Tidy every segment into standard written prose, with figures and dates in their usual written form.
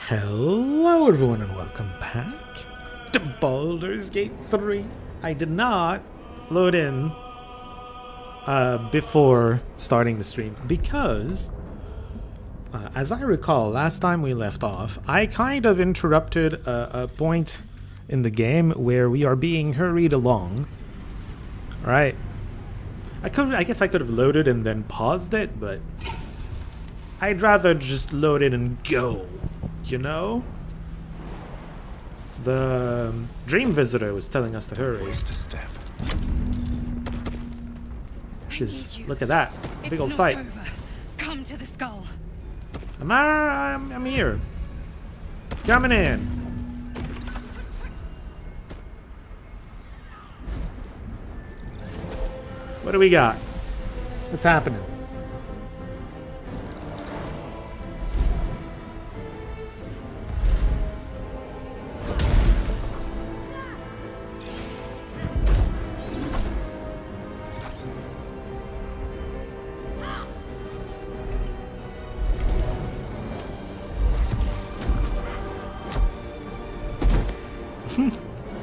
Hello everyone and welcome back to Baldur's Gate 3. I did not load in before starting the stream because, as I recall, last time we left off, I kind of interrupted a point in the game where we are being hurried along. Right? I guess I could have loaded and then paused it, but I'd rather just load it and go. You know? The Dream Visitor was telling us to hurry. Because look at that. Big old fight. Over. Come to the skull. I'm here. Coming in. What do we got? What's happening?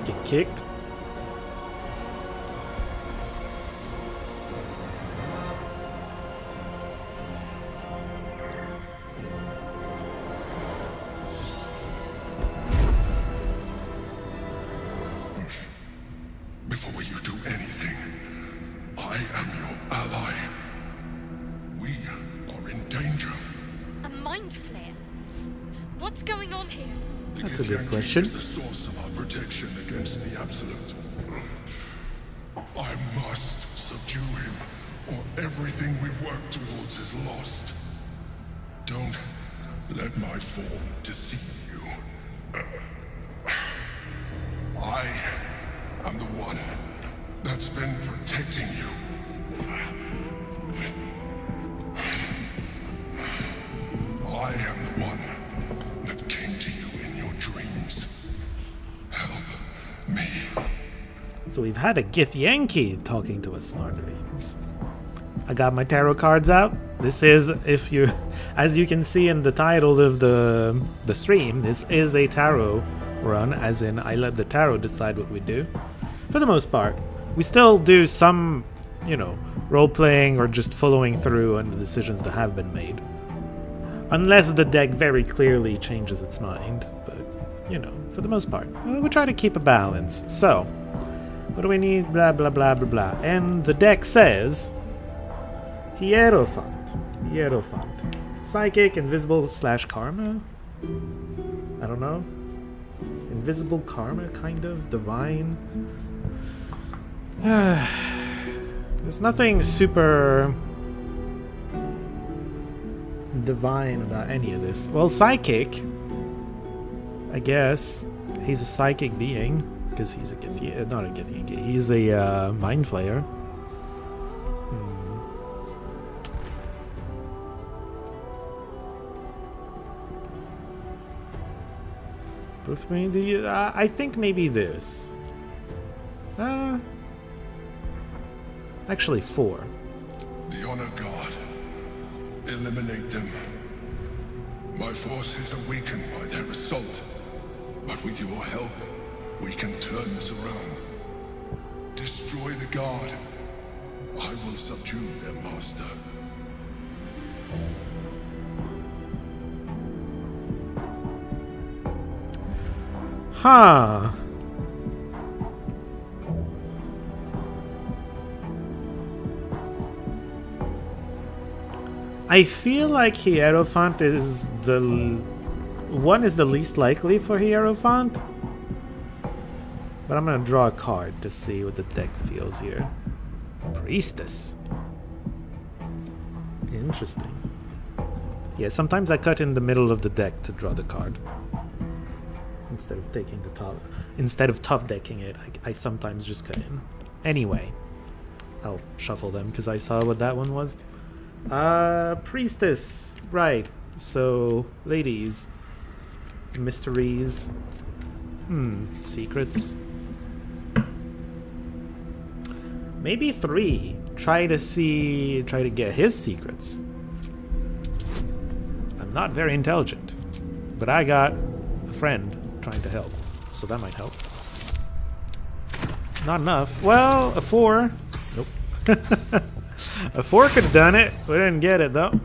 Get kicked. Before you do anything, I am your ally. We are in danger. A mind flare? What's going on here? That's a good question. Is the source of our protection against the Absolute. I must subdue him, or everything we've worked towards is lost. Don't let my form deceive you. I am the one that's been protecting you. I am the one that came to you in your dreams. Help me. So we've had a Gith Yankee talking to us in our dreams. I got my tarot cards out. This is, if you, as you can see in the title of the stream, this is a tarot run, as in I let the tarot decide what we do. For the most part, we still do some, you know, role-playing or just following through on the decisions that have been made. Unless the deck very clearly changes its mind, but, you know, for the most part, we try to keep a balance. So, what do we need? Blah, blah, blah, blah, blah. And the deck says Hierophant. Hierophant. Psychic, invisible / karma? I don't know. Invisible karma, kind of. Divine. There's nothing super divine about any of this. Well, psychic, I guess. He's a psychic being. Because he's a Gith, not a Gith Yankee. He's a mind flayer. Proof me? Do you? I think maybe this. Actually, 4. The Honor God. Eliminate them. My forces are weakened by their assault. But with your help, we can turn this around. Destroy the Guard. I will subdue their master. Huh. I feel like Hierophant is the least likely for Hierophant. But I'm gonna draw a card to see what the deck feels here. Priestess. Interesting. Yeah, sometimes I cut in the middle of the deck to draw the card. Instead of taking the top. Instead of top decking it, I sometimes just cut in. Anyway. I'll shuffle them because I saw what that one was. Priestess. Right. So, ladies. Mysteries. Secrets. Maybe 3. Try to get his secrets. I'm not very intelligent. But I got a friend trying to help, so that might help. Not enough. Well, a 4. Nope. A 4 could have done it. We didn't get it, though.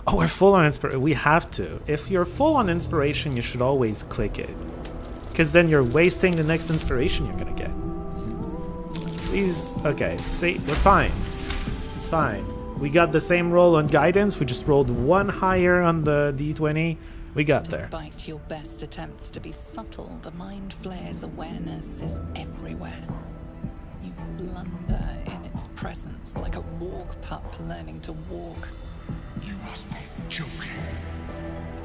Oh, we're full on inspiration. We have to. If you're full on inspiration, you should always click it. Because then you're wasting the next inspiration you're going to get. Please. Okay. See, we're fine. It's fine. We got the same roll on guidance. We just rolled 1 higher on the d20. We got there. Despite your best attempts to be subtle, the Mind Flayer's awareness is everywhere. You blunder in its presence like a walk pup learning to walk. You must be joking.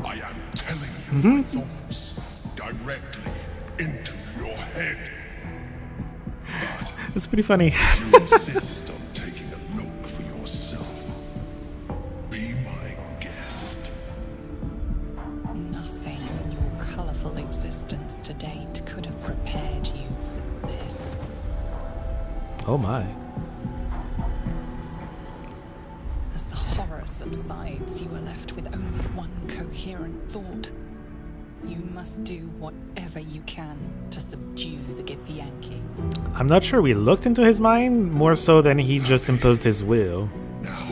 I am telling you my thoughts directly into your head. But That's pretty funny. you insist on taking a look for yourself. Be my guest. Nothing in your colorful existence to date could have prepared you for this. Oh my. As the horror subsides, you are left with only one coherent thought. You must do whatever you can to subdue the Githyanki. I'm not sure we looked into his mind, more so than he just imposed his will. Now,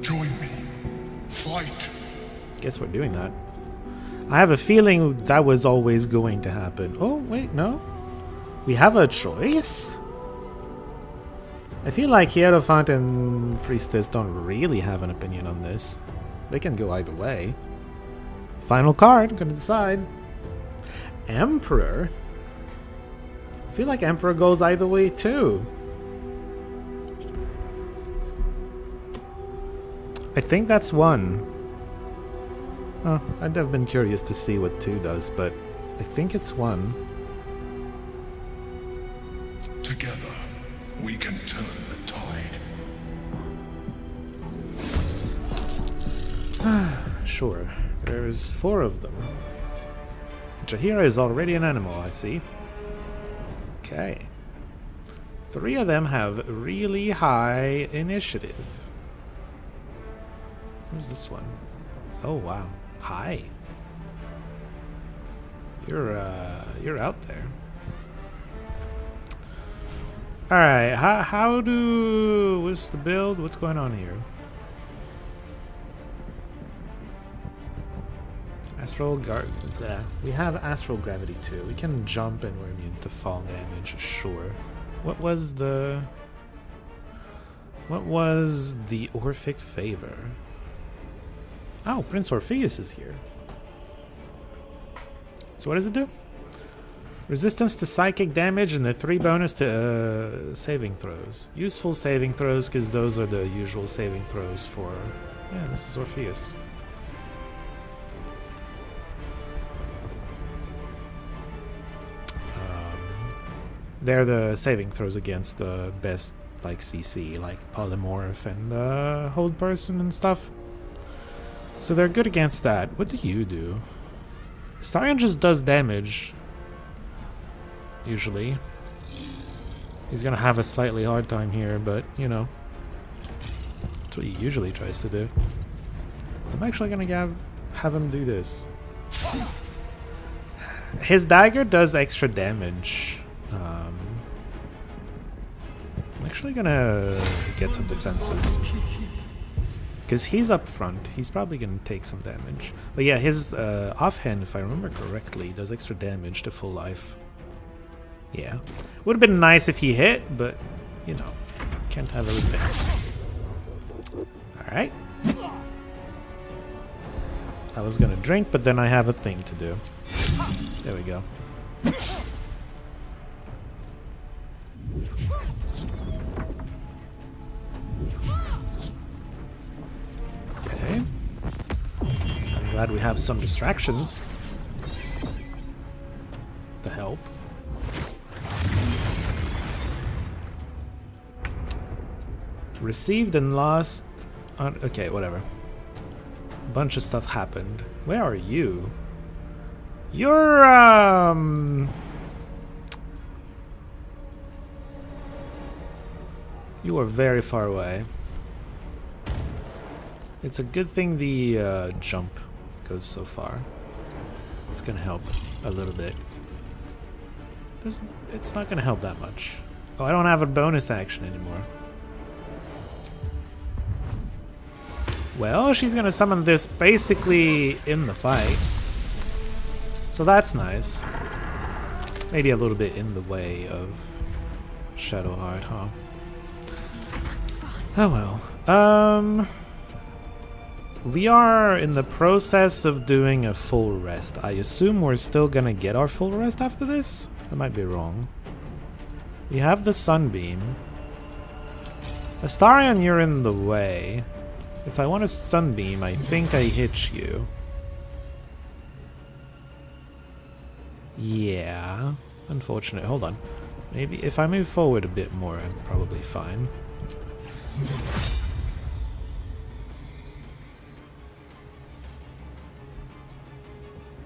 join me. Fight. Guess we're doing that. I have a feeling that was always going to happen. Oh, wait, no. We have a choice? I feel like Hierophant and Priestess don't really have an opinion on this. They can go either way. Final card, gonna decide. Emperor? I feel like Emperor goes either way too. I think that's 1. Oh, I'd have been curious to see what 2 does, but I think it's 1. Together, we can turn the tide. Sure. There's 4 of them. Jaheira is already an animal, I see. Okay. 3 of them have really high initiative. Who's this one? Oh wow. Hi. You're out there. Alright, what's the build? What's going on here? We have Astral Gravity too. We can jump and we're immune to fall damage, sure. What was the Orphic Favor? Oh, Prince Orpheus is here. So what does it do? Resistance to psychic damage and the 3 bonus to saving throws. Useful saving throws because those are the usual saving throws for... Yeah, this is Orpheus. They're the saving throws against the best, like, CC, like Polymorph and Hold Person and stuff. So they're good against that. What do you do? Scion just does damage. Usually. He's gonna have a slightly hard time here, but, you know. That's what he usually tries to do. I'm actually gonna have him do this. His dagger does extra damage. I'm actually gonna get some defenses. Because he's up front. He's probably gonna take some damage. But yeah, his offhand, if I remember correctly, does extra damage to full life. Yeah. Would have been nice if he hit, but, you know, can't have everything. Alright. I was gonna drink, but then I have a thing to do. There we go. Okay. I'm glad we have some distractions to help. Received and lost. Okay, whatever. A bunch of stuff happened. Where are you? You're you are very far away. It's a good thing the jump goes so far. It's gonna help a little bit. It's not gonna help that much. Oh, I don't have a bonus action anymore. Well, she's gonna summon this basically in the fight. So that's nice. Maybe a little bit in the way of Shadowheart, huh? Oh well. We are in the process of doing a full rest. I assume we're still gonna get our full rest after this? I might be wrong. We have the Sunbeam. Astarion, you're in the way. If I want a Sunbeam, I think I hit you. Yeah. Unfortunate. Hold on. Maybe if I move forward a bit more, I'm probably fine.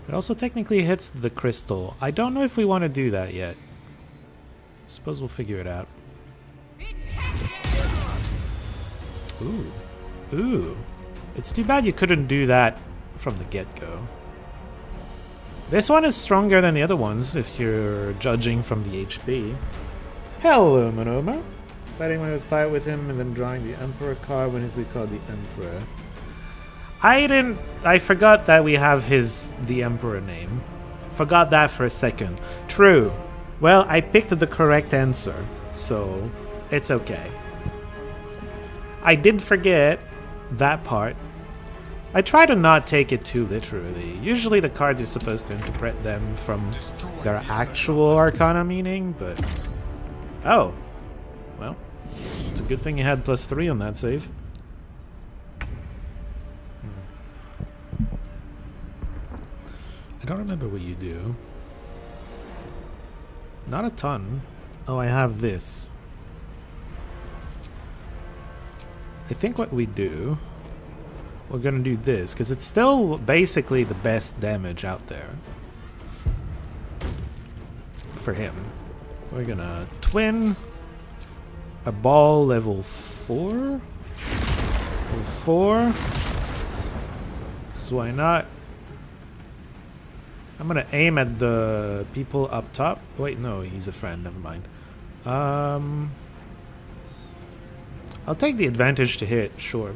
It also technically hits the crystal. I don't know if we want to do that yet. Suppose we'll figure it out. Ooh. Ooh. It's too bad you couldn't do that from the get-go. This one is stronger than the other ones if you're judging from the HP. Hello, Monoma. Starting my fight with him and then drawing the Emperor card when he's called the Emperor. I forgot that we have the Emperor name. Forgot that for a second. True. Well, I picked the correct answer, so it's okay. I did forget that part. I try to not take it too literally. Usually the cards are supposed to interpret them from their actual Arcana meaning, but... Oh. Well, it's a good thing you had +3 on that save. I don't remember what you do. Not a ton. Oh, I have this. I think what we do... We're gonna do this, because it's still basically the best damage out there. For him. We're gonna twin a ball level 4? Level 4? So why not? I'm gonna aim at the people up top. Wait, no, he's a friend, never mind. I'll take the advantage to hit, sure.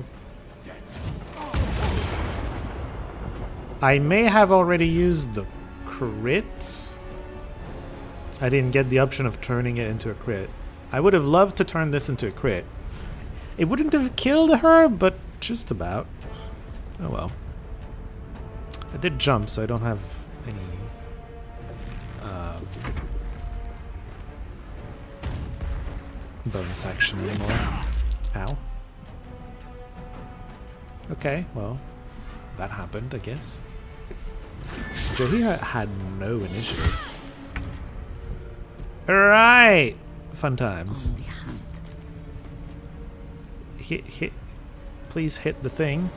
I may have already used the crit. I didn't get the option of turning it into a crit. I would have loved to turn this into a crit. It wouldn't have killed her, but just about. Oh well. I did jump, so I don't have any... bonus action anymore. Ow. Okay, well, that happened, I guess. So he had no initiative. Alright! Fun times. Hit. Please hit the thing.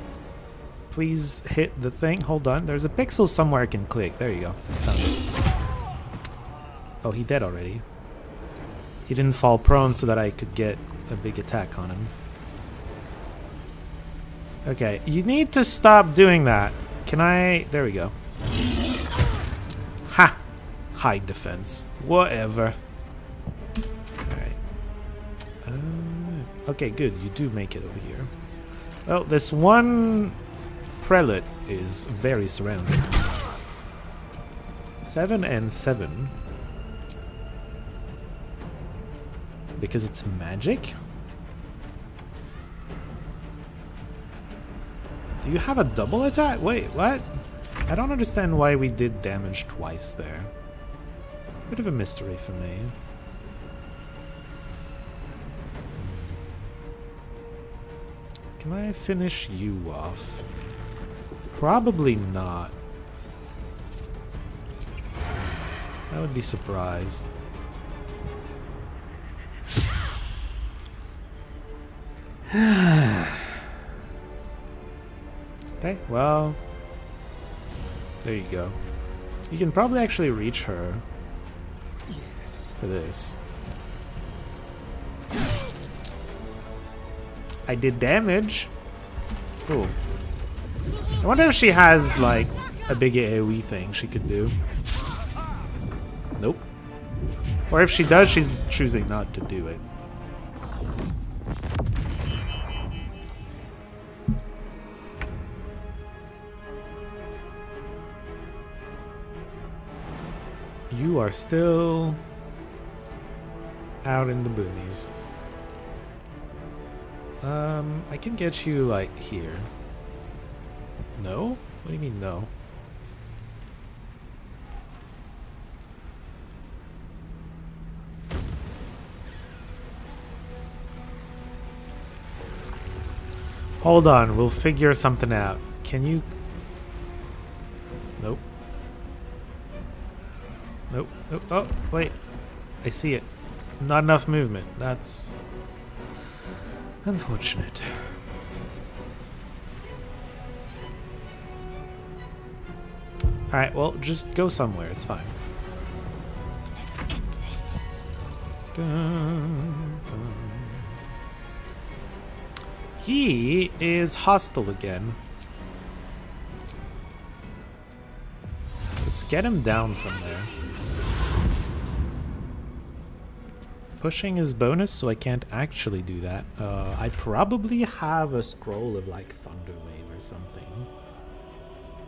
Please hit the thing. Hold on. There's a pixel somewhere I can click. There you go. Found it. Oh, he dead already. He didn't fall prone so that I could get a big attack on him. Okay, you need to stop doing that. Can I... There we go. Ha! High defense. Whatever. Alright. Okay, good. You do make it over here. Well, this one prelate is very surrounded. 7 and 7. Because it's magic? Do you have a double attack? Wait, what? I don't understand why we did damage twice there. Bit of a mystery for me. Can I finish you off? Probably not. I would be surprised. Okay, well, there you go. You can probably actually reach her for this. I did damage. Cool. I wonder if she has, like, a big AoE thing she could do. Nope. Or if she does, she's choosing not to do it. You are still out in the boonies. I can get you, like, here. No? What do you mean, no? Hold on, we'll figure something out. Can you... Nope. Nope. Nope. Oh, wait. I see it. Not enough movement. That's... unfortunate. Alright, well, just go somewhere. It's fine. Let's end this. Dun, dun. He is hostile again. Let's get him down from there. Pushing is bonus, so I can't actually do that. I probably have a scroll of like Thunder Wave or something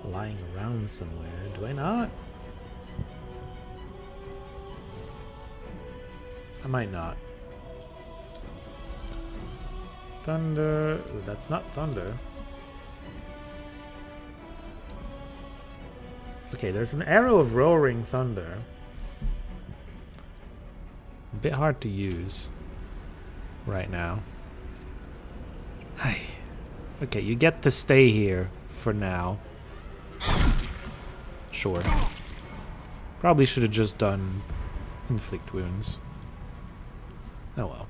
lying around somewhere. Do I not? I might not. Thunder. Ooh, that's not thunder. Okay, there's an arrow of roaring thunder. A bit hard to use right now. Hi. Okay, you get to stay here for now. Sure. Probably should have just done inflict wounds. Oh well.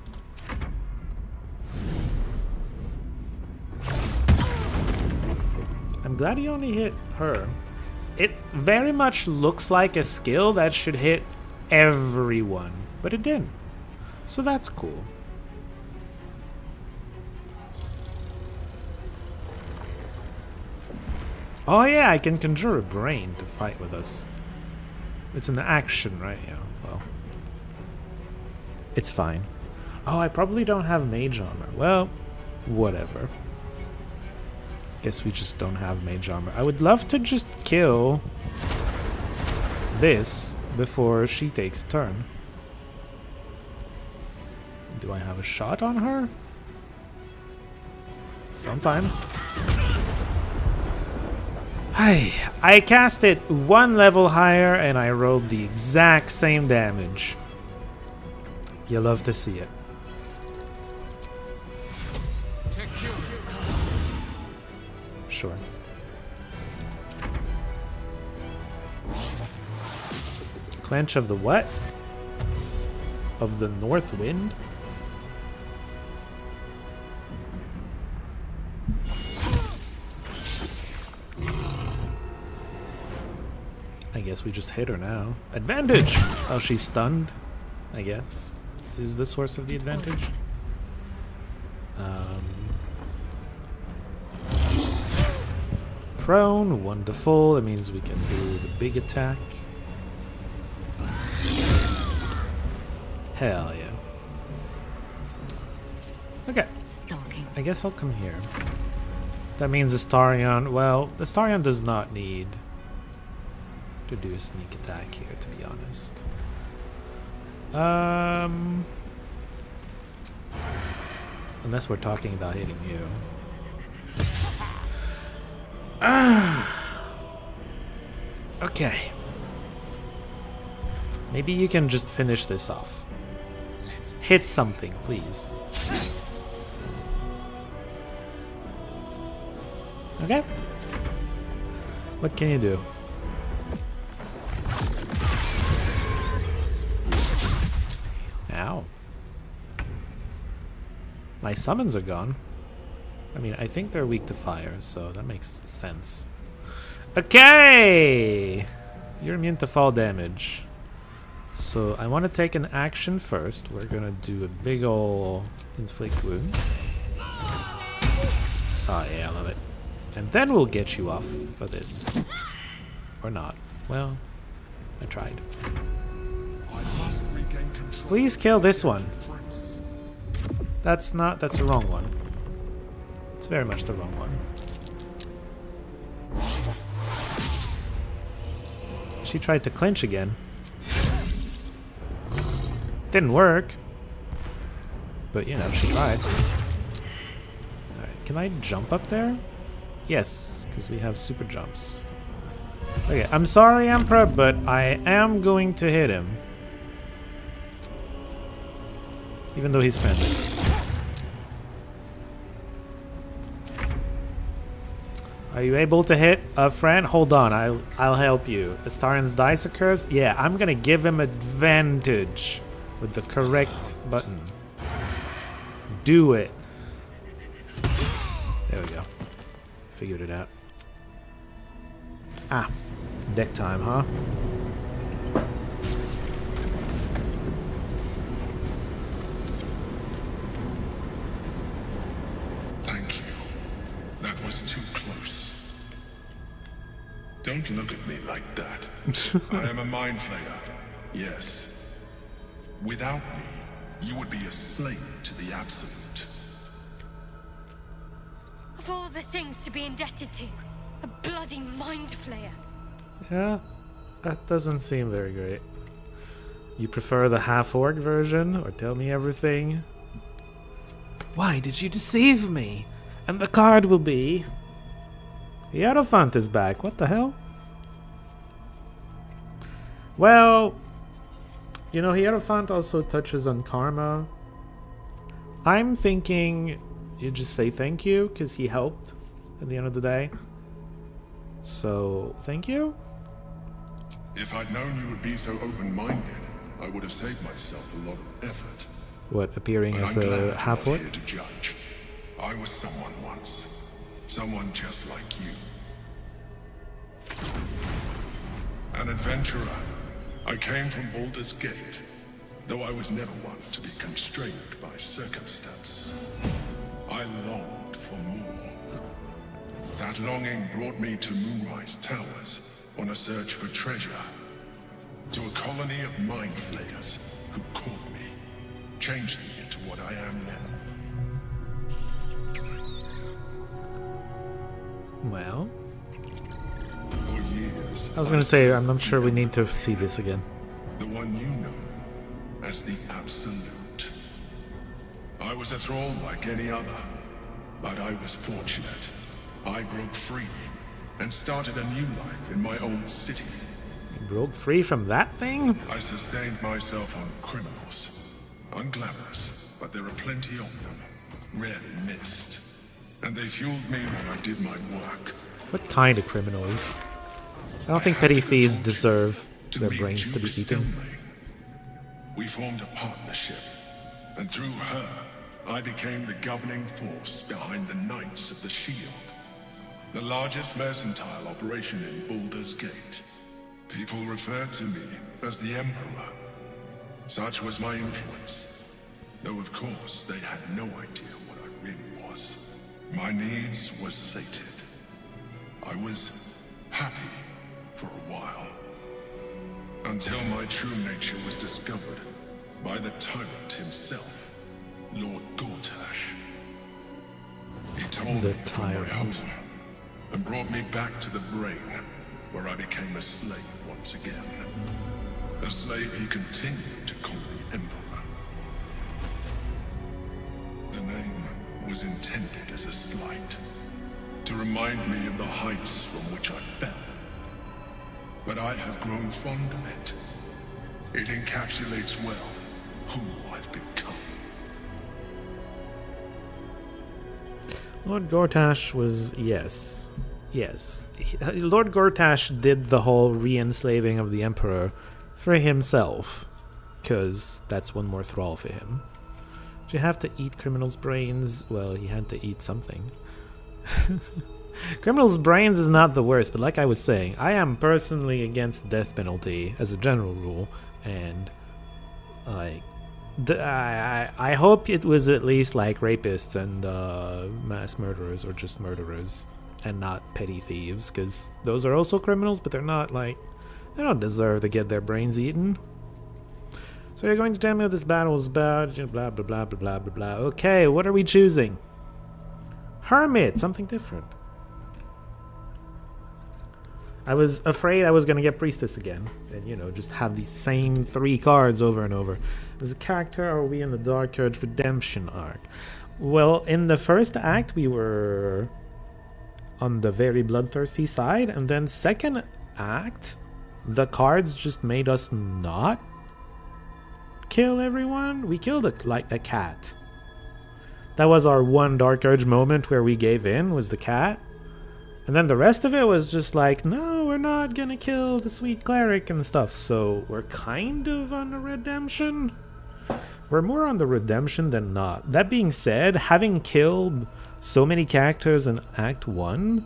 I'm glad he only hit her. It very much looks like a skill that should hit everyone, but it didn't. So that's cool. Oh yeah, I can conjure a brain to fight with us. It's an action, right? Yeah, well. It's fine. Oh, I probably don't have mage armor. Well, whatever. Guess we just don't have mage armor. I would love to just kill this before she takes a turn. Do I have a shot on her? Sometimes. Hi. I cast it one level higher and I rolled the exact same damage. You love to see it. Sure. Clench of the what? Of the north wind? I guess we just hit her now. Advantage! Oh, she's stunned, I guess. Is the source of the advantage? Prone, wonderful. That means we can do the big attack. Hell yeah. Okay. Stalking. I guess I'll come here. That means Astarion. Well, Astarion does not need to do a sneak attack here, to be honest. Unless we're talking about hitting you. Okay. Maybe you can just finish this off. Hit something, please. Okay. What can you do? Ow. My summons are gone. I mean, I think they're weak to fire, so that makes sense. Okay! You're immune to fall damage. So I want to take an action first. We're gonna do a big ol' inflict wounds. Oh yeah, I love it. And then we'll get you off for this. Or not. Well, I tried. I must regain control. Please kill this one. Prince. That's the wrong one. It's very much the wrong one. She tried to clinch again. Didn't work. But, you know, she tried. Alright, can I jump up there? Yes, because we have super jumps. Okay, I'm sorry, Emperor, but I am going to hit him. Even though he's friendly. Are you able to hit a friend? Hold on, I'll help you. Astarin's dice occurs? Yeah, I'm gonna give him advantage with the correct button. Do it. There we go. Figured it out. Ah, deck time, huh? Thank you. That was too close. Don't look at me like that. I am a mind flayer. Yes. Without me, you would be a slave to the Absolute. Of all the things to be indebted to, a bloody mind flayer. Yeah, that doesn't seem very great. You prefer the half-orc version, or tell me everything? Why did you deceive me? And the card will be... Hierophant is back, what the hell? Well... You know, Hierophant also touches on karma. I'm thinking you just say thank you, because he helped at the end of the day. So, thank you? If I'd known you would be so open-minded, I would have saved myself a lot of effort. What, appearing But as I'm a glad you're not half-orc? here to judge. I was someone once. Someone just like you. An adventurer. I came from Baldur's Gate, though I was never one to be constrained by circumstance. I longed for more. That longing brought me to Moonrise Towers on a search for treasure. To a colony of mind flayers who caught me, changed me into what I am now. Well... For years, I was gonna say, I'm not sure we need to see this again. the one you know as the Absolute. I was a thrall like any other, but I was fortunate. I broke free and started a new life in my old city. You broke free from that thing? I sustained myself on criminals. Unglamorous, but there are plenty of them. Rarely missed. And they fueled me while I did my work. What kind of criminals? I don't think petty thieves deserve their brains to be eaten. We formed a partnership, and through her, I became the governing force behind the Knights of the Shield, the largest mercantile operation in Baldur's Gate. People referred to me as the Emperor. Such was my influence, though of course they had no idea what I really was. My needs were sated. I was happy for a while, until my true nature was discovered by the tyrant himself, Lord Gortash. He told The me from my tyrant. home and brought me back to the brain, where I became a slave once again. A slave he continued to call the Emperor. The name was intended as a slight, to remind me of the heights from which I fell. But I have grown fond of it. It encapsulates well who I've become. Lord Gortash was... yes. Lord Gortash did the whole re-enslaving of the Emperor for himself, because that's one more thrall for him. Did you have to eat criminals' brains? Well, he had to eat something. Criminals' brains is not the worst, but like I was saying, I am personally against the death penalty as a general rule, and like, I hope it was at least like rapists and mass murderers or just murderers. and not petty thieves, because those are also criminals, but they're not like, they don't deserve to get their brains eaten. So you're going to tell me what this battle is about, blah, blah, blah, blah, blah, blah, blah. Okay, what are we choosing? Hermit, something different. I was afraid I was going to get Priestess again, and, you know, just have these same 3 cards over and over. As a character, are we in the Dark Urge Redemption arc? Well, in the first act, we were on the very bloodthirsty side, and then second act, the cards just made us not kill everyone. We killed a cat. That was our one Dark Urge moment where we gave in, was the cat. And then the rest of it was just like, no, we're not gonna kill the sweet cleric and stuff. So we're kind of on a redemption. We're more on the redemption than not. That being said, having killed so many characters in Act 1,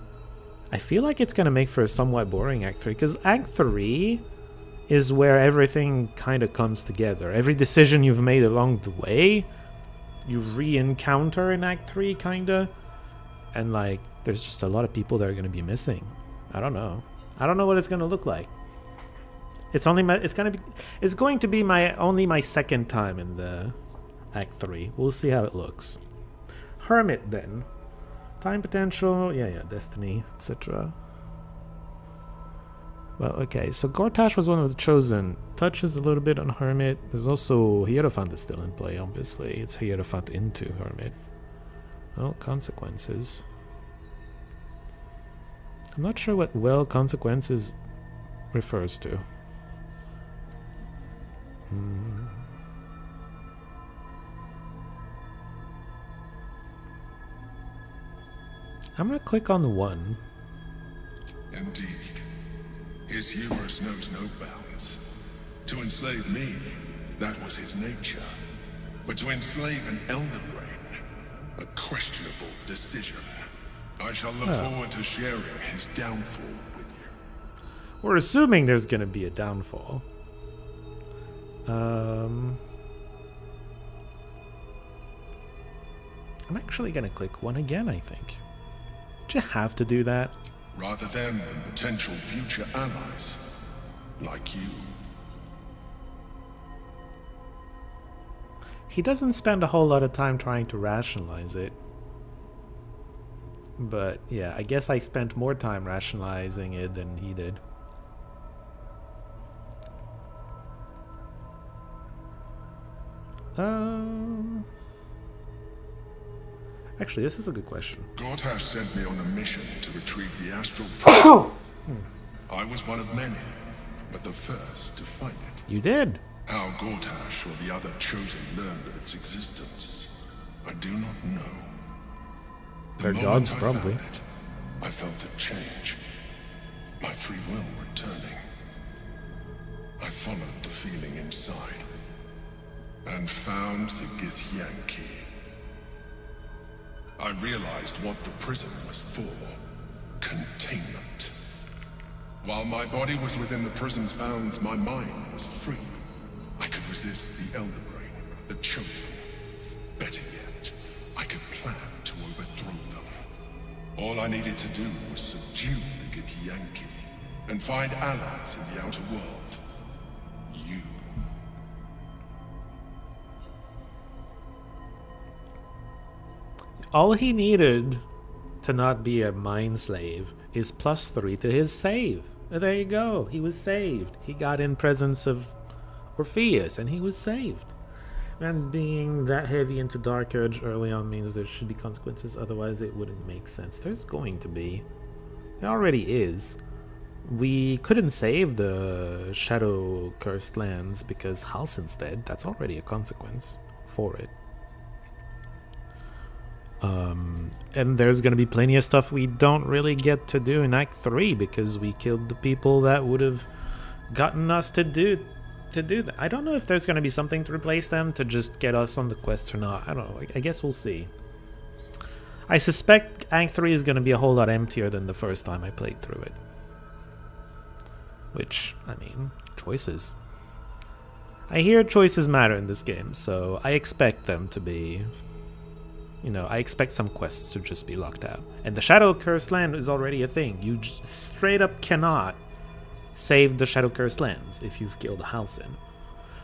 I feel like it's gonna make for a somewhat boring Act 3. Because Act 3 is where everything kind of comes together. Every decision you've made along the way, you re-encounter in Act 3, kinda. And like, there's just a lot of people that are going to be missing. I don't know. I don't know what it's going to look like. It's going to be only my second time in the Act 3. We'll see how it looks. Hermit then. Time potential, yeah, destiny, etc. Well, okay, so Gortash was one of the chosen. Touches a little bit on Hermit. There's also Hierophant is still in play, obviously. It's Hierophant into Hermit. Well, consequences. I'm not sure what well consequences refers to. I'm gonna click on 1. Indeed. His hubris knows no bounds. To enslave me, that was his nature. But to enslave an elder brain, a questionable decision. I shall look forward to sharing his downfall with you. We're assuming there's gonna be a downfall. I'm actually gonna click 1 again, I think. Did you have to do that? Rather than potential future allies, like you. He doesn't spend a whole lot of time trying to rationalize it. But yeah, I guess I spent more time rationalizing it than he did. Actually, this is a good question. Gortash sent me on a mission to retrieve the astral I was one of many, but the first to find it. You did. How Gortash or the other chosen learned of its existence, I do not know. They're The gods, moment I probably. found it, I felt a change. My free will returning. I followed the feeling inside and found the Githyanki key. I realized what the prison was for. Containment. While my body was within the prison's bounds, my mind was free. I could resist the Elder Brain, the Chosen. Better yet, I could plan to overthrow them. All I needed to do was subdue the Githyanki and find allies in the outer world. You. All he needed to not be a mind slave is +3 to his save. There you go. He was saved. He got in presence of Orpheus and he was saved. And being that heavy into Dark Urge early on means there should be consequences, otherwise it wouldn't make sense. There's going to be. There already is. We couldn't save the Shadow Cursed lands because Halsin's dead. That's already a consequence for it. And there's gonna be plenty of stuff we don't really get to do in Act 3 because we killed the people that would have gotten us to do that. I don't know if there's gonna be something to replace them to just get us on the quest or not. I don't know. I guess we'll see. I suspect Act 3 is gonna be a whole lot emptier than the first time I played through it. Which, I mean, choices. I hear choices matter in this game, so I expect them to be You know, I expect some quests to just be locked out. And the Shadow Cursed Land is already a thing. You straight up cannot save the Shadow Cursed Lands if you've killed Halsin.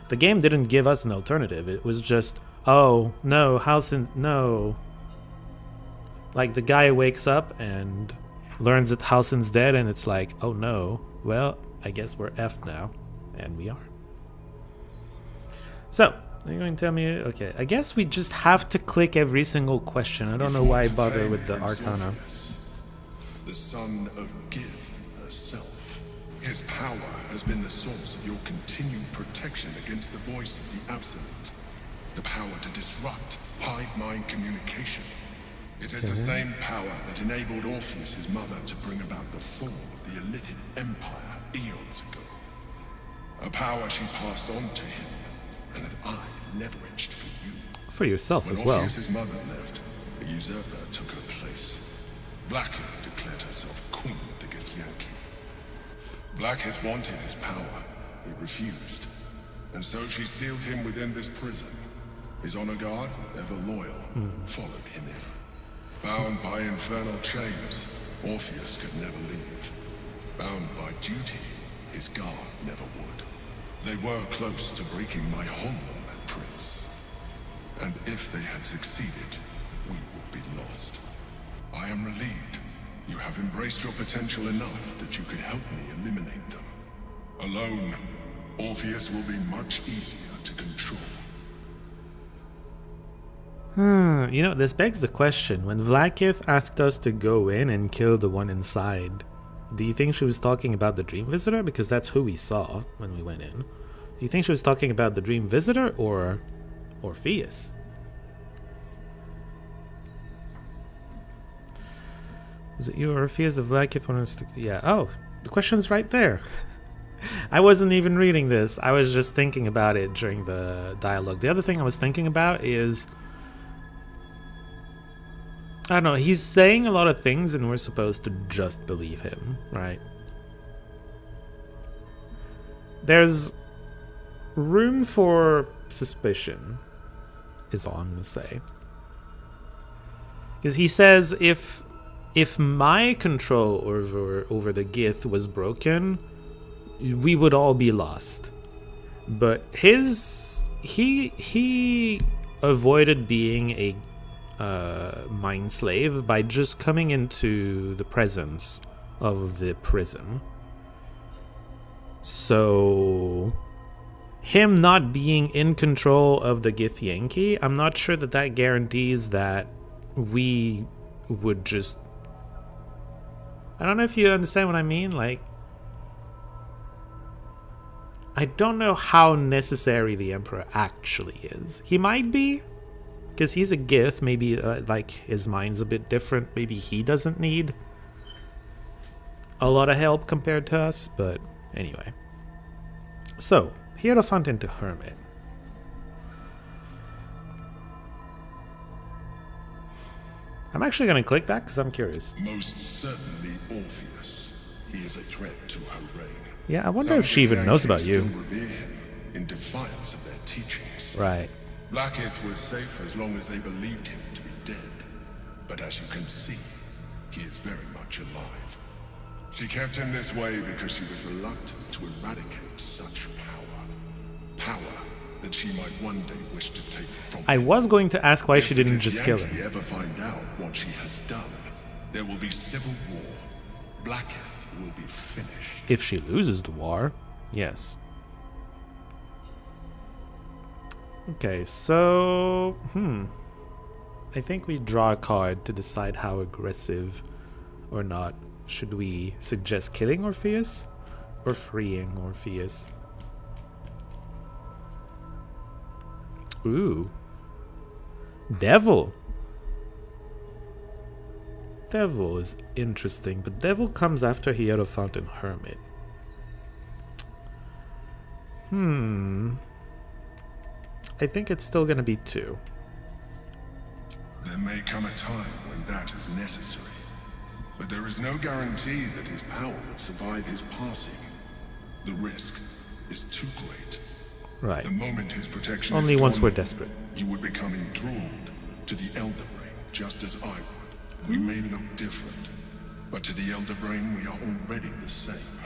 The game didn't give us an alternative. It was just, oh, no, Halsin, no. Like, the guy wakes up and learns that Halsin's dead, and it's like, oh no, well, I guess we're effed now. And we are. So, are you going to tell me? Okay, I guess we just have to click every single question. I don't know why I bother with the Arcana. The son of Gith herself. His power has been the source of your continued protection against the voice of the Absolute. The power to disrupt hive-mind communication. It is the same power that enabled Orpheus's mother to bring about the fall of the Elitid Empire eons ago. A power she passed on to him, and that I leveraged for you. For yourself When as well. Orpheus's mother left, a usurper took her place. Blackith declared herself queen of the Githyanki. Blackith wanted his power. He refused. And so she sealed him within this prison. His honor guard, ever loyal, followed him in. Bound by infernal chains, Orpheus could never leave. Bound by duty, his guard never would. They were close to breaking my hold on that prince. And if they had succeeded, we would be lost. I am relieved. You have embraced your potential enough that you could help me eliminate them. Alone, Orpheus will be much easier to control. You know, this begs the question. When Vlaakith asked us to go in and kill the one inside, do you think she was talking about the Dream Visitor? Because that's who we saw when we went in. Do you think she was talking about the Dream Visitor or Orpheus? Was it you or Orpheus? The Vlaakith wanted us to... Yeah, oh, the question's right there. I wasn't even reading this. I was just thinking about it during the dialogue. The other thing I was thinking about is... I don't know, he's saying a lot of things and we're supposed to just believe him, right? There's room for suspicion, is all I'm gonna say. Because he says if my control over the Gith was broken, we would all be lost. But he avoided being a mind slave by just coming into the presence of the prison. So him not being in control of the Githyanki, I'm not sure that guarantees that we would just... I don't know if you understand what I mean. Like, I don't know how necessary the Emperor actually is. He might be, because he's a Gith. Maybe like his mind's a bit different. Maybe he doesn't need a lot of help compared to us. But anyway. So, Hierophant into Hermit. I'm actually going to click that because I'm curious. Most certainly Orpheus. He is a threat to her reign. Yeah, I wonder if she even knows about you. Still revere him in defiance of their teachings. Right. Blackith was safe as long as they believed him to be dead. But as you can see, he is very much alive. She kept him this way because she was reluctant to eradicate such power. Power that she might one day wish to take from him. I was going to ask why If she the didn't just kill Githyanki him. ever find out what she has done, there will be civil war. Blackith will be finished. If she loses the war, yes. Okay, so... I think we draw a card to decide how aggressive or not. Should we suggest killing Orpheus or freeing Orpheus? Ooh. Devil. Devil is interesting, but Devil comes after Hierophant and Hermit. I think it's still gonna be 2. There may come a time when that is necessary. But there is no guarantee that his power would survive his passing. The risk is too great. Right. The moment his protection Only is once gone, we're desperate. you would become enthralled to the Elder Ring. just as I would. We may look different, but to the Elder Brain we are already the same.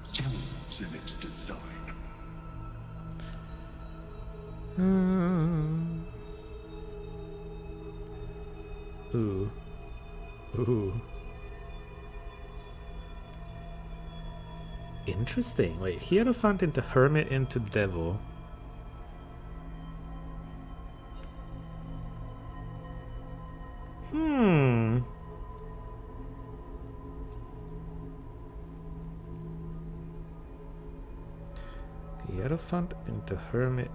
Flaws in its design. Ooh. Ooh. Interesting. Wait, Hierophant into Hermit into Devil. Hierophant into Hermit.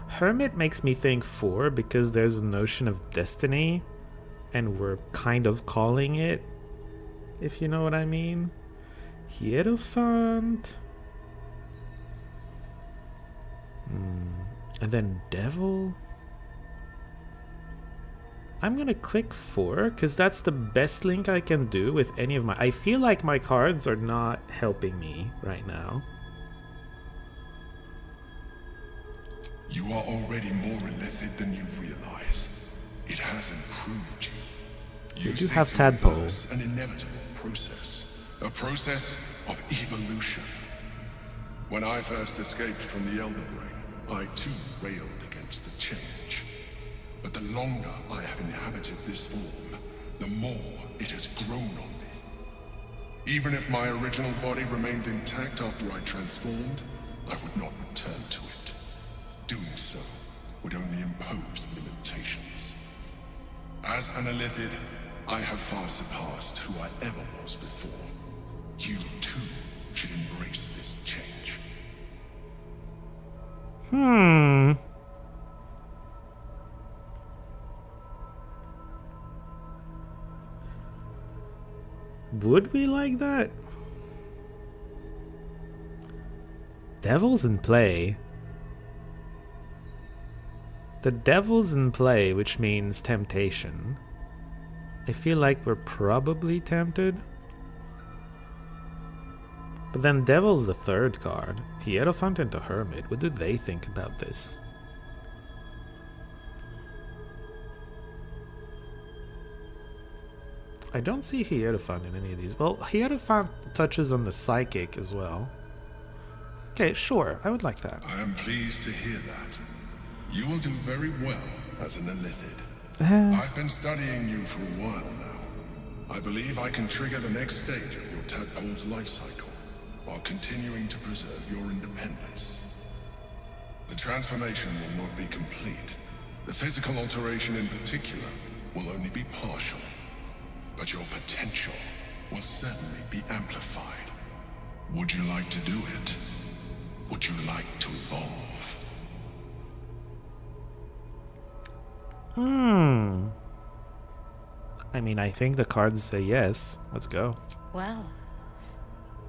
Hermit makes me think 4 because there's a notion of destiny and we're kind of calling it, if you know what I mean. Hierophant. And then Devil. I'm gonna click 4 because that's the best link I can do with any of my... I feel like my cards are not helping me right now. You are already more illithid than you realize. It has improved you. You do have tadpole. An inevitable process. A process of evolution. When I first escaped from the Elder Brain, I too railed against the change. But the longer I have inhabited this form, the more it has grown on me. Even if my original body remained intact after I transformed, I would not return to it. Doing so would only impose limitations. As an illithid, I have far surpassed who I ever was before. You too should embrace this change. Would we like that? Devil's in play. The devil's in play, which means temptation. I feel like we're probably tempted. But then devil's the third card. Hierophant into Hermit. What do they think about this? I don't see Hierophant in any of these. Well, Hierophant touches on the psychic as well. Okay, sure. I would like that. I am pleased to hear that. You will do very well as an illithid. I've been studying you for a while now. I believe I can trigger the next stage of your tadpole's life cycle, while continuing to preserve your independence. The transformation will not be complete. The physical alteration in particular will only be partial. But your potential will certainly be amplified. Would you like to do it? Would you like to evolve? I mean, I think the cards say yes. Let's go. Well,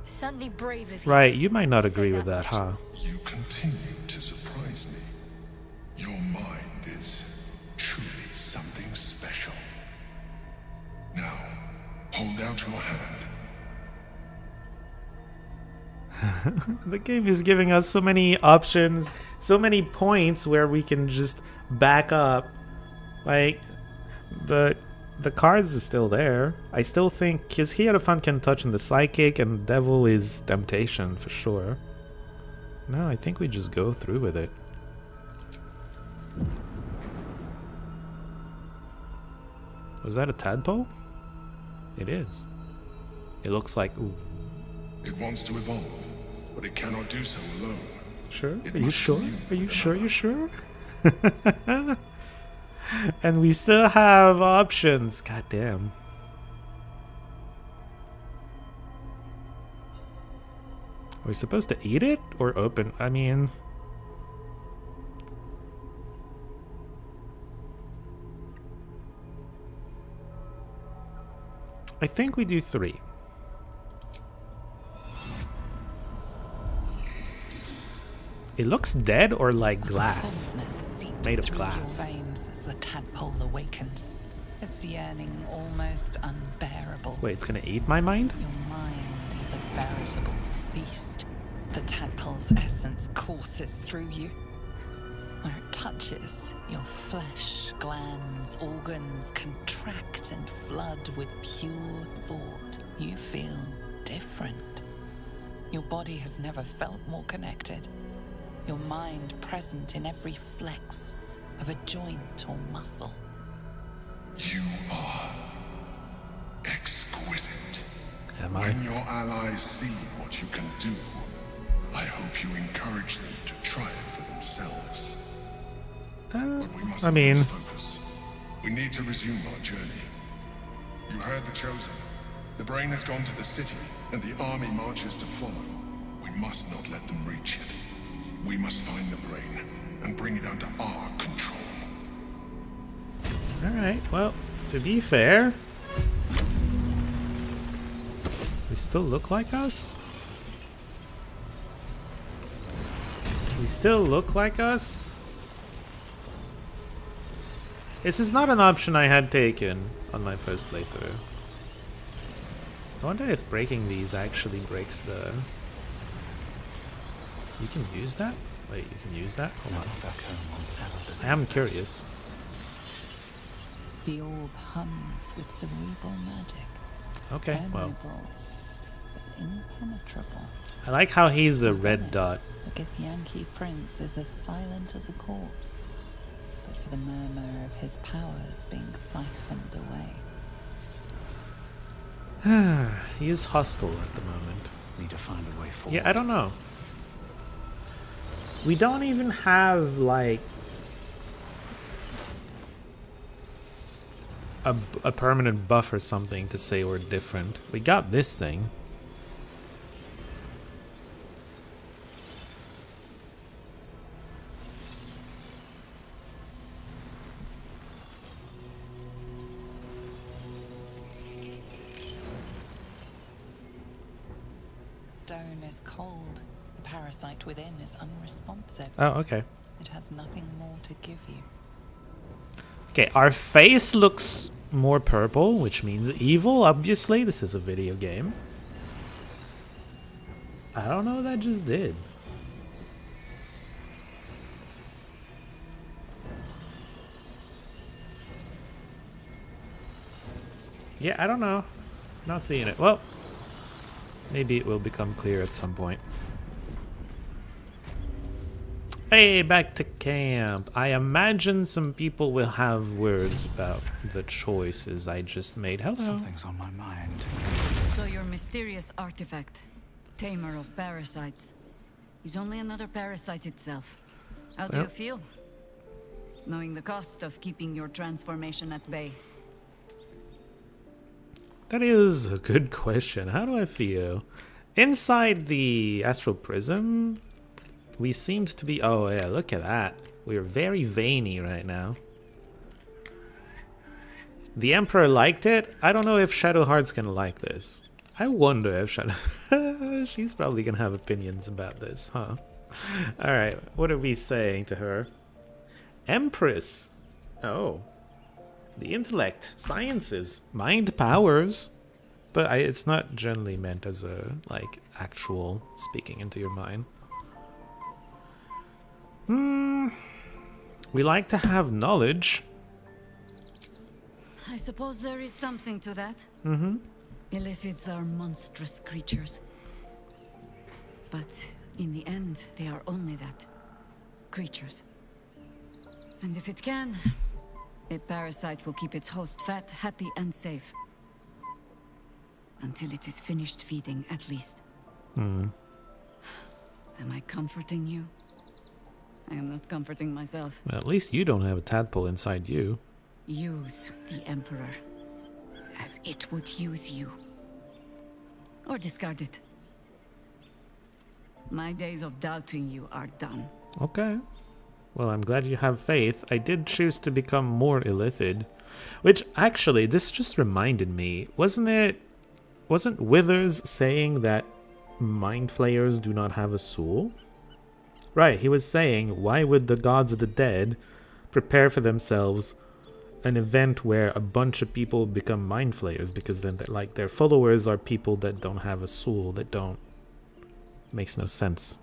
certainly brave of you. Right, you might not to say agree with that, much. huh? You continue to surprise me. Your mind is truly something special. Now, hold out your hand. The game is giving us so many options, so many points where we can just back up. Like, but the cards is still there. I still think his Hierophant can touch on the psychic and devil is temptation for sure. No, I think we just go through with it. Was that a tadpole? It is. It looks like... Ooh. It wants to evolve, but it cannot do so alone. Sure? It Are you must sure? commune Are you with sure? another. You sure? And we still have options. God damn. Are we supposed to eat it or open? I mean... I think we do 3. It looks dead or like glass. Made of glass. Your veins as the tadpole awakens. Its yearning almost unbearable. Wait, it's gonna eat my mind? Your mind is a veritable feast. The tadpole's essence courses through you. Where it touches, your flesh, glands, organs contract and flood with pure thought. You feel different. Your body has never felt more connected. Your mind present in every flex of a joint or muscle. You are exquisite. Am I? When your allies see what you can do, I hope you encourage them to try it for themselves. But we must lose focus. We need to resume our journey. You heard the Chosen. The brain has gone to the city, and the army marches to follow. We must not let them reach it. We must find the brain and bring it under our control. Alright, well, to be fair, we still look like us? We still look like us? This is not an option I had taken on my first playthrough. I wonder if breaking these actually breaks the... You can use that? Wait, you can use that? Hold on. I am curious. The orb hums with cerebral magic. Okay, well. Permeable, but impenetrable. I like how he's a Within red it, dot. The Githyanki prince is as silent as a corpse, but for the murmur of his powers being siphoned away. He is hostile at the moment. Need to find a way forward. Yeah, I don't know. We don't even have, like, a permanent buff or something to say we're different. We got this thing. Stone is cold. The parasite within is unresponsive. Oh, okay. It has nothing more to give you. Okay, our face looks more purple, which means evil, obviously. This is a video game. I don't know what that just did. Yeah, I don't know. Not seeing it. Well, maybe it will become clear at some point. Hey, back to camp. I imagine some people will have words about the choices I just made. Hello. Something's on my mind. So your mysterious artifact, Tamer of Parasites, is only another parasite itself. How do you Well. feel? Knowing the cost of keeping your transformation at bay. That is a good question. How do I feel? Inside the astral prism, we seemed to be... Oh, yeah, look at that. We're very veiny right now. The Emperor liked it. I don't know if Shadowheart's gonna like this. I wonder if Shadow... She's probably gonna have opinions about this, huh? Alright, what are we saying to her? Empress! Oh. The intellect, sciences, mind powers. But it's not generally meant as a, like, actual speaking into your mind. We like to have knowledge. I suppose there is something to that. Mm-hmm. Illithids are monstrous creatures. But in the end, they are only that. Creatures. And if it can, a parasite will keep its host fat, happy, and safe. Until it is finished feeding, at least. Am I comforting you? I am not comforting myself. Well, at least you don't have a tadpole inside you. Use the Emperor as it would use you. Or discard it. My days of doubting you are done. Okay. Well, I'm glad you have faith. I did choose to become more illithid. Which, actually, this just reminded me. Wasn't Withers saying that mind flayers do not have a soul? Right, he was saying, why would the gods of the dead prepare for themselves an event where a bunch of people become mind flayers? Because then, like, their followers are people that don't have a soul, that don't... Makes no sense.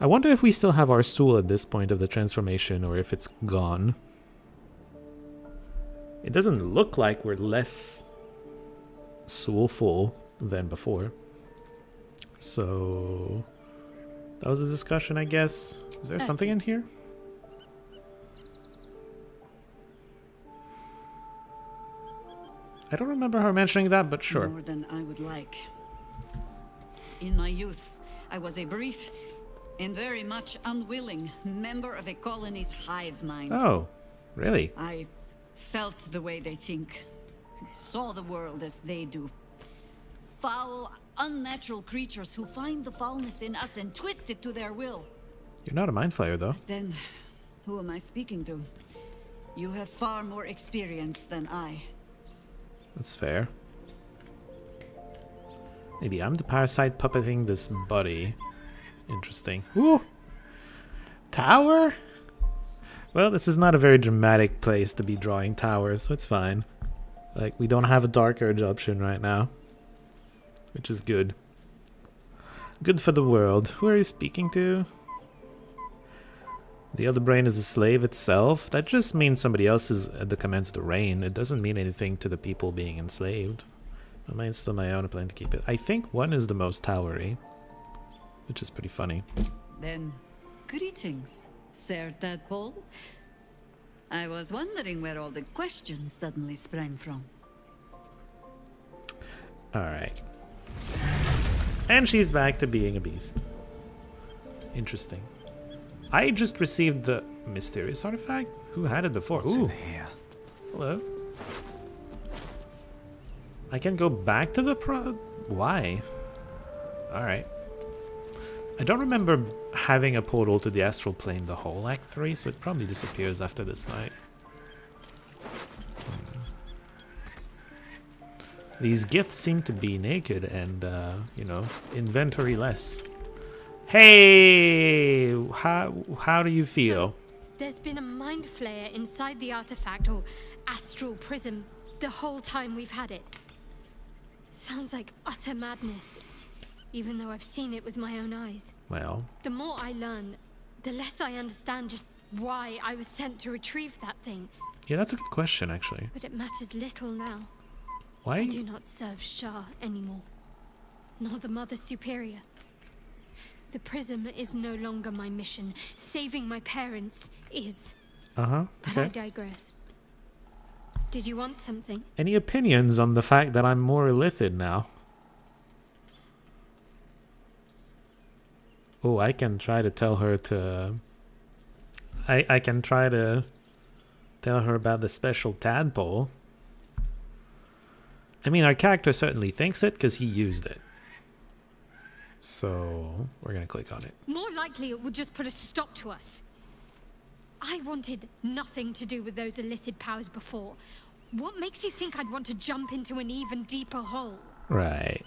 I wonder if we still have our stool at this point of the transformation or if it's gone. It doesn't look like we're less soulful than before. So that was a discussion, I guess. Is there something in here? I don't remember her mentioning that, but sure. More than I would like. In my youth, I was a brief and very much unwilling member of a colony's hive mind. Oh, really? I felt the way they think, saw the world as they do. Foul, unnatural creatures who find the foulness in us and twist it to their will. You're not a mind flayer, though. Then, who am I speaking to? You have far more experience than I. That's fair. Maybe I'm the parasite puppeting this body. Interesting. Ooh! Tower? Well, this is not a very dramatic place to be drawing towers, so it's fine. Like, we don't have a Dark Urge option right now. Which is good. Good for the world. Who are you speaking to? The other brain is a slave itself? That just means somebody else is at the commands of the reign. It doesn't mean anything to the people being enslaved. Mine's still my own. I plan to keep it. I think one is the most towery. Which is pretty funny. Then, greetings, Sir Tadpole. I was wondering where all the questions suddenly sprang from. Alright. And she's back to being a beast. Interesting. I just received the mysterious artifact? Who had it before? What's Ooh. in here? Hello. I can go back to the Why? Alright. I don't remember having a portal to the astral plane the whole Act 3, so it probably disappears after this night. These gifts seem to be naked and, you know, inventory-less. Hey! How do you feel? So, there's been a mind flayer inside the artifact, or astral prism, the whole time we've had it. Sounds like utter madness, even though I've seen it with my own eyes. Well... The more I learn, the less I understand just why I was sent to retrieve that thing. Yeah, that's a good question, actually. But it matters little now. Why? I do not serve Shah anymore, nor the Mother Superior. The prism is no longer my mission. Saving my parents is. Uh-huh, But I okay. digress. Did you want something? Any opinions on the fact that I'm more illithid now? Oh, I can try to tell her to... I can try to tell her about the special tadpole. I mean, our character certainly thinks it because he used it. So, we're gonna click on it. More likely it would just put a stop to us. I wanted nothing to do with those illithid powers before. What makes you think I'd want to jump into an even deeper hole? Right.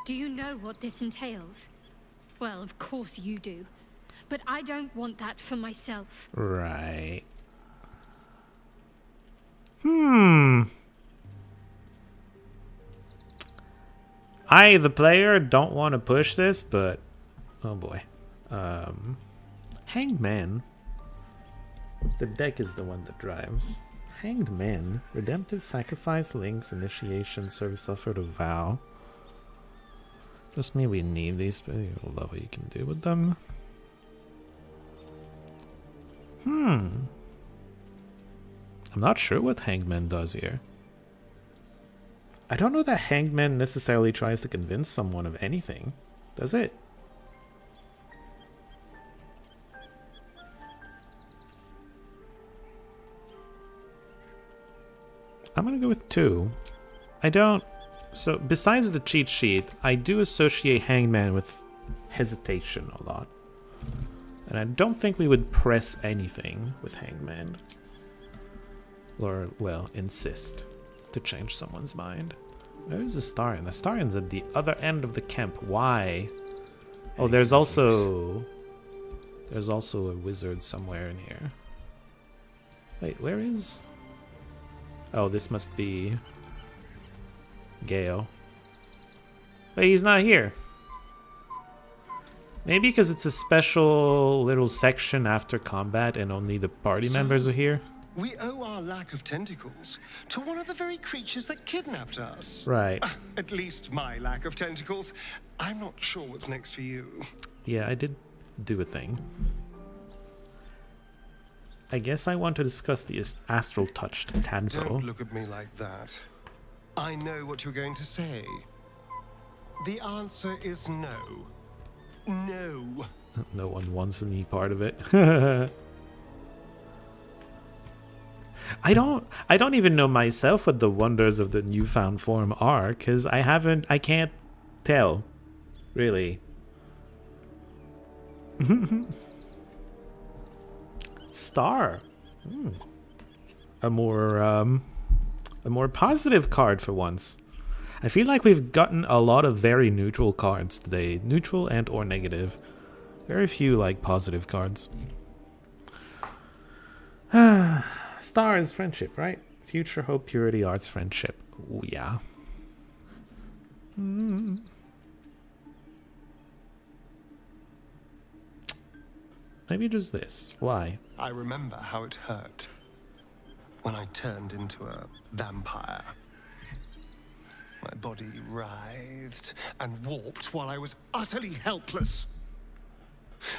Do you know what this entails? Well, of course you do. But I don't want that for myself. Right. I, the player, don't want to push this, but... Oh boy. Hanged Man. The deck is the one that drives. Hanged Man. Redemptive Sacrifice, Links, Initiation, Service Offered, a Vow. Just me, we need these, but you'll love what you can do with them. I'm not sure what Hanged Man does here. I don't know that Hanged Man necessarily tries to convince someone of anything, does it? I'm gonna go with 2. I don't... So, besides the cheat sheet, I do associate Hanged Man with hesitation a lot. And I don't think we would press anything with Hanged Man. Or, well, insist to change someone's mind. Where's the Astarion? The Astarion's at the other end of the camp. Why? Oh, there's also... There's also a wizard somewhere in here. Wait, where is... Oh, this must be... Gale. Wait, he's not here. Maybe because it's a special little section after combat and only the party members are here. We owe our lack of tentacles to one of the very creatures that kidnapped us. Right. At least my lack of tentacles. I'm not sure what's next for you. Yeah, I did do a thing. I guess I want to discuss the astral touched tadpole. Don't look at me like that. I know what you're going to say. The answer is no. No. No one wants any part of it. I don't even know myself what the wonders of the newfound form are, because I can't tell, really. Star. A more positive card for once. I feel like we've gotten a lot of very neutral cards today. Neutral and or negative. Very few, like, positive cards. Star is friendship, right? Future, hope, purity, arts, friendship. Ooh, yeah. Maybe just this. Why? I remember how it hurt when I turned into a vampire. My body writhed and warped while I was utterly helpless.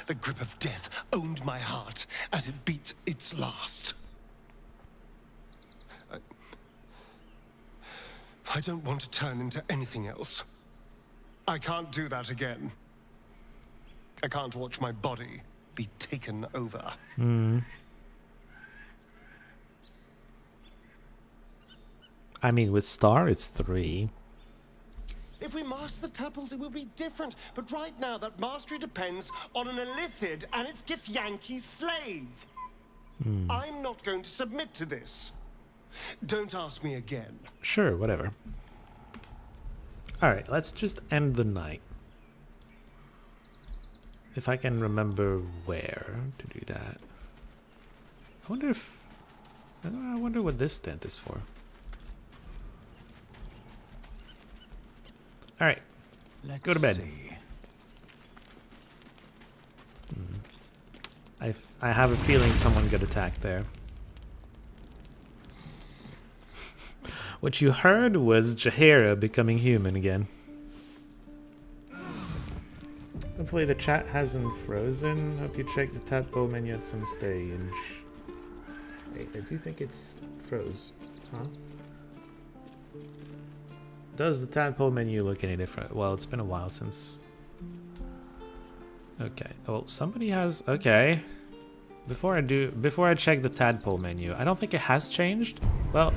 The grip of death owned my heart as it beat its last. I don't want to turn into anything else. I can't do that again. I can't watch my body be taken over. I mean, with Star, it's 3. If we master the tadpoles, it will be different. But right now, that mastery depends on an Elithid and its Githyanki's slave. I'm not going to submit to this. Don't ask me again. Sure, whatever. Alright, let's just end the night. If I can remember where to do that. I wonder what this tent is for. Alright, go to bed. I have a feeling someone got attacked there. What you heard was Jaheira becoming human again. Hopefully the chat hasn't frozen. Hope you check the tadpole menu at some stage. Wait, I do think it's froze. Huh? Does the tadpole menu look any different? Well, it's been a while since... Okay. Well, somebody has... Okay. Before I check the tadpole menu, I don't think it has changed. Well,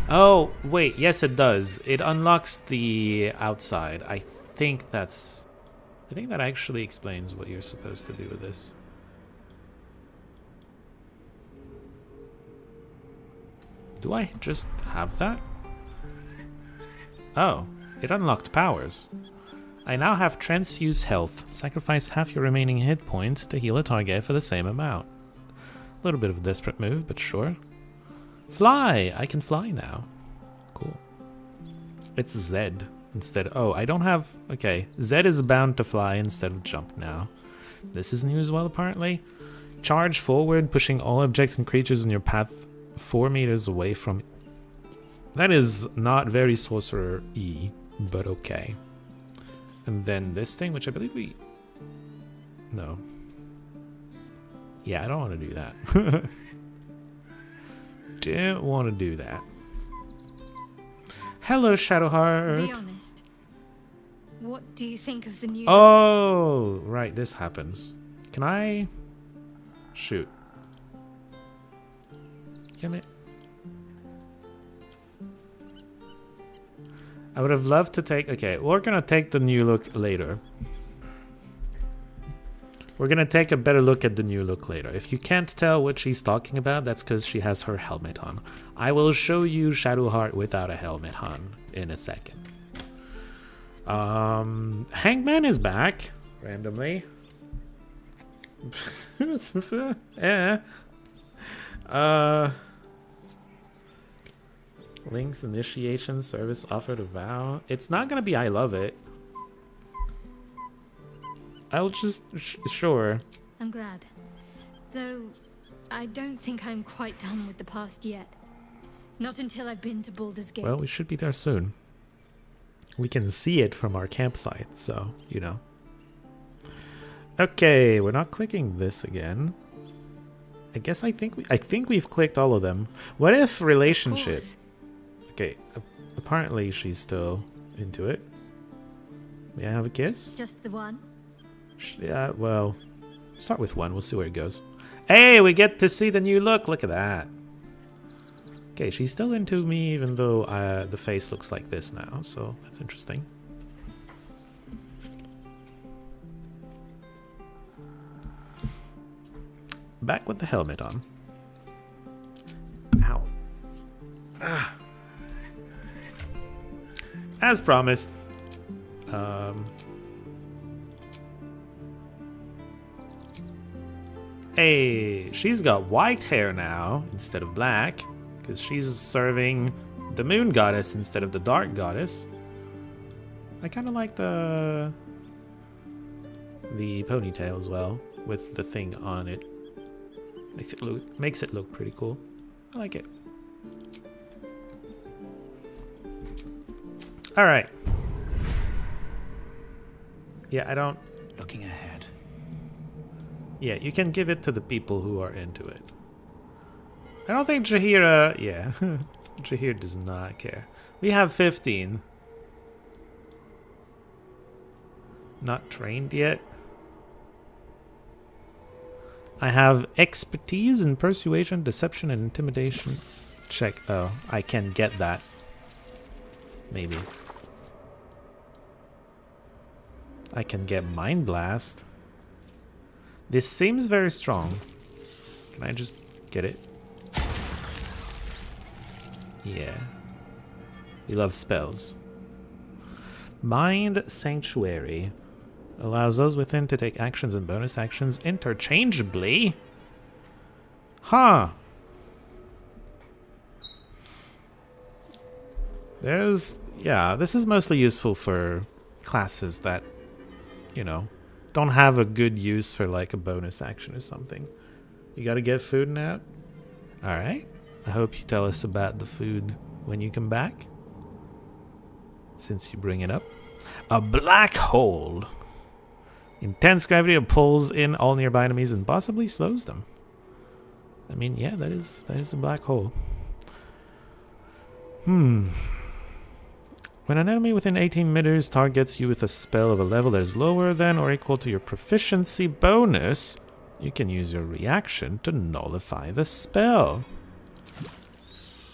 oh, wait, yes it does. It unlocks the outside. I think that actually explains what you're supposed to do with this. Do I just have that? Oh, it unlocked powers. I now have transfuse health. Sacrifice half your remaining hit points to heal a target for the same amount. A little bit of a desperate move, but sure. Fly! I can fly now. Cool. It's Z instead. Oh, I don't have... Okay, Z is bound to fly instead of jump now. This is new as well, apparently. Charge forward, pushing all objects and creatures in your path 4 meters away from... That is not very sorcerer-y, but okay. And then this thing, which I believe we... No. Yeah, I don't want to do that. Don't want to do that. Hello, Shadowheart. Be honest. What do you think of the new... Oh, right, this happens. Can I... Shoot. Can it... I would have loved to take... Okay, we're gonna take the new look later. We're gonna take a better look at the new look later. If you can't tell what she's talking about, that's because she has her helmet on. I will show you Shadowheart without a helmet on in a second. Hangman is back, randomly. Link's initiation service offered a vow. It's not gonna be I love it. I'll just... sure. I'm glad. Though, I don't think I'm quite done with the past yet. Not until I've been to Baldur's Gate. Well, we should be there soon. We can see it from our campsite, so, you know. Okay, we're not clicking this again. I guess I think we've clicked all of them. What if relationship? Okay, apparently she's still into it. May I have a kiss? Just the one? Yeah, well, start with one. We'll see where it goes. Hey, we get to see the new look. Look at that. Okay, she's still into me, even though the face looks like this now, so that's interesting. Back with the helmet on. Ow. Ah. As promised. Hey, she's got white hair now instead of black, because she's serving the moon goddess instead of the dark goddess. I kind of like the ponytail as well, with the thing on it. Makes it look pretty cool. I like it. All right. Yeah, I don't. Looking ahead. Yeah, you can give it to the people who are into it. I don't think Jaheira... Yeah, Jaheir does not care. We have 15. Not trained yet. I have expertise in persuasion, deception, and intimidation. Check. Oh, I can get that. Maybe. I can get Mind Blast. This seems very strong. Can I just get it? Yeah. We love spells. Mind Sanctuary. Allows those within to take actions and bonus actions interchangeably. Huh. Yeah, this is mostly useful for classes that, you know, don't have a good use for like a bonus action or something. You gotta get food now? Alright. I hope you tell us about the food when you come back. Since you bring it up. A black hole. Intense gravity pulls in all nearby enemies and possibly slows them. I mean, yeah, that is a black hole. When an enemy within 18 meters targets you with a spell of a level that is lower than or equal to your proficiency bonus, you can use your reaction to nullify the spell.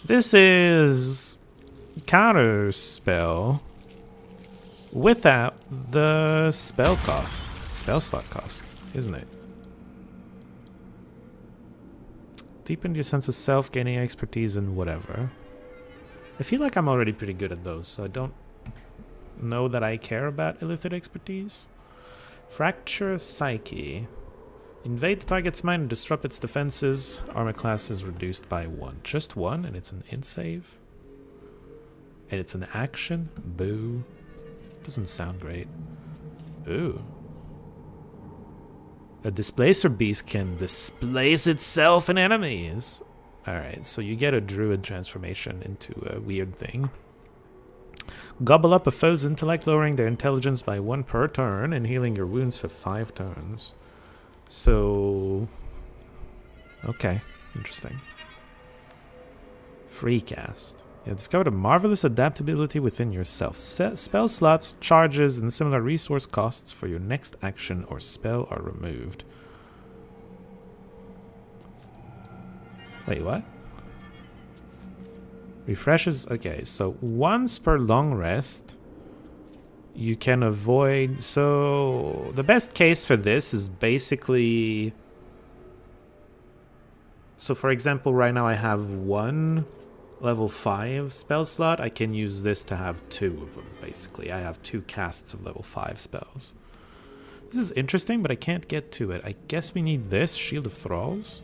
This is counter spell without the spell slot cost, isn't it? Deepen your sense of self, gaining expertise in whatever. I feel like I'm already pretty good at those, so I don't know that I care about illicit expertise. Fracture Psyche. Invade the target's mind and disrupt its defenses. Armor class is reduced by 1. Just 1, and it's an int save. And it's an action? Boo. Doesn't sound great. Ooh. A displacer beast can displace itself in enemies. Alright, so you get a druid transformation into a weird thing. Gobble up a foe's intellect, lowering their intelligence by 1 per turn and healing your wounds for 5 turns. So... okay, interesting. Free cast. You have discovered a marvelous adaptability within yourself. Spell slots, charges, and similar resource costs for your next action or spell are removed. Wait, what? Refreshes. Okay, so once per long rest, you can avoid. So the best case for this is basically. So, for example, right now I have 1 level 5 spell slot. I can use this to have 2 of them, basically. I have 2 casts of level 5 spells. This is interesting, but I can't get to it. I guess we need this, Shield of Thralls.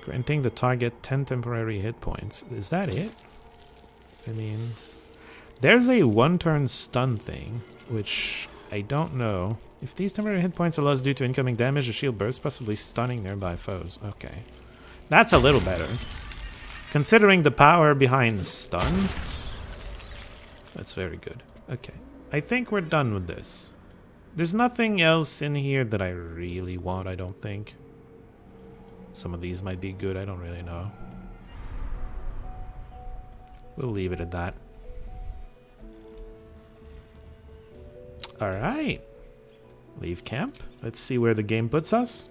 Granting the target 10 temporary hit points. Is that it? I mean... There's a one-turn stun thing, which I don't know. If these temporary hit points are lost due to incoming damage, the shield bursts, possibly stunning nearby foes. Okay. That's a little better. Considering the power behind the stun, that's very good. Okay. I think we're done with this. There's nothing else in here that I really want, I don't think. Some of these might be good, I don't really know. We'll leave it at that. Alright. Leave camp. Let's see where the game puts us.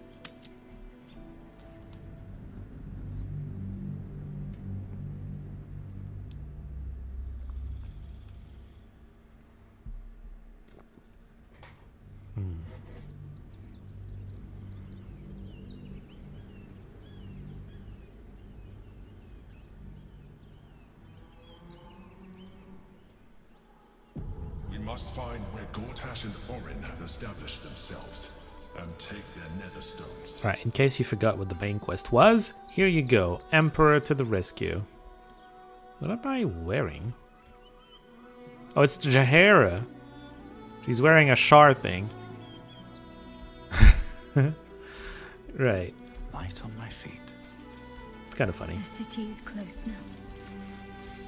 We must find where Gortash and Orin have established themselves and take their nether stones. Right, in case you forgot what the main quest was, here you go. Emperor to the rescue. What am I wearing? Oh, it's Jahara. She's wearing a Shar thing. Right. Light on my feet. It's kind of funny. The city is close now.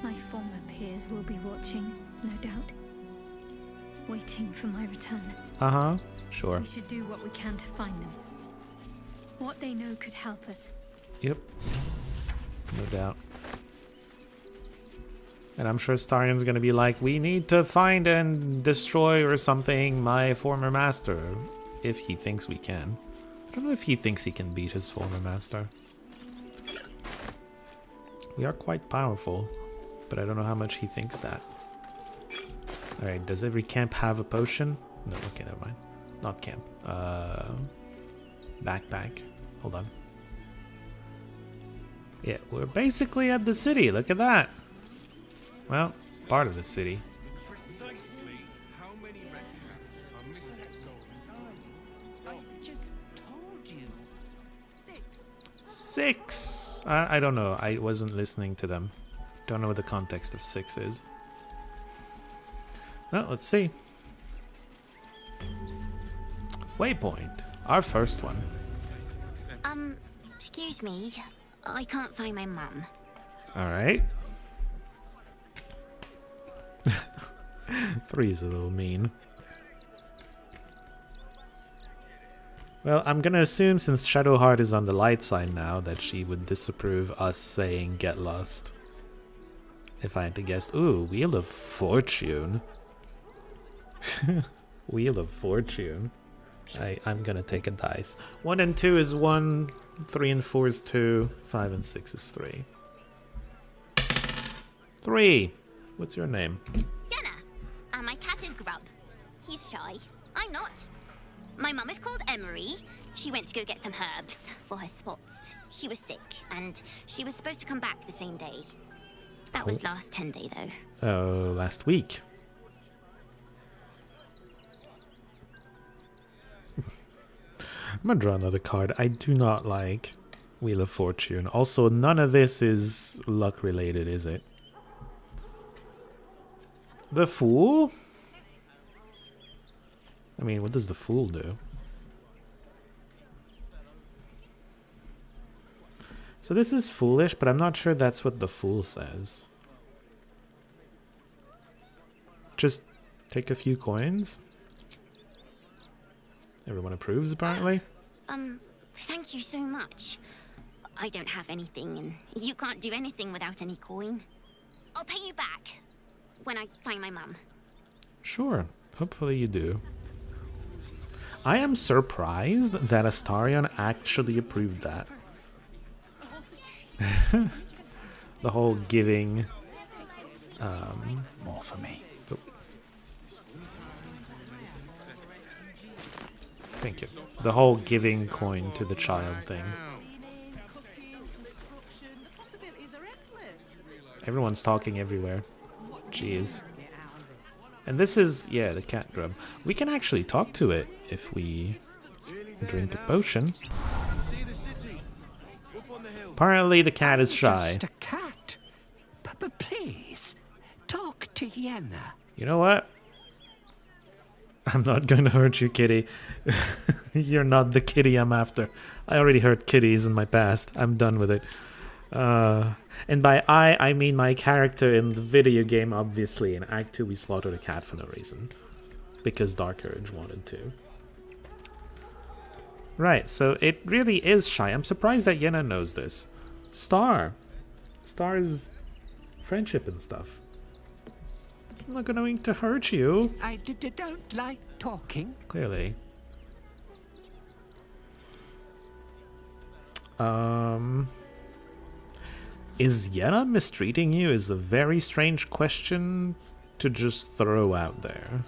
My former peers will be watching, no doubt. Waiting for my return. Uh-huh. Sure. We should do what we can to find them. What they know could help us. Yep. No doubt. And I'm sure Starion's gonna be like, we need to find and destroy or something my former master. If he thinks we can. I don't know if he thinks he can beat his former master. We are quite powerful, but I don't know how much he thinks that. Alright, does every camp have a potion? No, okay, never mind. Not camp. Backpack. Hold on. Yeah, we're basically at the city. Look at that. Well, part of the city. Precisely how many red cats are missing? I just told you. 6. 6! I don't know. I wasn't listening to them. Don't know what the context of 6 is. Well, let's see. Waypoint. Our first one. Excuse me. I can't find my mum. Alright. 3's a little mean. Well, I'm gonna assume since Shadowheart is on the light side now that she would disapprove us saying get lost. If I had to guess. Ooh, Wheel of Fortune. Wheel of Fortune. I'm gonna take a dice. 1 and 2 is 1, 3 and 4 is 2, 5 and 6 is 3. 3. What's your name? Yenna. And my cat is Grub. He's shy. I'm not. My mum is called Emery. She went to go get some herbs for her spots. She was sick, and she was supposed to come back the same day. That was last 10 day, though. Oh, last week. I'm gonna draw another card. I do not like Wheel of Fortune. Also, none of this is luck related, is it? The Fool? I mean, what does the Fool do? So this is foolish, but I'm not sure that's what the Fool says. Just take a few coins. Everyone approves, apparently. Thank you so much. I don't have anything, and you can't do anything without any coin. I'll pay you back when I find my mum. Sure. Hopefully you do. I am surprised that Astarion actually approved that. The whole giving... More for me. Thank you. The whole giving coin to the child thing. Everyone's talking everywhere. Jeez. And this is, yeah, the cat grub. We can actually talk to it if we drink a potion. Apparently the cat is shy. Just a cat. But please, talk to Yenna. You know what? I'm not going to hurt you, kitty. You're not the kitty I'm after. I already hurt kitties in my past. I'm done with it. And by I mean my character in the video game, obviously. In Act 2, we slaughtered a cat for no reason. Because Dark Urge wanted to. Right, so it really is shy. I'm surprised that Yenna knows this. Star is friendship and stuff. I'm not going to hurt you. I don't like talking. Clearly. Is Yenna mistreating you is a very strange question to just throw out there.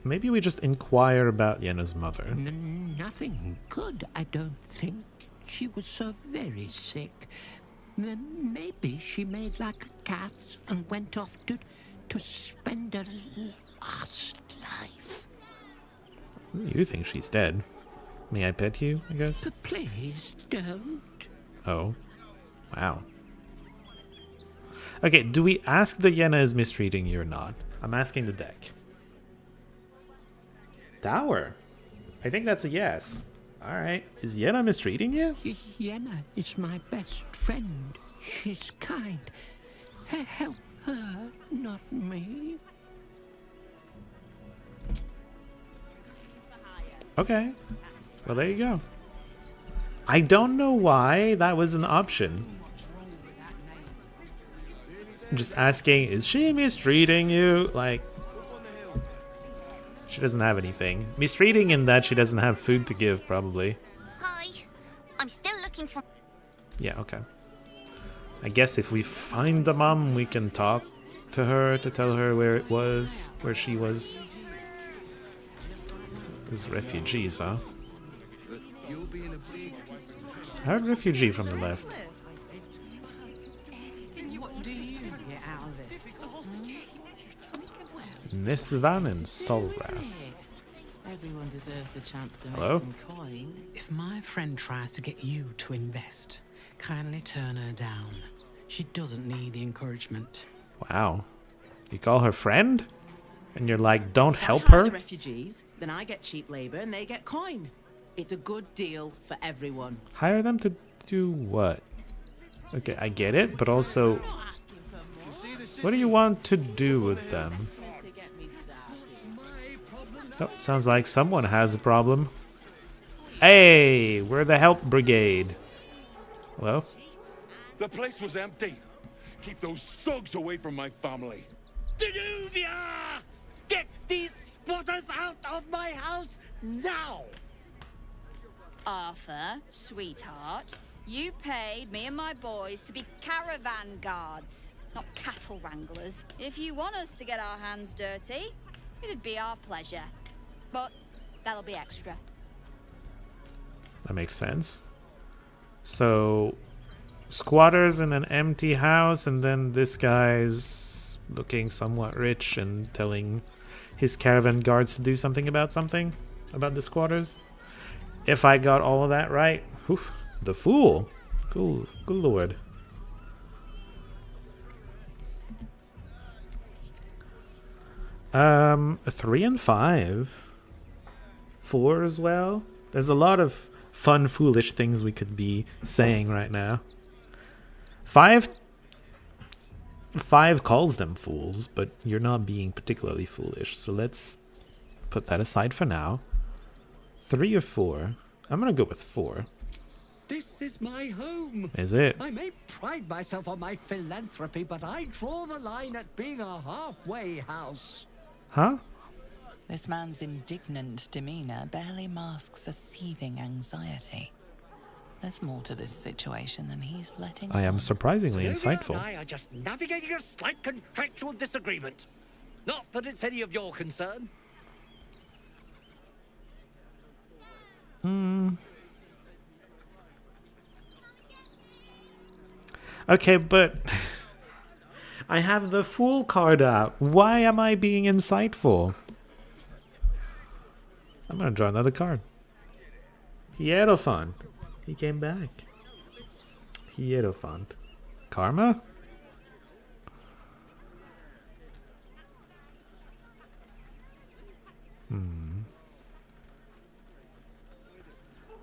Maybe we just inquire about Yenna's mother. Nothing good, I don't think. She was so very sick. Maybe she made like a cat and went off to spend her last life. You think she's dead. May I pet you, I guess? But please don't. Oh. Wow. Okay, do we ask that Yenna is mistreating you or not? I'm asking the deck. Tower. I think that's a yes. Alright. Is Yenna mistreating you? Yenna is my best friend. She's kind. Help her, not me. Okay. Well, there you go. I don't know why that was an option. I'm just asking, is she mistreating you? Like, she doesn't have anything. Mistreating in that she doesn't have food to give, probably. Hi. I'm still looking for... Yeah, okay. I guess if we find the mom, we can talk to her to tell her where it was, where she was. These refugees, huh? I heard refugee from the left. Nisvan and Solras. Everyone deserves the chance to Hello? make some coin. If my friend tries to get you to invest, kindly turn her down. She doesn't need the encouragement. Wow. You call her friend? And you're like, don't help If I hire her? the refugees, then I get cheap labor and they get coin. It's a good deal for everyone. Hire them to do what? Okay, I get it, but also, what do you want to do with them? Oh, sounds like someone has a problem. Hey, we're the help brigade. Hello? The place was empty. Keep those thugs away from my family. Denuvia! Get these spotters out of my house now! Arthur, sweetheart, you paid me and my boys to be caravan guards, not cattle wranglers. If you want us to get our hands dirty, it'd be our pleasure. But that'll be extra. That makes sense. So, squatters in an empty house, and then this guy's looking somewhat rich and telling his caravan guards to do something about the squatters. If I got all of that right. Oof, the fool. Cool. Good lord. A 3 and 5. 4 as well. There's a lot of fun, foolish things we could be saying right now. 5 calls them fools, but you're not being particularly foolish, so let's put that aside for now. 3 or 4? I'm gonna go with 4. This is my home. Is it? I may pride myself on my philanthropy, but I draw the line at being a halfway house. Huh? This man's indignant demeanor barely masks a seething anxiety. There's more to this situation than he's letting I am on. surprisingly Sylvia insightful. and I are just navigating a slight contractual disagreement. Not that it's any of your concern. Okay, but I have the Fool card out. Why am I being insightful? I'm gonna draw another card. Hierophant. He came back. Hierophant. Karma?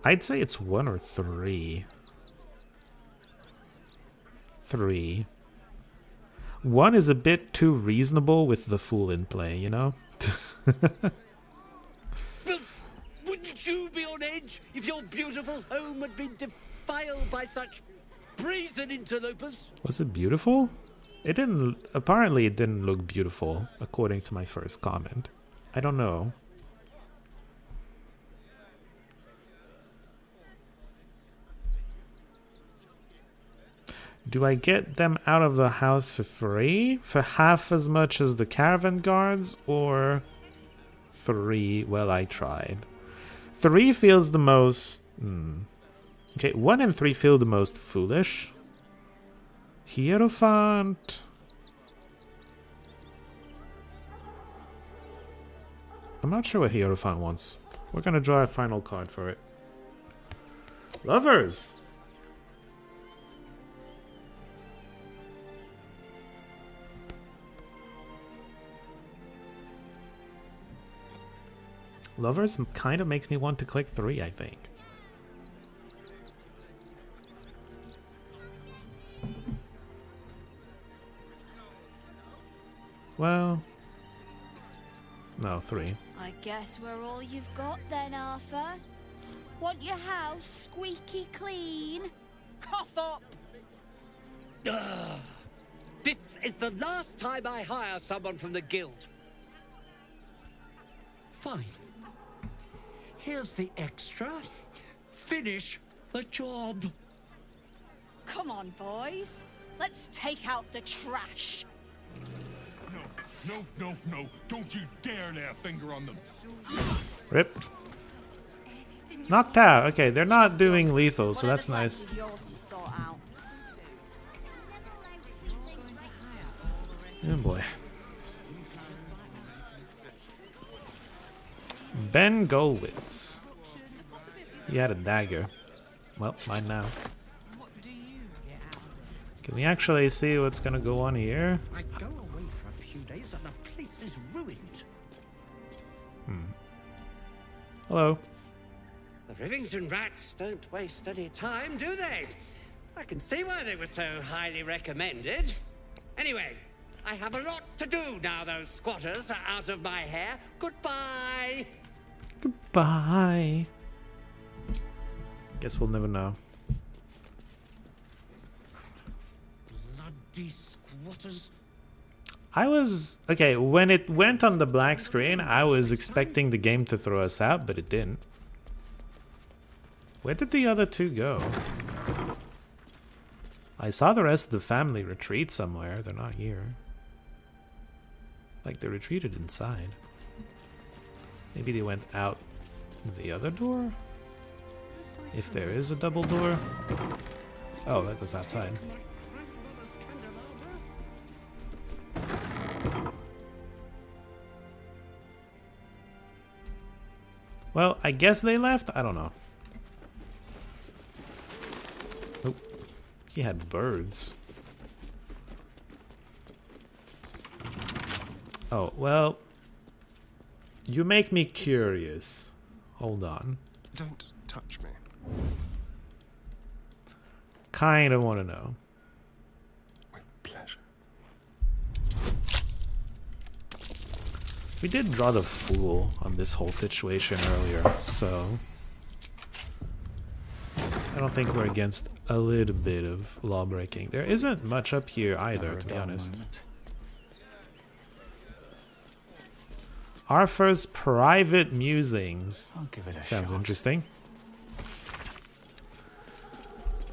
I'd say it's 1 or 3. 3. 1 is a bit too reasonable with the fool in play, you know? But wouldn't you be on edge if your beautiful home had been defiled by such brazen interlopers? Was it beautiful? It didn't. Apparently, it didn't look beautiful, according to my first comment. I don't know. Do I get them out of the house for free? For half as much as the caravan guards? Or 3? Well, I tried. 3 feels the most... Okay, 1 and 3 feel the most foolish. Hierophant... I'm not sure what Hierophant wants. We're gonna draw a final card for it. Lovers! Lovers kind of makes me want to click 3, I think. Well... No, 3. I guess we're all you've got then, Arthur. Want your house squeaky clean? Cough up! Ugh. This is the last time I hire someone from the guild. Fine. Here's the extra. Finish the job. Come on, boys. Let's take out the trash. No. Don't you dare lay a finger on them. Rip. Knocked out. Okay, they're not doing lethal, so that's nice. Whatever's left is yours to sort out. Oh boy. Ben Golwitz. He had a dagger. Well, mine now. Can we actually see what's gonna go on here? I go away for a few days and the place is ruined. Hello. The Rivington rats don't waste any time, do they? I can see why they were so highly recommended. Anyway, I have a lot to do now those squatters are out of my hair. Goodbye. Goodbye. Guess we'll never know. Bloody squatters. I was... Okay, when it went on the black screen, I was expecting the game to throw us out, but it didn't. Where did the other two go? I saw the rest of the family retreat somewhere. They're not here. Like, they retreated inside. Maybe they went out the other door? If there is a double door. Oh, that goes outside. Well, I guess they left? I don't know. Oh, he had birds. Oh, well, you make me curious. Hold on. Don't touch me. Kind of want to know. With pleasure. We did draw the fool on this whole situation earlier, so I don't think we're against a little bit of law breaking. There isn't much up here either, to be honest. Arthur's private musings. I'll give it a Sounds shot. interesting.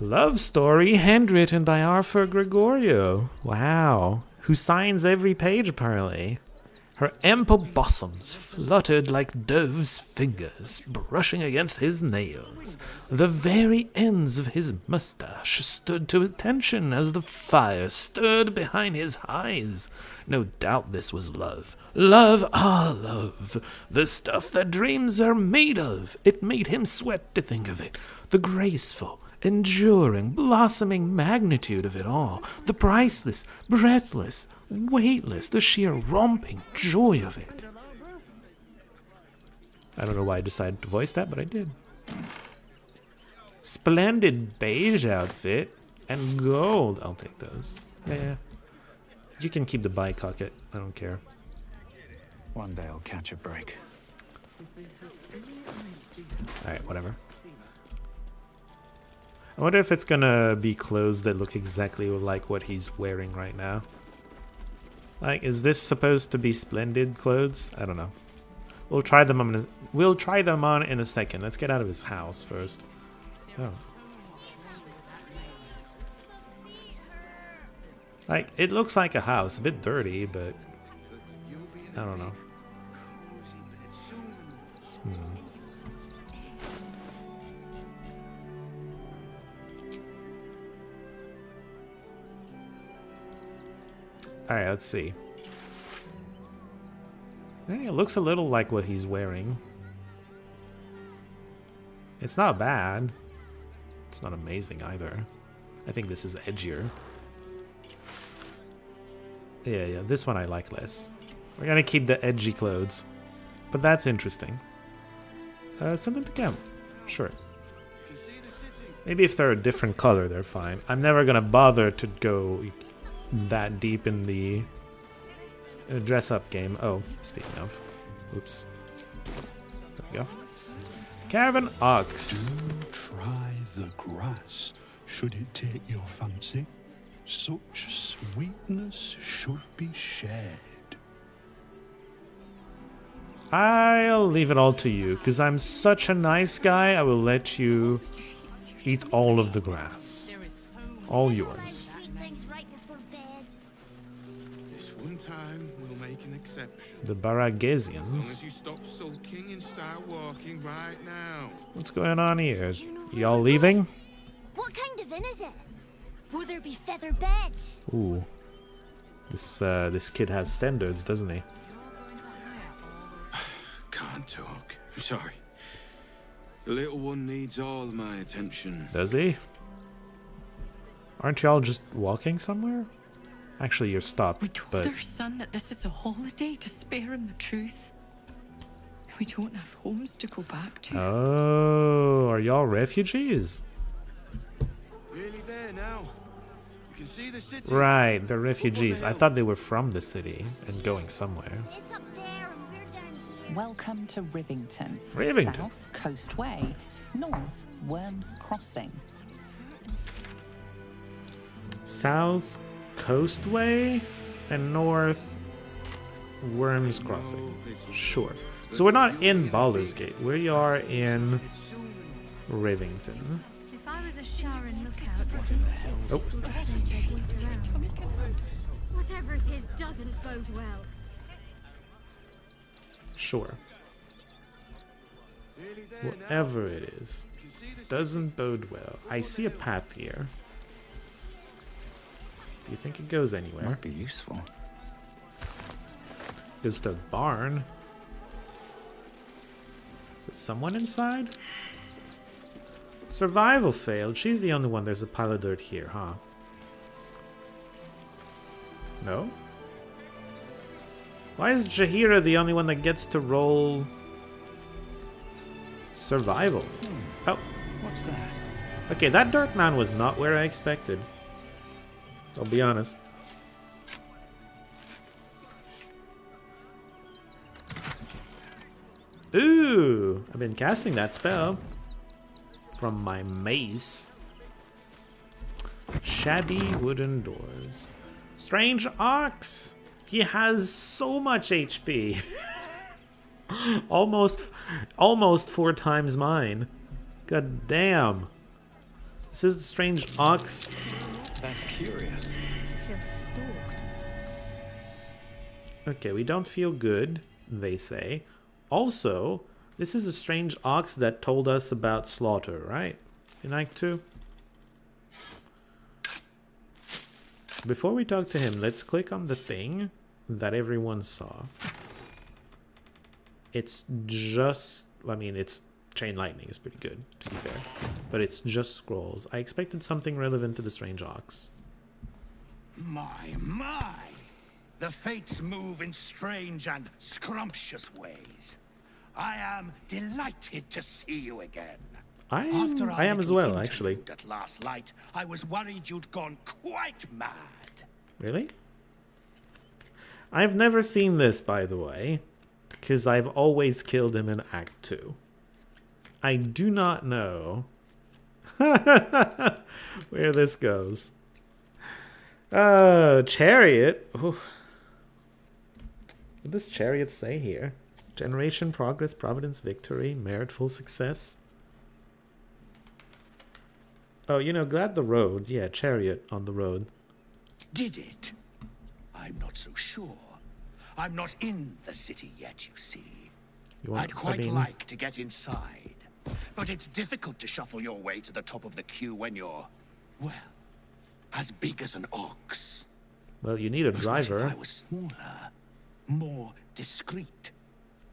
Love story handwritten by Arthur Gregorio. Wow. Who signs every page apparently. Her ample bosoms fluttered like dove's fingers brushing against his nails. The very ends of his mustache stood to attention as the fire stirred behind his eyes. No doubt this was love. Love, ah, love. The stuff that dreams are made of. It made him sweat to think of it. The graceful, enduring, blossoming magnitude of it all, the priceless, breathless, weightless, the sheer romping joy of it. I don't know why I decided to voice that, but I did. Splendid beige outfit and gold. I'll take those. Yeah. You can keep the bike-cocket. I don't care. One day I'll catch a break. Alright, whatever. I wonder if it's gonna be clothes that look exactly like what he's wearing right now. Like, is this supposed to be splendid clothes? I don't know. We'll try them on in a second. Let's get out of his house first. Oh. Like, it looks like a house, a bit dirty, but I don't know. Alright, let's see. Hey, it looks a little like what he's wearing. It's not bad. It's not amazing either. I think this is edgier. Yeah, this one I like less. We're gonna keep the edgy clothes. But that's interesting. Something to count. Sure. Maybe if they're a different color, they're fine. I'm never gonna bother to go that deep in the dress-up game. Oh, speaking of. Oops. There we go. Caravan Ox. Do try the grass, should it take your fancy. Such sweetness should be shared. I'll leave it all to you, because I'm such a nice guy. I will let you eat all of the grass. All yours. This one time we'll make an exception. The As Baragesians. long as you stop sulking and start walking right now. What's going on here? Y'all leaving? What kind of inn is it? Will there be feather beds? Ooh. This kid has standards, doesn't he? Can't talk. I'm sorry. The little one needs all my attention. Does he? Aren't y'all just walking somewhere? Actually, you're stopped, We told but... our son that this is a holiday to spare him the truth. We don't have homes to go back to. Oh, are y'all refugees? Nearly there now. You can see the city. Right, they're refugees. I thought they were from the city and going somewhere. It's up there and we're down here. Welcome to Rivington. Rivington. South Coast Way, north Worms Crossing. South Coastway and north Worms Crossing. Sure. So we're not in Baldur's Gate. We are in Rivington. If I was a Sharon lookout, this is Oh. the sort of place I'd want around. Whatever it is doesn't bode well. Sure. Whatever it is, doesn't bode well. I see a path here. Do you think it goes anywhere? Might be useful. Goes to a barn. With someone inside? Survival failed. She's the only one. There's a pile of dirt here, huh? No? Why is Jahira the only one that gets to roll survival? Oh. What's that? Okay, that dirt mound was not where I expected. I'll be honest. Ooh, I've been casting that spell from my mace. Shabby wooden doors. Strange ox. He has so much HP. almost 4 times mine. God damn. This is the strange ox. That's curious. I feel stalked. Okay, we don't feel good, they say. Also, this is a strange ox that told us about slaughter, right? In Act 2? Before we talk to him, let's click on the thing that everyone saw. It's just... I mean, it's Chain lightning is pretty good, to be fair. But it's just scrolls. I expected something relevant to the strange ox. My! The fates move in strange and scrumptious ways. I am delighted to see you again. I am as well, actually. At last light, I was worried you'd gone quite mad. Really? I've never seen this, by the way, because I've always killed him in Act 2. I do not know where this goes. Chariot. Ooh. What does Chariot say here? Generation, progress, providence, victory, meritful success. Oh, you know, glad the road. Yeah, Chariot on the road. Did it? I'm not so sure. I'm not in the city yet, you see. I'd quite like to get inside. But it's difficult to shuffle your way to the top of the queue when you're, well, as big as an ox. Well, you need a driver. What if I was smaller, more discreet?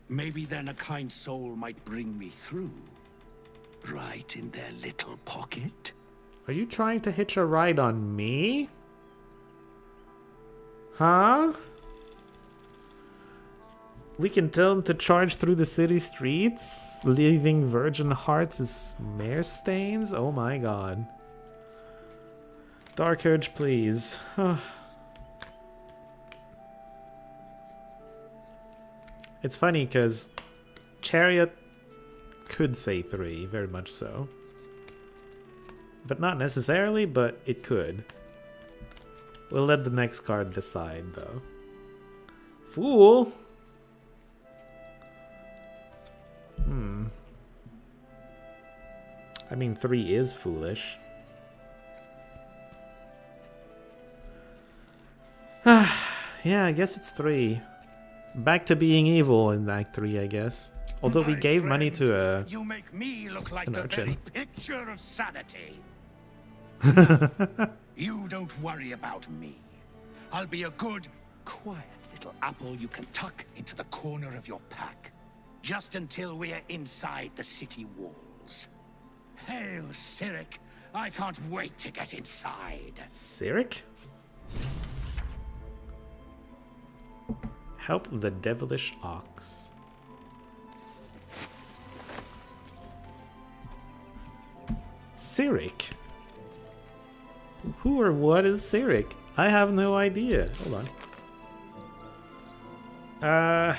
Maybe then a kind soul might bring me through. Right in their little pocket. Are you trying to hitch a ride on me? Huh? We can tell him to charge through the city streets, leaving virgin hearts as mare stains? Oh my god. Dark Urge, please. It's funny because Chariot could say 3, very much so. But not necessarily, but it could. We'll let the next card decide, though. Fool! I mean, 3 is foolish. Yeah, I guess it's 3. Back to being evil in Act 3, I guess. Although we gave money to a... You make me look like an the urchin. very picture of sanity. You don't worry about me. I'll be a good, quiet little apple you can tuck into the corner of your pack. Just until we're inside the city walls. Hail, Cyric. I can't wait to get inside. Cyric? Help the devilish ox. Cyric? Who or what is Cyric? I have no idea. Hold on.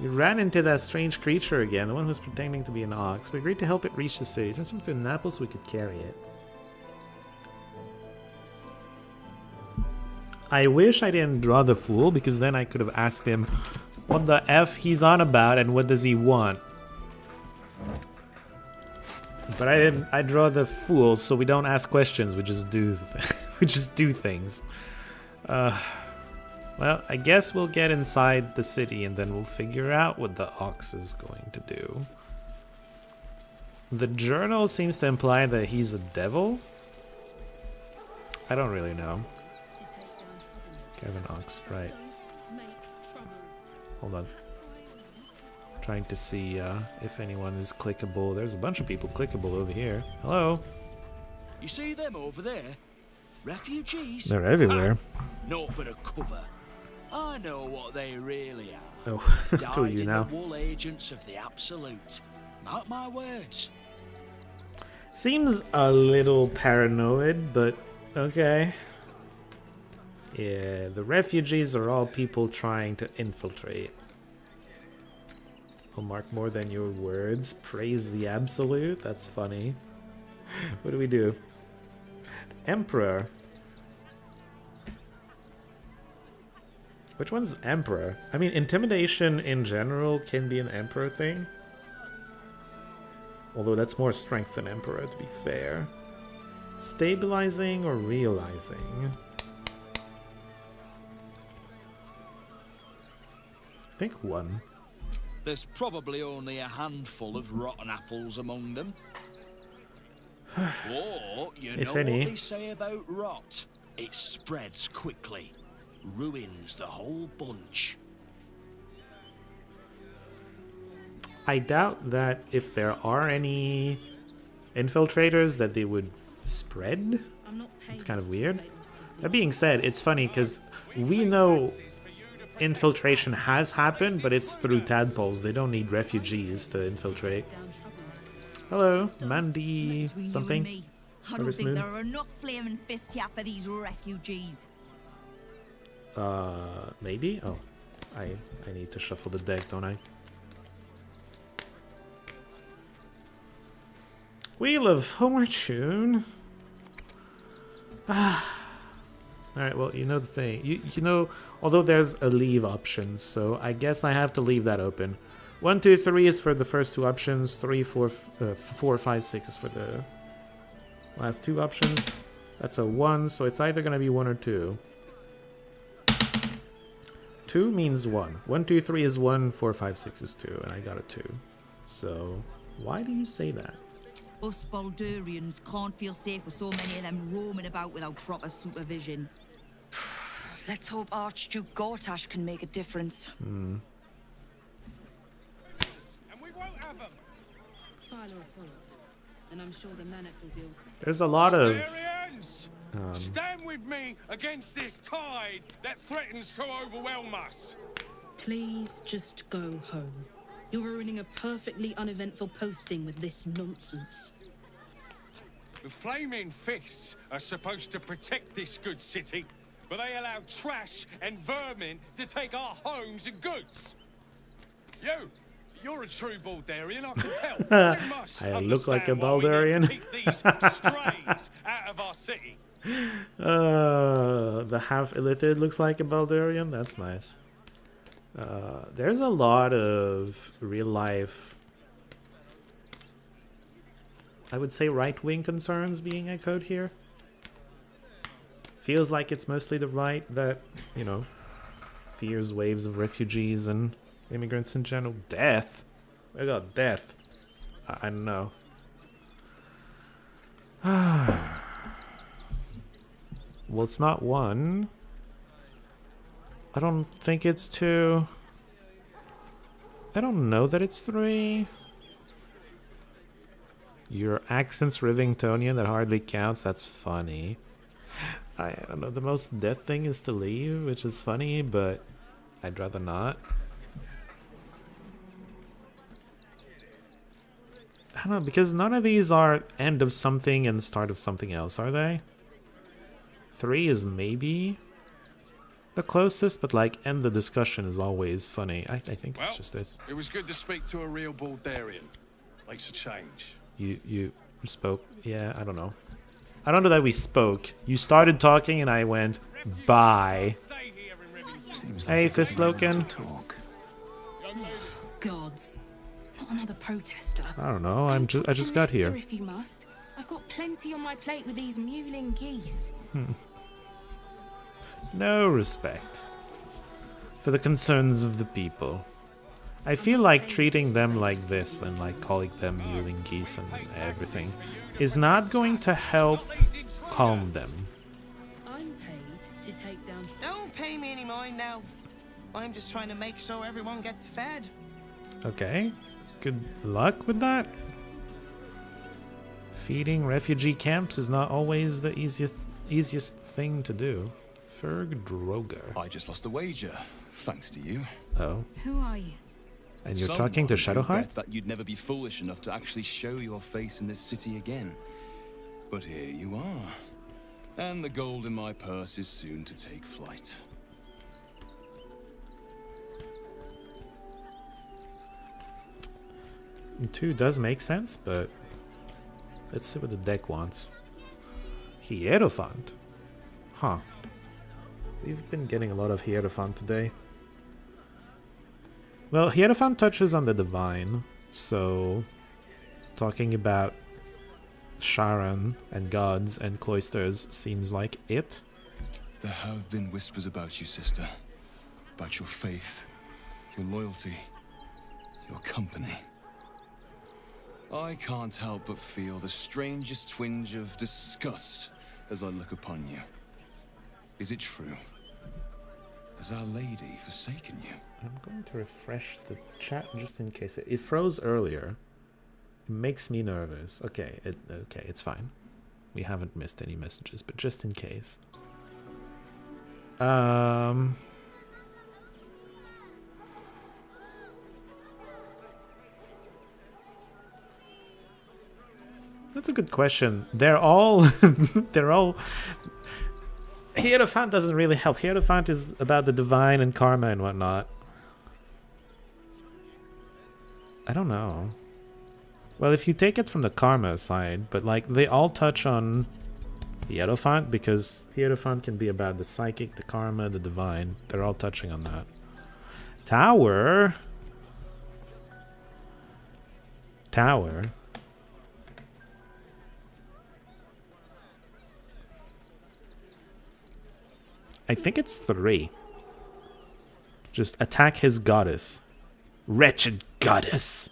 We ran into that strange creature again, the one who's pretending to be an ox. We agreed to help it reach the city. Turn something to Naples so we could carry it. I wish I didn't draw the fool, because then I could have asked him what the F he's on about and what does he want. But I didn't. I draw the fool, so we don't ask questions. We just do. We just do things. Well, I guess we'll get inside the city and then we'll figure out what the ox is going to do. The journal seems to imply that he's a devil. I don't really know. Kevin Ox, right. Hold on. Trying to see if anyone is clickable. There's a bunch of people clickable over here. Hello? You see them over there? Refugees? They're everywhere. Naught but a cover. I know what they really are. Oh, do Dyed you in now? the wool agents of the Absolute. Mark my words. Seems a little paranoid, but okay. Yeah, the refugees are all people trying to infiltrate. I'll mark more than your words. Praise the Absolute? That's funny. What do we do? Emperor. Which one's Emperor? I mean, intimidation in general can be an Emperor thing. Although that's more strength than Emperor, to be fair. Stabilizing or realizing? I think 1. There's probably only a handful of rotten apples among them. Or, you If know any. what they say about rot? It spreads quickly. Ruins the whole bunch. I doubt that if there are any infiltrators that they would spread. It's kind of weird. That being said, it's funny because we know infiltration has happened, but it's through tadpoles. They don't need refugees to infiltrate. Hello, Mandy something. I don't think there are enough flaming fists here for these refugees. Maybe? Oh, I need to shuffle the deck, don't I? Wheel of Fortune. Alright, well, you know the thing. You know, although there's a leave option, so I guess I have to leave that open. 1, 2, 3 is for the first two options. 3, 4, 5, 6 is for the last two options. That's a 1, so it's either going to be 1 or 2. 2 means 1. 1, 2, 3 is 1, 4, 5, 6 is 2, and I got a 2. So, why do you say that? Us Baldurians can't feel safe with so many of them roaming about without proper supervision. Let's hope Archduke Gortash can make a difference. And we won't have them. File a report, and I'm sure the Manic will deal. There's a lot of... Stand with me against this tide that threatens to overwhelm us. Please just go home. You're ruining a perfectly uneventful posting with this nonsense. The Flaming Fists are supposed to protect this good city, but they allow trash and vermin to take our homes and goods. You're a true Baldurian, I can tell. You must I look like a understand why we need Baldurian. to keep these strays out of our city. The half illithid looks like a Baldurian. That's nice. There's a lot of real life, I would say, right-wing concerns being echoed here. Feels like it's mostly the right that, you know, fears waves of refugees and immigrants in general. Death? I got death. I don't know. Well, it's not 1. I don't think it's 2. I don't know that it's 3. Your accent's Rivingtonian, that hardly counts. That's funny. I don't know. The most death thing is to leave, which is funny, but I'd rather not. I don't know, because none of these are end of something and start of something else, are they? 3 is maybe the closest, but like end the discussion is always funny. I think it's just this. It was good to speak to a real Baldurian. Makes a change. You spoke. Yeah, I don't know. I don't know that we spoke. You started talking and I went bye. Hey, Fistloken. Gods, not another protester. I don't know. I just got here. If you must, I've got plenty on my plate with these mewling geese. No respect for the concerns of the people. I feel like treating them like this and like calling them mewling geese and everything is not going to help calm them. I'm paid to take down. Don't pay me any mind now. I'm just trying to make sure everyone gets fed. Okay, good luck with that. Feeding refugee camps is not always the easiest thing to do. Ferg Droger. I just lost a wager, thanks to you. Oh. Who are you? And you're talking to Someone who Shadowheart? bets that you'd never be foolish enough to actually show your face in this city again. But here you are. And the gold in my purse is soon to take flight. Two does make sense, but let's see what the deck wants. Hierophant. Huh. We've been getting a lot of Hierophant today. Well, Hierophant touches on the divine, so talking about Sharon and gods and cloisters seems like it. There have been whispers about you, sister. About your faith, your loyalty, your company. I can't help but feel the strangest twinge of disgust as I look upon you. Is it true? Has Our Lady forsaken you? I'm going to refresh the chat just in case. It froze earlier. It makes me nervous. Okay, okay, it's fine. We haven't missed any messages, but just in case. That's a good question. They're all they're all Hierophant doesn't really help. Hierophant is about the divine and karma and whatnot. I don't know. Well, if you take it from the karma side, but like they all touch on Hierophant because Hierophant can be about the psychic, the karma, the divine. They're all touching on that. Tower. Tower. I think it's 3. Just attack his goddess. Wretched goddess.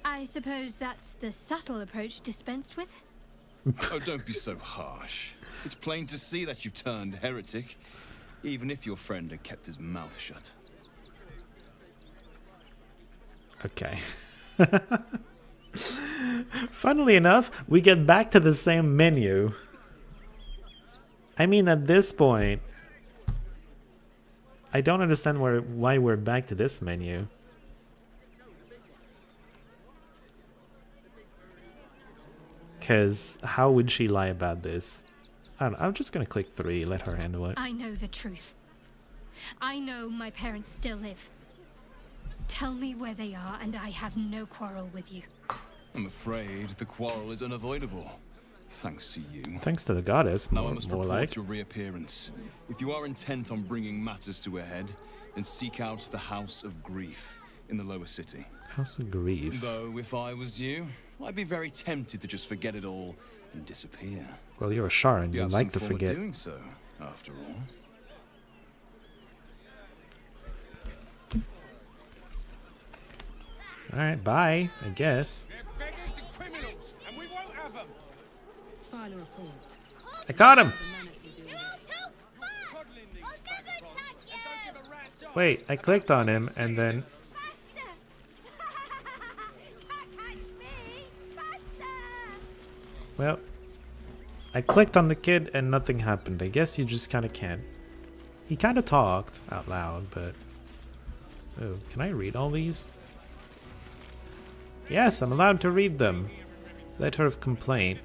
I suppose that's the subtle approach dispensed with? Oh, don't be so harsh. It's plain to see that you turned heretic, even if your friend had kept his mouth shut. Okay. Funnily enough, we get back to the same menu. I mean, at this point, I don't understand why we're back to this menu. Because how would she lie about this? I don't know, I'm just going to click 3, let her handle it. I know the truth. I know my parents still live. Tell me where they are and I have no quarrel with you. I'm afraid the quarrel is unavoidable. Thanks to you. Thanks to the goddess, Now I must report like. your reappearance. If you are intent on bringing matters to a head, then seek out the House of Grief in the lower city. House of Grief. Though, if I was you, I'd be very tempted to just forget it all and disappear. Well, you're a Shar and you have like to some form of forget. doing so, after all. Alright, bye, I guess. They're beggars and criminals, and we won't have them. File a report. I caught him! Wait, I clicked on him and then... Well, I clicked on the kid and nothing happened. I guess you just kind of can't. He kind of talked out loud, but... Oh, can I read all these? Yes, I'm allowed to read them. Letter of complaint.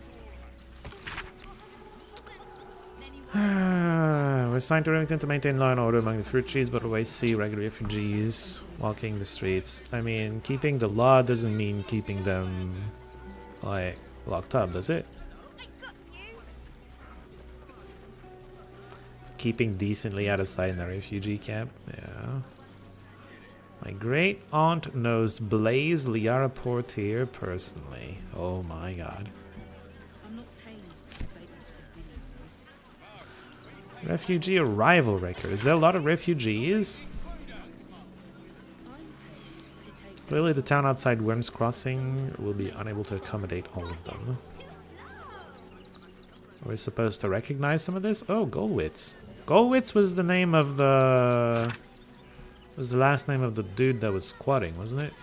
We're assigned to Remington to maintain law and order among the fruit trees, but always see regular refugees walking the streets. I mean, keeping the law doesn't mean keeping them, like, locked up, does it? Keeping decently out of sight in the refugee camp? Yeah. My great aunt knows Blaze Liara Portier personally. Oh my god. Refugee arrival record. Is there a lot of refugees? Clearly the town outside Worm's Crossing will be unable to accommodate all of them. Are we supposed to recognize some of this? Oh, Golwitz. Golwitz was the name of the... was the last name of the dude that was squatting, wasn't it?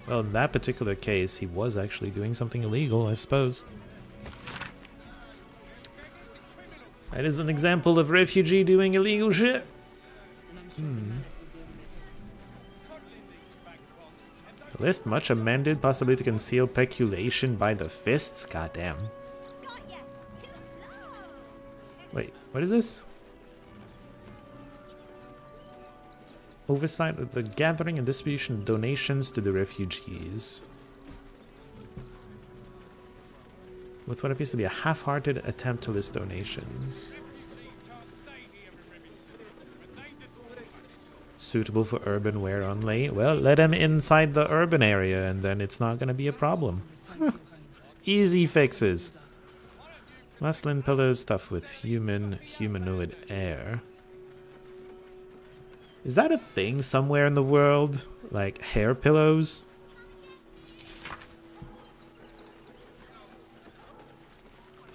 Well, in that particular case, he was actually doing something illegal, I suppose. That is an example of refugee doing illegal shit. The list much amended, possibly to conceal peculation by the fists. Goddamn. Wait, what is this? Oversight of the gathering and distribution of donations to the refugees. With what appears to be a half-hearted attempt to list donations. Suitable for urban wear only. Well, let him inside the urban area and then it's not going to be a problem. Easy fixes. Muslin pillows stuffed with humanoid air. Is that a thing somewhere in the world? Like hair pillows?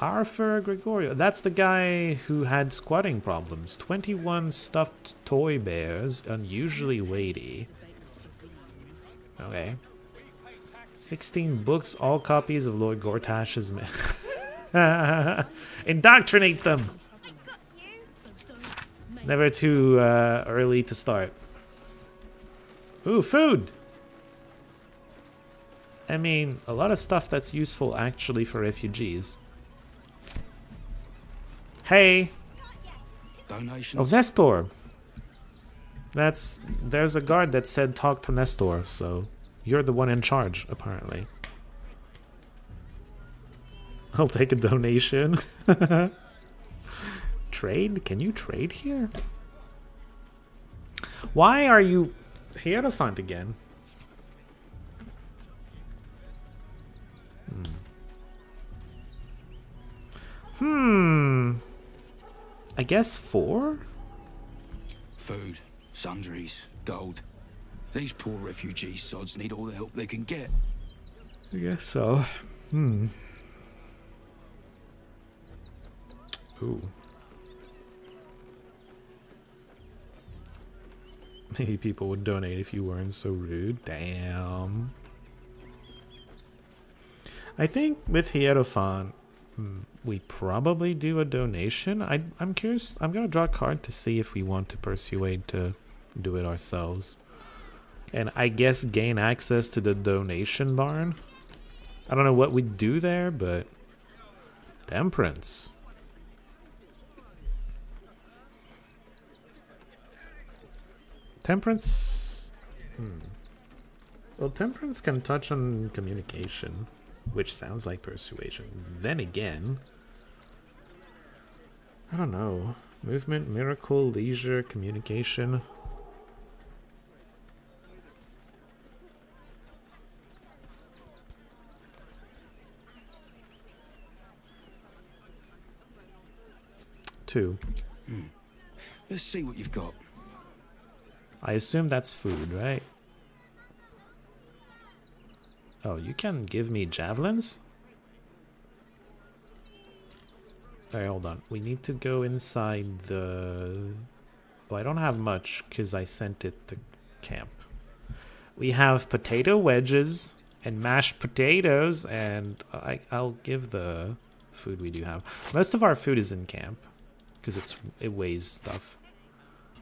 Arthur Gregorio. That's the guy who had squatting problems. 21 stuffed toy bears, unusually weighty. Okay. 16 books, all copies of Lord Gortash's... Indoctrinate them! Never too early to start. Ooh, food! I mean, a lot of stuff that's useful actually for refugees. Hey! Donations? Oh, Nestor! There's a guard that said talk to Nestor, so you're the one in charge, apparently. I'll take a donation. Trade? Can you trade here? Why are you Hierophant again? I guess 4? Food, sundries, gold. These poor refugee sods need all the help they can get. I guess so. Ooh. Maybe people would donate if you weren't so rude. Damn. I think with Hierophant, we probably do a donation. I'm curious. I'm gonna draw a card to see if we want to persuade to do it ourselves. And I guess gain access to the donation barn. I don't know what we'd do there, but... Temperance. Temperance... Well, Temperance can touch on communication, which sounds like persuasion. Then again... I don't know. Movement, miracle, leisure, communication... Let's see what you've got. I assume that's food, right? Oh, you can give me javelins? Alright, hold on. We need to go inside the... Oh, I don't have much because I sent it to camp. We have potato wedges and mashed potatoes, and I'll give the food we do have. Most of our food is in camp. Because it weighs stuff.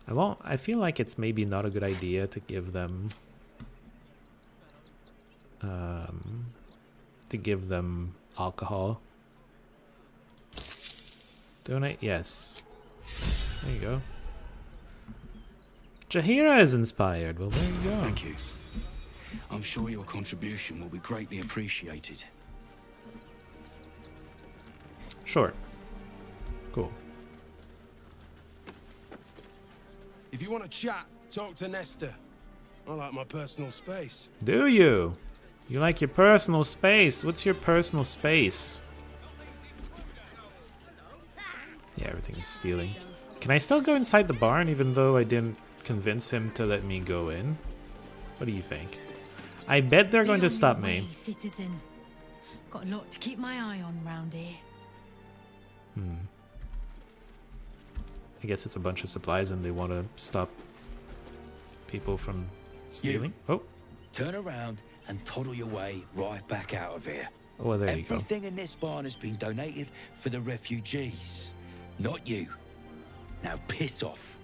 I feel like it's maybe not a good idea to give them alcohol. Donate, yes. There you go. Jaheira is inspired. Well, there you go. Thank you. I'm sure your contribution will be greatly appreciated. Sure. Cool. If you want to chat, talk to Nestor. I like my personal space. Do you? You like your personal space? What's your personal space? Yeah, everything is stealing. Can I still go inside the barn even though I didn't convince him to let me go in? What do you think? I bet they're going to stop me. Citizen. Got a lot to keep my eye on round here. I guess it's a bunch of supplies and they want to stop people from stealing. Oh. Turn around and toddle your way right back out of here. Oh, well, there you go. Everything in this barn has been donated for the refugees, not you. Now piss off.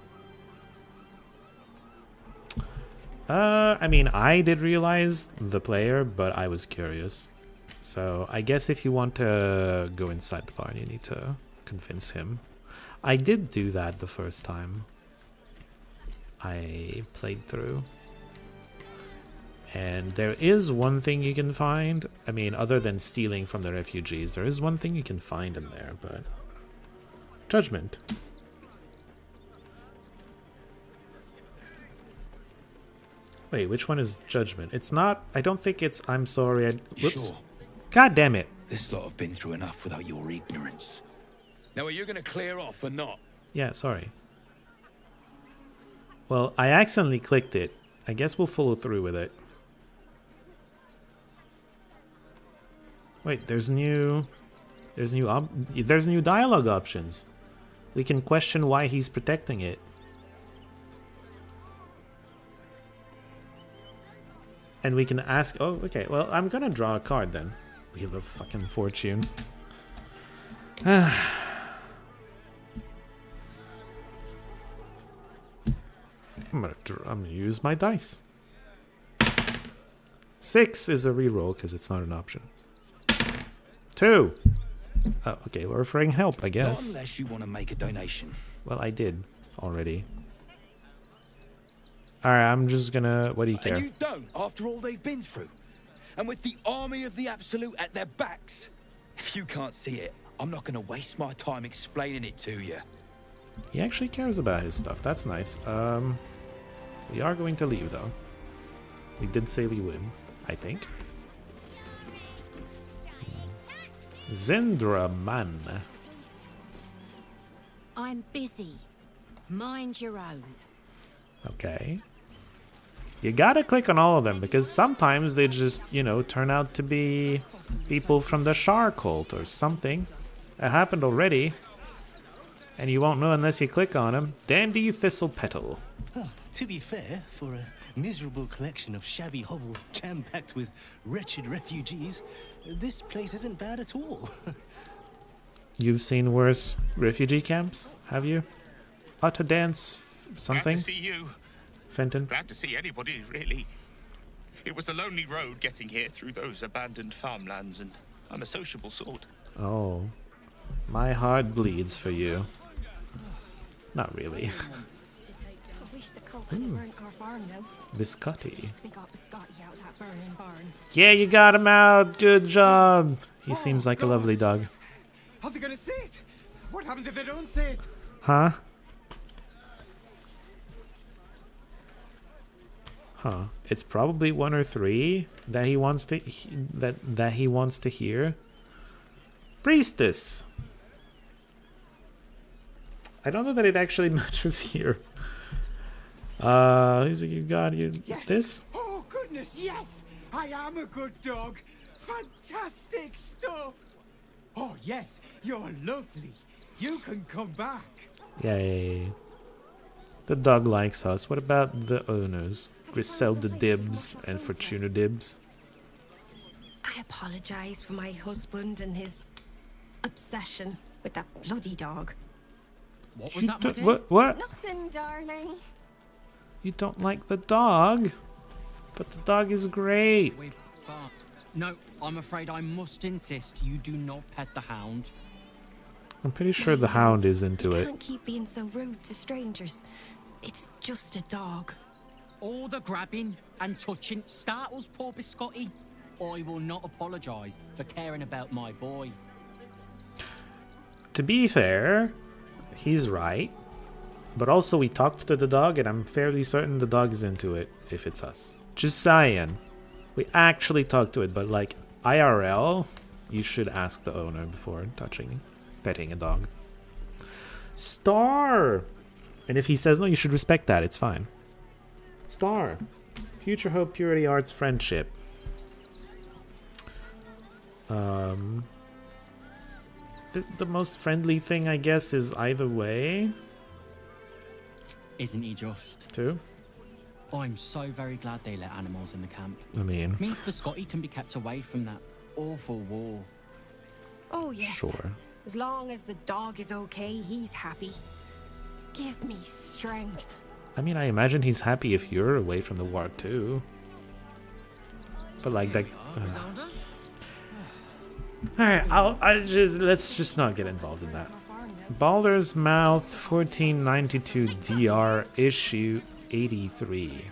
I mean, I did realize the player, but I was curious. So I guess if you want to go inside the barn, you need to convince him. I did do that the first time I played through. And there is one thing you can find. I mean, other than stealing from the refugees, there is one thing you can find in there, but... Judgment. Wait, which one is judgment? It's not... I don't think it's... I'm sorry. Whoops. Sure. God damn it. This lot have been through enough without your ignorance. Now, are you going to clear off or not? Yeah, sorry. Well, I accidentally clicked it. I guess we'll follow through with it. Wait, there's new... There's new dialogue options. We can question why he's protecting it. And we can ask... Oh, okay. Well, I'm gonna draw a card then. Wheel of fucking Fortune. I'm gonna use my dice. 6 is a reroll because it's not an option. 2. Oh, okay. We're offering help, I guess. Not unless you want to make a donation. Well, I did already. Alright, I'm just gonna... What do you care? And you don't, after all they've been through. And with the army of the Absolute at their backs. If you can't see it, I'm not gonna waste my time explaining it to you. He actually cares about his stuff. That's nice. We are going to leave, though. We did say we would, I think. Zindraman. I'm busy. Mind your own. Okay. You gotta click on all of them, because sometimes they just, you know, turn out to be people from the Shar cult or something. That happened already. And you won't know unless you click on them. Dandy Thistle Petal. Oh, to be fair, for a miserable collection of shabby hovels jam-packed with wretched refugees, this place isn't bad at all. You've seen worse refugee camps, have you? Auto dance something? Glad to see you. Fenton? Glad to see anybody, really. It was a lonely road getting here through those abandoned farmlands, and I'm a sociable sort. Oh. My heart bleeds for you. Not really. I wish the culprit weren't our farm, though. Biscotti. Yes, we got Biscotti out that burning barn. Yeah, you got him out. Good job. He seems like a lovely dog. Are they gonna see it? What happens if they don't see it? Huh? Huh. It's probably 1 or 3 that he wants to that he wants to hear. Priestess. I don't know that it actually matters here. Who's it you got? Yes. This? Oh goodness, yes! I am a good dog. Fantastic stuff. Oh yes, you're lovely. You can come back. Yay. The dog likes us. What about the owners? Griselda Dibs and Fortuna Dibs. I apologize for my husband and his obsession with that bloody dog. What was that, my dear? What? Nothing, darling. You don't like the dog? But the dog is great. No, I'm afraid I must insist you do not pet the hound. I'm pretty sure the hound is into You it. can't keep being so rude to strangers. It's just a dog. All the grabbing and touching startles poor Biscotti. I will not apologise for caring about my boy. To be fair, he's right. But also we talked to the dog and I'm fairly certain the dog is into it if it's us. Just saying. We actually talked to it, but like IRL, you should ask the owner before petting a dog. Star! And if he says no, you should respect that. It's fine. Star. Future Hope, Purity, Arts, Friendship. The most friendly thing, I guess, is either way. Isn't he just? Too? I'm so very glad they let animals in the camp. I mean... Means Biscotti can be kept away from that awful war. Oh, yes. Sure. As long as the dog is okay, he's happy. Give me strength. I mean, I imagine he's happy if you're away from the war too. But like that. Alright, let's just not get involved in that. Baldur's Mouth 1492 DR issue 83.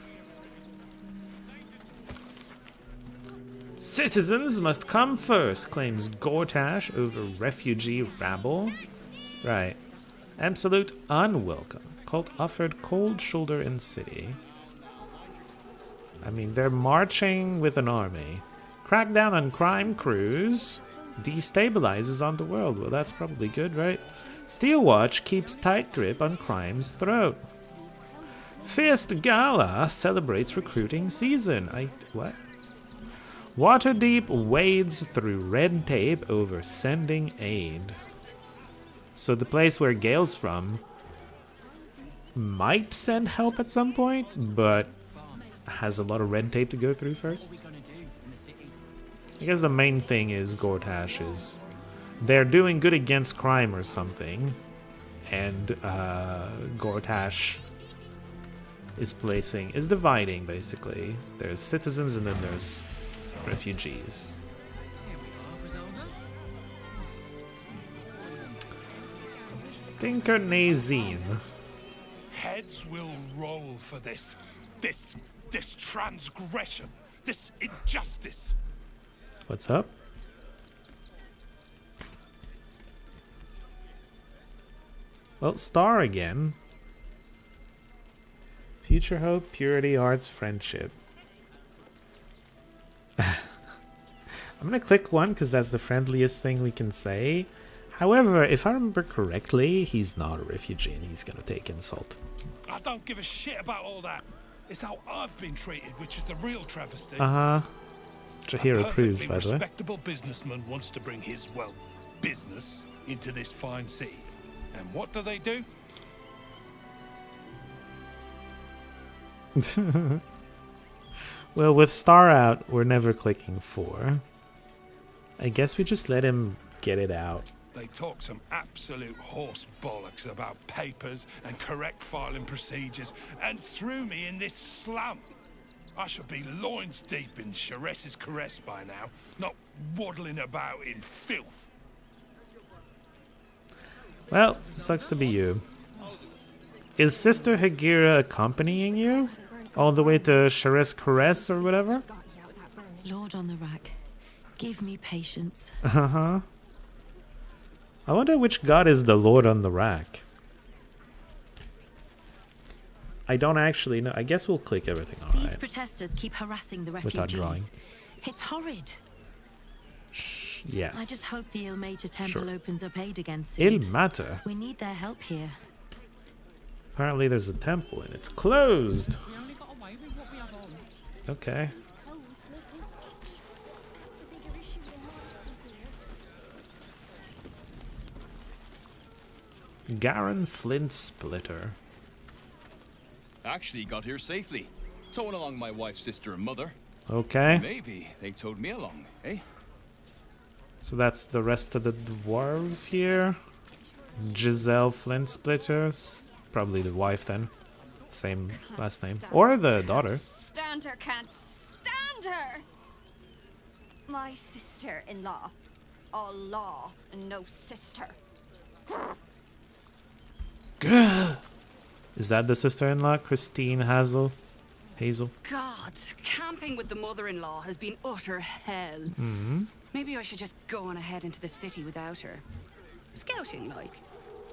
Citizens must come first, claims Gortash over refugee rabble. Right. Absolute unwelcome. Cult offered cold shoulder in city. I mean, they're marching with an army. Crackdown on crime crews. Destabilizes on the world. Well, that's probably good, right? Steelwatch keeps tight grip on crime's throat. Fist Gala celebrates recruiting season. What? Waterdeep wades through red tape over sending aid. So the place where Gale's from might send help at some point, but has a lot of red tape to go through first. I guess the main thing is Gortash is they're doing good against crime or something, and Gortash is dividing basically. There's citizens and then there's refugees. Tinker Nazine. Heads will roll for this transgression, this injustice. What's up? Well, Star again. Future hope, purity, arts, friendship. I'm gonna click one because that's the friendliest thing we can say. However, if I remember correctly, he's not a refugee and he's gonna take insult. I don't give a shit about all that. It's how I've been treated, which is the real travesty. Jahira Cruz, by the way. A respectable businessman wants to bring his, well, business into this fine city. And what do? Well, with Star out, we're never clicking 4. I guess we just let him get it out. They talk some absolute horse bollocks about papers and correct filing procedures and threw me in this slum. I should be loins deep in Sharess's caress by now, not waddling about in filth. Well, sucks to be you. Is Sister Hagira accompanying you? All the way to Sharess Caress or whatever? Lord on the rack, give me patience. I wonder which god is the Lord on the rack. I don't actually know. I guess we'll click everything on. These protesters keep harassing the Without drawing. refugees. It's horrid. Yes. I just hope the Ilmater temple opens up aid again soon. Ilmater? We need their help here. Apparently there's a temple and it's closed. Okay. Garen Flint Splitter. Actually got here safely. Towing along my wife's sister and mother. Okay. Maybe they towed me along, eh? So that's the rest of the dwarves here. Giselle Flint Splitter. Probably the wife then. Same last name. Or the daughter. Stand her, can't stand her! My sister-in-law. All law and no sister. Is that the sister-in-law? Christine Hazel? God, camping with the mother-in-law has been utter hell. Maybe I should just go on ahead into the city without her. Scouting, like.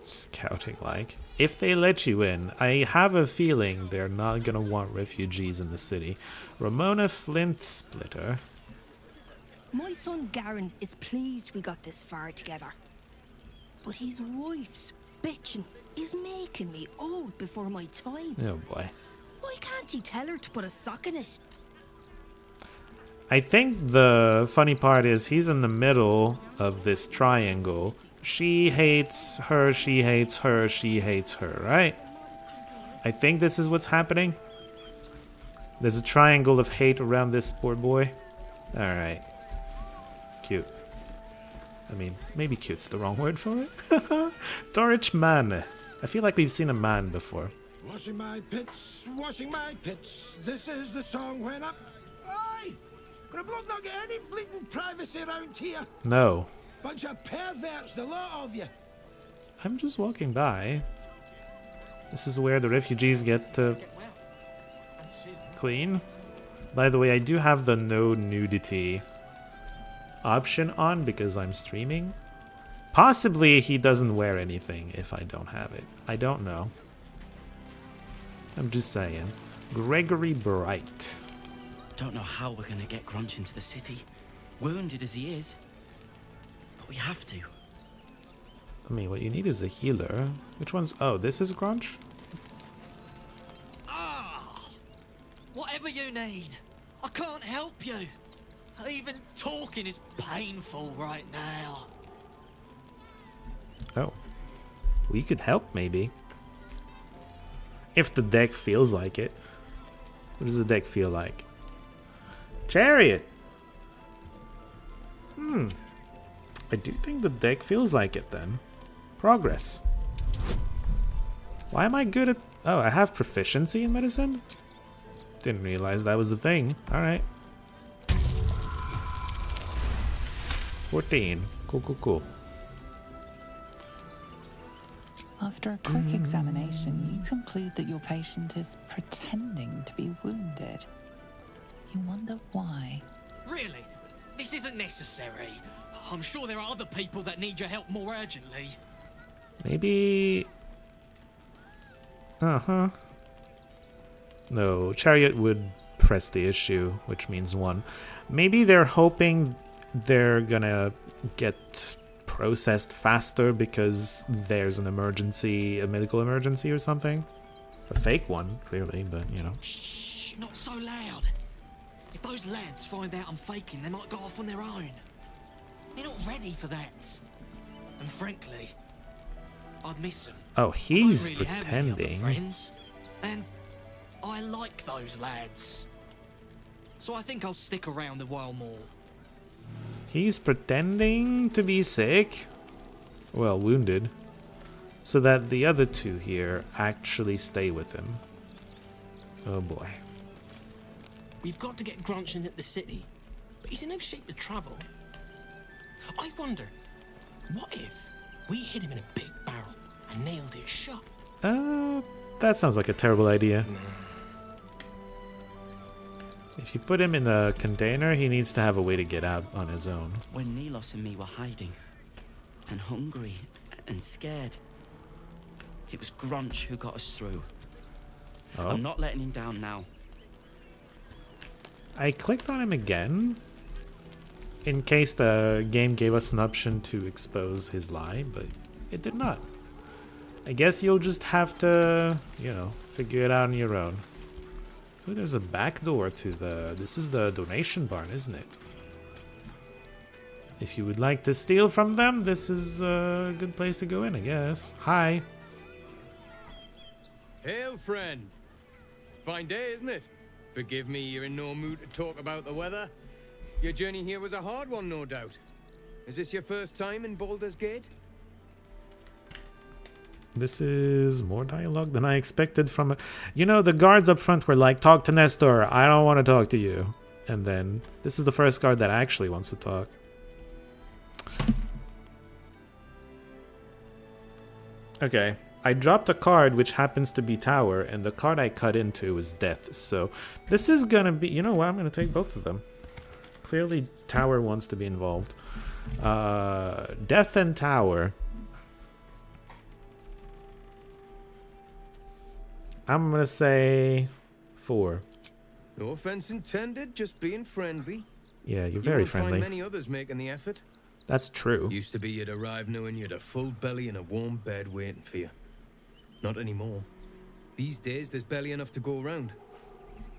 Scouting, like. If they let you in, I have a feeling they're not gonna want refugees in the city. Ramona Flint Splitter. My son Garen is pleased we got this far together. But his wife's bitching is making me old before my time. Oh boy. Why can't he tell her to put a sock in it? I think the funny part is he's in the middle of this triangle. She hates her, she hates her, she hates her, right? I think this is what's happening. There's a triangle of hate around this poor boy. Alright. Cute. I mean, maybe cute's the wrong word for it. Dorich Man. I feel like we've seen a man before. Washing my pits, this is the song when up. Aye! Can a bloke not get any bleeding privacy around here? No. Bunch of perverts, the lot of you. I'm just walking by. This is where the refugees get to clean. By the way, I do have the no nudity option on because I'm streaming. Possibly he doesn't wear anything if I don't have it. I don't know. I'm just saying. Gregory Bright. Don't know how we're gonna get Grunch into the city, wounded as he is. But we have to. I mean, what you need is a healer. Which one's... Oh, this is Grunch? Whatever you need. I can't help you. Even talking is painful right now. Oh. We could help, maybe. If the deck feels like it. What does the deck feel like? Chariot! I do think the deck feels like it then. Progress. Why am I good at... Oh, I have proficiency in medicine? Didn't realize that was the thing. Alright. 14. Cool. After a quick examination, you conclude that your patient is pretending to be wounded. You wonder why. Really? This isn't necessary. I'm sure there are other people that need your help more urgently. Maybe... No, Chariot would press the issue, which means 1. Maybe they're hoping they're gonna get processed faster because there's an emergency, a medical emergency or something. A fake one, clearly, but you know. Shh, not so loud. If those lads find out I'm faking, they might go off on their own. They're not ready for that. And frankly, I'd miss them. Oh, he's I don't really have any other pretending. friends, and I like those lads. So I think I'll stick around a while more. He's pretending to be sick. Well, wounded. So that the other two here actually stay with him. Oh boy. We've got to get Grunch into the city, but he's in no shape to travel. I wonder, what if we hit him in a big barrel and nailed it shut? That sounds like a terrible idea. If you put him in a container, he needs to have a way to get out on his own. When Nilos and me were hiding, and hungry, and scared, it was Grunch who got us through. Oh. I'm not letting him down now. I clicked on him again, in case the game gave us an option to expose his lie, but it did not. I guess you'll just have to, you know, figure it out on your own. Ooh, there's a back door to the... This is the donation barn, isn't it? If you would like to steal from them, this is a good place to go in, I guess. Hi. Hail, friend. Fine day, isn't it? Forgive me, you're in no mood to talk about the weather. Your journey here was a hard one, no doubt. Is this your first time in Baldur's Gate? This is more dialogue than I expected from... You know, the guards up front were like, talk to Nestor, I don't want to talk to you. And then, this is the first guard that actually wants to talk. Okay, I dropped a card which happens to be Tower, and the card I cut into is Death. So, this is gonna be... You know what, I'm gonna take both of them. Clearly, Tower wants to be involved. Death and Tower... I'm gonna say 4. No offense intended, just being friendly. Yeah, you're very friendly. Find many others making the effort. That's true. Used to be you'd arrive knowing you'd a full belly and a warm bed waiting for you. Not anymore. These days, there's barely enough to go around.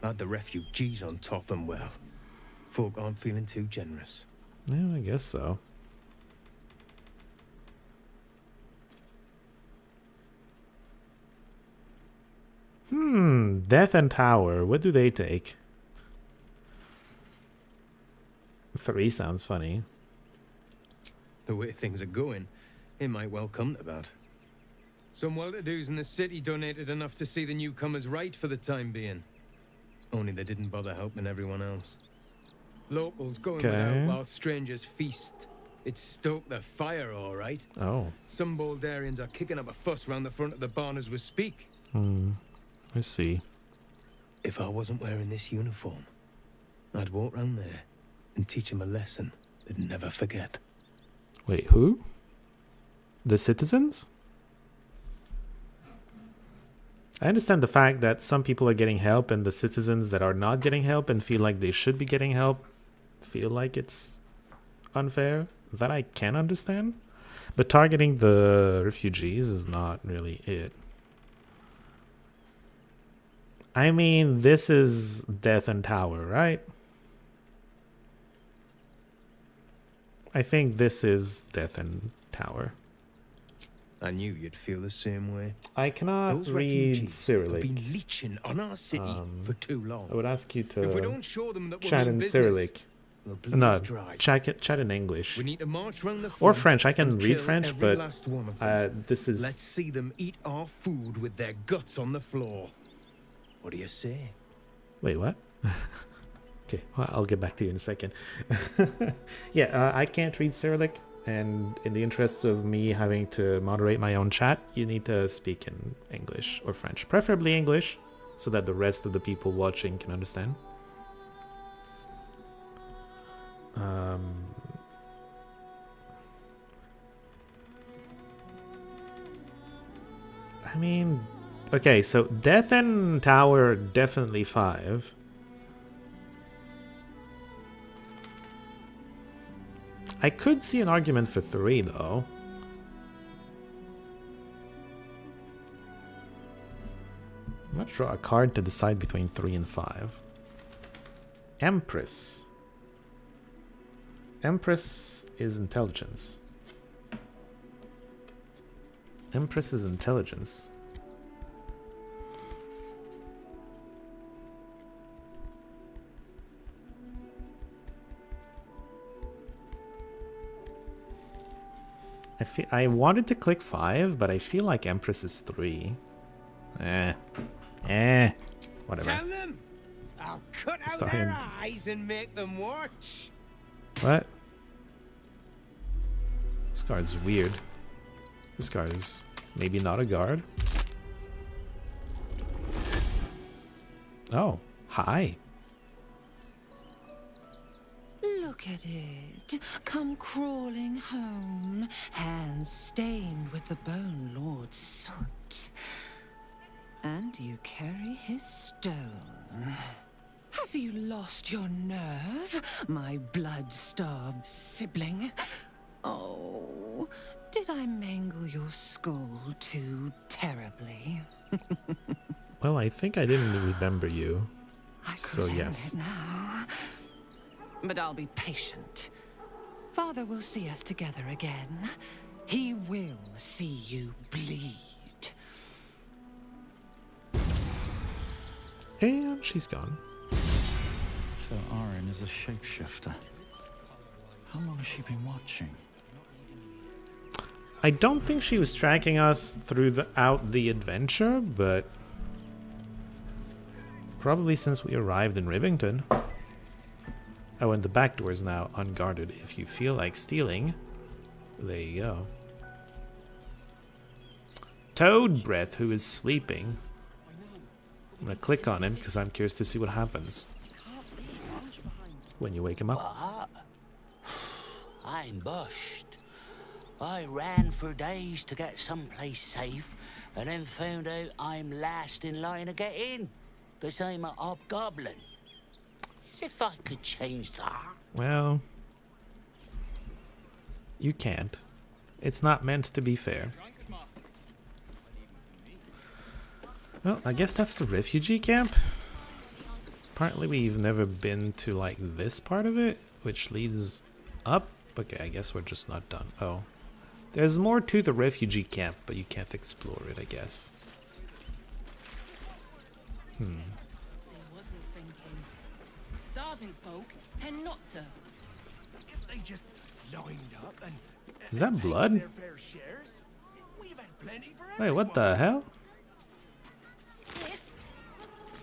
Add the refugees on top and well, folk aren't feeling too generous. Yeah, I guess so. Death and Tower. What do they take? 3 sounds funny. The way things are going, it might well come to that. Some well-to-dos in the city donated enough to see the newcomers right for the time being. Only they didn't bother helping everyone else. Locals going without while strangers feast. It stoked the fire, all right. Oh. Some Baldurians are kicking up a fuss round the front of the barn as we speak. I see. If I wasn't wearing this uniform, I'd walk round there and teach them a lesson they'd never forget. Wait, who? The citizens? I understand the fact that some people are getting help and the citizens that are not getting help and feel like they should be getting help feel like it's unfair. That I can understand. But targeting the refugees is not really it. I mean, this is Death and Tower, right? I think this is Death and Tower. I knew you'd feel the same way. I cannot Those read refugees Cyrillic. have been leeching on our city for too long. I would ask you If we to don't show them that we're chat mean in business, Cyrillic. they'll bleed No, us dry. chat in English. We need to march round the Or front French. I can and read kill French, every but last one of them. this is... Let's see them eat our food with their guts on the floor. What do you say? Wait, what? Okay, well, I'll get back to you in a second. Yeah, I can't read Cyrillic, and in the interests of me having to moderate my own chat, you need to speak in English or French. Preferably English, so that the rest of the people watching can understand. I mean... Okay, so Death and Tower, definitely 5. I could see an argument for 3, though. I'm not sure a card to decide between 3 and 5. Empress. Empress is intelligence. Empress is intelligence. I wanted to click 5, but I feel like Empress is 3. Whatever. Tell them! I'll cut out their eyes and make them watch. What? This card's weird. This card is maybe not a guard. Oh, hi. Look at it, come crawling home, hands stained with the Bone Lord's soot. And you carry his stone. Have you lost your nerve, my blood-starved sibling? Oh, did I mangle your skull too terribly? Well, I think I didn't remember you. So could yes. end it now. But I'll be patient. Father will see us together again. He will see you bleed. And she's gone. So Arin is a shapeshifter. How long has she been watching? I don't think she was tracking us throughout the adventure, but probably since we arrived in Rivington. Oh, and the back door is now unguarded. If you feel like stealing, there you go. Toad Breath, who is sleeping. I'm gonna click on him because I'm curious to see what happens when you wake him up. What? I'm bushed. I ran for days to get someplace safe and then found out I'm last in line to get in because I'm a hobgoblin. As if I could change that. Well, you can't. It's not meant to be fair. Well, I guess that's the refugee camp. Apparently we've never been to, like, this part of it, which leads up. Okay, I guess we're just not done. Oh. There's more to the refugee camp, but you can't explore it, I guess. Starving folk tend not to. If they just lined up and Is that blood? their fair shares, we'd have had plenty for Wait, what the hell?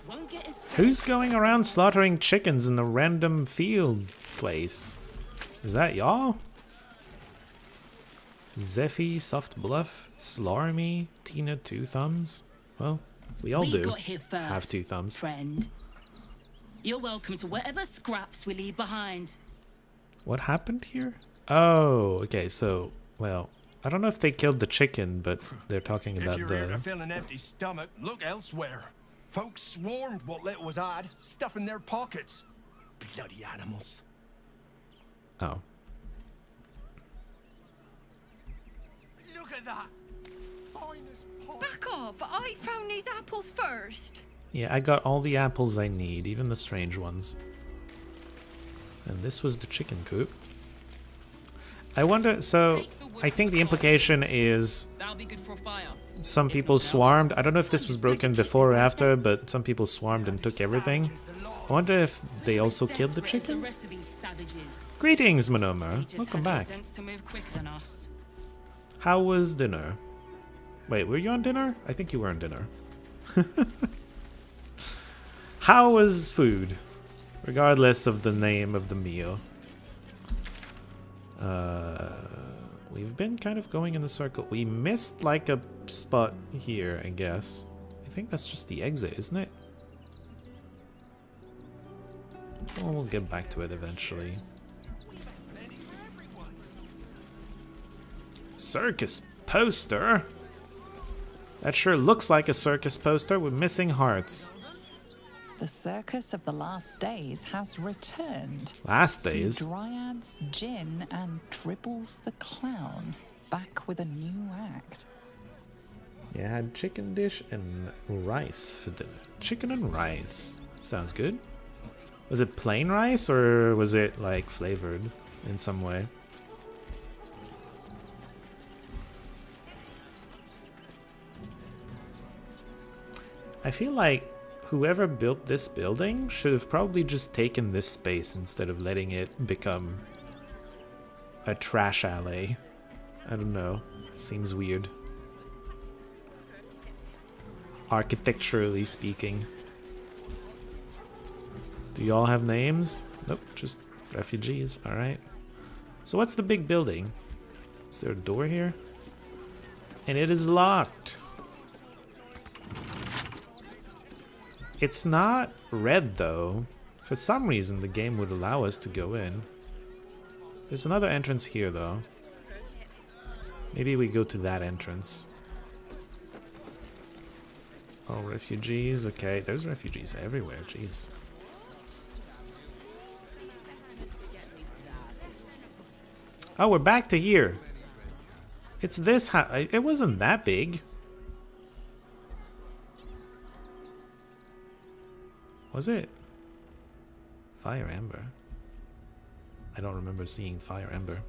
Won't get as Who's going around slaughtering chickens in the random field place? Is that y'all? Zephy, Soft Bluff, Slarmy, Tina, Two Thumbs? Well, we all do got here first, have 2 thumbs. friend. You're welcome to whatever scraps we leave behind. What happened here? Oh, okay, so, well, I don't know if they killed the chicken, but they're talking If about you're here to the... fill an empty stomach, look elsewhere. Folks swarmed what little was odd, stuffing their pockets. Bloody animals. Oh. Look at that. Back off! I found these apples first. Yeah, I got all the apples I need, even the strange ones. And this was the chicken coop. I wonder, so I think the implication is some people swarmed. I don't know if this was broken before or after, but some people swarmed and took everything. I wonder if they also killed the chicken? Greetings, Monoma. Welcome back. How was dinner? Wait, were you on dinner? I think you were on dinner. How was food? Regardless of the name of the meal. We've been kind of going in the circle. We missed like a spot here, I guess. I think that's just the exit, isn't it? Well, we'll get back to it eventually. Circus poster? That sure looks like a circus poster with missing hearts. The circus of the last days has returned. Last days? See Dryads, Jin, and Dribbles the Clown back with a new act. Yeah, I had chicken dish and rice for dinner. Chicken and rice. Sounds good. Was it plain rice or was it like flavored in some way? I feel like whoever built this building should have probably just taken this space instead of letting it become a trash alley. I don't know. Seems weird. Architecturally speaking. Do you all have names? Nope, just refugees. Alright. So what's the big building? Is there a door here? And it is locked. It's not red though. For some reason the game would allow us to go in. There's another entrance here though. Maybe we go to that entrance. Oh, refugees. Okay, there's refugees everywhere. Jeez. Oh, we're back to here. It's this house. It wasn't that big. Was it? Fire Ember. I don't remember seeing Fire Ember.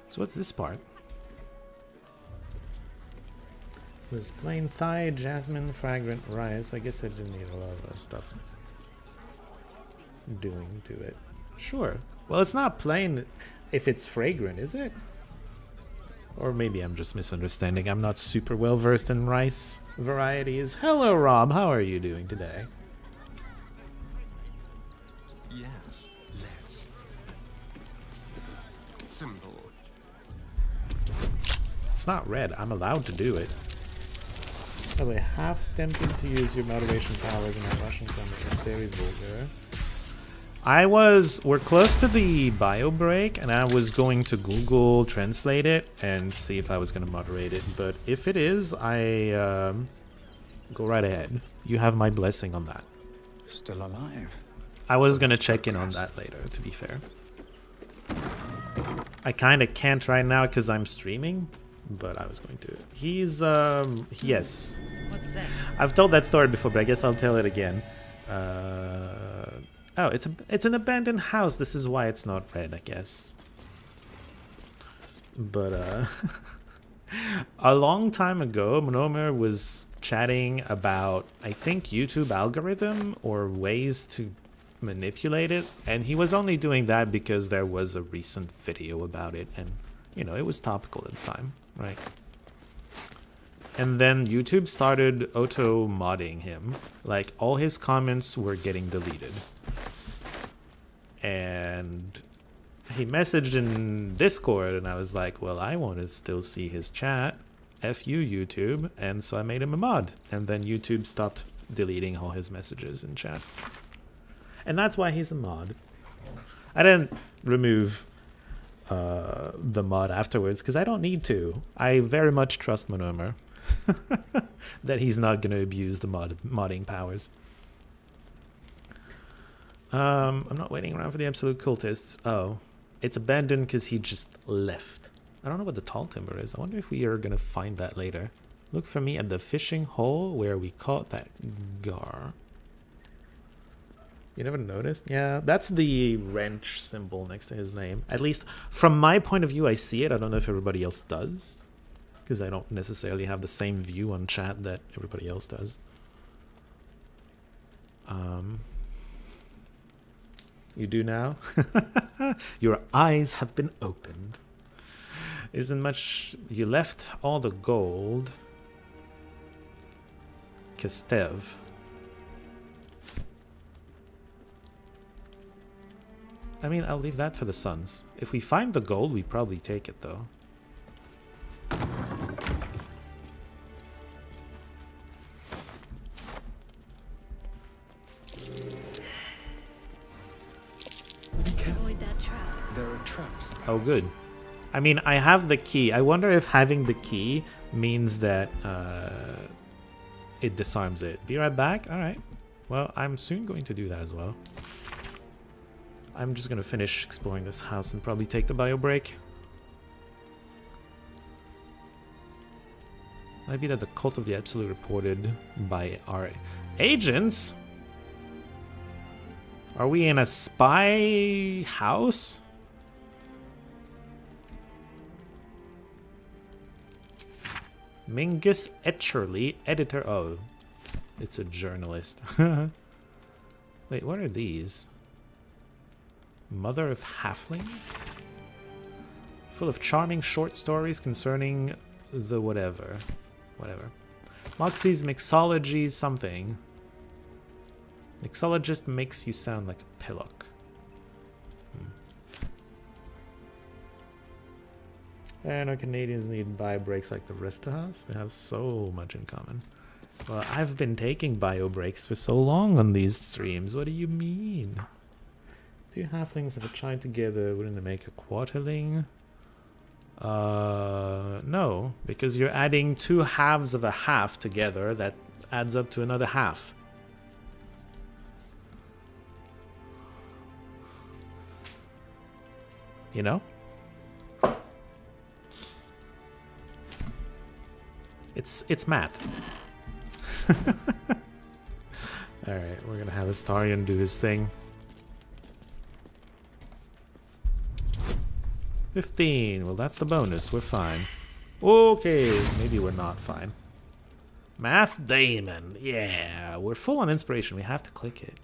So what's this part? It was plain thigh, jasmine, fragrant rice. I guess I didn't need a lot of stuff doing to it. Sure. Well, it's not plain if it's fragrant, is it? Or maybe I'm just misunderstanding. I'm not super well versed in rice varieties. Hello, Rob. How are you doing today? Yes, let's. Simple. It's not red. I'm allowed to do it. By the way, half tempted to use your moderation powers in my Russian comment. It's very vulgar. We're close to the bio break, and I was going to Google translate it and see if I was going to moderate it. But if it is, go right ahead. You have my blessing on that. Still alive. I was going to check in on that later, to be fair. I kind of can't right now because I'm streaming, but I was going to. He's, yes. What's that? I've told that story before, but I guess I'll tell it again. Oh, it's an abandoned house. This is why it's not red, I guess. But a long time ago, Monomer was chatting about, I think, YouTube algorithm or ways to manipulate it, and he was only doing that because there was a recent video about it, and you know, it was topical at the time, right? And then YouTube started auto-modding him. Like, all his comments were getting deleted. And he messaged in Discord, and I was like, well, I want to still see his chat. F you, YouTube. And so I made him a mod. And then YouTube stopped deleting all his messages in chat. And that's why he's a mod. I didn't remove the mod afterwards, because I don't need to. I very much trust Monomer. That he's not going to abuse the modding powers. I'm not waiting around for the absolute cultists. Oh, it's abandoned because he just left. I don't know what the tall timber is. I wonder if we are going to find that later. Look for me at the fishing hole where we caught that gar. You never noticed? Yeah, that's the wrench symbol next to his name. At least from my point of view, I see it. I don't know if everybody else does, because I don't necessarily have the same view on chat that everybody else does. You do now? Your eyes have been opened. Isn't much... You left all the gold. Kestev. I mean, I'll leave that for the sons. If we find the gold, we probably take it, though. Avoid that trap. There are traps. Oh, good. I mean, I have the key. I wonder if having the key means that it disarms it. Be right back. All right. Well, I'm soon going to do that as well. I'm just going to finish exploring this house and probably take the bio break. Might be that the Cult of the Absolute reported by our agents? Are we in a spy house? Mingus Etcherly, editor. Oh, it's a journalist. Wait, what are these? Mother of Halflings? Full of charming short stories concerning the whatever. Whatever. Moxie's mixology something. Mixologist makes you sound like a pillock. And our Canadians need bio breaks like the rest of us. We have so much in common. Well, I've been taking bio breaks for so long on these streams. What do you mean? Two halflings have a child together. Wouldn't they make a quarterling? No, because you're adding two halves of a half together. That adds up to another half. You know? It's math. Alright, we're gonna have Astarion do his thing. 15. Well, that's the bonus. We're fine. Okay, maybe we're not fine. Math Daemon. Yeah, we're full on inspiration. We have to click it.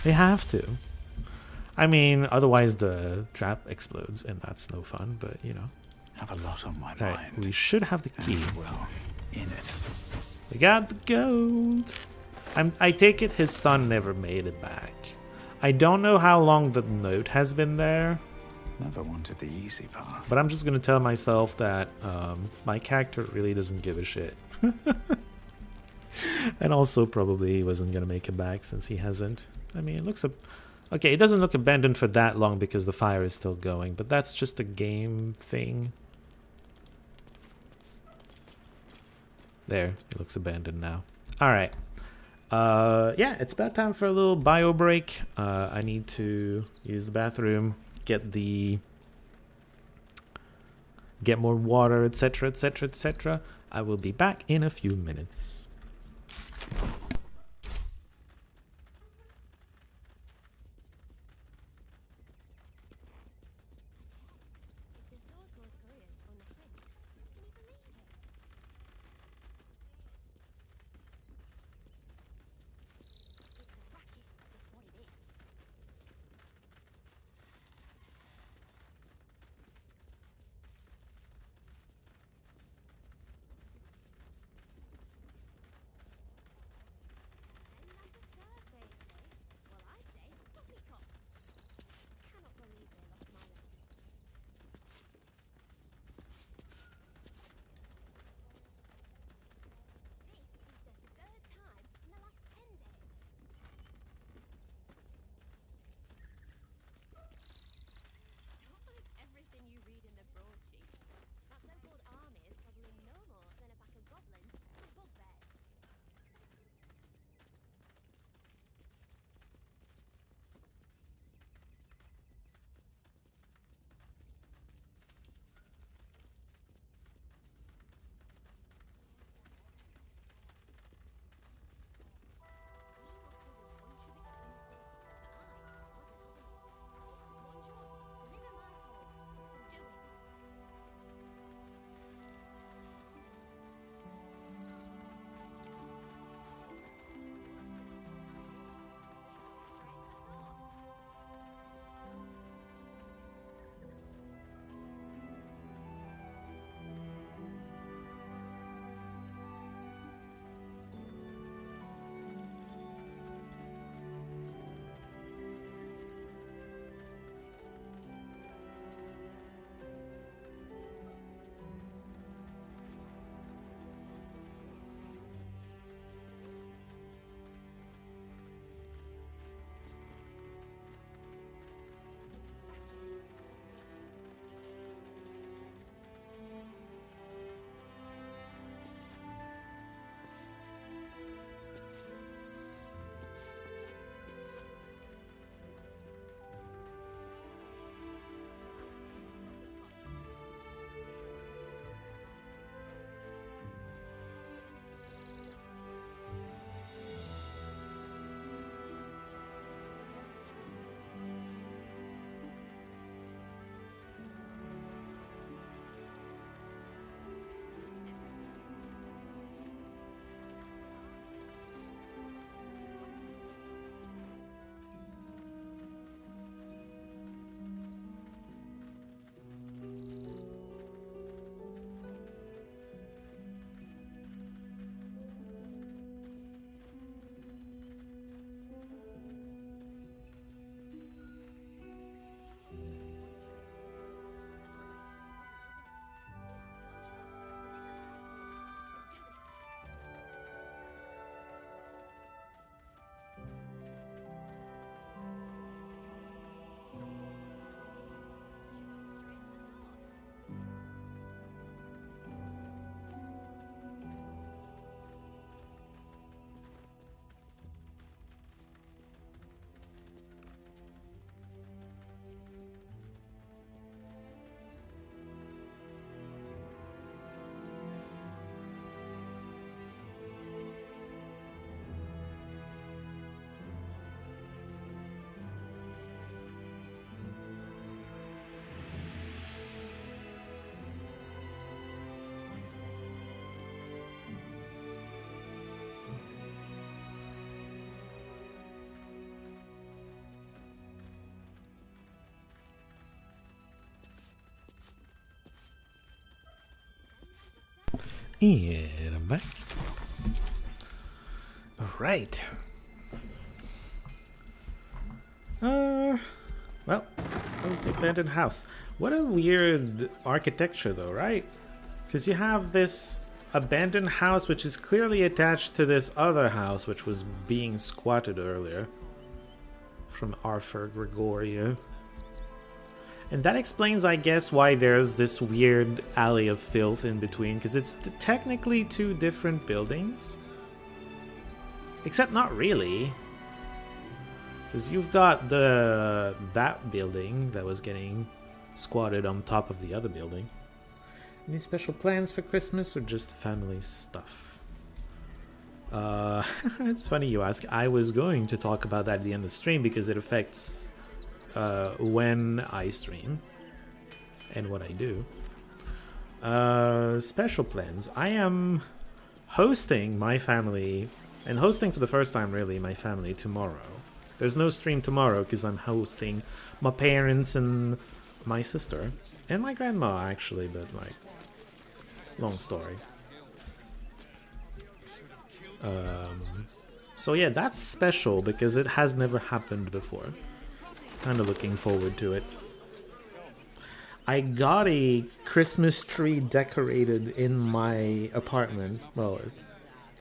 We have to. I mean, otherwise the trap explodes, and that's no fun, but you know. Have a lot on my mind. We should have the key. Well, in it. We got the gold. I take it his son never made it back. I don't know how long the note has been there. Never wanted the easy path. But I'm just going to tell myself that my character really doesn't give a shit. And also probably he wasn't going to make it back since he hasn't. I mean, it looks... Okay, it doesn't look abandoned for that long because the fire is still going. But that's just a game thing. There, it looks abandoned now. Alright. Yeah, it's about time for a little bio break. I need to use the bathroom, get more water, etc, etc, etc. I will be back in a few minutes. And I'm back. Alright. Well, that was the abandoned house. What a weird architecture though, right? Because you have this abandoned house which is clearly attached to this other house which was being squatted earlier. From Arthur Gregorio. And that explains, I guess, why there's this weird alley of filth in between, because it's technically two different buildings. Except not really. Because you've got that building that was getting squatted on top of the other building. Any special plans for Christmas or just family stuff? It's funny you ask. I was going to talk about that at the end of the stream because it affects when I stream and what I do. Special plans. I am hosting my family, and hosting for the first time really my family tomorrow. There's no stream tomorrow because I'm hosting my parents and my sister and my grandma actually, but like long story. So yeah, that's special because it has never happened before. Kind of looking forward to it. I got a Christmas tree decorated in my apartment, well,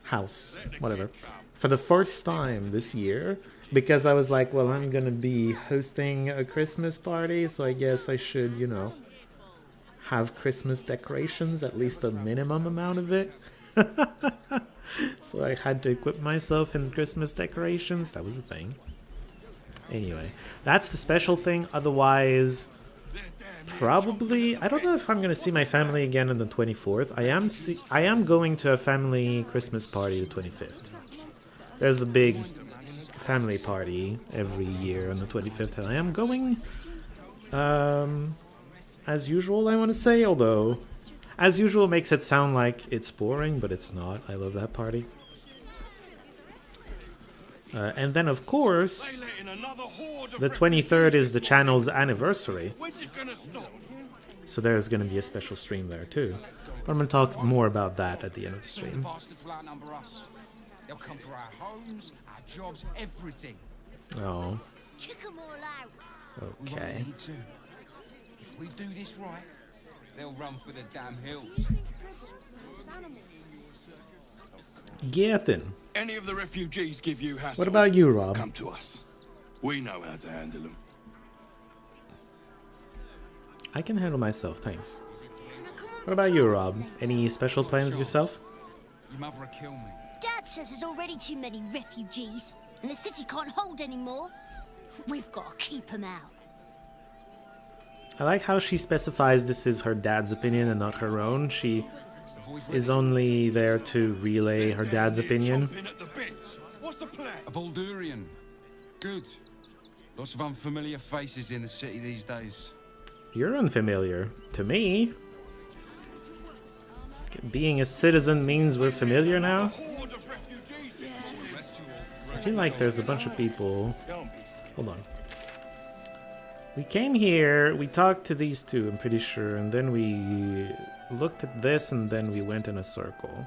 house, whatever, for the first time this year because I was like, well, I'm gonna be hosting a Christmas party, so I guess I should, you know, have Christmas decorations, at least a minimum amount of it. So I had to equip myself in Christmas decorations. That was the thing. Anyway, that's the special thing. Otherwise, probably, I don't know if I'm going to see my family again on the 24th. I am going to a family Christmas party the 25th. There's a big family party every year on the 25th, and I am going as usual, I want to say, although as usual makes it sound like it's boring, but it's not. I love that party. And then, of course, the 23rd is the channel's anniversary. So there's going to be a special stream there, too. But I'm going to talk more about that at the end of the stream. They'll come for our homes, our jobs, everything. Oh. Kick them all out. Okay. We need to. If we do this right, they'll run for the damn hills. Gethin. Any of the refugees give you hassle? What about you, Rob? Come to us. We know how to handle them. I can handle myself, thanks. What about you, Rob? Any special plans yourself? Your mother will kill me. Dad says there's already too many refugees, and the city can't hold any more. We've got to keep them out. I like how she specifies this is her dad's opinion and not her own. She is only there to relay her dad's opinion. What's the plan? A Baldurian. Good. Lots of unfamiliar faces in the city these days. You're unfamiliar. To me. Being a citizen means we're familiar now. I feel like there's a bunch of people. Hold on. We came here, we talked to these two, I'm pretty sure, and then we looked at this and then we went in a circle.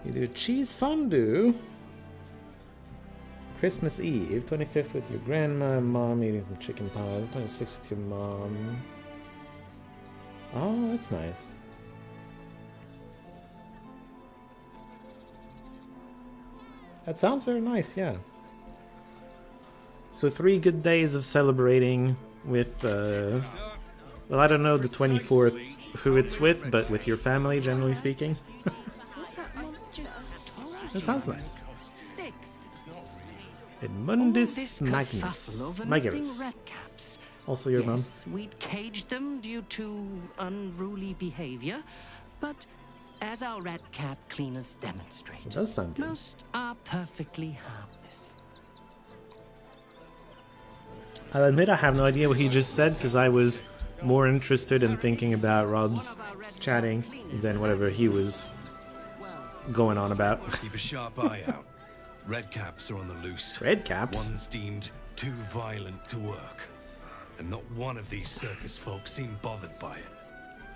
You do cheese fondue. Christmas Eve, 25th with your grandma and mom, eating some chicken pies, 26th with your mom. Oh, that's nice. That sounds very nice, yeah. So 3 good days of celebrating with, well, I don't know the 24th who it's with, but with your family, generally speaking. That sounds nice. Edmundus Magnus. Also your mum. We'd caged them due to unruly behavior, but as our rat cat cleaners demonstrate, It does sound good. most are perfectly harmless. I'll admit I have no idea what he just said because I was more interested in thinking about Rob's chatting than whatever he was going on about. Keep a sharp eye out. Red caps are on the loose. Red caps? One's deemed too violent to work. And not one of these circus folk seem bothered by it.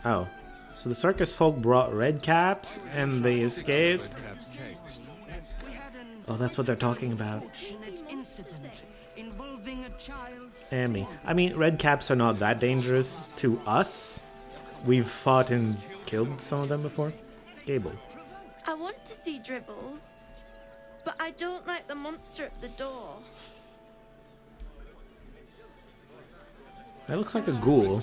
Oh. So the circus folk brought red caps and they escaped. Oh, that's what they're talking about. Emmy. I mean, red caps are not that dangerous to us. We've fought and killed some of them before. Gable. I want to see Dribbles, but I don't like the monster at the door. That looks like a ghoul,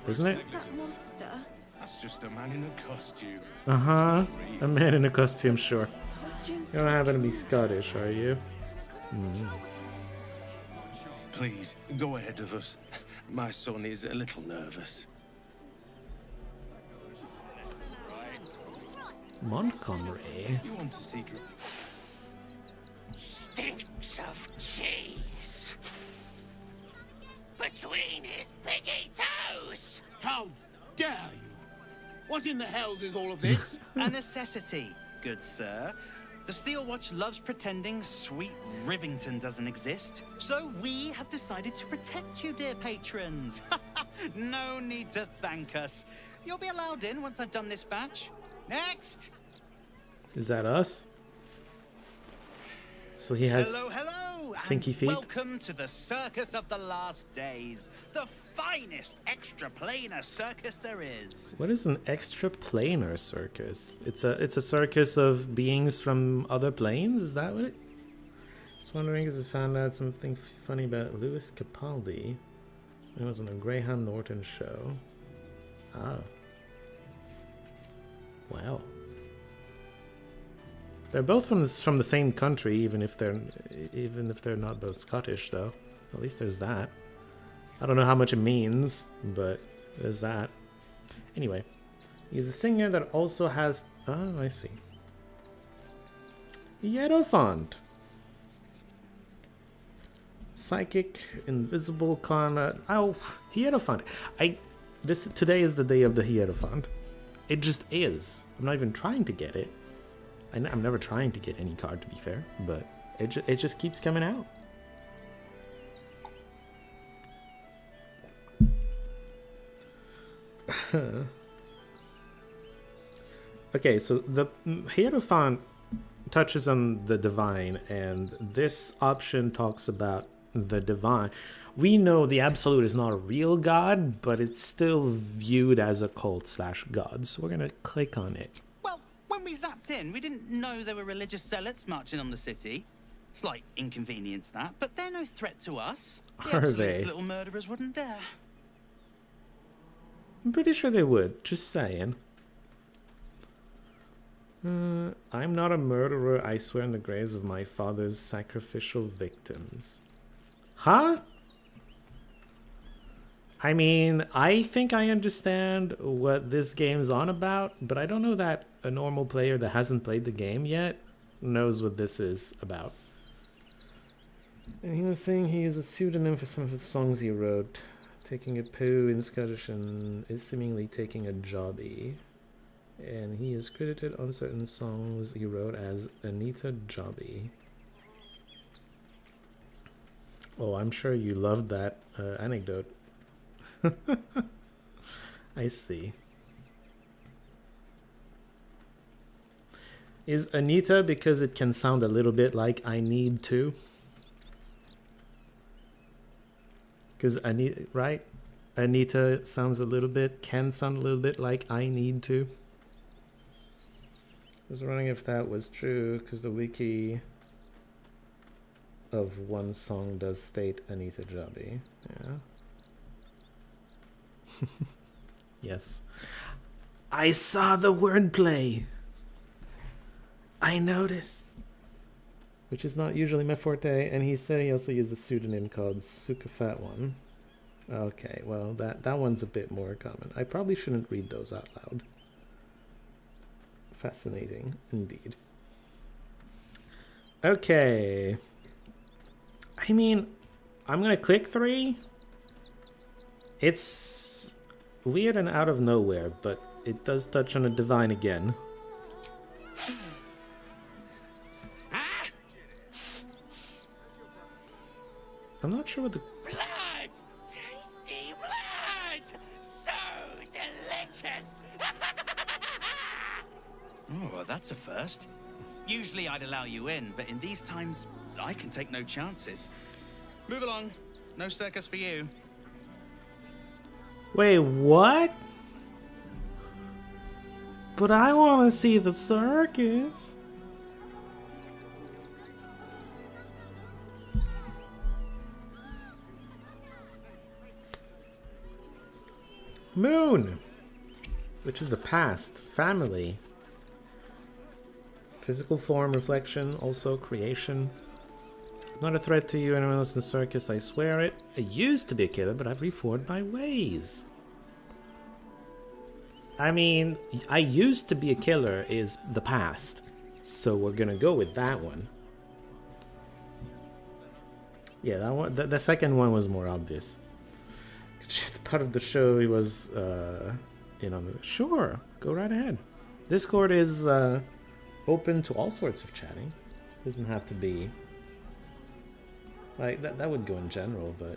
doesn't it? What's that monster? That's just a man in a costume. Uh-huh. A man in a costume, sure. Costumes You don't happen to be Scottish, are you? Please, go ahead of us. My son is a little nervous. Montgomery. You want to see Stinks of cheese. Between his piggy toes. How dare you? What in the hells is all of this? A necessity, good sir. The Steel Watch loves pretending sweet Rivington doesn't exist. So we have decided to protect you, dear patrons. No need to thank us. You'll be allowed in once I've done this batch. Next! Is that us? So he has hello, stinky feet. Welcome to the Circus of the Last Days. The finest extra-planar circus there is. What is an extra-planar circus? It's a circus of beings from other planes? Is that what it? Just wondering because I found out something funny about Louis Capaldi. It was on a Graham Norton show. Ah. Wow. They're both from the same country, even if they're not both Scottish, though. At least there's that. I don't know how much it means, but there's that. Anyway, he's a singer that also has. Oh, I see. Hierophant. Psychic, invisible con. Oh, Hierophant. Today is the day of the Hierophant. It just is. I'm not even trying to get it. I'm never trying to get any card, to be fair, but it just keeps coming out. Okay, so the Hierophant touches on the divine, and this option talks about the divine. We know the Absolute is not a real god, but it's still viewed as a cult/god, so we're going to click on it. When we zapped in, we didn't know there were religious zealots marching on the city. Slight inconvenience, that, but they're no threat to us. The Absolute's little murderers wouldn't dare. I'm pretty sure they would, just saying. I'm not a murderer, I swear in the graves of my father's sacrificial victims. Huh? I mean, I think I understand what this game's on about, but I don't know that a normal player that hasn't played the game yet knows what this is about. And he was saying he used a pseudonym for some of the songs he wrote. Taking a poo in Scottish and is seemingly taking a jobby. And he is credited on certain songs he wrote as Anita Jobby. Oh, I'm sure you loved that anecdote. I see. Is Anita because it can sound a little bit like I need to? Because Anita, right? Anita can sound a little bit like I need to. I was wondering if that was true, because the wiki of one song does state Anita Jobby. Yeah. Yes. I saw the wordplay. I noticed. Which is not usually my forte, and he said he also used a pseudonym called Sukafat One. Okay, well, that one's a bit more common. I probably shouldn't read those out loud. Fascinating, indeed. Okay. I mean, I'm gonna click 3. It's weird and out of nowhere, but it does touch on a divine again. I'm not sure what the... Blood! Tasty blood! So delicious! Oh, well, that's a first. Usually I'd allow you in, but in these times, I can take no chances. Move along. No circus for you. Wait, what? But I want to see the circus. Moon, which is the past, family, physical form, reflection, also creation. Not a threat to you, anyone else in the circus, I swear it. I used to be a killer, but I've reformed my ways. I mean, I used to be a killer is the past, so we're gonna go with that one. Yeah, that one. The second one was more obvious. Part of the show he was in on the... Sure, go right ahead. Discord is open to all sorts of chatting. Doesn't have to be like that would go in general, but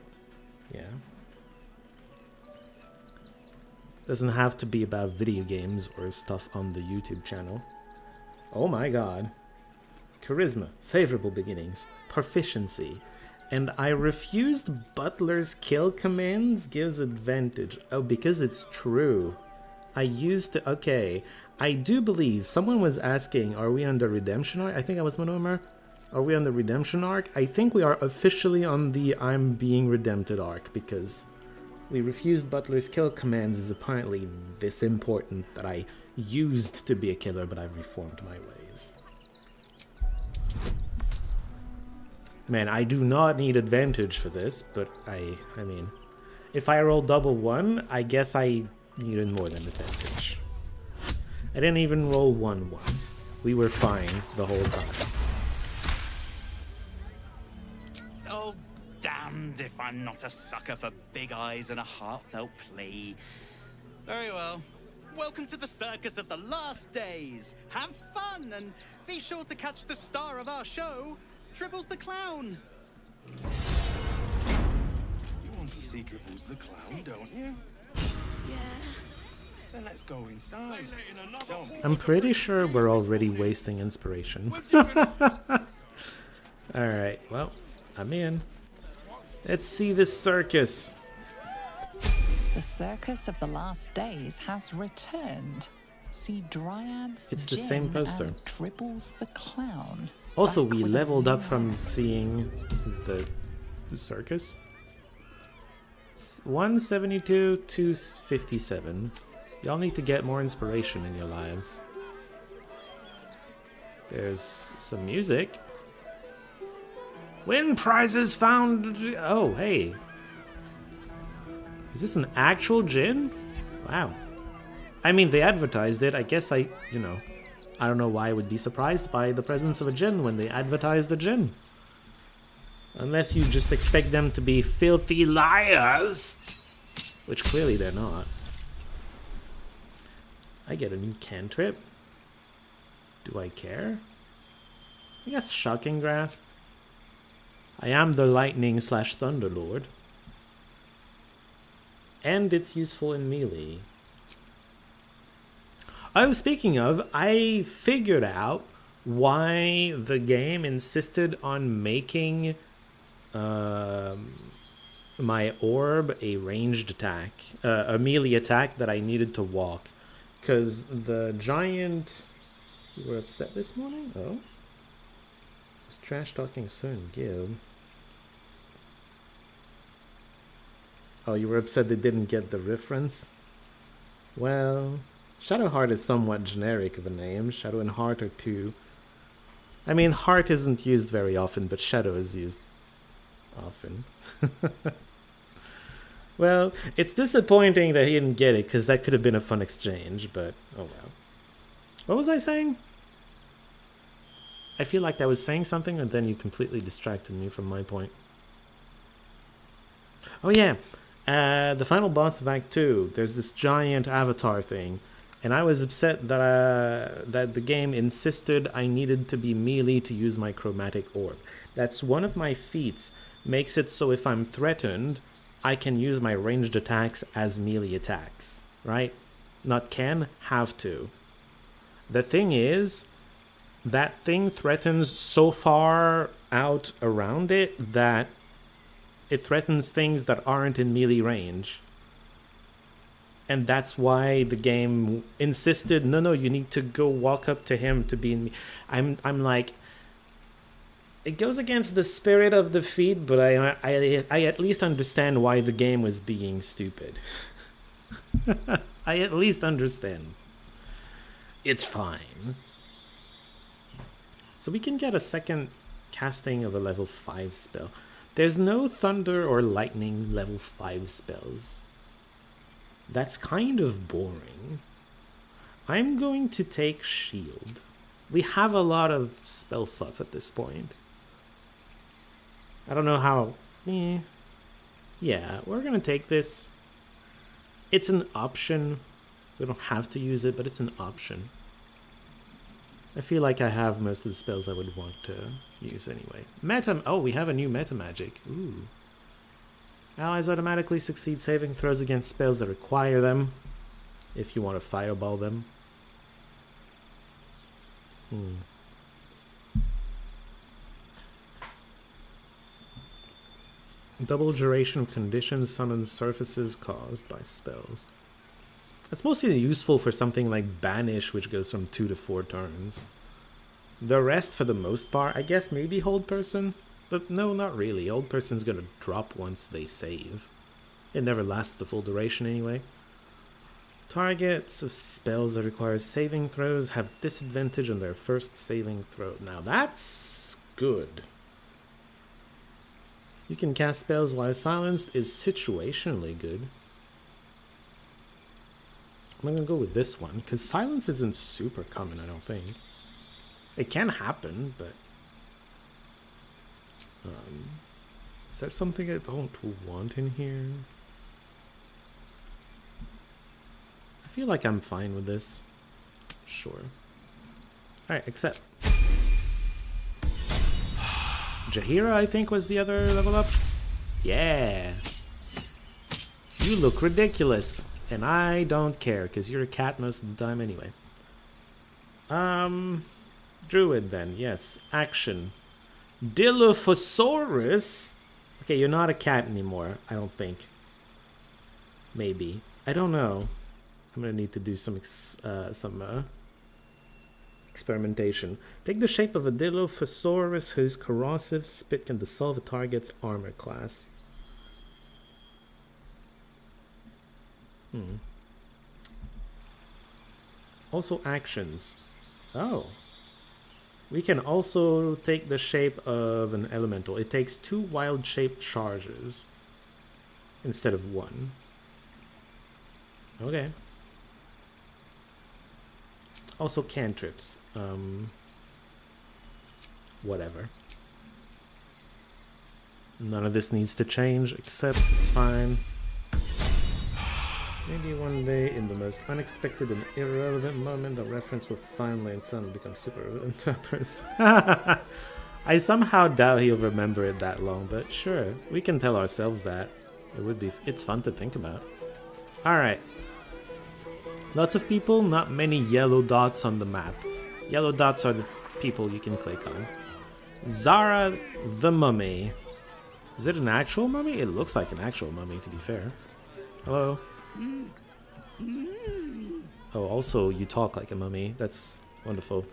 yeah. Doesn't have to be about video games or stuff on the YouTube channel. Oh my god. Charisma, favorable beginnings, proficiency. And I refused Butler's kill commands gives advantage. Oh, because it's true. I used to... Okay. I do believe someone was asking, are we on the redemption arc? I think I was Monomer. Are we on the redemption arc? I think we are officially on the I'm being redempted arc, because we refused Butler's kill commands is apparently this important that I used to be a killer, but I've reformed my ways. Man, I do not need advantage for this, but I mean, if I roll double 1, I guess I needed more than advantage. I didn't even roll 1-1. We were fine the whole time. Oh, damned if I'm not a sucker for big eyes and a heartfelt plea. Very well. Welcome to the circus of the last days. Have fun and be sure to catch the star of our show, Dribbles the Clown. You want to see Dribbles the Clown, don't you? Yeah. Then let's go inside. I'm pretty sure we're already wasting inspiration. Alright, well, I'm in. Let's see this circus. The circus of the last days has returned. See Dryads, It's the same poster. and Dribbles the Clown. Also, Back we with leveled a up new from seeing the circus. 172 to 57. Y'all need to get more inspiration in your lives. There's some music. Win prizes found. Oh, hey. Is this an actual gin? Wow. I mean, they advertised it. I guess I don't know why I would be surprised by the presence of a gin when they advertise the gin. Unless you just expect them to be filthy liars. Which clearly they're not. I get a new cantrip. Do I care? I guess Shocking Grasp. I am the lightning / thunderlord. And it's useful in melee. Oh, speaking of, I figured out why the game insisted on making my orb a ranged attack, a melee attack that I needed to walk. Because the giant... You were upset this morning? Oh? Was trash talking soon, Gib. Oh, you were upset they didn't get the reference? Well... Shadowheart is somewhat generic of a name. Shadow and Heart are two. I mean, Heart isn't used very often, but Shadow is used often. Well, it's disappointing that he didn't get it, because that could have been a fun exchange, but oh well. What was I saying? I feel like I was saying something, and then you completely distracted me from my point. Oh yeah, the final boss of Act 2, there's this giant avatar thing. And I was upset that that the game insisted I needed to be melee to use my chromatic orb. That's one of my feats. Makes it so if I'm threatened, I can use my ranged attacks as melee attacks. Right? Not can, have to. The thing is, that thing threatens so far out around it that it threatens things that aren't in melee range. And that's why the game insisted, no, you need to go walk up to him to be in me. I'm like, it goes against the spirit of the feat, but I at least understand why the game was being stupid. I at least understand. It's fine. So we can get a second casting of a level 5 spell. There's no thunder or lightning level 5 spells. That's kind of boring. I'm going to take shield. We have a lot of spell slots at this point. I don't know how... Yeah, we're gonna take this. It's an option. We don't have to use it, but it's an option. I feel like I have most of the spells I would want to use anyway. Oh, we have a new meta magic. Ooh. Allies automatically succeed saving throws against spells that require them, if you want to fireball them. Double duration of conditions summons surfaces caused by spells. That's mostly useful for something like Banish, which goes from 2 to 4 turns. The rest, for the most part, I guess maybe Hold Person? But no, not really. Old Person's gonna drop once they save. It never lasts the full duration anyway. Targets of spells that require saving throws have disadvantage on their first saving throw. Now that's good. You can cast spells while silenced is situationally good. I'm gonna go with this one, because silence isn't super common, I don't think. It can happen, but... is there something I don't want in here? I feel like I'm fine with this. Sure. Alright, accept. Jaheira, I think, was the other level up. Yeah. You look ridiculous. And I don't care, because you're a cat most of the time anyway. Druid then, yes. Action. Dilophosaurus? Okay, you're not a cat anymore, I don't think. Maybe. I don't know. I'm gonna need to do some experimentation. Take the shape of a Dilophosaurus whose corrosive spit can dissolve a target's armor class. Also actions. Oh. We can also take the shape of an elemental. It takes 2 wild-shaped charges instead of 1. Okay. Also cantrips. Whatever. None of this needs to change, except it's fine. Maybe one day, in the most unexpected and irrelevant moment, the reference will finally and suddenly become super relevant to us. I somehow doubt he'll remember it that long, but sure, we can tell ourselves that. It's fun to think about. Alright. Lots of people, not many yellow dots on the map. Yellow dots are the people you can click on. Zara the Mummy. Is it an actual mummy? It looks like an actual mummy, to be fair. Hello? Oh, also, you talk like a mummy. That's wonderful.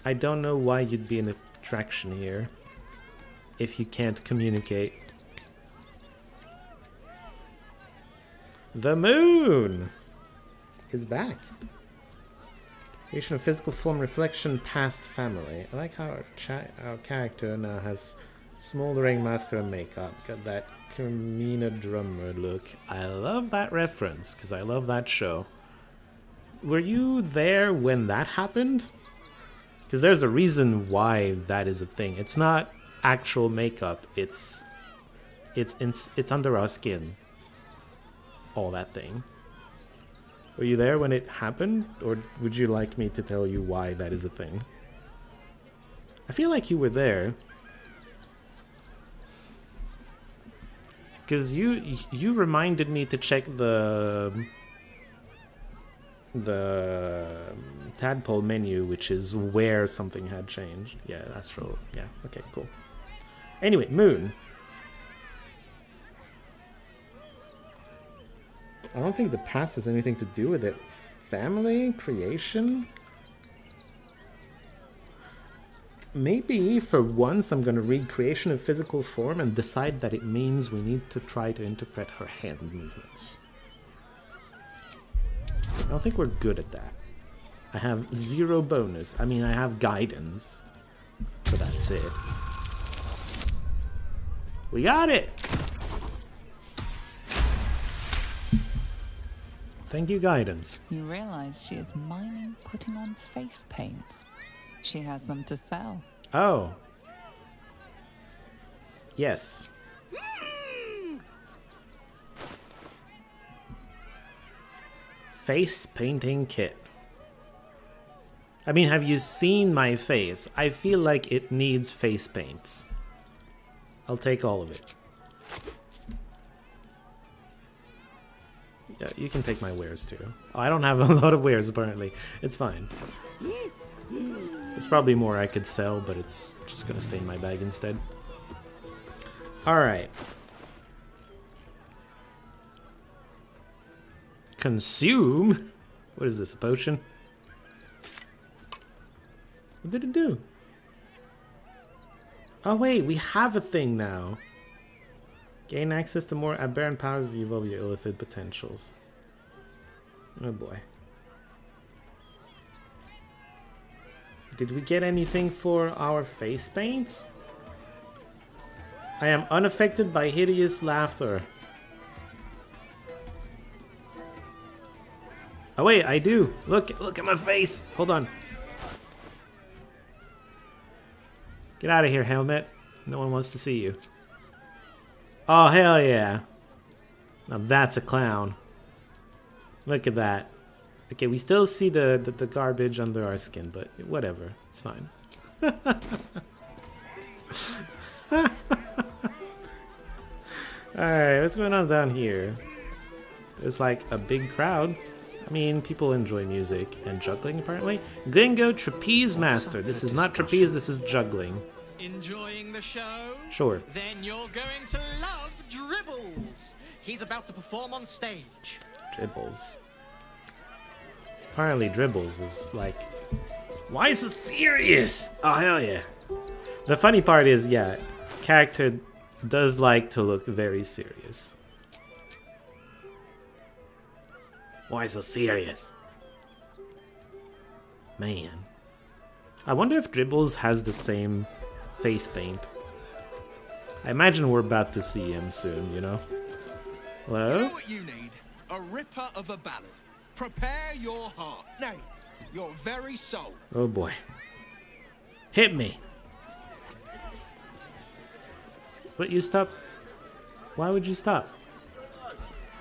I don't know why you'd be an attraction here if you can't communicate. The moon is back. Creation of physical form, reflection, past family. I like how our character now has smoldering masculine makeup. Got that Carmina drummer look. I love that reference because I love that show. Were you there when that happened? Because there's a reason why that is a thing. It's not actual makeup. It's under our skin. All that thing. Were you there when it happened, or would you like me to tell you why that is a thing? I feel like you were there. Because you reminded me to check the the tadpole menu, which is where something had changed. Yeah, astral. Yeah, okay, cool. Anyway, moon. I don't think the past has anything to do with it. Family? Creation? Maybe for once I'm gonna read creation of physical form and decide that it means we need to try to interpret her hand movements. I don't think we're good at that. I have 0 bonus. I mean, I have guidance, but that's it. We got it! Thank you, guidance. You realize she is miming putting on face paints. She has them to sell. Oh. Yes. Face painting kit. I mean, have you seen my face? I feel like it needs face paints. I'll take all of it. Yeah, you can take my wares too. Oh, I don't have a lot of wares apparently. It's fine. There's probably more I could sell, but it's just gonna stay in my bag instead. Alright. Consume? What is this, a potion? What did it do? Oh wait, we have a thing now. Gain access to more aberrant powers as you evolve your illithid potentials. Oh boy. Did we get anything for our face paints? I am unaffected by hideous laughter. Oh wait, I do. Look at my face. Hold on. Get out of here, helmet. No one wants to see you. Oh, hell yeah. Now that's a clown. Look at that. Okay, we still see the garbage under our skin, but whatever. It's fine. Alright, what's going on down here? There's like a big crowd. I mean, people enjoy music and juggling, apparently. Gringo Trapeze Master. This is not trapeze, this is juggling. Enjoying the show? Sure. Then you're going to love Dribbles. He's about to perform on stage. Dribbles. Apparently Dribbles is like, why so serious? Oh, hell yeah. The funny part is, yeah, character does like to look very serious. Why so serious? Man. I wonder if Dribbles has the same face paint. I imagine we're about to see him soon, you know? Hello? You know what you need? A ripper of a ballad. Prepare your heart. Nay, your very soul. Oh boy. Hit me. But you stop. Why would you stop?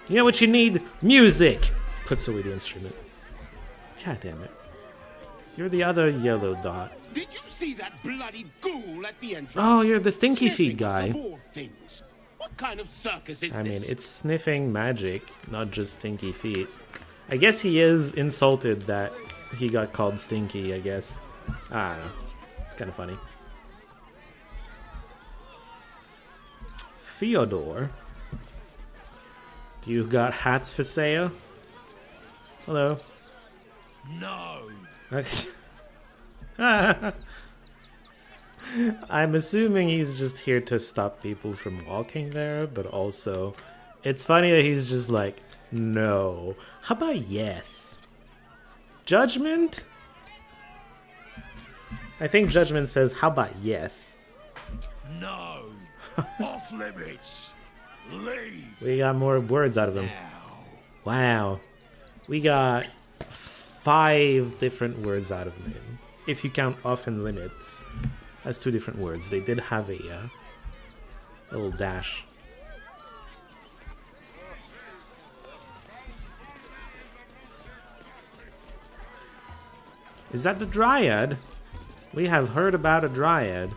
You know what you need? Music! Puts away the instrument. God damn it. You're the other yellow dot. Did you see that bloody ghoul at the entrance? Oh, you're the stinky feet guy. Of all things. What kind of circus is I mean, this? it's sniffing magic, not just stinky feet. I guess he is insulted that he got called stinky, I guess. I don't know. It's kind of funny. Fyodor. Do you got hats for sale? Hello. No. I'm assuming he's just here to stop people from walking there, but also it's funny that he's just like, no. How about yes? Judgment? I think Judgment says, how about yes? No. Off limits. Leave. We got more words out of him. Wow. We got 5 different words out of him. If you count off and limits as 2 different words. They did have a little dash. Is that the Dryad? We have heard about a Dryad.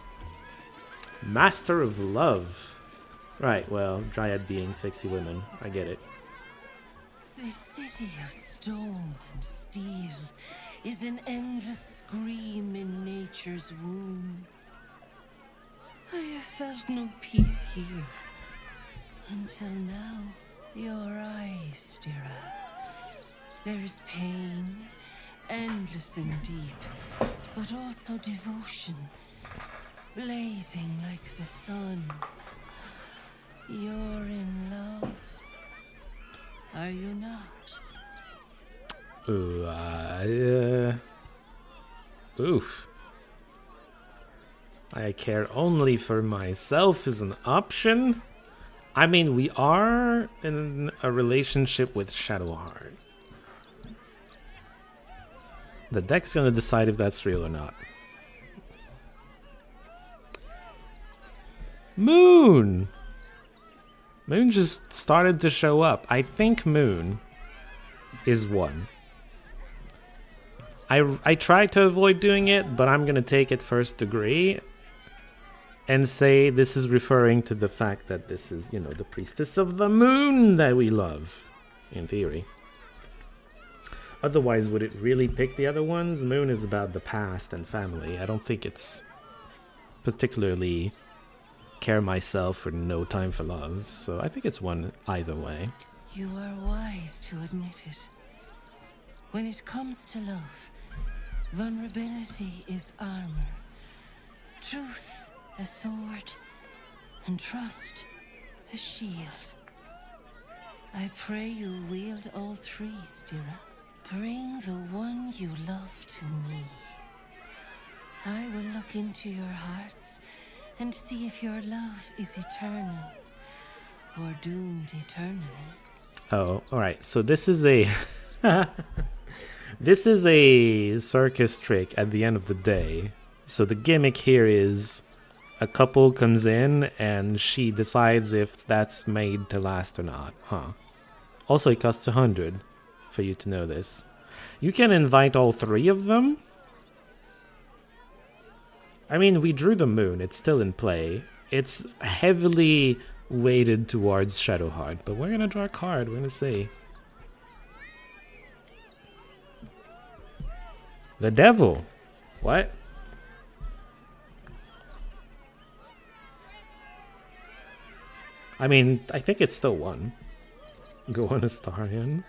Master of Love. Right, well, Dryad being sexy women. I get it. The city of stone and steel is an endless scream in nature's womb. I have felt no peace here until now. Your eyes, Stira. There is pain, endless and deep, but also devotion, blazing like the sun. You're in love, are you not? Oof. I care only for myself is an option. I mean, we are in a relationship with Shadowheart. The deck's gonna decide if that's real or not. Moon! Moon just started to show up. I think Moon is one. I tried to avoid doing it, but I'm gonna take it first degree and say this is referring to the fact that this is, you know, the priestess of the moon that we love, in theory. Otherwise, would it really pick the other ones? Moon is about the past and family. I don't think it's particularly care myself or no time for love, so I think it's one either way. You are wise to admit it. When it comes to love, vulnerability is armor, truth a sword, and trust a shield. I pray you wield all three, Stira. Bring the one you love to me. I will look into your hearts and see if your love is eternal or doomed eternally. Oh, alright, so this is a this is a circus trick at the end of the day. So the gimmick here is a couple comes in and she decides if that's made to last or not, huh? Also, it costs 100 for you to know this. You can invite all three of them. I mean, we drew the moon, it's still in play. It's heavily weighted towards Shadowheart, but we're gonna draw a card, we're gonna see. The devil! What? I mean, I think it's still one. Go on Astarion.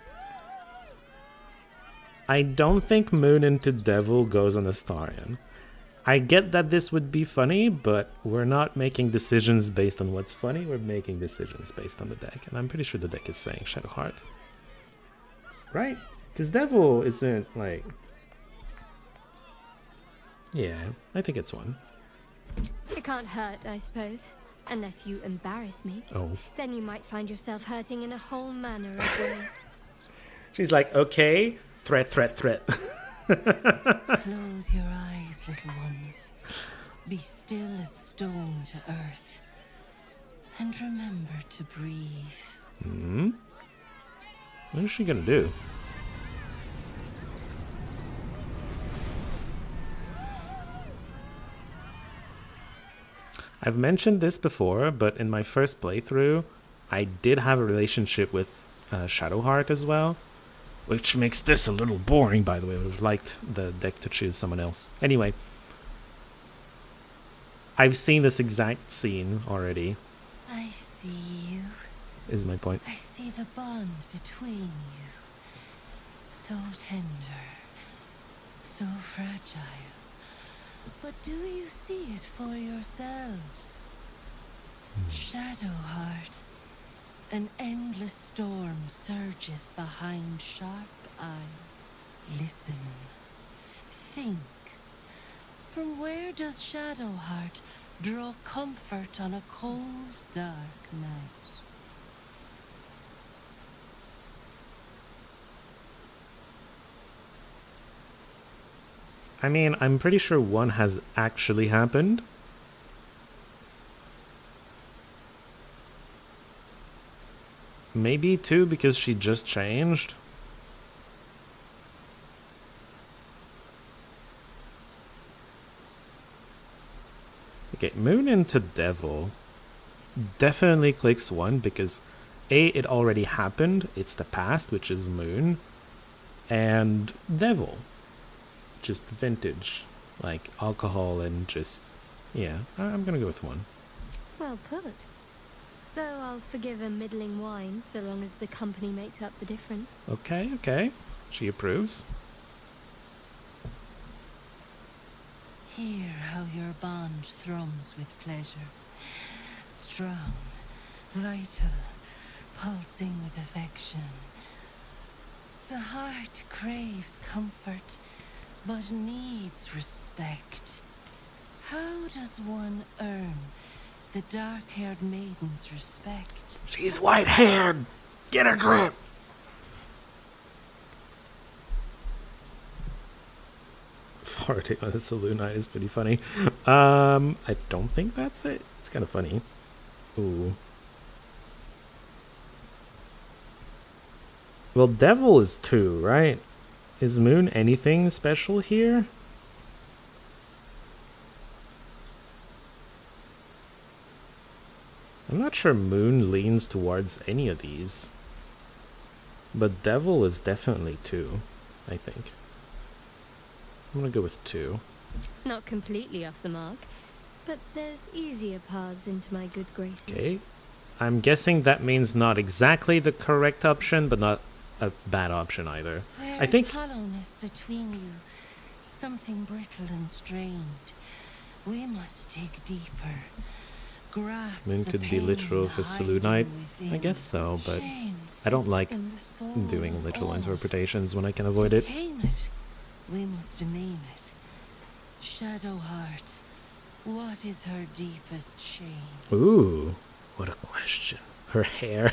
I don't think Moon into Devil goes on Astarion. I get that this would be funny, but we're not making decisions based on what's funny, we're making decisions based on the deck. And I'm pretty sure the deck is saying Shadowheart. Right? Because Devil isn't like... Yeah, I think it's one. It can't hurt, I suppose. Unless you embarrass me. Oh. Then you might find yourself hurting in a whole manner of ways. She's like, okay, threat. Close your eyes, little ones. Be still as stone to earth. And remember to breathe. What is she gonna do? I've mentioned this before, but in my first playthrough, I did have a relationship with Shadowheart as well, which makes this a little boring, by the way. I would have liked the deck to choose someone else. Anyway, I've seen this exact scene already. I see you. Is my point. I see the bond between you. So tender, so fragile. But do you see it for yourselves? Shadowheart, an endless storm surges behind sharp eyes. Listen, think. From where does Shadowheart draw comfort on a cold, dark night? I mean, I'm pretty sure one has actually happened. Maybe two because she just changed. Okay, Moon into Devil definitely clicks one because It already happened. It's the past, which is moon. And devil. Just vintage. Like alcohol and just... Yeah, I'm gonna go with 1. Well put. Though I'll forgive a middling wine so long as the company makes up the difference. Okay, okay. She approves. Hear how your bond thrums with pleasure. Strong, vital, pulsing with affection. The heart craves comfort, but needs respect. How does one earn the dark-haired maiden's respect? She's white-haired! Get a grip! Farting on a saloon night is pretty funny. I don't think that's it. It's kind of funny. Ooh. Well, devil is 2, right? Is moon anything special here? I'm not sure moon leans towards any of these. But devil is definitely 2, I think. I'm gonna go with 2. Not completely off the mark, but there's easier paths into my good graces. Okay. I'm guessing that means not exactly the correct option, but not a bad option either. There I think is hollowness between you, something brittle and strained. We must dig deeper. Grasp moon the could be pain literal for hiding Selûnite. within. I guess so, but Shame I don't sits like in the soul doing of literal all. interpretations when I can avoid To it. tame it, we must name it. Shadow heart, what is her deepest shame? Ooh, what a question. Her hair.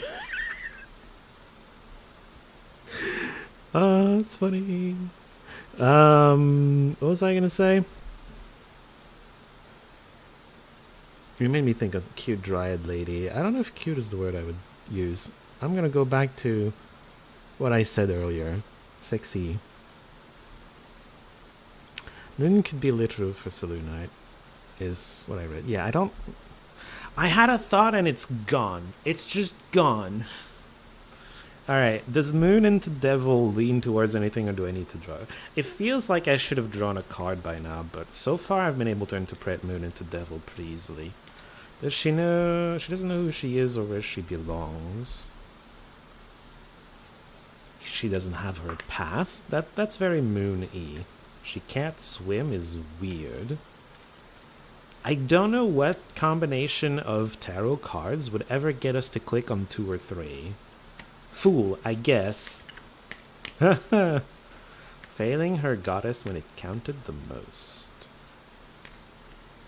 Oh, that's funny. What was I gonna say? You made me think of cute dryad lady. I don't know if cute is the word I would use. I'm gonna go back to what I said earlier. Sexy. Moon could be literal for Selûnite, is what I read. Yeah, I had a thought and it's gone. It's just gone. Alright, does moon into devil lean towards anything, or do I need to draw? It feels like I should have drawn a card by now, but so far I've been able to interpret moon into devil pretty easily. Does she know? She doesn't know who she is or where she belongs. She doesn't have her past. That's very moon-y. She can't swim is weird. I don't know what combination of tarot cards would ever get us to click on 2 or 3. Fool, I guess. Failing her goddess when it counted the most.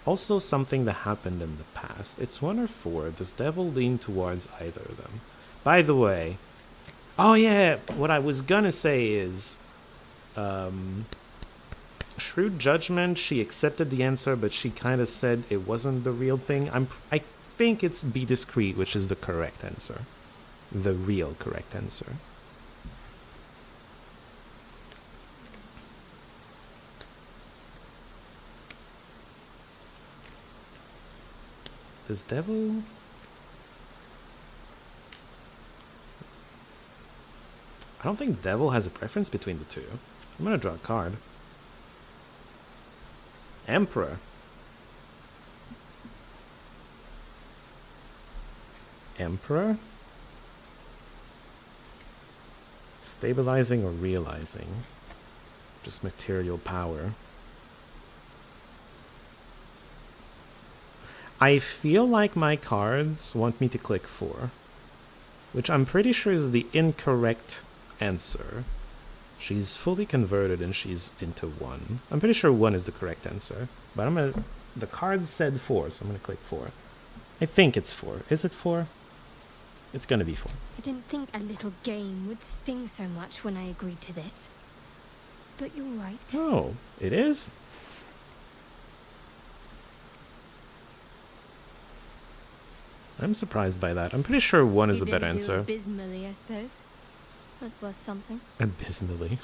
Also something that happened in the past. It's 1 or 4. Does devil lean towards either of them? By the way, oh yeah, what I was gonna say is, Shrewd Judgment, she accepted the answer, but she kind of said it wasn't the real thing. I think it's be discreet, which is the correct answer. The real correct answer. Does devil... I don't think devil has a preference between the 2. I'm gonna draw a card. Emperor. Emperor? Stabilizing or realizing? Just material power. I feel like my cards want me to click 4, which I'm pretty sure is the incorrect answer. She's fully converted and she's into 1. I'm pretty sure 1 is the correct answer, but the card said 4, so I'm gonna click 4. I think it's 4. Is it 4? It's gonna be 4. I didn't think a little game would sting so much when I agreed to this. But you're right. Oh, it is? I'm surprised by that. I'm pretty sure 1 is a better answer. Abysmally, I suppose. That's worth something. Abysmally.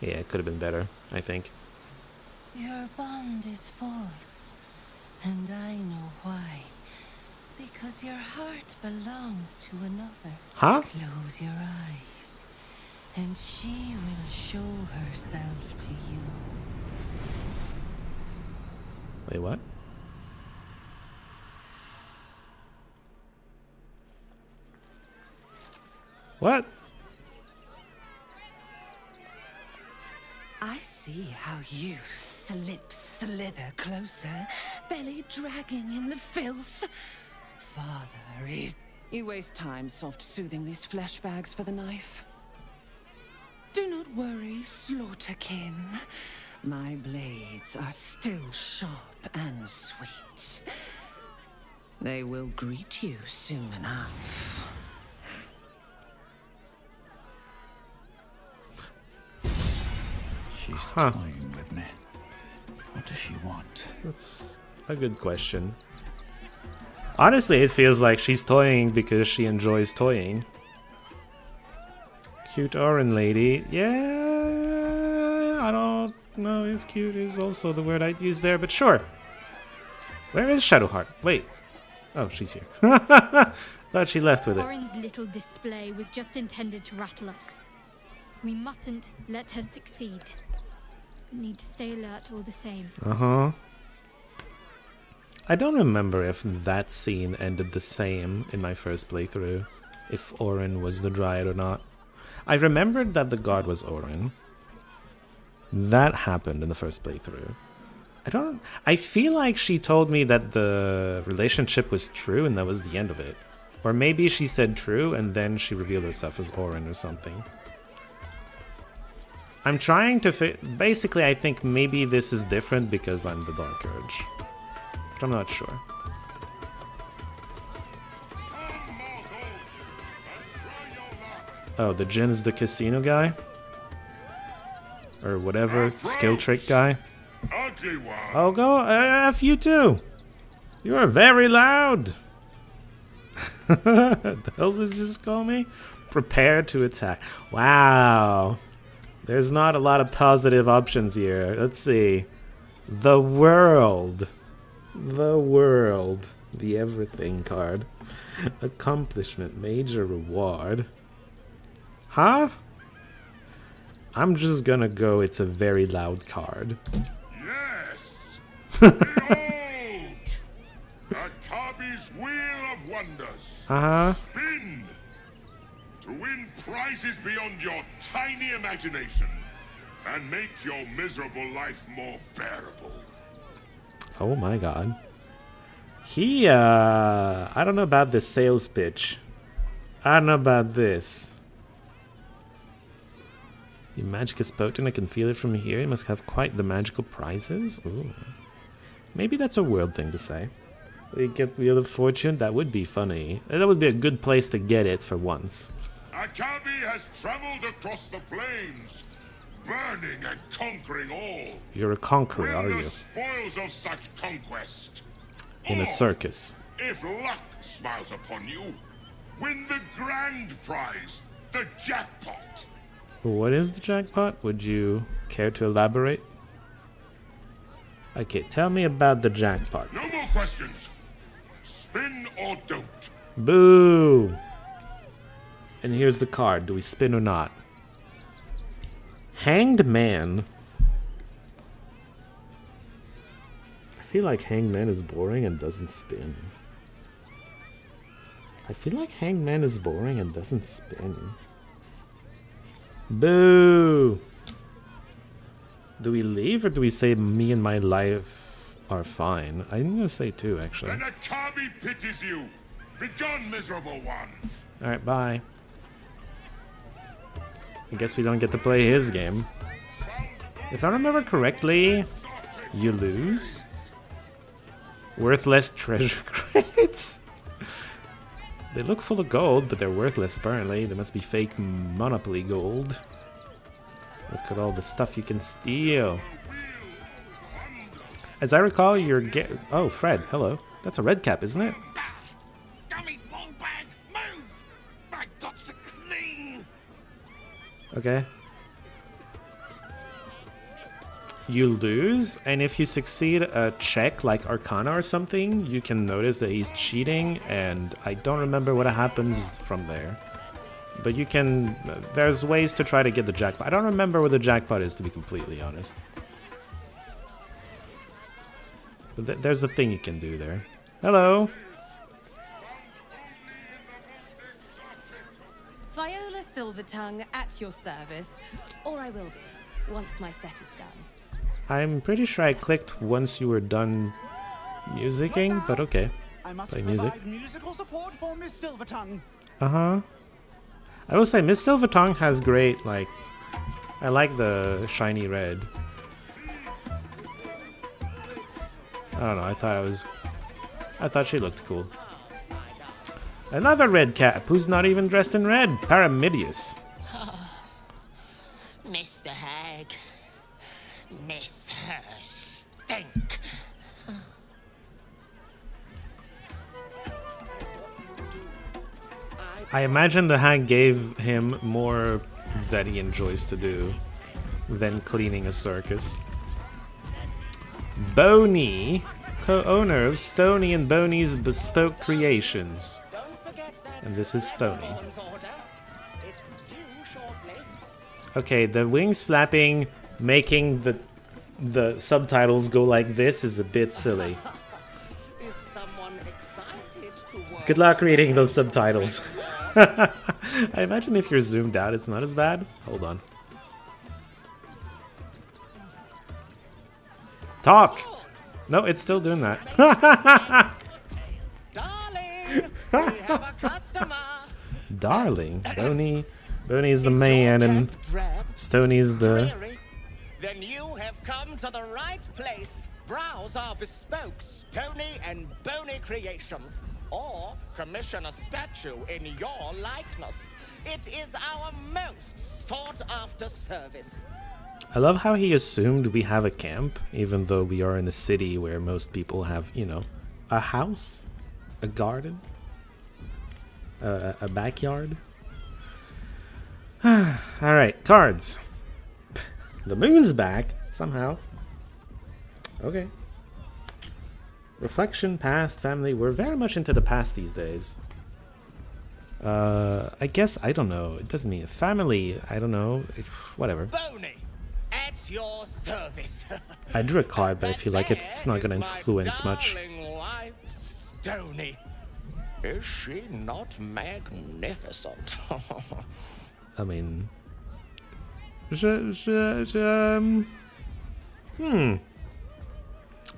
Yeah, it could have been better, I think. Your bond is false, and I know why. Because your heart belongs to another. Huh? Close your eyes, and she will show herself to you. Wait, what? What? I see how you slither closer, belly dragging in the filth. Father is... You waste time soft-soothing these flesh bags for the knife. Do not worry, slaughterkin. My blades are still sharp and sweet. They will greet you soon enough. She's toying with me. What does she want? That's a good question. Honestly, it feels like she's toying because she enjoys toying. Cute Orin lady. Yeah, I don't know if cute is also the word I'd use there, but sure. Where is Shadowheart? Wait. Oh, she's here. Thought she left with it. Orin's little display was just intended to rattle us. We mustn't let her succeed. Need to stay alert all the same. Uh-huh. I don't remember if that scene ended the same in my first playthrough, if Orin was the Dryad or not. I remembered that the god was Orin. That happened in the first playthrough. I feel like she told me that the relationship was true and that was the end of it. Or maybe she said true and then she revealed herself as Orin or something. I'm trying to basically, I think maybe this is different because I'm the Dark Urge. But I'm not sure. Oh, the Jin's the casino guy? Or whatever, skill trick guy? Oh, go F you too! You are very loud! The hell did you just call me? Prepare to attack. Wow. There's not a lot of positive options here. Let's see. The world. The world. The everything card. Accomplishment. Major reward. Huh? I'm just gonna go, it's a very loud card. Yes! Behold! Akabi's Wheel of Wonders. Uh-huh. Spin! To win prizes beyond your tiny imagination and make your miserable life more bearable. Oh my god. I don't know about this sales pitch. I don't know about this. Your magic is potent, I can feel it from here. You must have quite the magical prizes. Ooh. Maybe that's a world thing to say. You get Wheel of Fortune, that would be funny. That would be a good place to get it for once. Akabi has traveled across the plains, burning and conquering all. You're a conqueror, are Win you? the spoils of such conquest. In a circus. If luck smiles upon you, win the grand prize, the jackpot. What is the jackpot? Would you care to elaborate? Okay, tell me about the jackpot. No more questions. Spin or don't. Boo! And here's the card. Do we spin or not? Hanged Man. I feel like Hanged Man is boring and doesn't spin. I feel like Hanged Man is boring and doesn't spin. Boo! Do we leave or do we say me and my life are fine? I'm gonna say two, actually. Then Akabi pities you. Begone, miserable one. Alright, bye. I guess we don't get to play his game. If I remember correctly, you lose. Worthless treasure crates. They look full of gold, but they're worthless apparently. They must be fake Monopoly gold. Look at all the stuff you can steal. As I recall, oh, Fred, hello. That's a red cap, isn't it? Scummy ball bag, move! I got to clean. Okay. you lose, and if you succeed a check like Arcana or something, you can notice that he's cheating, and I don't remember what happens from there. But you can... there's ways to try to get the jackpot. I don't remember what the jackpot is, to be completely honest. But there's a thing you can do there. Hello! Viola Silvertongue at your service, or I will be, once my set is done. I'm pretty sure I clicked once you were done musicking, but okay. I must Play music. provide musical support for Miss Silvertongue. Uh-huh. I will say, Miss Silvertongue has great, like... I like the shiny red. I don't know, I thought she looked cool. Another red cap, who's not even dressed in red. Paramidius. Mr. Hag, miss her stink. I imagine the hag gave him more that he enjoys to do than cleaning a circus. Boney, co-owner of Stony and Boney's Bespoke Creations. And this is Stony. Okay, the wings flapping, making the subtitles go like this is a bit silly. Good luck reading those subtitles. I imagine if you're zoomed out, it's not as bad. Hold on. Talk! No, it's still doing that. Darling, we have a customer. Darling, Boney's the man, and Stoney's the... Then you have come to the right place. Browse our bespoke Stony and Boney creations, or commission a statue in your likeness. It is our most sought-after service. I love how he assumed we have a camp, even though we are in a city where most people have, you know, a house, a garden, a backyard. Alright, cards. The moon's back, somehow. Okay. Reflection, past, family. We're very much into the past these days. I guess, I don't know. It doesn't mean family. I don't know. Whatever. Boney, at your service. I drew a card, but I feel like it's not going to influence much. Wife, Stony. Is she not magnificent? I mean... I'm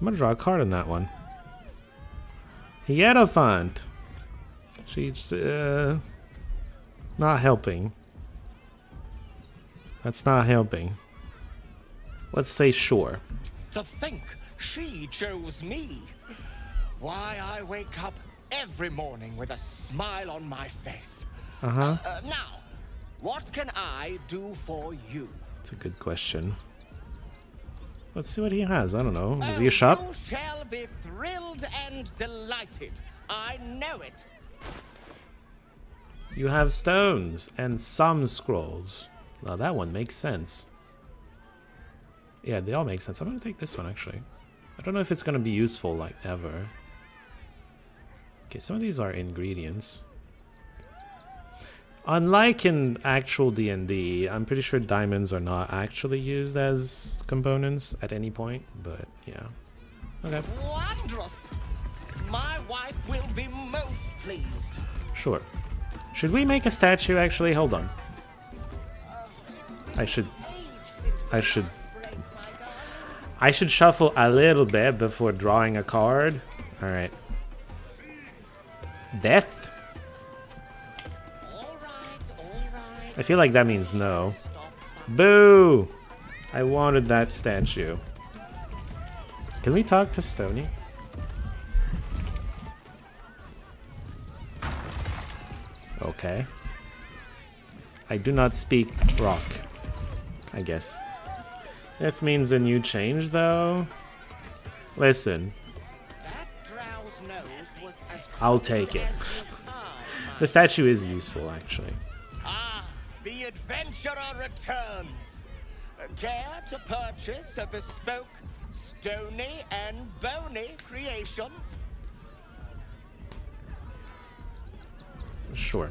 gonna draw a card on that one. Hierophant. She's not helping. That's not helping. Let's say sure. To think she chose me. Why, I wake up every morning with a smile on my face. Uh-huh. Now, what can I do for you? That's a good question. Let's see what he has. I don't know. Is he a shop? You shall be thrilled and delighted. I know it. You have stones and some scrolls. Now that one makes sense. Yeah, they all make sense. I'm gonna take this one actually. I don't know if it's gonna be useful like ever. Okay, some of these are ingredients. Unlike in actual D&D, I'm pretty sure diamonds are not actually used as components at any point, but yeah. Okay. Wondrous! My wife will be most pleased. Sure. Should we make a statue actually? Hold on. I should shuffle a little bit before drawing a card. Alright. Death? I feel like that means no. Boo! I wanted that statue. Can we talk to Stony? Okay. I do not speak rock, I guess. F means a new change, though. Listen. I'll take it. The statue is useful, actually. The adventurer returns. Care to purchase a bespoke, stony and bony creation? Sure.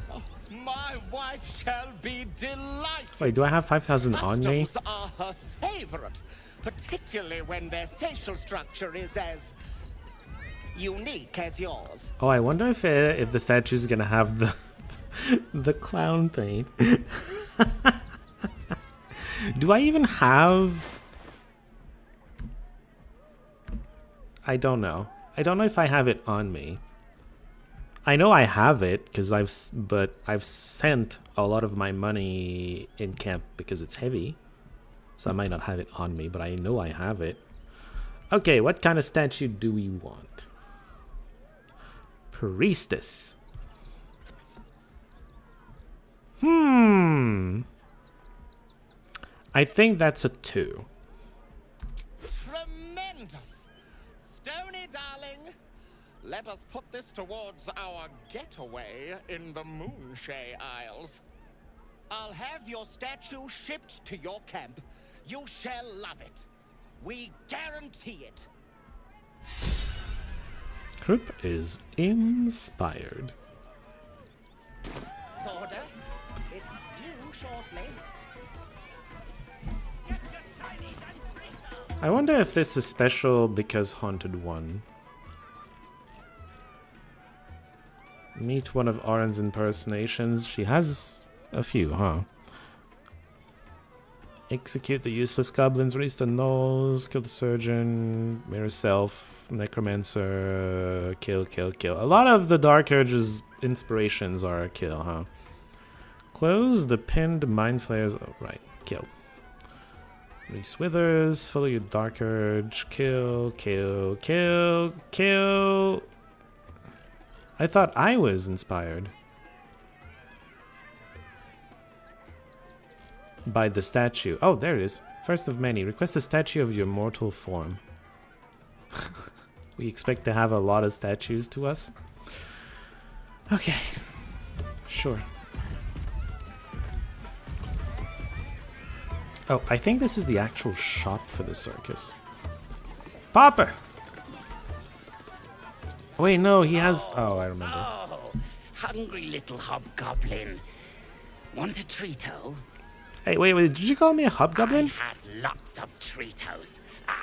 My wife shall be delighted. Wait, do I have 5,000 on me? Customs are her favorite, particularly when their facial structure is as unique as yours. Oh, I wonder if the statue's gonna have the the clown paint. Do I even have? I don't know. I don't know if I have it on me. I know I have it because I've sent a lot of my money in camp because it's heavy. So I might not have it on me, but I know I have it. Okay, what kind of statue do we want? Priestess. I think that's a 2. Tremendous! Stony, darling, let us put this towards our getaway in the Moonshade Isles. I'll have your statue shipped to your camp. You shall love it. We guarantee it. Krupp is inspired. Order. It's due shortly. I wonder if it's a special because Haunted one. Meet one of Oren's impersonations. She has a few, huh? Execute the useless goblins, release the gnolls, kill the surgeon, mirror self, necromancer, kill, kill, kill. A lot of the Dark Urge's inspirations are a kill, huh? Close the pinned mind flayers. Oh, right, kill. Release withers, follow your Dark Urge, kill, kill, kill, kill. I thought I was inspired by the statue. Oh, there it is. First of many. Request a statue of your mortal form. We expect to have a lot of statues to us. Okay. Sure. Oh, I think this is the actual shop for the circus. Popper! Wait, no, he has... Oh, I remember. Oh, hungry little hobgoblin. Want a treato? Hey, wait, did you call me a hobgoblin? I has lots of treatos,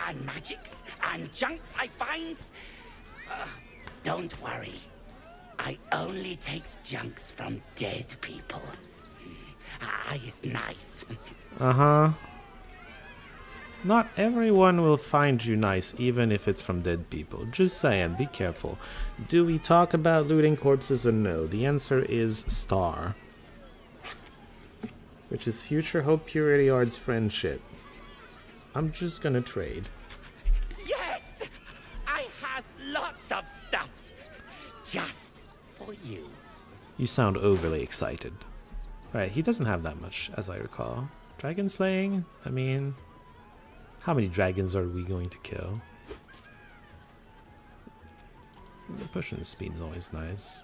and magics, and junks I finds. Don't worry. I only takes junks from dead people. I is nice. Uh-huh. Not everyone will find you nice, even if it's from dead people. Just saying, be careful. Do we talk about looting corpses or no? The answer is star. Which is future hope purity arts friendship. I'm just gonna trade. Yes! I has lots of stuffs. Just for you. You sound overly excited. Right, he doesn't have that much, as I recall. Dragon slaying? I mean... How many dragons are we going to kill? The pushing speed's always nice.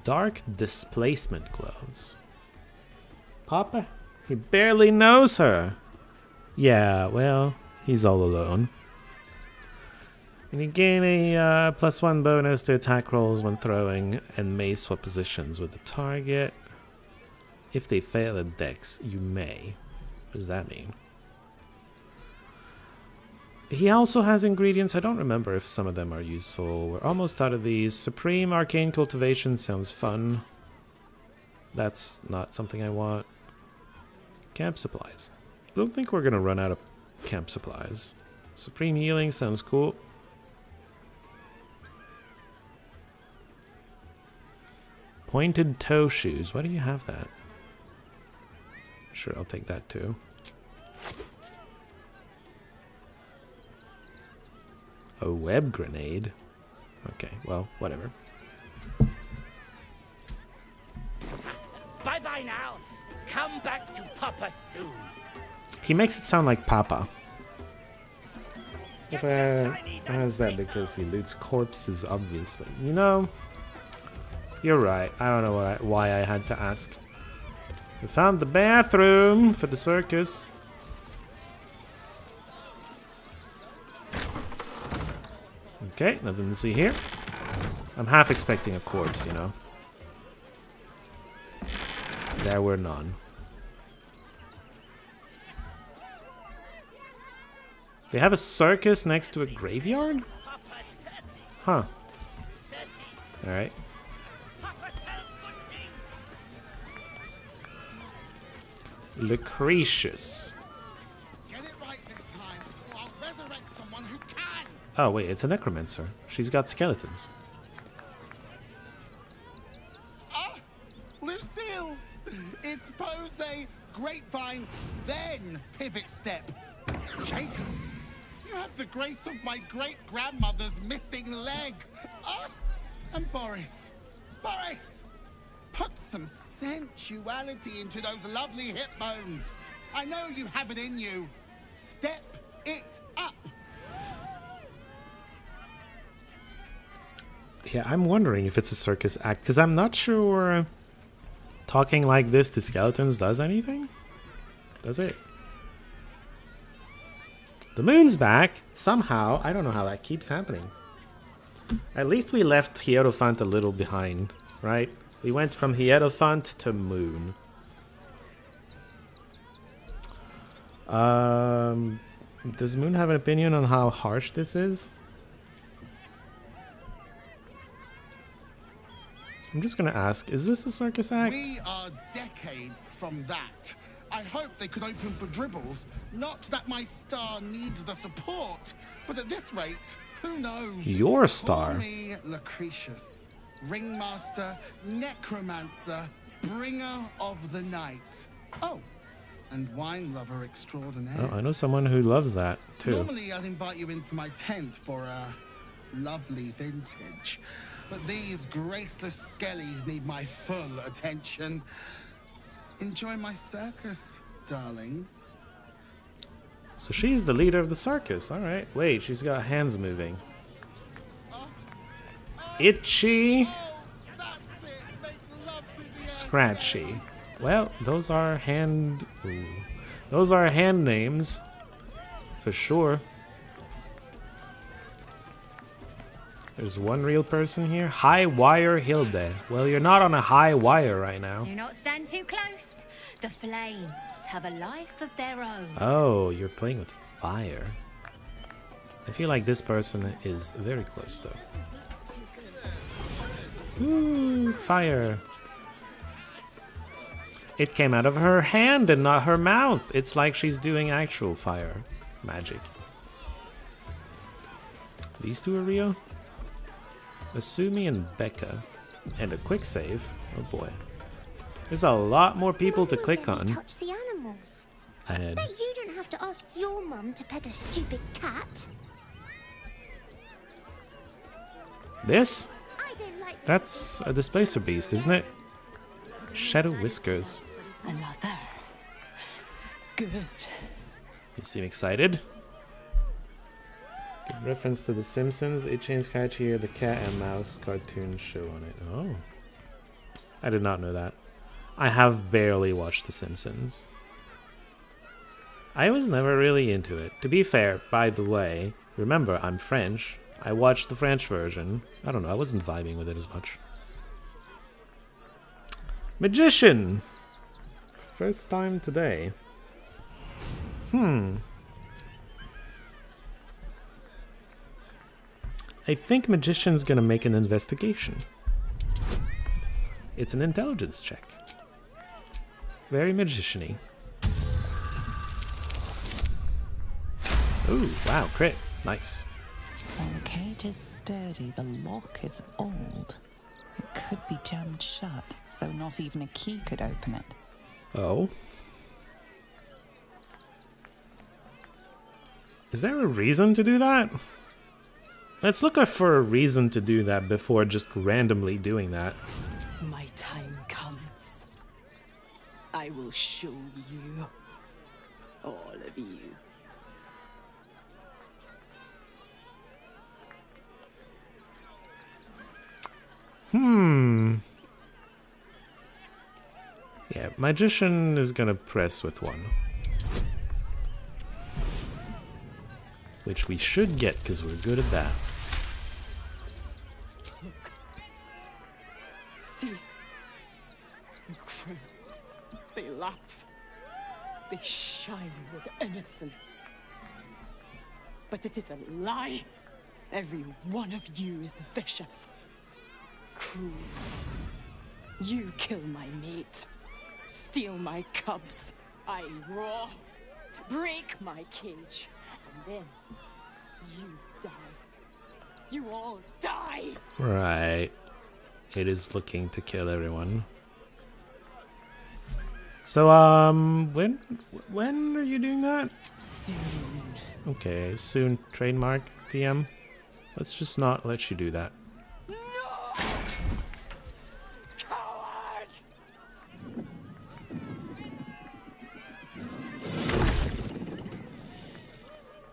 Dark displacement gloves. Papa? He barely knows her. Yeah, well, he's all alone. And you gain a +1 bonus to attack rolls when throwing and may swap positions with the target. If they fail at Dex, you may. What does that mean? He also has ingredients. I don't remember if some of them are useful. We're almost out of these. Supreme Arcane Cultivation sounds fun. That's not something I want. Camp supplies. I don't think we're going to run out of camp supplies. Supreme Healing sounds cool. Pointed toe shoes. Why do you have that? Sure, I'll take that too. A web grenade? Okay, well, whatever. Bye-bye now. Come back to Papa soon. He makes it sound like Papa. How's that? Because he loots corpses, obviously. You know, you're right. I don't know why I had to ask. We found the bathroom for the circus. Okay, nothing to see here. I'm half expecting a corpse, you know. There were none. They have a circus next to a graveyard? Huh. Alright. Lucretius. Get it right this time, or I'll resurrect someone who can. Oh wait, it's a necromancer. She's got skeletons. Ah, Lucille! It's pose, grapevine, then pivot step. Jacob, you have the grace of my great-grandmother's missing leg. Ah, and Boris. Boris! Put some sensuality into those lovely hip bones. I know you have it in you. Step it up. Yeah, I'm wondering if it's a circus act, because I'm not sure talking like this to skeletons does anything. Does it? The moon's back. Somehow. I don't know how that keeps happening. At least we left Hierophant a little behind, right? We went from Hierophant to moon. Does Moon have an opinion on how harsh this is? I'm just gonna ask, is this a circus act? We are decades from that. I hope they could open for dribbles. Not that my star needs the support, but at this rate, who knows? Your star. Call me Lucretius, ringmaster, necromancer, bringer of the night. Oh, and wine lover extraordinaire. Oh, I know someone who loves that too. Normally, I'd invite you into my tent for a lovely vintage. But these graceless skellies need my full attention. Enjoy my circus, darling. So she's the leader of the circus. Alright. Wait, she's got hands moving. Itchy. Scratchy. Well, those are hand... Ooh. Those are hand names. For sure. There's one real person here. High Wire Hilde. Well, you're not on a high wire right now. Do not stand too close. The flames have a life of their own. Oh, you're playing with fire. I feel like this person is very close, though. Ooh, fire. It came out of her hand and not her mouth. It's like she's doing actual fire magic. These two are real? Asumi and Becca. And a quick save. Oh boy. There's a lot more people to click on. Touch the animals. And Bet you don't have to ask your mum to pet a stupid cat. this? I don't like That's a displacer beast, isn't it? Shadow Whiskers. Another. Good. You seem excited. Good reference to The Simpsons. Itchy and Scratchy here, the cat and mouse cartoon show on it. Oh. I did not know that. I have barely watched The Simpsons. I was never really into it. To be fair, by the way, remember, I'm French. I watched the French version. I don't know, I wasn't vibing with it as much. Magician! First time today. I think Magician's gonna make an investigation. It's an intelligence check. Very magician-y. Ooh, wow, crit. Nice. While the cage is sturdy, the lock is old. It could be jammed shut, so not even a key could open it. Oh. Is there a reason to do that? Let's look for a reason to do that before just randomly doing that. My time comes. I will show you. All of you. Yeah, Magician is gonna press with one. Which we should get, because we're good at that. Look. See. Incredible. They laugh. They shine with innocence. But it is a lie. Every one of you is vicious. Cruel. You kill my mate. Steal my cubs. I roar. Break my cage. And then you die. You all die. Right. It is looking to kill everyone. So, when are you doing that? Soon. Okay, soon. Trademark, DM. Let's just not let you do that.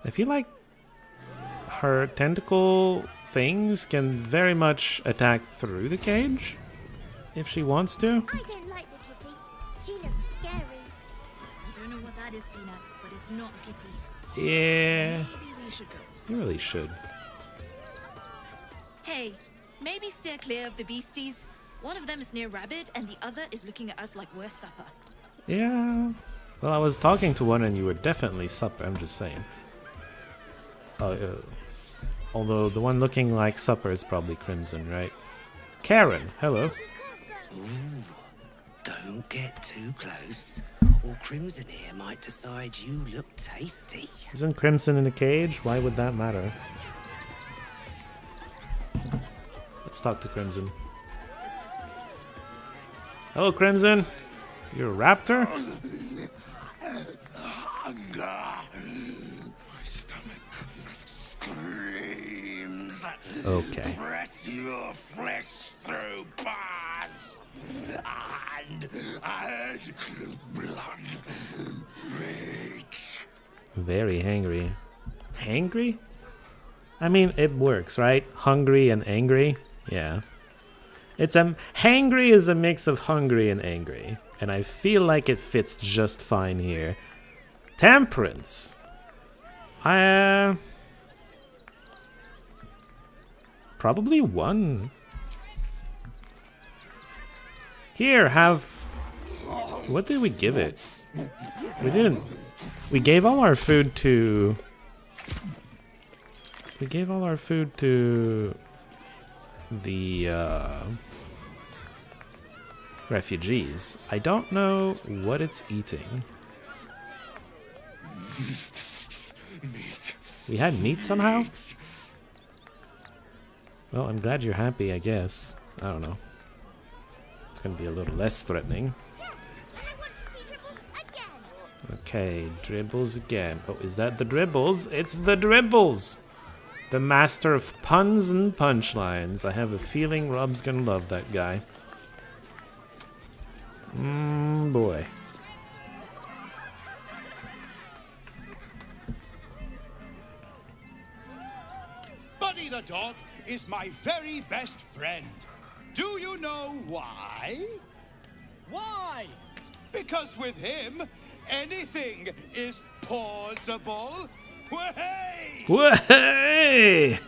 I feel like her tentacle things can very much attack through the cage if she wants to. I don't like the kitty. She looks scary. I don't know what that is, Peanut, but it's not a kitty. Yeah. Maybe we should go. You really should. Hey, maybe steer clear of the beasties. One of them is near Rabbit, and the other is looking at us like we're supper. Yeah. Well, I was talking to one and you were definitely supper, I'm just saying. Although the one looking like supper is probably Crimson, right? Karen, hello. Ooh, don't get too close, or Crimson here might decide you look tasty. Isn't Crimson in a cage? Why would that matter? Let's talk to Crimson. Hello, Crimson. You're a raptor? Hunger. My stomach screams. Okay. Press your flesh through bars and add blood. Meat. Very hangry. Hangry? I mean, it works, right? Hungry and angry? Yeah. It's hangry is a mix of hungry and angry. And I feel like it fits just fine here. Temperance. Probably one. Here, have... What did we give it? We didn't... We gave all our food to... We gave all our food to... the, refugees. I don't know what it's eating. Meat. We had meat somehow? Well, I'm glad you're happy, I guess. I don't know. It's gonna be a little less threatening. Okay, dribbles again. Oh, is that the dribbles? It's the dribbles! The master of puns and punchlines. I have a feeling Rob's gonna love that guy. Boy. Buddy the dog is my very best friend. Do you know why? Why? Because with him, anything is possible. Way! Way!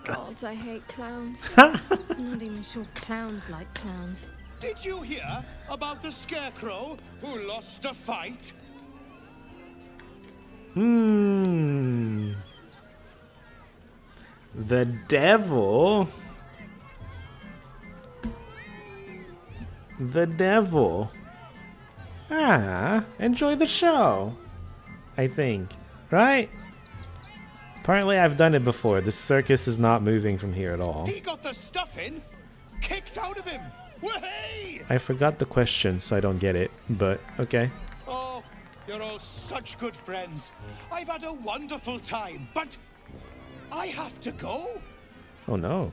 God, I hate clowns. I'm not even sure clowns like clowns. Did you hear about the scarecrow who lost a fight? The devil. The devil. Ah, enjoy the show. I think. Right? Apparently I've done it before. The circus is not moving from here at all. He got the stuffing kicked out of him. Way! I forgot the question, so I don't get it, but okay. Oh, you're all such good friends. I've had a wonderful time, but I have to go. Oh no.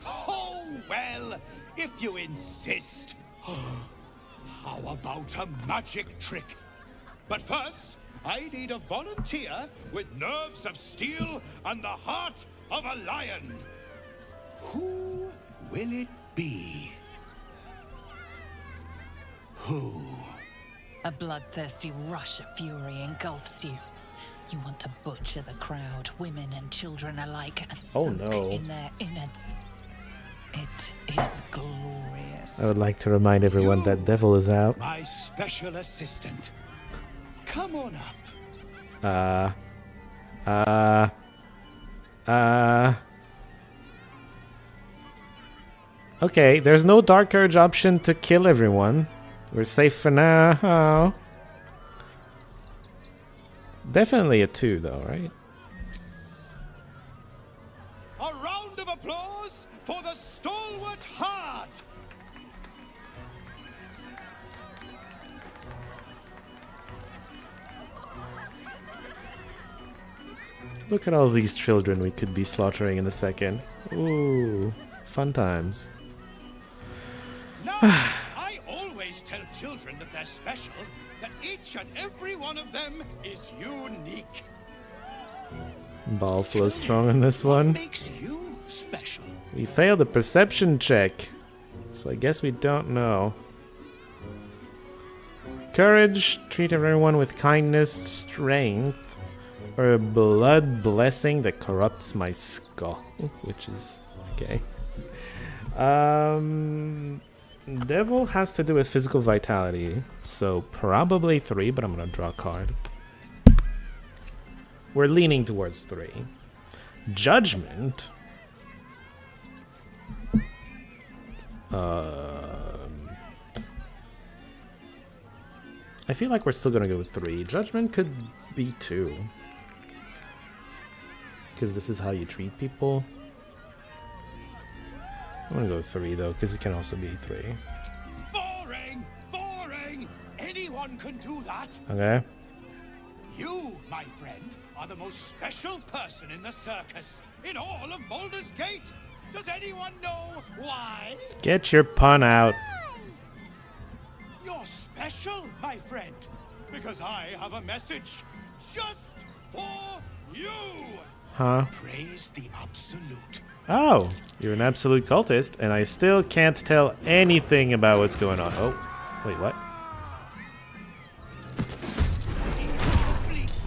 Oh, well, if you insist. How about a magic trick? But first, I need a volunteer with nerves of steel and the heart of a lion. Who will it be? Who? A bloodthirsty rush of fury engulfs you. You want to butcher the crowd, women and children alike, and soak in their innards. It is glorious. I would like to remind everyone that Devil is out. My special assistant. Come on up. Okay, there's no Dark Urge option to kill everyone. We're safe for now. Definitely a 2 though, right? A round of applause for the stalwart heart. Look at all these children we could be slaughtering in a second. Ooh, fun times. Now, I always tell children that they're special, that each and every one of them is unique. Baldur strong on this one. What makes you special? We failed a perception check, so I guess we don't know. Courage, treat everyone with kindness, strength, or a blood blessing that corrupts my skull, which is okay. Devil has to do with physical vitality, so probably 3, but I'm gonna draw a card. We're leaning towards 3. Judgment. I feel like we're still gonna go with 3. Judgment could be 2. Because this is how you treat people. I'm gonna go with 3 though, because it can also be 3. Boring! Boring! Anyone can do that! Okay. You, my friend, are the most special person in the circus, in all of Baldur's Gate! Does anyone know why? Get your pun out. You're special, my friend, because I have a message just for you! Huh? Praise the absolute. Oh, you're an absolute cultist, and I still can't tell anything about what's going on. Oh, wait, what?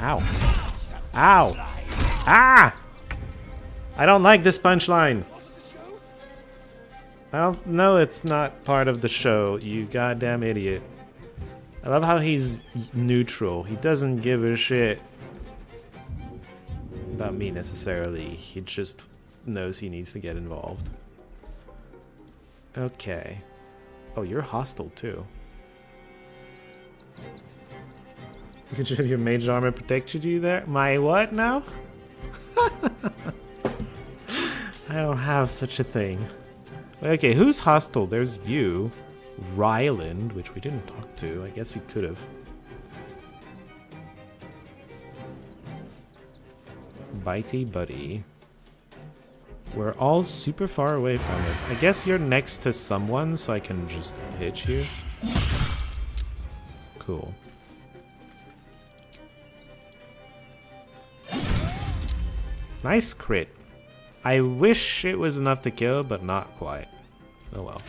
Ow. Ow. Ah! I don't like this punchline. I don't know, it's not part of the show, you goddamn idiot. I love how he's neutral. He doesn't give a shit about me necessarily. He just knows he needs to get involved. Okay. Oh, you're hostile too. Could you have your mage armor protected you there? My what now? I don't have such a thing. Okay, who's hostile? There's you. Ryland, which we didn't talk to. I guess we could have. Bitey buddy. We're all super far away from it. I guess you're next to someone, so I can just hit you. Cool. Nice crit. I wish it was enough to kill, but not quite. Oh well.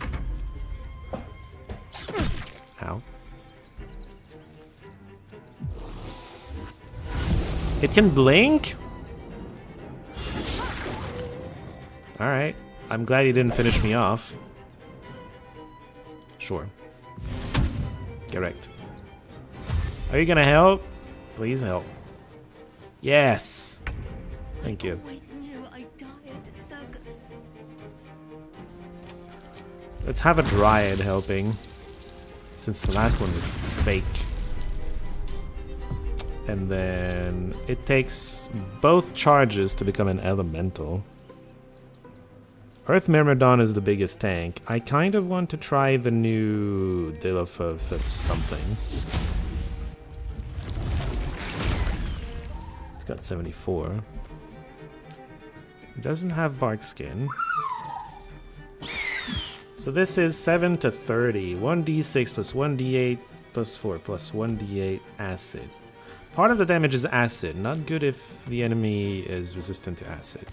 Ow. It can blink? Alright. I'm glad you didn't finish me off. Sure. Correct. Are you gonna help? Please help. Yes! Thank you. Let's have a Dryad helping, since the last one was fake. And then it takes both charges to become an elemental. Earth Myrmidon is the biggest tank. I kind of want to try the new Dilophoth something. It's got 74. It doesn't have bark skin. So this is 7 to 30. 1d6 plus 1d8 plus 4 plus 1d8 acid. Part of the damage is acid. Not good if the enemy is resistant to acid.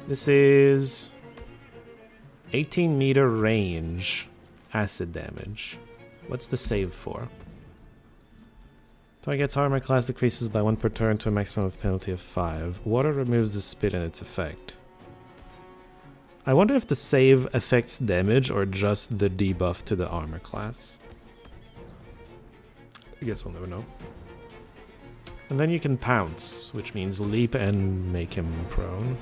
This is 18-meter range acid damage. What's the save for? Target's armor class decreases by 1 per turn to a maximum of penalty of 5. Water removes the spit and its effect. I wonder if the save affects damage or just the debuff to the armor class. I guess we'll never know. And then you can pounce, which means leap and make him prone.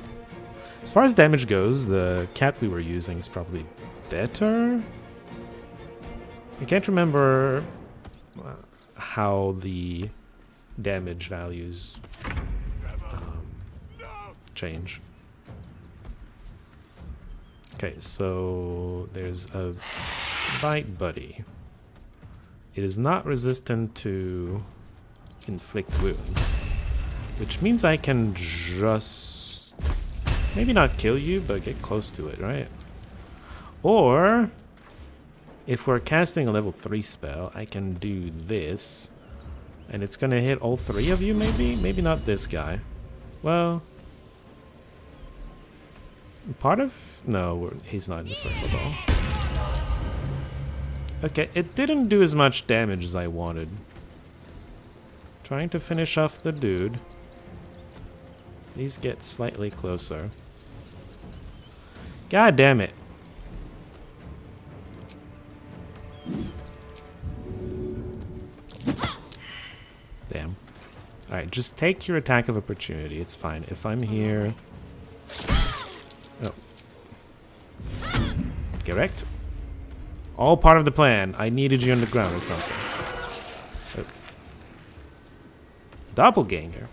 As far as damage goes, the cat we were using is probably better. I can't remember how the damage values change. Okay, so there's a bite buddy. It is not resistant to inflict wounds, which means I can just maybe not kill you, but get close to it, right? Or if we're casting a level 3 spell, I can do this, and it's gonna hit all 3 of you, maybe? Maybe not this guy. Well, part of... No, he's not in the circle at all. Okay, it didn't do as much damage as I wanted. Trying to finish off the dude. Please get slightly closer. God damn it. Damn. Alright, just take your attack of opportunity. It's fine. If I'm here... Oh. Correct. All part of the plan. I needed you on the ground or something. Oh. Doppelganger.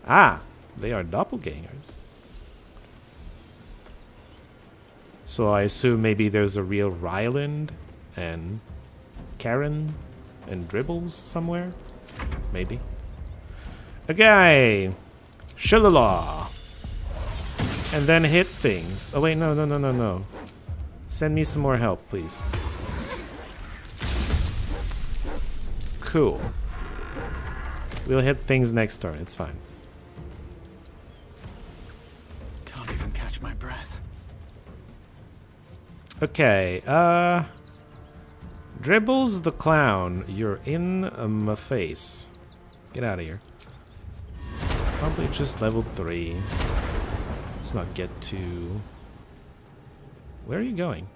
Ah, they are doppelgangers. So I assume maybe there's a real Ryland and Karen and Dribbles somewhere? Maybe. Okay. Shillalaw. And then hit things. Oh wait, no. Send me some more help, please. Cool. We'll hit things next turn, it's fine. Can't even catch my breath. Okay, Dribbles the clown, you're in my face. Get out of here. Probably just level 3. Let's not get too... Where are you going?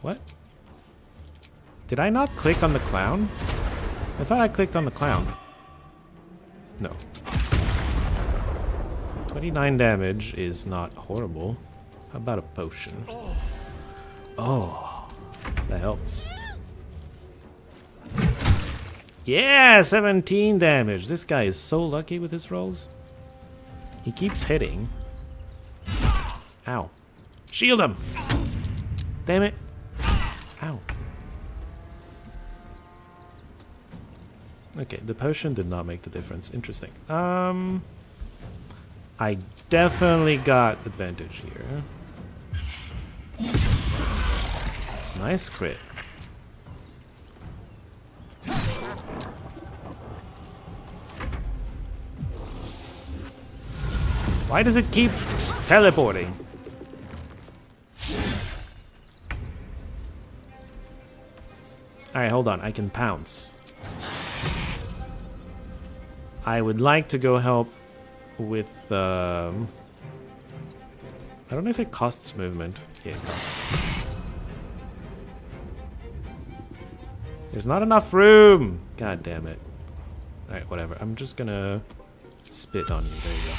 What? Did I not click on the clown? I thought I clicked on the clown. No. 29 damage is not horrible. How about a potion? Oh, that helps. Yeah, 17 damage. This guy is so lucky with his rolls. He keeps hitting. Ow. Shield him! Damn it. Ow. Okay, the potion did not make the difference. Interesting. I definitely got advantage here. Nice crit. Why does it keep teleporting? Alright, hold on. I can pounce. I would like to go help with... I don't know if it costs movement. Yeah, it costs. There's not enough room! God damn it. Alright, whatever. I'm just gonna spit on you. There you go.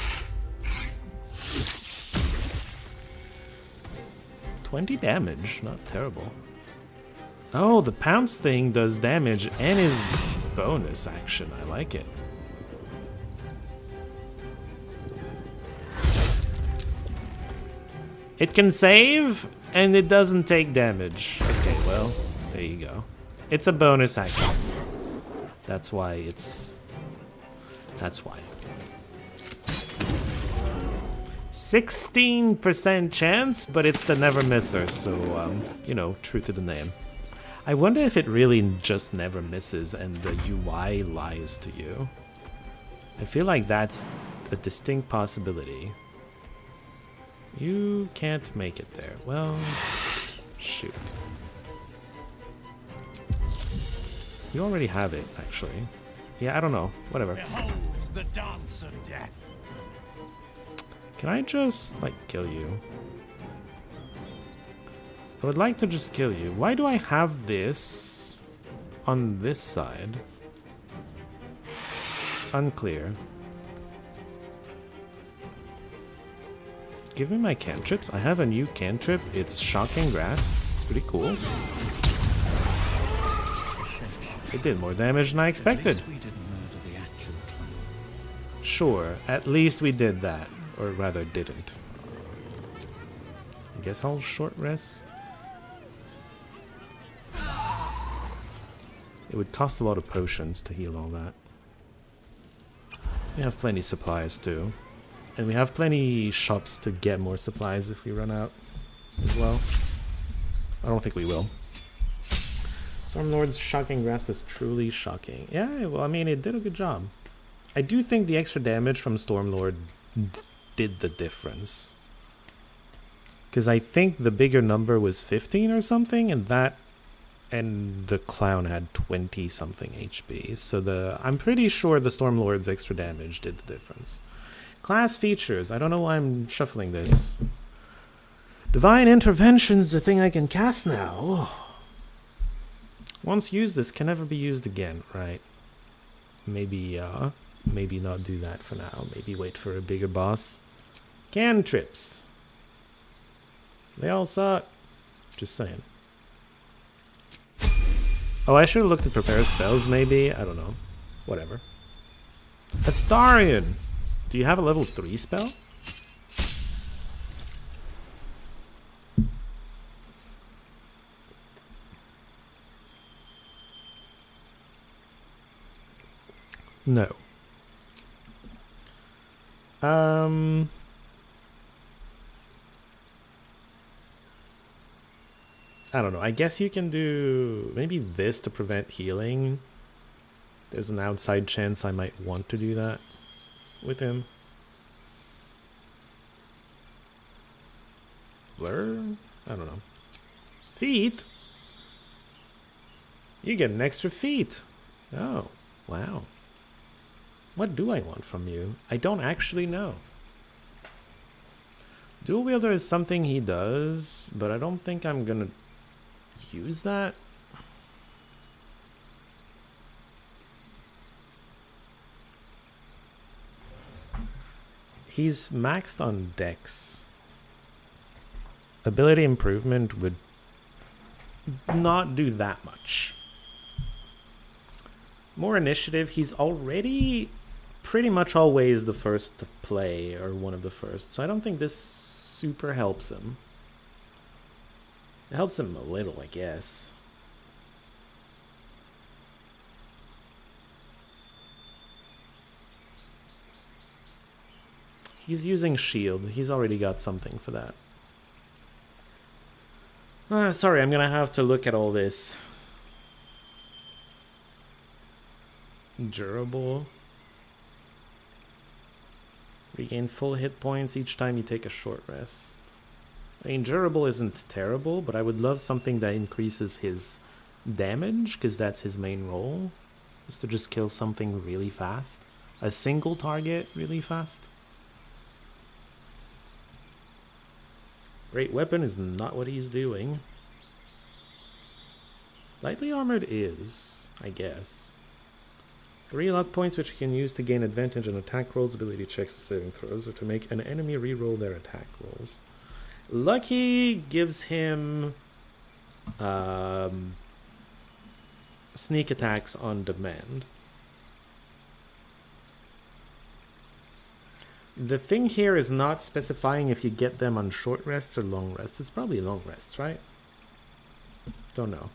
20 damage. Not terrible. Oh, the pounce thing does damage and is bonus action. I like it. It can save, and it doesn't take damage. Okay, well, there you go. It's a bonus action. That's why it's... That's why. 16% chance, but it's the never misser, so, you know, true to the name. I wonder if it really just never misses and the UI lies to you. I feel like that's a distinct possibility. You can't make it there. Well, shoot. You already have it, actually. Yeah, I don't know. Whatever. Behold the dance of death. Can I just, like, kill you? I would like to just kill you. Why do I have this on this side? Unclear. Give me my cantrips. I have a new cantrip. It's Shocking Grasp. It's pretty cool. It did more damage than I expected. Sure, at least we did that. Or rather, didn't. I guess I'll short rest. It would cost a lot of potions to heal all that. We have plenty of supplies too. And we have plenty shops to get more supplies if we run out as well. I don't think we will. Stormlord's Shocking Grasp is truly shocking. Yeah, well, I mean, it did a good job. I do think the extra damage from Stormlord did the difference. Because I think the bigger number was 15 or something, and the clown had 20 something HP. So I'm pretty sure the Stormlord's extra damage did the difference. Class features. I don't know why I'm shuffling this. Divine Intervention's the thing I can cast now. Oh. Once used, this can never be used again, right? Maybe not do that for now. Maybe wait for a bigger boss. Cantrips. They all suck. Just saying. Oh, I should have looked at prepare spells, maybe. I don't know. Whatever. Astarion. Do you have a level 3 spell? No. I don't know. I guess you can do maybe this to prevent healing. There's an outside chance I might want to do that with him. Blur? I don't know. Feet? You get an extra feet. Oh, wow. What do I want from you? I don't actually know. Dual wielder is something he does, but I don't think I'm gonna use that. He's maxed on Dex. Ability improvement would not do that much. More initiative, he's already pretty much always the first to play, or one of the first, so I don't think this super helps him. It helps him a little, I guess. He's using shield. He's already got something for that. Sorry, I'm gonna have to look at all this. Durable. Regain full hit points each time you take a short rest. I mean, durable isn't terrible, but I would love something that increases his damage, because that's his main role. Is to just kill something really fast. A single target really fast. Great weapon is not what he's doing. Lightly armored is, I guess. 3 luck points which he can use to gain advantage on attack rolls, ability checks, and saving throws, or to make an enemy reroll their attack rolls. Lucky gives him sneak attacks on demand. The thing here is not specifying if you get them on short rests or long rests. It's probably long rests, right? Don't know.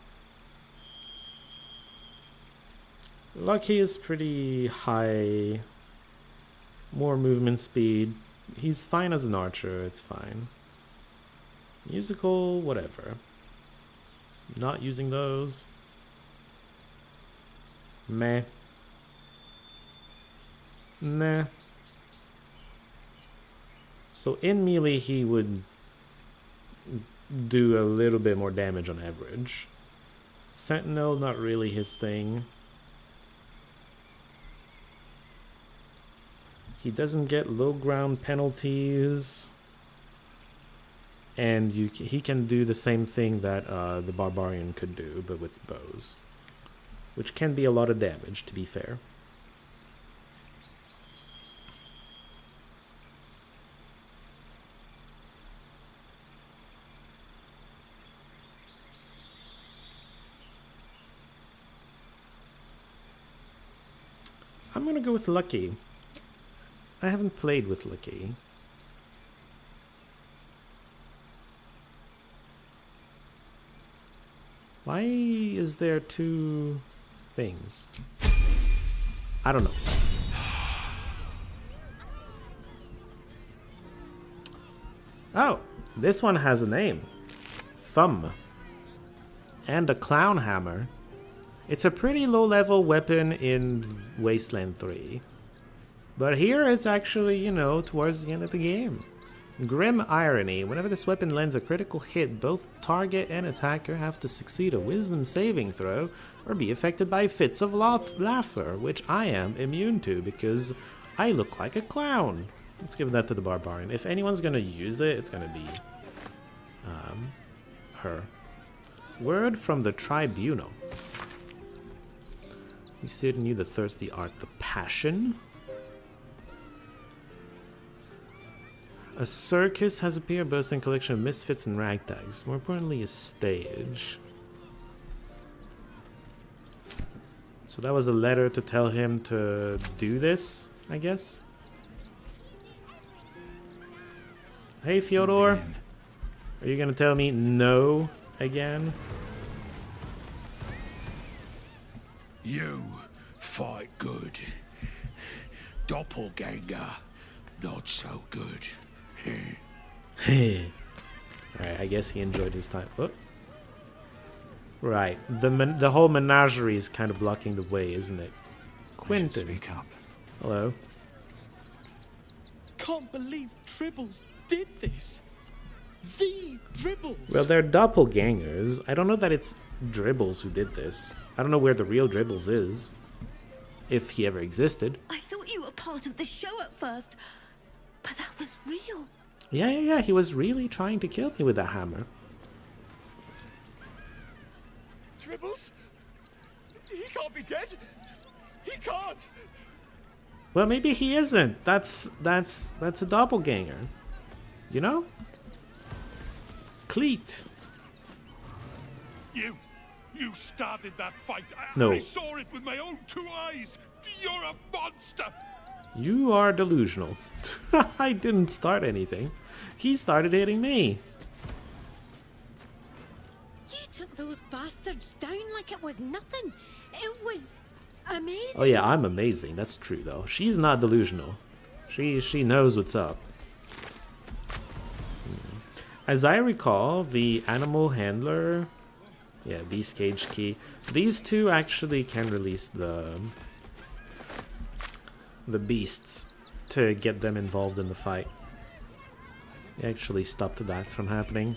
Lucky is pretty high. More movement speed. He's fine as an archer, it's fine. Musical, whatever. Not using those. Meh. Nah. So in melee he would do a little bit more damage on average. Sentinel, not really his thing. He doesn't get low ground penalties. And he can do the same thing that the Barbarian could do, but with bows. Which can be a lot of damage, to be fair. I'm gonna go with Lucky. I haven't played with Lucky. Why is there two things? I don't know. Oh, this one has a name. Thumb. And a clown hammer. It's a pretty low-level weapon in Wasteland 3. But here it's actually, you know, towards the end of the game. Grim irony. Whenever this weapon lands a critical hit, both target and attacker have to succeed a wisdom saving throw or be affected by fits of laughter, which I am immune to because I look like a clown. Let's give that to the Barbarian. If anyone's going to use it, it's going to be her. Word from the Tribunal. We see it in you, the thirsty art, the passion. A circus has appeared, boasting a collection of misfits and ragtags. More importantly, a stage. So that was a letter to tell him to do this, I guess. Hey, Fyodor. Are you gonna tell me no again? You fight good. Doppelganger, not so good. Alright, I guess he enjoyed his time. Oh. Right, the whole menagerie is kind of blocking the way, isn't it? Quentin. Speak up. Hello. Can't believe Tribbles did this. The Dribbles. Well, they're doppelgangers. I don't know that it's Dribbles who did this. I don't know where the real Dribbles is. If he ever existed. I thought you were part of the show at first, but that was real. Yeah. He was really trying to kill me with that hammer. Dribbles? He can't be dead. He can't. Well, maybe he isn't. That's a doppelganger. You know? Cleat. You started that fight. No. I saw it with my own 2 eyes. You're a monster. You are delusional. I didn't start anything. He started hitting me. You took those bastards down like it was nothing. It was amazing. Oh yeah, I'm amazing. That's true though. She's not delusional. She knows what's up. As I recall, the animal handler, yeah, beast cage key. These two actually can release the beasts to get them involved in the fight. They actually stopped that from happening.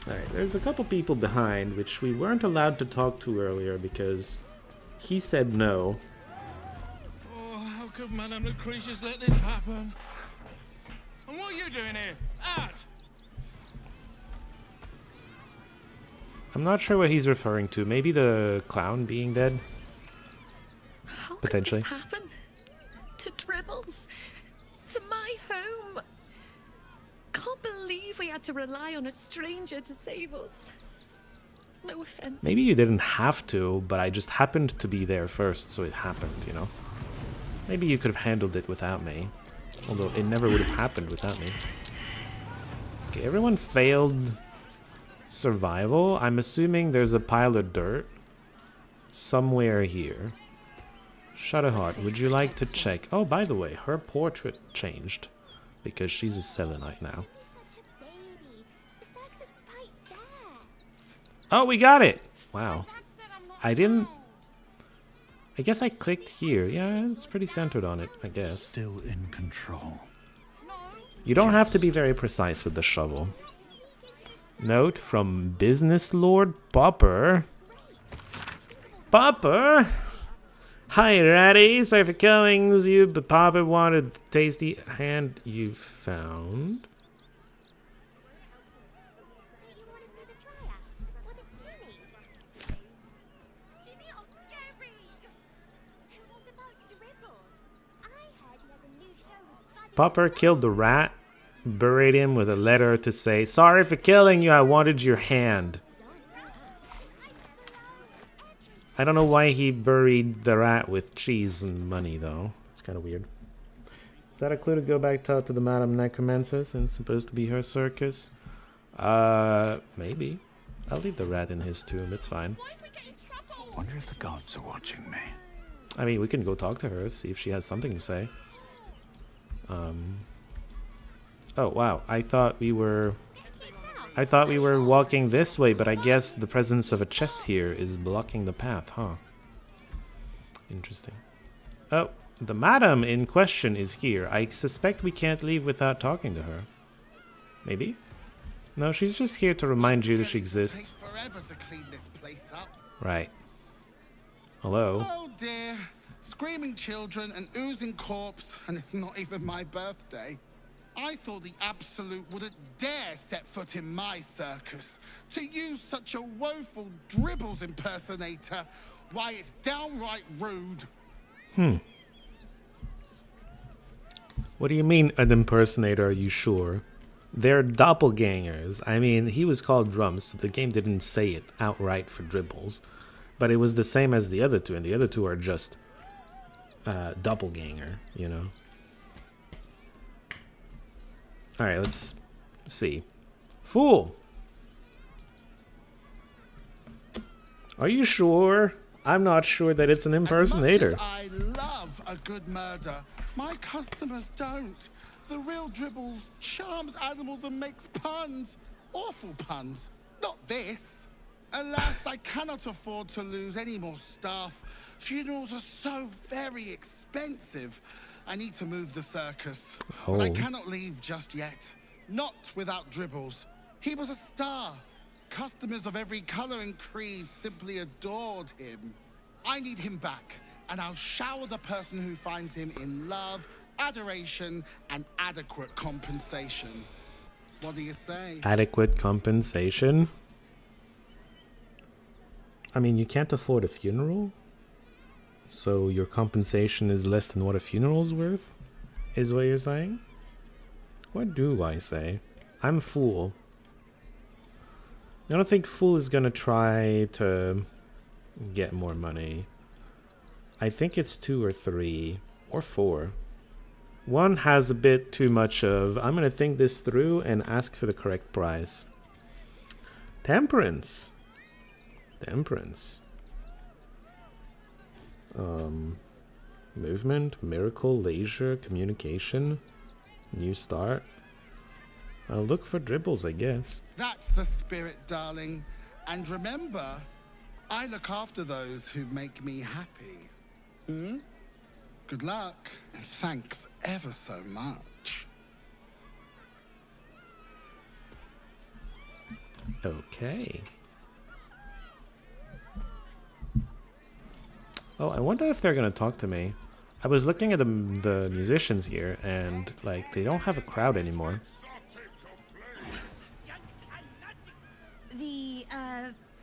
Alright, there's a couple people behind, which we weren't allowed to talk to earlier because he said no. Oh, how could Madame Lucretius let this happen? And what are you doing here? Out! I'm not sure what he's referring to. Maybe the clown being dead? How potentially. could this happen? To Dribbles? To my home? Can't believe we had to rely on a stranger to save us. No offense. Maybe you didn't have to, but I just happened to be there first, so it happened, you know? Maybe you could have handled it without me. Although it never would have happened without me. Okay, everyone failed survival. I'm assuming there's a pile of dirt somewhere here. Shudderheart, would you like to check? Oh, by the way, her portrait changed because she's a Selenite now. Oh, we got it! Wow. I guess I clicked here. Yeah, it's pretty centered on it, I guess. Still in control. You don't have to be very precise with the shovel. Note from Business Lord Popper. Popper? Hi, Ratty. Sorry for killing you, but Popper wanted the tasty hand you found. Popper killed the rat, buried him with a letter to say, "Sorry for killing you, I wanted your hand." I don't know why he buried the rat with cheese and money, though. It's kind of weird. Is that a clue to go back to the Madame Necromancer, since it's supposed to be her circus? Maybe. I'll leave the rat in his tomb, it's fine. Wonder if the gods are watching me. I mean, we can go talk to her, see if she has something to say. Oh wow, I thought we were walking this way, but I guess the presence of a chest here is blocking the path, huh? Interesting. Oh, the madam in question is here. I suspect we can't leave without talking to her. Maybe? No, she's just here to remind you that she exists. Right. Hello? Oh dear. Screaming children, an oozing corpse, and it's not even my birthday. I thought the Absolute wouldn't dare set foot in my circus. To use such a woeful Dribbles impersonator, why, it's downright rude. What do you mean, an impersonator, are you sure? They're doppelgangers. I mean, he was called Drums, so the game didn't say it outright for Dribbles. But it was the same as the other two, and the other two are just doppelganger, you know? Alright, let's see. Fool! Are you sure? I'm not sure that it's an impersonator. As much as I love a good murder, my customers don't. The real Dribbles charms animals and makes puns. Awful puns. Not this. Alas, I cannot afford to lose any more staff. Funerals are so very expensive. I need to move the circus. Oh. But I cannot leave just yet. Not without Dribbles. He was a star. Customers of every color and creed simply adored him. I need him back, and I'll shower the person who finds him in love, adoration, and adequate compensation. What do you say? Adequate compensation? I mean, you can't afford a funeral? So your compensation is less than what a funeral's worth? Is what you're saying? What do I say? I'm Fool. I don't think Fool is gonna try to get more money. I think it's 2 or 3 or 4. One has a bit too much of, I'm gonna think this through and ask for the correct price. Temperance. Temperance. Movement, miracle, leisure, communication, new start. I'll look for Dribbles, I guess. That's the spirit, darling. And remember, I look after those who make me happy. Good luck, and thanks ever so much. Okay. Oh, I wonder if they're gonna talk to me. I was looking at the musicians here, and like they don't have a crowd anymore. The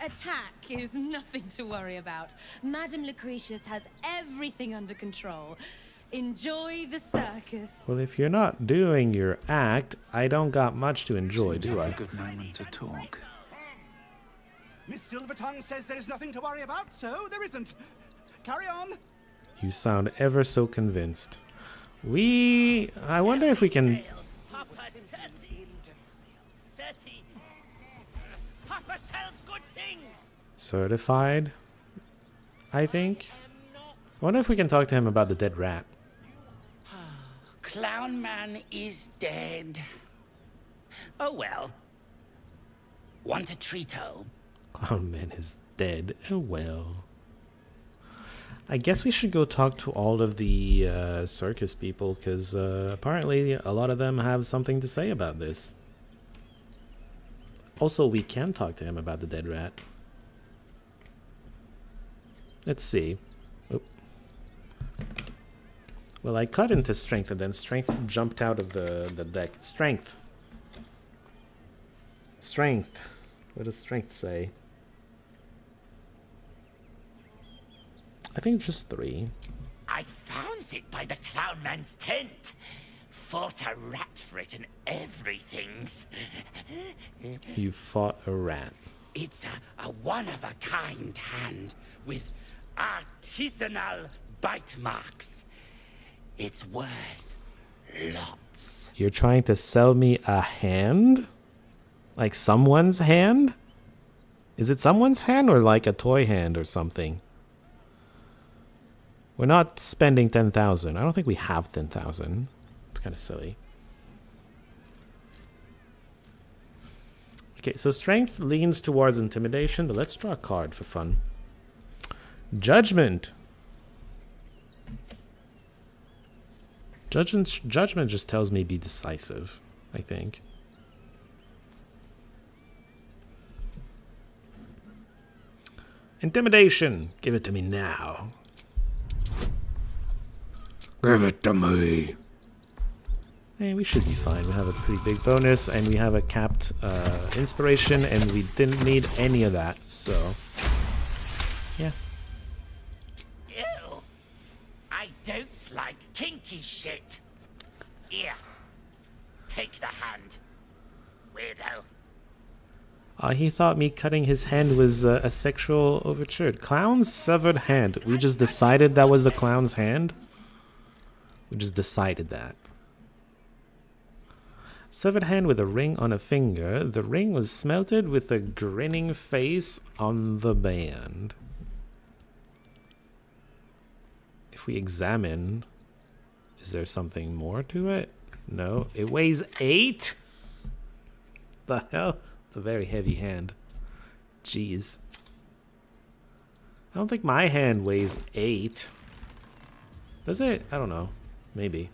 attack is nothing to worry about. Madame Lucretius has everything under control. Enjoy the circus. Well, if you're not doing your act, I don't got much to enjoy, do I? A good moment to talk. Miss Silvertongue says there is nothing to worry about, so there isn't. Carry on. You sound ever so convinced. I wonder if we can... Certified, I think. I wonder if we can talk to him about the dead rat. Clown Man is dead. Oh well. Want a treato? Clown Man is dead. Oh well. I guess we should go talk to all of the circus people, because apparently a lot of them have something to say about this. Also, we can talk to him about the dead rat. Let's see. Oh. Well, I cut into strength, and then strength jumped out of the deck. Strength. Strength. What does strength say? I think just 3. I found it by the clown man's tent. Fought a rat for it and everything's. You fought a rat. It's a one-of-a-kind hand with artisanal bite marks. It's worth lots. You're trying to sell me a hand? Like someone's hand? Is it someone's hand or like a toy hand or something? We're not spending 10,000. I don't think we have 10,000. It's kind of silly. Okay, so strength leans towards intimidation, but let's draw a card for fun. Judgment. Judgment just tells me be decisive, I think. Intimidation. Give it to me now. Give it to me. Hey, we should be fine. We have a pretty big bonus, and we have a capped inspiration, and we didn't need any of that, so yeah. Ew. I don't like kinky shit. Here. Take the hand. Weirdo. He thought me cutting his hand was a sexual overture. Clown's severed hand. We just decided that was the clown's hand? We just decided that. Severed hand with a ring on a finger. The ring was smelted with a grinning face on the band. If we examine, is there something more to it? No. It weighs 8? The hell? It's a very heavy hand. Jeez. I don't think my hand weighs 8. Does it? I don't know. Maybe.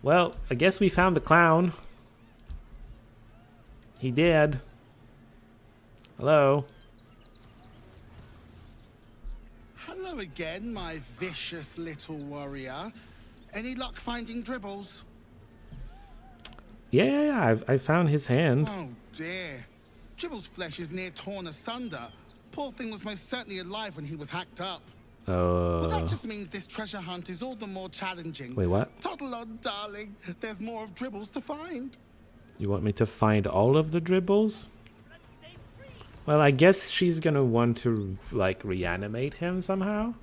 Well, I guess we found the clown. He did. Hello. Hello again, my vicious little warrior. Any luck finding Dribbles? Yeah. I found his hand. Oh dear. Dribbles' flesh is near torn asunder. Poor thing was most certainly alive when he was hacked up. Well, that just means this treasure hunt is all the more challenging. Wait, what? Toddle on, darling. There's more of Dribbles to find. You want me to find all of the Dribbles? Well, I guess she's gonna want to, like, reanimate him somehow.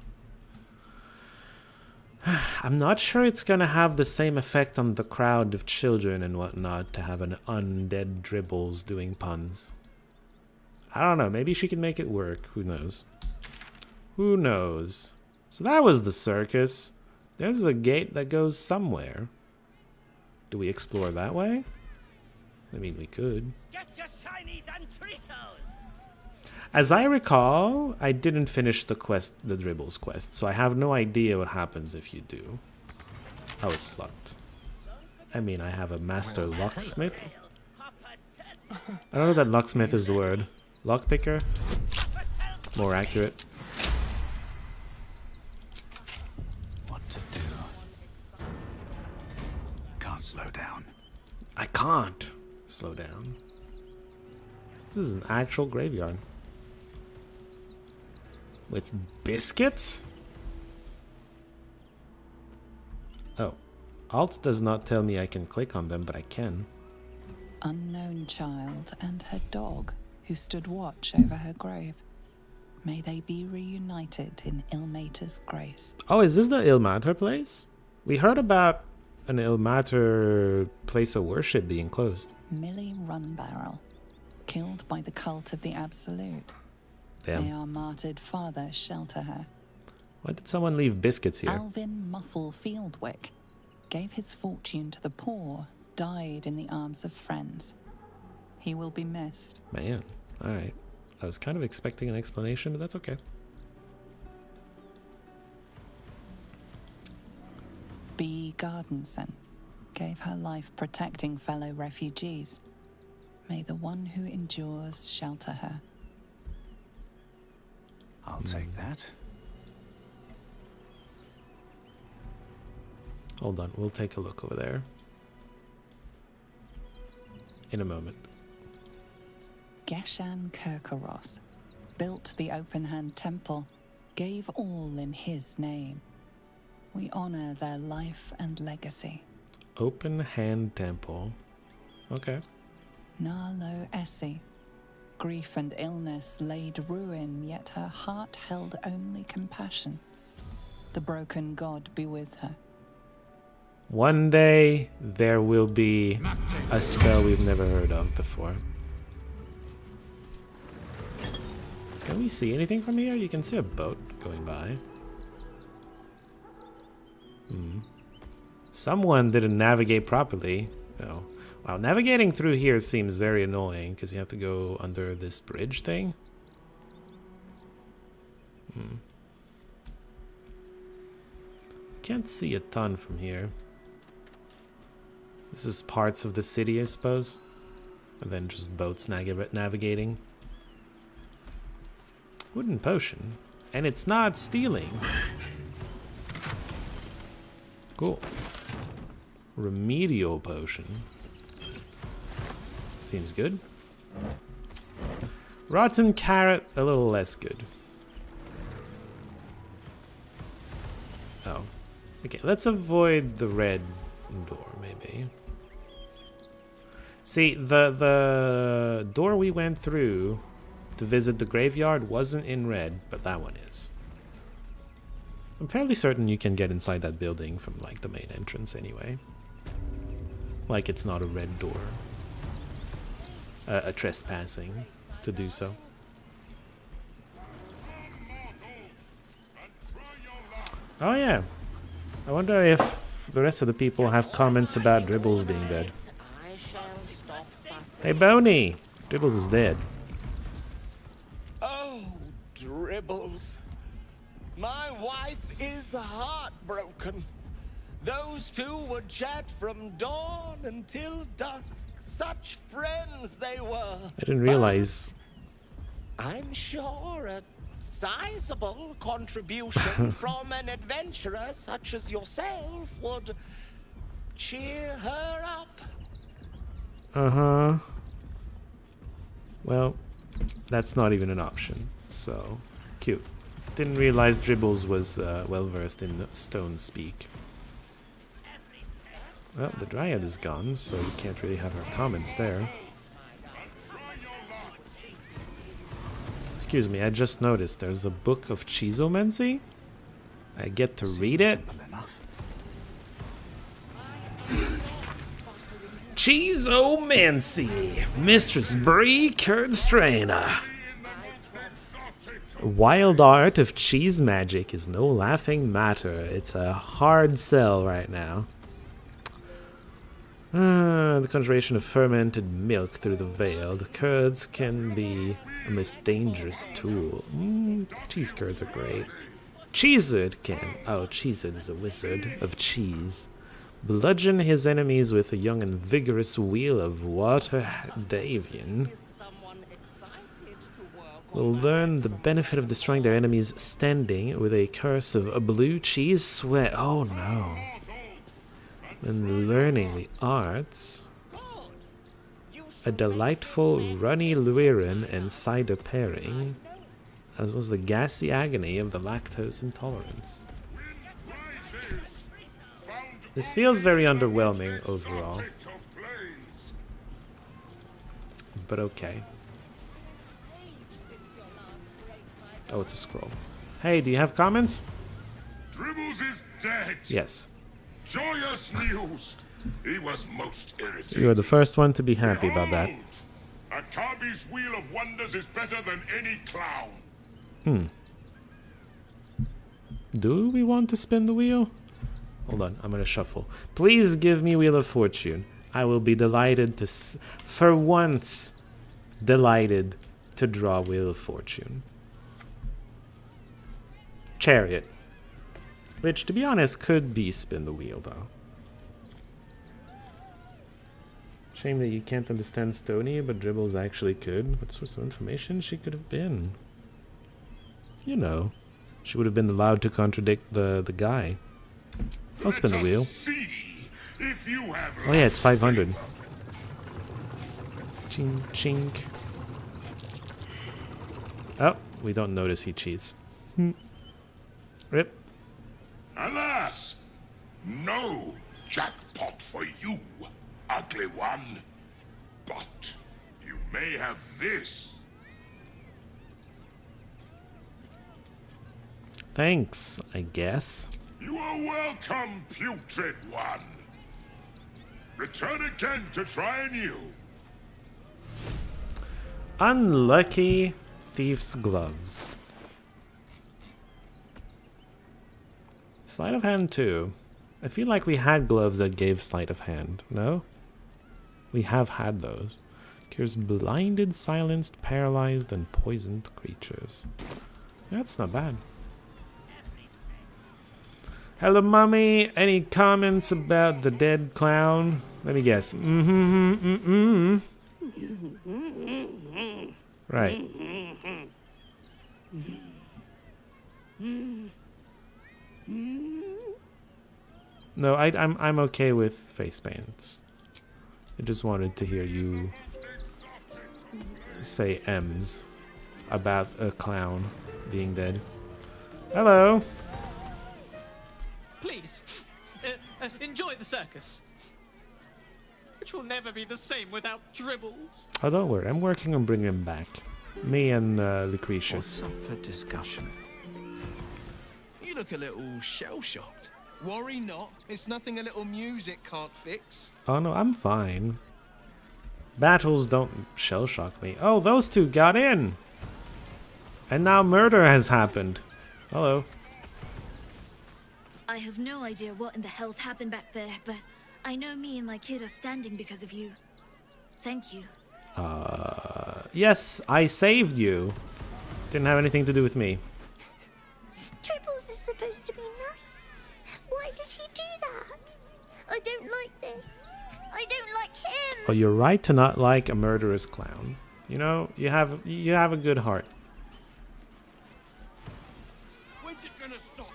I'm not sure it's gonna have the same effect on the crowd of children and whatnot to have an undead Dribbles doing puns. I don't know. Maybe she can make it work. Who knows? Who knows? So that was the circus. There's a gate that goes somewhere. Do we explore that way? I mean, we could. Get your shinies and Tritos! As I recall, I didn't finish the quest, the Dribbles quest, so I have no idea what happens if you do. Oh, it's locked. I mean, I have a master locksmith. I don't know that locksmith is the word. Lockpicker? More accurate. What to do? Can't slow down. I can't slow down. This is an actual graveyard. With biscuits? Oh. Alt does not tell me I can click on them, but I can. Unknown child and her dog, who stood watch over her grave. May they be reunited in Ilmater's grace. Oh, is this the Ilmater place? We heard about an Ilmater place of worship being closed. Millie Runbarrel, killed by the cult of the Absolute. Damn. May our martyred father shelter her. Why did someone leave biscuits here? Alvin Muffle Fieldwick gave his fortune to the poor, died in the arms of friends. He will be missed. Man, alright. I was kind of expecting an explanation, but that's okay. Gardenson, gave her life protecting fellow refugees. May the one who endures shelter her. I'll take that. Hold on, we'll take a look over there. In a moment. Geshan Kirkaros built the open-hand temple, gave all in his name. We honor their life and legacy. Open hand temple. Okay. Narlo Essie. Grief and illness laid ruin, yet her heart held only compassion. The broken god be with her. One day there will be a spell we've never heard of before. Can we see anything from here? You can see a boat going by. Someone didn't navigate properly. No. Wow, navigating through here seems very annoying because you have to go under this bridge thing. Can't see a ton from here. This is parts of the city, I suppose. And then just boats navigating. Wooden potion. And it's not stealing. Cool. Remedial potion. Seems good. Rotten carrot, a little less good. Oh. Okay, let's avoid the red door, maybe. See, the door we went through to visit the graveyard wasn't in red, but that one is. I'm fairly certain you can get inside that building from, like, the main entrance anyway. Like, it's not a red door. A trespassing to do so. Oh yeah. I wonder if the rest of the people have comments about Dribbles being dead. Hey Boney! Dribbles is dead. Oh, Dribbles. My wife is heartbroken. Those two would chat from dawn until dusk. Such friends they were. I didn't realize. I'm sure a sizable contribution from an adventurer such as yourself would cheer her up. Uh-huh. Well, that's not even an option, so cute. Didn't realize Dribbles was well versed in stone speak. Well, the Dryad is gone, so we can't really have her comments there. Excuse me, I just noticed there's a book of Chizomancy. I get to read it. Chizomancy, Mistress Bree Kurdstrainer. Wild art of cheese magic is no laughing matter. It's a hard sell right now. The conjuration of fermented milk through the veil. The curds can be a most dangerous tool. Cheese curds are great. Cheezard can... Oh, Cheezard is a wizard of cheese. Bludgeon his enemies with a young and vigorous wheel of water Davian. Will learn the benefit of destroying their enemies standing with a curse of a blue cheese sweat. Oh no. And learning the arts, a delightful runny luirin and cider pairing, as was the gassy agony of the lactose intolerance. This feels very underwhelming overall, but okay. Oh, it's a scroll. Hey, do you have comments? Dribbles is dead. Yes. Joyous news! He was most irritating. You are the first one to be happy about that. Akabi's Wheel of Wonders is better than any clown. Do we want to spin the wheel? Hold on, I'm gonna shuffle. Please give me Wheel of Fortune. I will be delighted to, for once, delighted to draw Wheel of Fortune. Chariot. Which, to be honest, could be spin the wheel, though. Shame that you can't understand Stony, but Dribbles actually could. What source of information she could have been? You know, she would have been allowed to contradict the guy. I'll spin the wheel. Oh yeah, it's 500. Chink, chink. Oh, we don't notice he cheats. Rip. Alas! No jackpot for you, ugly one. But you may have this. Thanks, I guess. You are welcome, putrid one. Return again to try anew. Unlucky thief's gloves. Sleight of hand 2. I feel like we had gloves that gave sleight of hand. No? We have had those. Cures blinded, silenced, paralyzed, and poisoned creatures. That's not bad. Hello, Mummy. Any comments about the dead clown? Let me guess. Right. No, I'm okay with face paints. I just wanted to hear you say M's about a clown being dead. Hello. Please, enjoy the circus, which will never be the same without Dribbles. Oh, don't worry. I'm working on bringing him back. Me and Lucretius. What's up for discussion? You look a little shell-shocked. Worry not. It's nothing a little music can't fix. Oh no, I'm fine. Battles don't shell shock me. Oh, those two got in! And now murder has happened. Hello. I have no idea what in the hell's happened back there, but I know me and my kid are standing because of you. Thank you. Yes, I saved you. Didn't have anything to do with me. Triples is supposed to be nice. Why did he do that? I don't like this. I don't like him. Oh, you're right to not like a murderous clown. You know, you have a good heart. When's it gonna stop?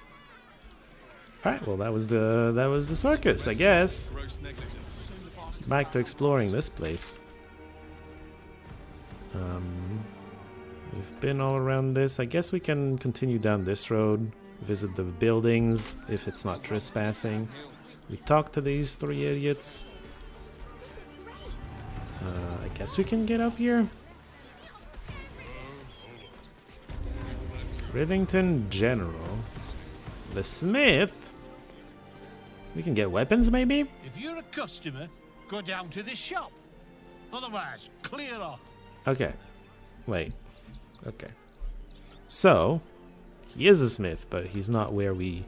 Alright, well that was the circus, I guess. Back to exploring this place. We've been all around this. I guess we can continue down this road, visit the buildings if it's not trespassing. We talked to these 3 idiots. I guess we can get up here. Rivington General. The Smith? We can get weapons, maybe? If you're a customer, go down to the shop. Otherwise, clear off. Okay. Wait. Okay. So, he is a smith, but he's not where we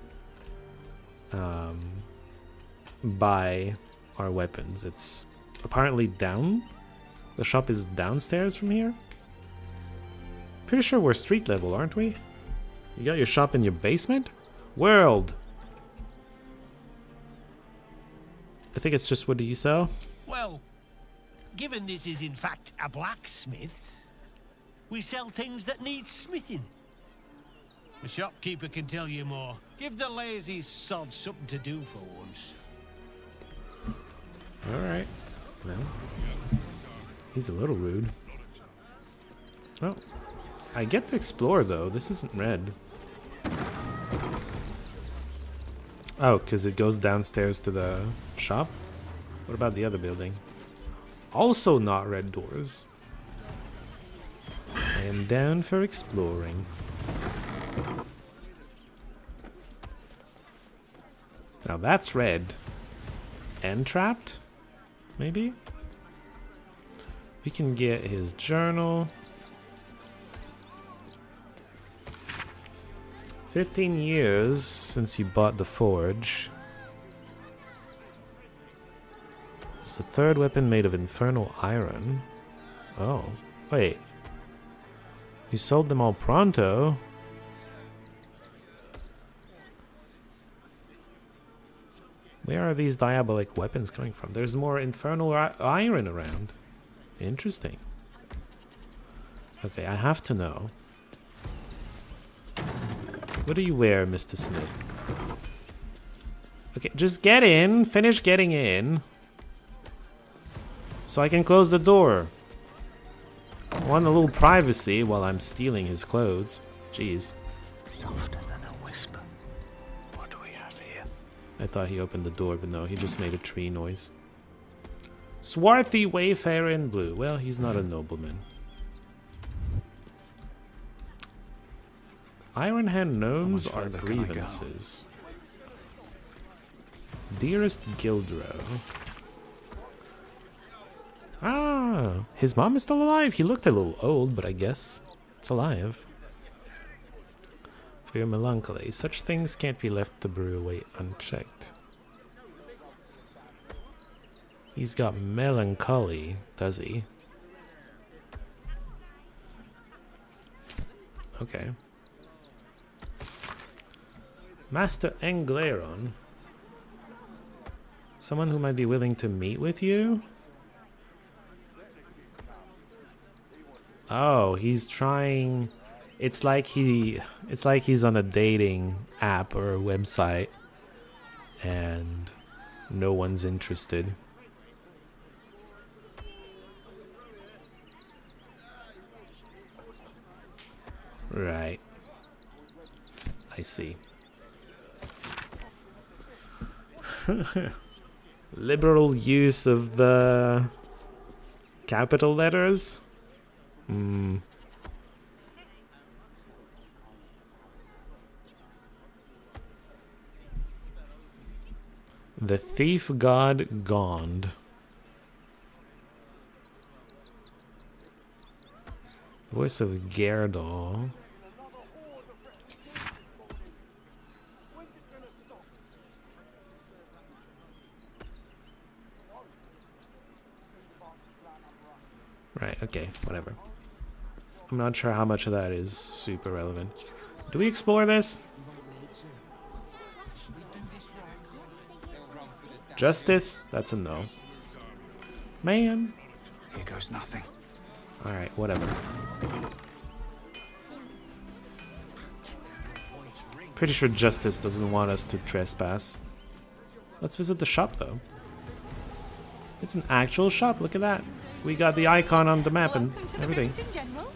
buy our weapons. It's apparently down. The shop is downstairs from here. Pretty sure we're street level, aren't we? You got your shop in your basement? World! I think it's just what do you sell? Well, given this is in fact a blacksmith's, we sell things that need smithing. The shopkeeper can tell you more. Give the lazy sod something to do for once. Alright. Well, he's a little rude. Oh. I get to explore, though. This isn't red. Oh, because it goes downstairs to the shop? What about the other building? Also not red doors. I am down for exploring. Now that's red. And trapped? Maybe? We can get his journal. 15 years since you bought the forge. It's the 3rd weapon made of infernal iron. Oh, wait. You sold them all pronto? Where are these diabolic weapons coming from? There's more infernal iron around. Interesting. Okay, I have to know. What do you wear, Mr. Smith? Okay, just get in. Finish getting in. So I can close the door. I want a little privacy while I'm stealing his clothes. Jeez. Softer than a whisper. What do we have here? I thought he opened the door, but no, he just made a tree noise. Swarthy wayfarer in blue. Well, he's not a nobleman. Iron Hand gnomes are grievances. Dearest Gildro. Ah, his mom is still alive. He looked a little old, but I guess it's alive. For your melancholy, such things can't be left to brew away unchecked. He's got melancholy, does he? Okay. Master Engleron. Someone who might be willing to meet with you? Oh, he's trying... It's like he's on a dating app or a website and no one's interested. Right. I see. Liberal use of the capital letters? Hmm. The thief god Gond. Voice of Gerdal. Right, okay, whatever. I'm not sure how much of that is super relevant. Do we explore this? Justice? That's a no. Man. Here goes nothing. Alright, whatever. Pretty sure Justice doesn't want us to trespass. Let's visit the shop, though. It's an actual shop, look at that. We got the icon on the map and everything. General.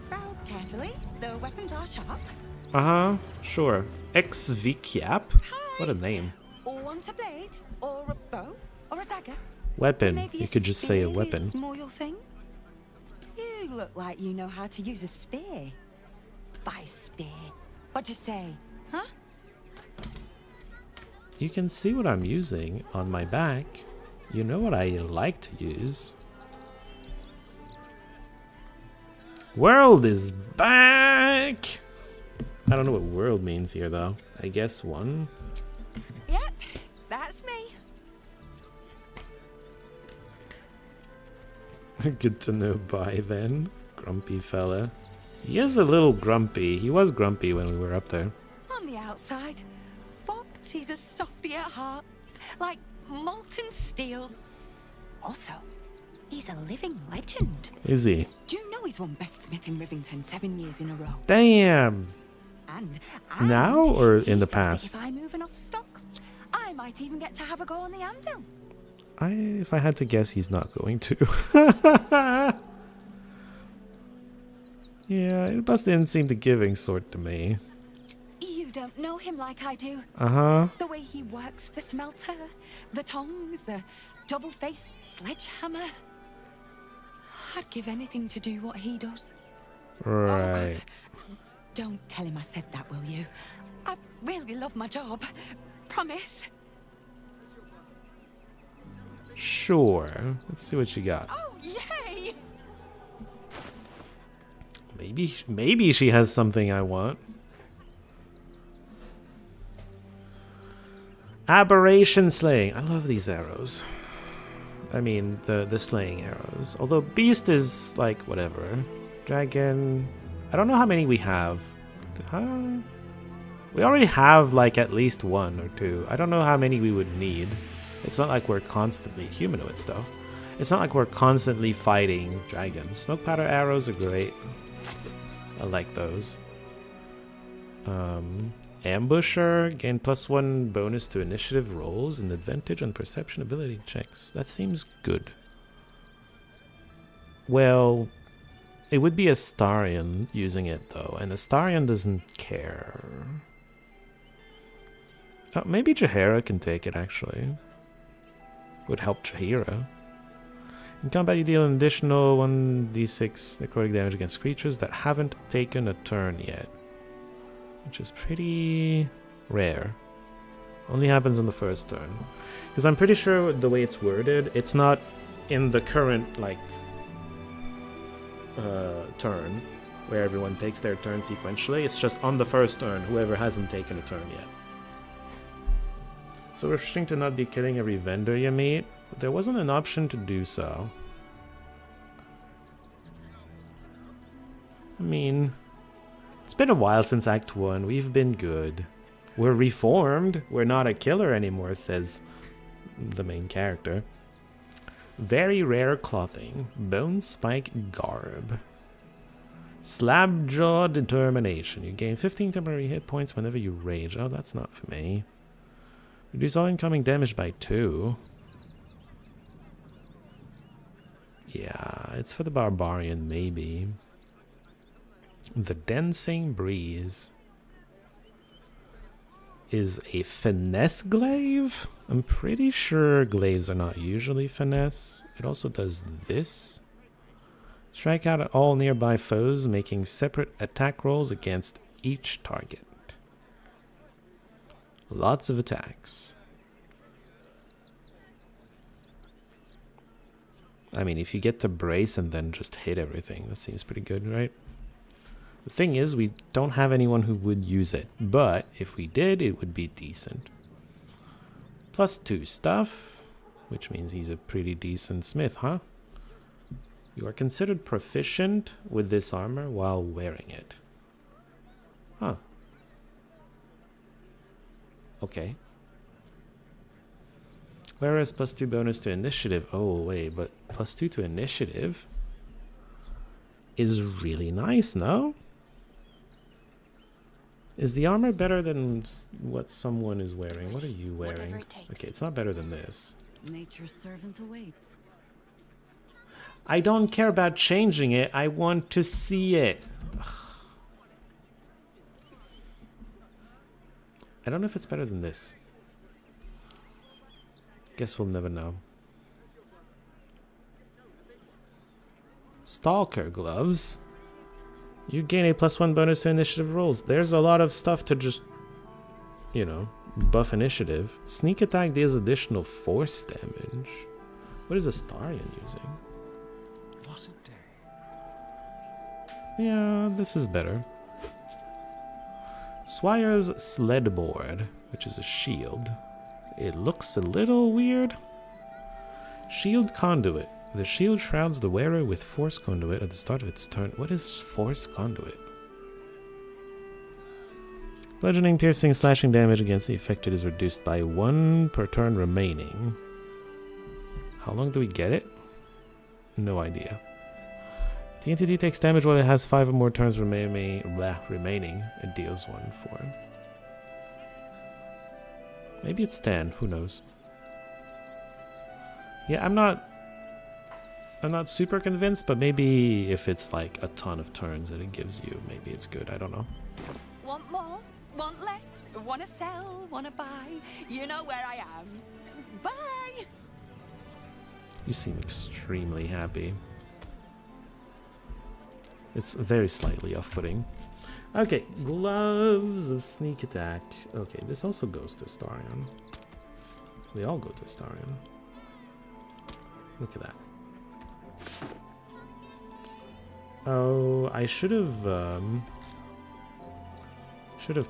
Browse carefully. The weapons are sharp. Uh-huh, sure. Ex-Vikiap? What a name. Or want a blade, or a bow, or a dagger. Weapon. Maybe You could just say a spear weapon. Is more your thing? You look like you know how to use a spear. By spear. What'd you say? Huh? You can see what I'm using on my back. You know what I like to use. World is back! I don't know what world means here, though. I guess one? Yep, that's me. Good to know by then. Grumpy fella. He is a little grumpy. He was grumpy when we were up there. On the outside, but he's a softy at heart. Like molten steel. Also, he's a living legend. Is he? Do you know he's won Best Smith in Rivington 7 years in a row? Damn! And Now or he in the says that past? if I move enough stock, I might even get to have a go on the anvil. If I had to guess, he's not going to. Yeah, it must didn't seem the giving sort to me. You don't know him like I do. Uh-huh. The way he works the smelter, the tongs, the double-faced sledgehammer. I'd give anything to do what he does. Right. Oh, God. Don't tell him I said that, will you? I really love my job. Promise. Sure. Let's see what you got. Oh, yay! Maybe she has something I want. Aberration slaying. I love these arrows. I mean, the slaying arrows. Although beast is like whatever. Dragon. I don't know how many we have. We already have like at least one or two. I don't know how many we would need. It's not like we're constantly humanoid stuff. It's not like we're constantly fighting dragons. Smoke powder arrows are great. I like those. Ambusher, gain +1 bonus to initiative rolls and advantage on perception ability checks. That seems good. Well, it would be Astarion using it though, and Astarion doesn't care. Oh, maybe Jaheira can take it actually. Would help Jaheira. In combat, you deal an additional 1d6 necrotic damage against creatures that haven't taken a turn yet, which is pretty rare. Only happens on the first turn. Because I'm pretty sure the way it's worded, it's not in the current, like, turn, where everyone takes their turn sequentially. It's just on the first turn, whoever hasn't taken a turn yet. So refreshing to not be killing every vendor you meet, but there wasn't an option to do so. I mean, it's been a while since Act 1. We've been good. We're reformed. We're not a killer anymore, says the main character. Very rare clothing. Bone spike garb. Slabjaw determination. You gain 15 temporary hit points whenever you rage. Oh, that's not for me. Reduce all incoming damage by 2. Yeah, it's for the barbarian, maybe. The dancing breeze is a finesse glaive. I'm pretty sure glaives are not usually finesse. It also does this. Strike out at all nearby foes, making separate attack rolls against each target. Lots of attacks. I mean, if you get to brace and then just hit everything, that seems pretty good, right? The thing is, we don't have anyone who would use it, but if we did, it would be decent. +2 stuff, which means he's a pretty decent smith, huh? You are considered proficient with this armor while wearing it. Huh. Okay. Whereas +2 bonus to initiative. Oh, wait, but +2 to initiative is really nice, no? Is the armor better than what someone is wearing? What are you wearing? Okay, it's not better than this. Nature's servant awaits. I don't care about changing it. I want to see it. Ugh. I don't know if it's better than this. Guess we'll never know. Stalker gloves. You gain a +1 bonus to initiative rolls. There's a lot of stuff to just, you know, buff initiative. Sneak attack deals additional force damage. What is Astarion using? What a day. Yeah, this is better. Swire's Sledboard, which is a shield. It looks a little weird. Shield Conduit. The shield shrouds the wearer with Force Conduit at the start of its turn. What is Force Conduit? Bludgeoning, piercing, slashing damage against the affected is reduced by 1 per turn remaining. How long do we get it? No idea. The entity takes damage while it has 5 or more turns remaining. It deals 1 for it. Maybe it's 10. Who knows? Yeah, I'm not super convinced, but maybe if it's like a ton of turns that it gives you, maybe it's good. I don't know. Want more? Want less? Want to sell? Want to buy? You know where I am. Bye! You seem extremely happy. It's very slightly off-putting. Okay, gloves of sneak attack. Okay, this also goes to Astarion. They all go to Astarion. Look at that. Oh, I should have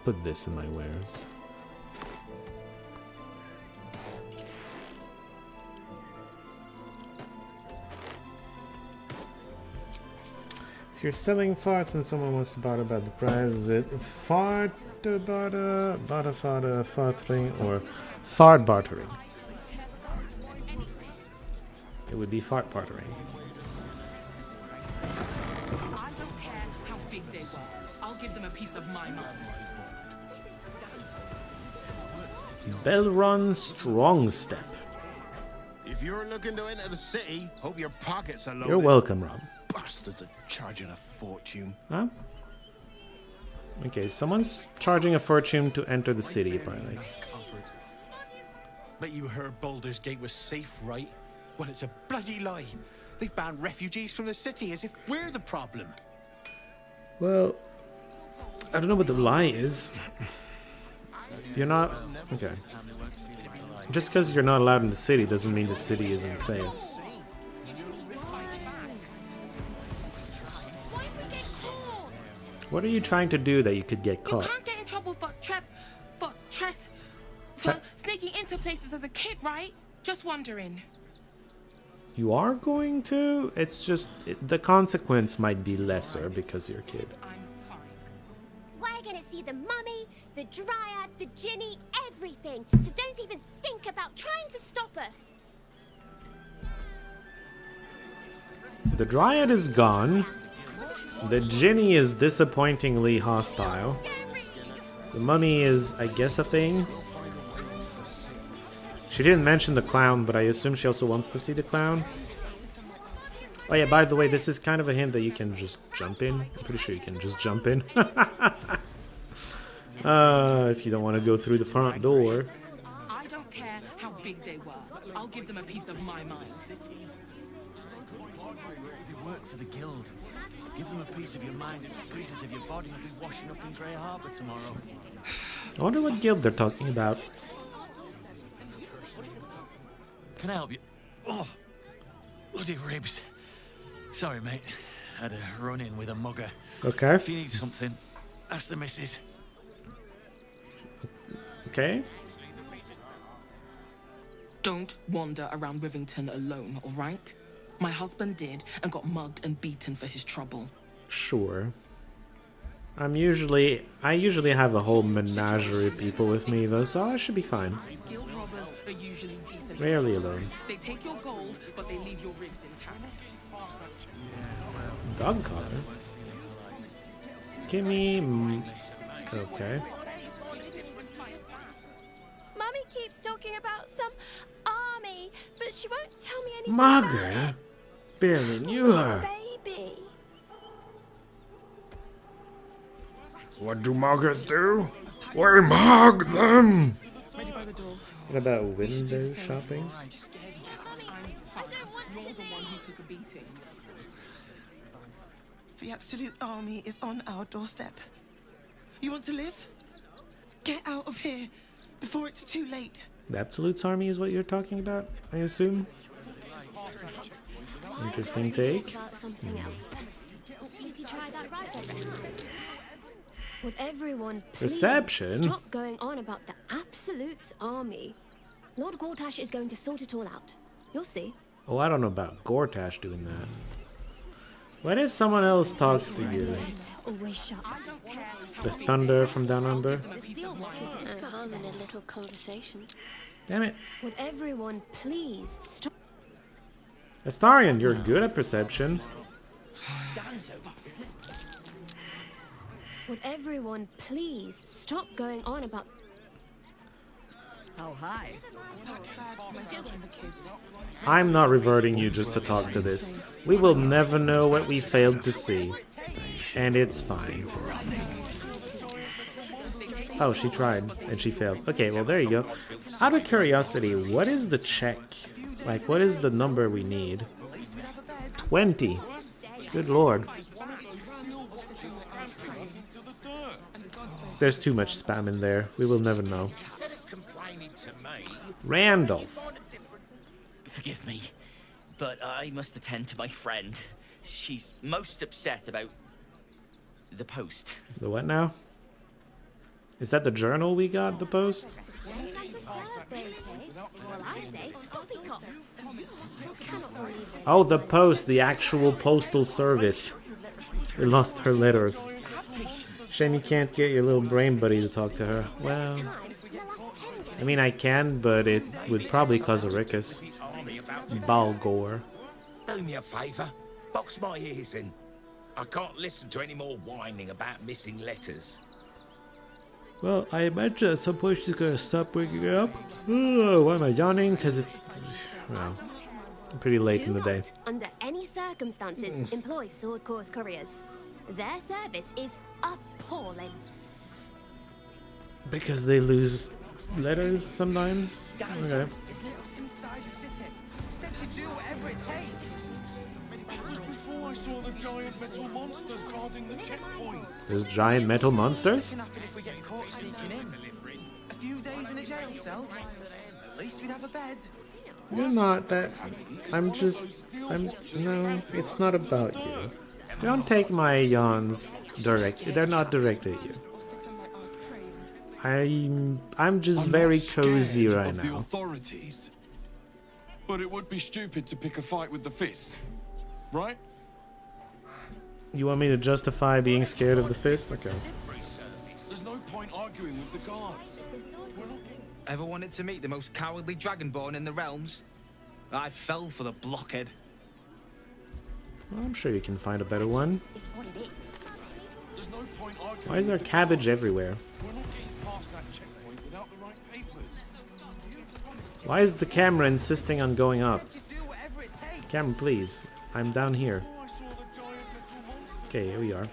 put this in my wares. If you're selling farts and someone wants to barter about the price, is it fart barter, fartering, or fart bartering? It would be fart bartering. I don't care how big they were. I'll give them a piece of my mind. Belron Strong Step. If you're looking to enter the city, hope your pockets are loaded. You're welcome, Rob. Bastards are charging a fortune. Huh? Okay, someone's charging a fortune to enter the city, apparently. Bet you heard Baldur's Gate was safe, right? Well, it's a bloody lie. They've banned refugees from the city as if we're the problem. Well, I don't know what the lie is. You're not... Okay. Just because you're not allowed in the city doesn't mean the city isn't safe. What are you trying to do that you could get caught? You can't get in trouble for sneaking into places as a kid, right? Just wondering. You are going to? It's just... the consequence might be lesser because you're a kid. We're gonna see the mummy, the dryad, the djinni, everything. So don't even think about trying to stop us. The dryad is gone. The djinni is disappointingly hostile. The mummy is, I guess, a thing. She didn't mention the clown, but I assume she also wants to see the clown. Oh yeah, by the way, this is kind of a hint that you can just jump in. I'm pretty sure you can just jump in. If you don't want to go through the front door. I don't care how big they were. I'll give them a piece of my mind. They work for the guild. Give them a piece of your mind and pieces of your body will be washing up in Grey Harbour tomorrow. I wonder what guild they're talking about. Can I help you? Oh, bloody ribs. Sorry, mate. Had a run-in with a mugger. Okay. If you need something, ask the missus. Okay. Don't wander around Rivington alone, all right? My husband did and got mugged and beaten for his trouble. Sure. I usually have a whole menagerie of people with me though, so I should be fine. Guild robbers are usually decent. Rarely alone. They take your gold, but they leave your ribs intact. Dog collar? Give me... okay. Mummy keeps talking about some army, but she won't tell me anything Margaret? Barely knew her. baby. What do muggers do? We mug them! What about window shopping? You're the one who took a beating. The Absolute Army is on our doorstep. You want to live? Get out of here before it's too late. The Absolute's army is what you're talking about, I assume? Interesting take. Would everyone please Reception? stop going on about the Absolute's army? Lord Gortash is going to sort it all out. You'll see. Oh, I don't know about Gortash doing that. What if someone else talks to you? Always shut. The thunder from down under? Harm in a little conversation. Damn it. Would everyone please stop? Astarion, you're good at perception. Would everyone please stop going on about... Oh, hi. I'm not reverting you just to talk to this. We will never know what we failed to see. And it's fine. Oh, she tried, and she failed. Okay, well, there you go. Out of curiosity, what is the check? Like, what is the number we need? 20. Good lord. There's too much spam in there. We will never know. Randolph. Forgive me, but I must attend to my friend. She's most upset about the post. The what now? Is that the journal we got, the post? Oh, the post, the actual postal service. We lost her letters. Shame you can't get your little brain buddy to talk to her. Well, I mean I can, but it would probably cause a ruckus. Baldur. Do me a favour. Box my ears in. I can't listen to any more whining about missing letters. Well, I imagine at some point she's gonna stop waking up. Oh, why am I yawning? Because it's... well, pretty late in the day. Under any circumstances, employ Sword Course couriers. Their service is appalling. Because they lose letters sometimes? Okay. Inside the city. Said to do whatever it takes. That was before I saw the giant metal monsters guarding the checkpoint. There's giant metal monsters? If we get caught sneaking in. A few days in a jail cell. At least we'd have a bed. You're not that... I'm... No, it's not about you. Don't take my yawns direct. They're not directed at you. I'm just very cozy right of the now. Authorities. But it would be stupid to pick a fight with the fist, right? You want me to justify being scared of the fist? Okay. There's no point arguing with the guards. Ever wanted to meet the most cowardly dragonborn in the realms? I fell for the blockhead. Well, I'm sure you can find a better one. It's what it is. There's no point arguing. Why is there cabbage everywhere? We're not getting past that checkpoint without the right papers. Why is the camera insisting on going up? Camera, please. I'm down here. Okay, here we are.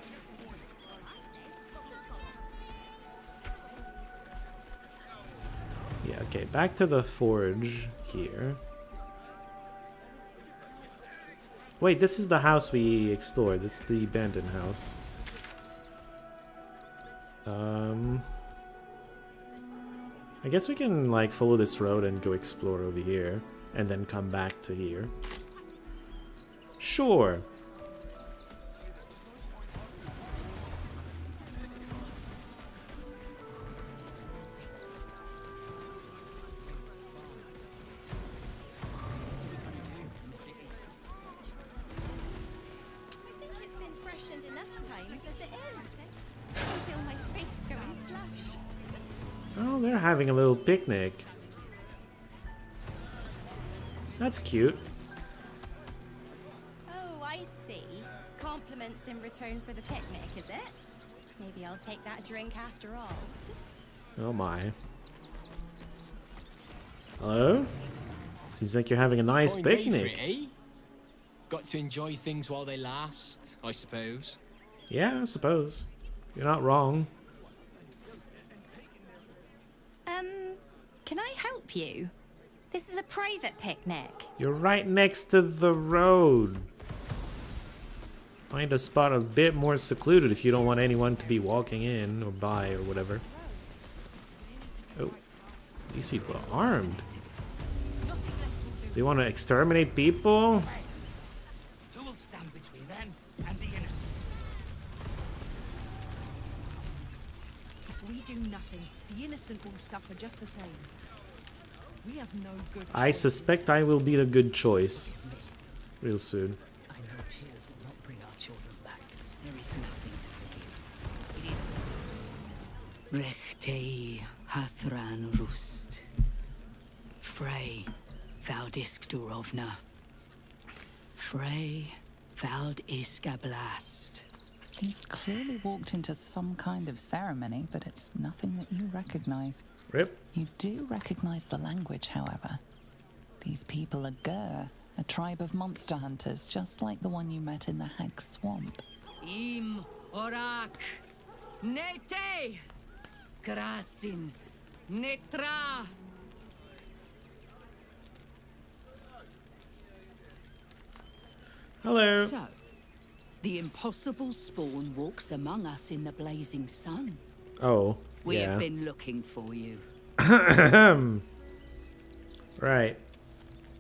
Yeah, okay, back to the forge here. Wait, this is the house we explored. This is the abandoned house. I guess we can like follow this road and go explore over here and then come back to here. Sure. Oh, they're having a little picnic. That's cute. Oh, I see. Compliments in return for the picnic, is it? Maybe I'll take that drink after all. Oh my. Hello? Seems like you're having a nice Fine day picnic. for it, eh? Got to enjoy things while they last, I suppose. Yeah, I suppose. You're not wrong. Can I help you? This is a private picnic. You're right next to the road. Find a spot a bit more secluded if you don't want anyone to be walking in or by or whatever. Oh, these people are armed. They want to exterminate people? Who will stand between them and the innocent? If we do nothing, the innocent will suffer just the same. We have no good I suspect I will be the good choice. Real soon. I know tears will not bring our children back. There is nothing to forgive. It is... Rechtei hathran rust. Frey valdisk durovna. Frey vald iska blast. He clearly walked into some kind of ceremony, but it's nothing that you recognize. Rip. You do recognize the language, however. These people are Gur, a tribe of monster hunters, just like the one you met in the Hag Swamp. Im orak nete krasin netra. Hello. So, the impossible spawn walks among us in the blazing sun. Oh, We yeah. have been looking for you. Right.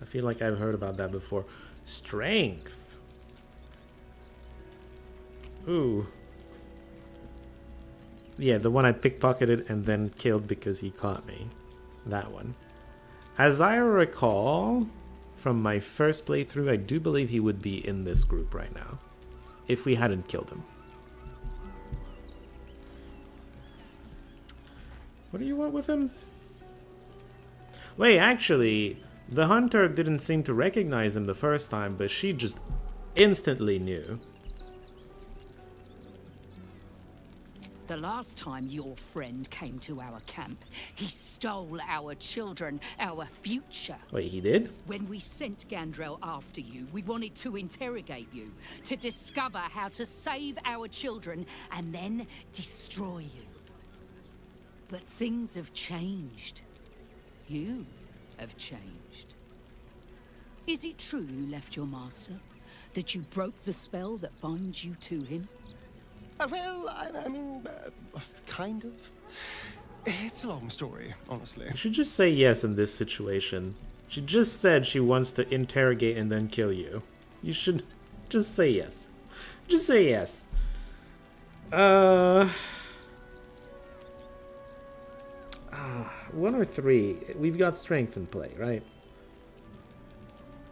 I feel like I've heard about that before. Strength. Ooh. Yeah, the one I pickpocketed and then killed because he caught me. That one. As I recall, from my first playthrough, I do believe he would be in this group right now. If we hadn't killed him. What do you want with him? Wait, actually, the hunter didn't seem to recognize him the first time, but she just instantly knew. The last time your friend came to our camp, he stole our children, our future. Wait, he did? When we sent Gandrel after you, we wanted to interrogate you, to discover how to save our children and then destroy you. But things have changed. You have changed. Is it true you left your master? That you broke the spell that binds you to him? Well, I mean, kind of. It's a long story, honestly. You should just say yes in this situation. She just said she wants to interrogate and then kill you. You should just say yes. Just say yes. One or three. We've got strength in play, right?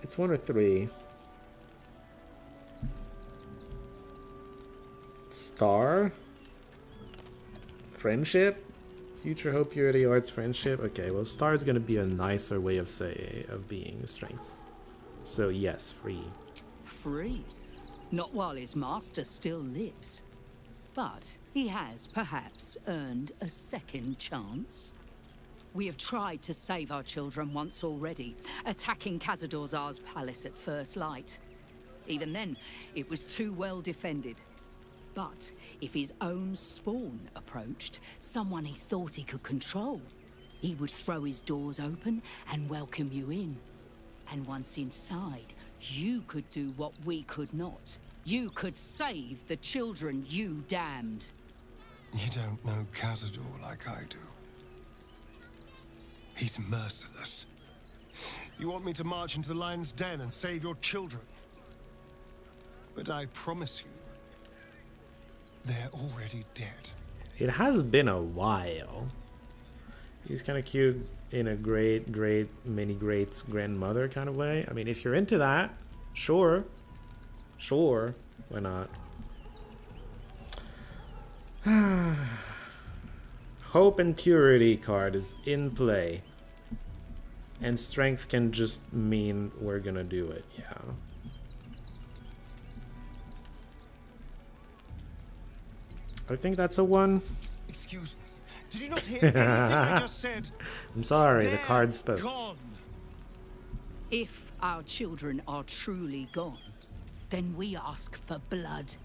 It's 1 or 3. Star. Friendship. Future hope, purity, arts, friendship. Okay, well, star is gonna be a nicer way of being strength. So yes, free. Free? Not while his master still lives. But he has perhaps earned a second chance. We have tried to save our children once already, attacking Khazad-dûr's palace at first light. Even then, it was too well defended. But if his own spawn approached, someone he thought he could control, he would throw his doors open and welcome you in. And once inside, you could do what we could not. You could save the children you damned. You don't know Khazad-dûr like I do. He's merciless. You want me to march into the lion's den and save your children? But I promise you, they're already dead. It has been a while. He's kind of cute in a great, many greats grandmother kind of way. I mean, if you're into that, sure. Sure. Why not? Hope and purity card is in play. And strength can just mean we're gonna do it, yeah. I think that's a 1. Excuse me. Did you not hear anything I just said? I'm sorry, the They're card spoke. Gone. If our children are truly gone, then we ask for blood.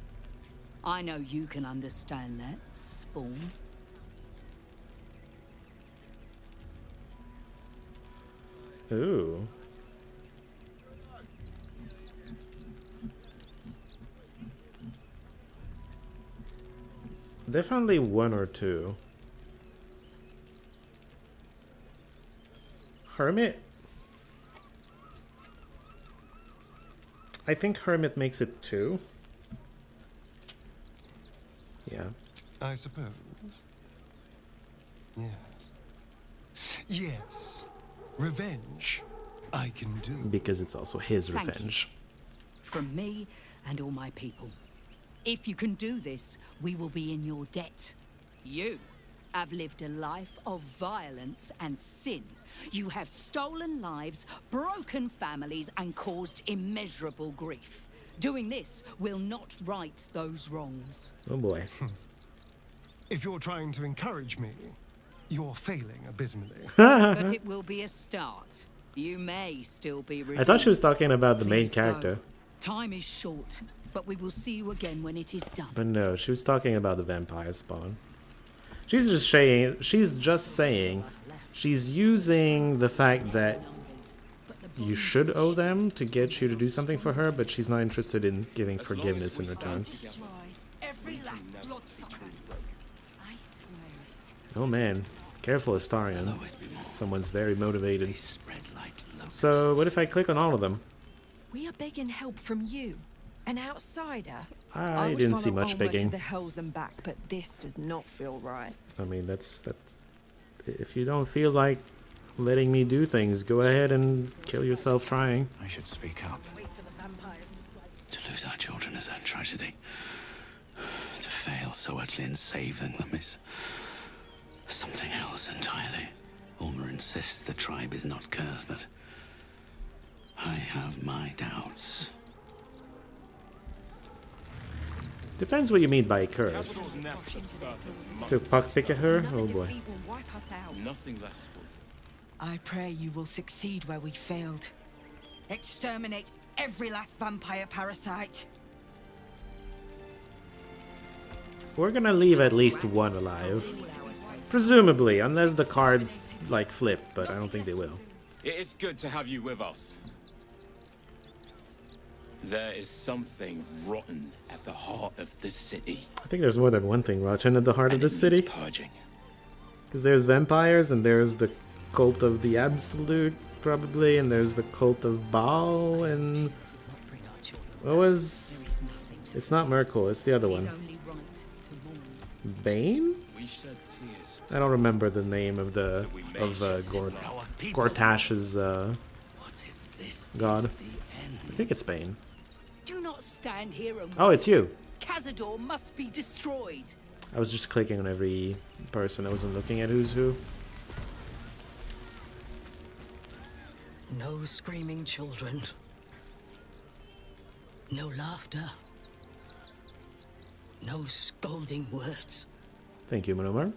I know you can understand that, Spawn. Ooh. Definitely 1 or 2. Hermit? I think Hermit makes it 2. Yeah. I suppose. Yes. Yes. Revenge. I can do. Because it's also his Thank revenge. you. From me and all my people. If you can do this, we will be in your debt. You have lived a life of violence and sin. You have stolen lives, broken families, and caused immeasurable grief. Doing this will not right those wrongs. Oh boy. If you're trying to encourage me, you're failing abysmally. But it will be a start. You may still be redeemed. I thought she was talking about the main Please go. character. Time is short, but we will see you again when it is done. But no, she was talking about the vampire spawn. She's just saying, she's using the fact that you should owe them to get you to do something for her, but she's not interested in giving forgiveness in return. Oh man, careful Astarion. Someone's very motivated. So what if I click on all of them? We are begging help from you, an outsider. I would didn't see follow much Olma begging. to the hells and back, but this does not feel right. I mean, that's if you don't feel like letting me do things, go ahead and kill yourself trying. I should speak up. To lose our children is a tragedy. To fail so utterly in saving them is Something else entirely. Ulmer insists the tribe is not cursed, but I have my doubts. Depends what you mean by cursed. To puck pick at her? Oh boy. Nothing less. I pray you will succeed where we failed. Exterminate every last vampire parasite. We're gonna leave at least one alive. Presumably, unless the cards, like, flip, but I don't think they will. It is good to have you with us. There is something rotten at the heart of the city. I think there's more than one thing rotten at the heart of this city. Purging. Because there's vampires, and there's the cult of the Absolute, probably, and there's the cult of Baal, and... What was... It's not Merkel, it's the other one. Bane? I don't remember the name of the... Gortash's, god. I think it's Bane. Do not stand here and Oh, it's you. Cazador must be destroyed. I was just clicking on every person. I wasn't looking at who's who. No screaming children. No laughter. No scolding words. Thank you, Manomar.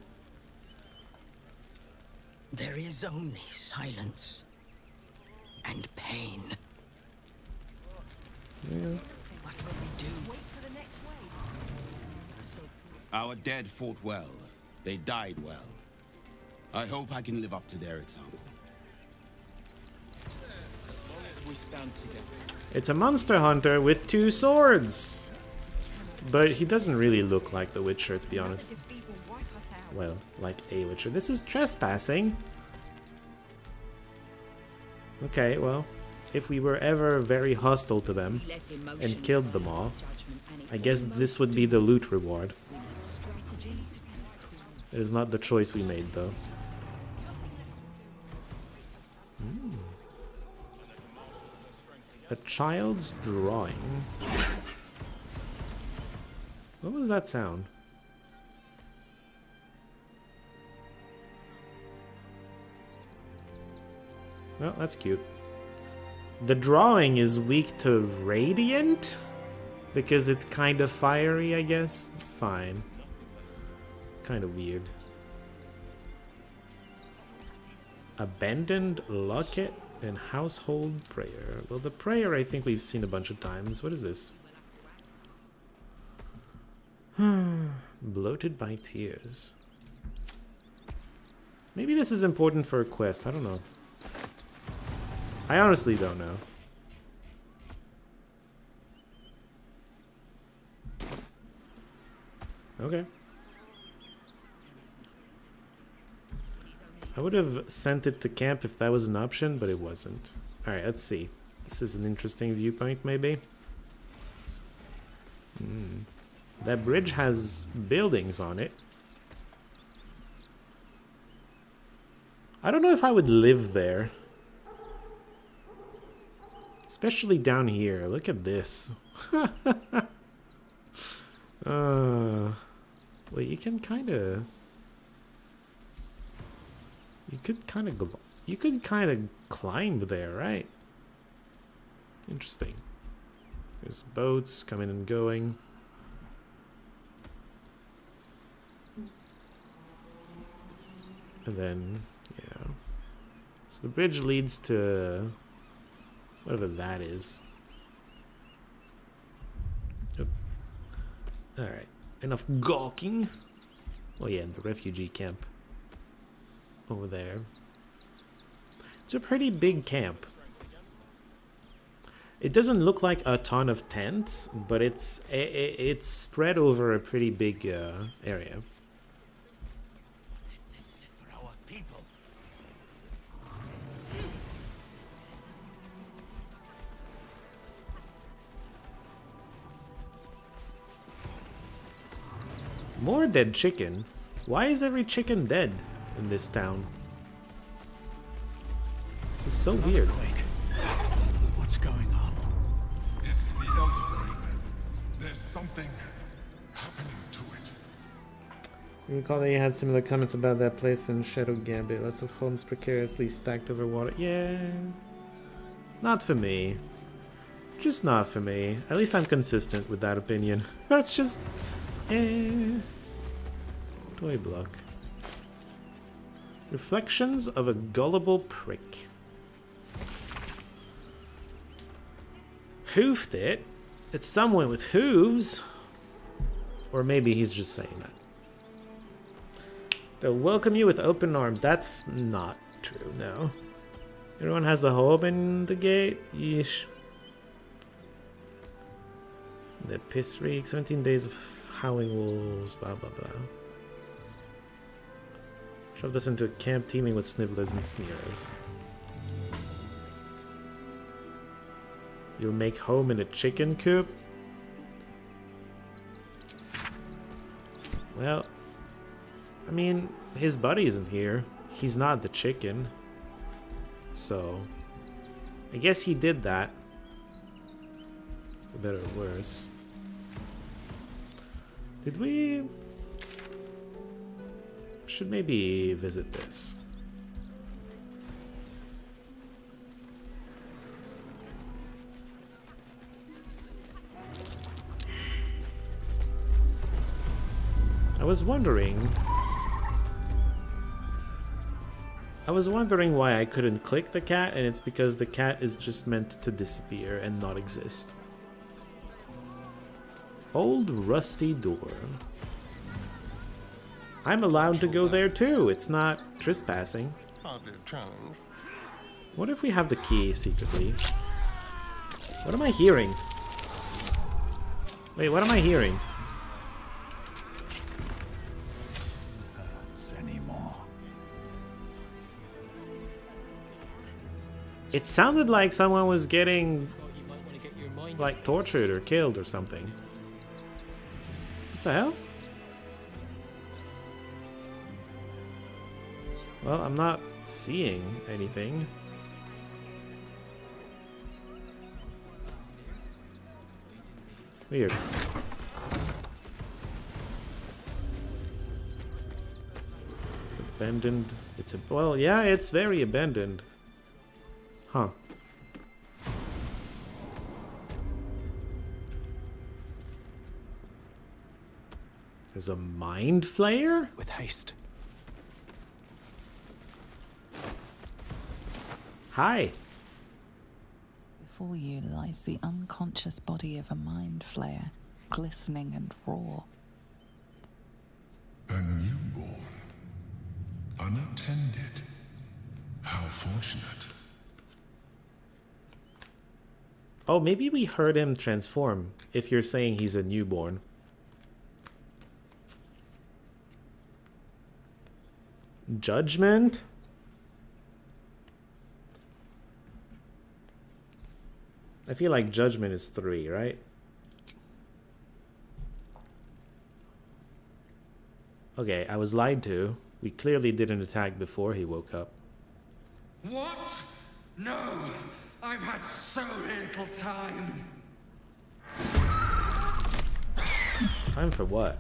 There is only silence and pain. Yeah. What will we do? Wait for the next wave. Our dead fought well. They died well. I hope I can live up to their example. We stand together. It's a monster hunter with 2 swords! But he doesn't really look like the Witcher, to be honest. Well, like a Witcher. This is trespassing. Okay, well, if we were ever very hostile to them and killed them all, I guess this would be the loot reward. It is not the choice we made, though. A child's drawing. What was that sound? Well, that's cute. The drawing is weak to radiant? Because it's kind of fiery, I guess? Fine. Kind of weird. Abandoned locket and household prayer. Well, the prayer I think we've seen a bunch of times. What is this? Bloated by tears. Maybe this is important for a quest. I don't know. I honestly don't know. Okay. I would have sent it to camp if that was an option, but it wasn't. Alright, let's see. This is an interesting viewpoint, maybe. That bridge has buildings on it. I don't know if I would live there. Especially down here. Look at this. Well, you can kind of... You could kind of climb there, right? Interesting. There's boats coming and going. And then, yeah. So the bridge leads to whatever that is. Yep. Alright. Enough gawking. Oh yeah, the refugee camp. Over there. It's a pretty big camp. It doesn't look like a ton of tents, but it's spread over a pretty big area. More dead chicken? Why is every chicken dead in this town? This is so weird. What's going on? It's the Elder Brain. There's something happening to it. You recall that you had similar comments about that place in Shadow Gambit. Lots of homes precariously stacked over water. Yeah. Not for me. Just not for me. At least I'm consistent with that opinion. That's just... Toy block. Reflections of a gullible prick. Hoofed it? It's someone with hooves. Or maybe he's just saying that. They'll welcome you with open arms. That's not true, no. Everyone has a home in the gate? Yeesh. The piss reek, 17 days of howling wolves, blah blah blah. Shoved us into a camp teeming with snivellers and sneerers. You'll make home in a chicken coop? Well, I mean, his buddy isn't here. He's not the chicken. So, I guess he did that. For better or worse. Did we... Should maybe visit this. I was wondering why I couldn't click the cat, and it's because the cat is just meant to disappear and not exist. Old rusty door. I'm allowed to go there too. It's not trespassing. Hardly a challenge. What if we have the key secretly? What am I hearing? Wait, what am I hearing? It sounded like someone was getting, like, tortured or killed or something. What the hell? Well, I'm not seeing anything. Weird. Abandoned. It's a... Well, yeah, it's very abandoned. Huh. There's a mind flayer? With haste. Hi. Before you lies the unconscious body of a mind flayer, glistening and raw. A newborn. Unattended. How fortunate. Oh, maybe we heard him transform, if you're saying he's a newborn. Judgment? I feel like judgment is 3, right? Okay, I was lied to. We clearly didn't attack before he woke up. What? No! I've had so little time. Time for what?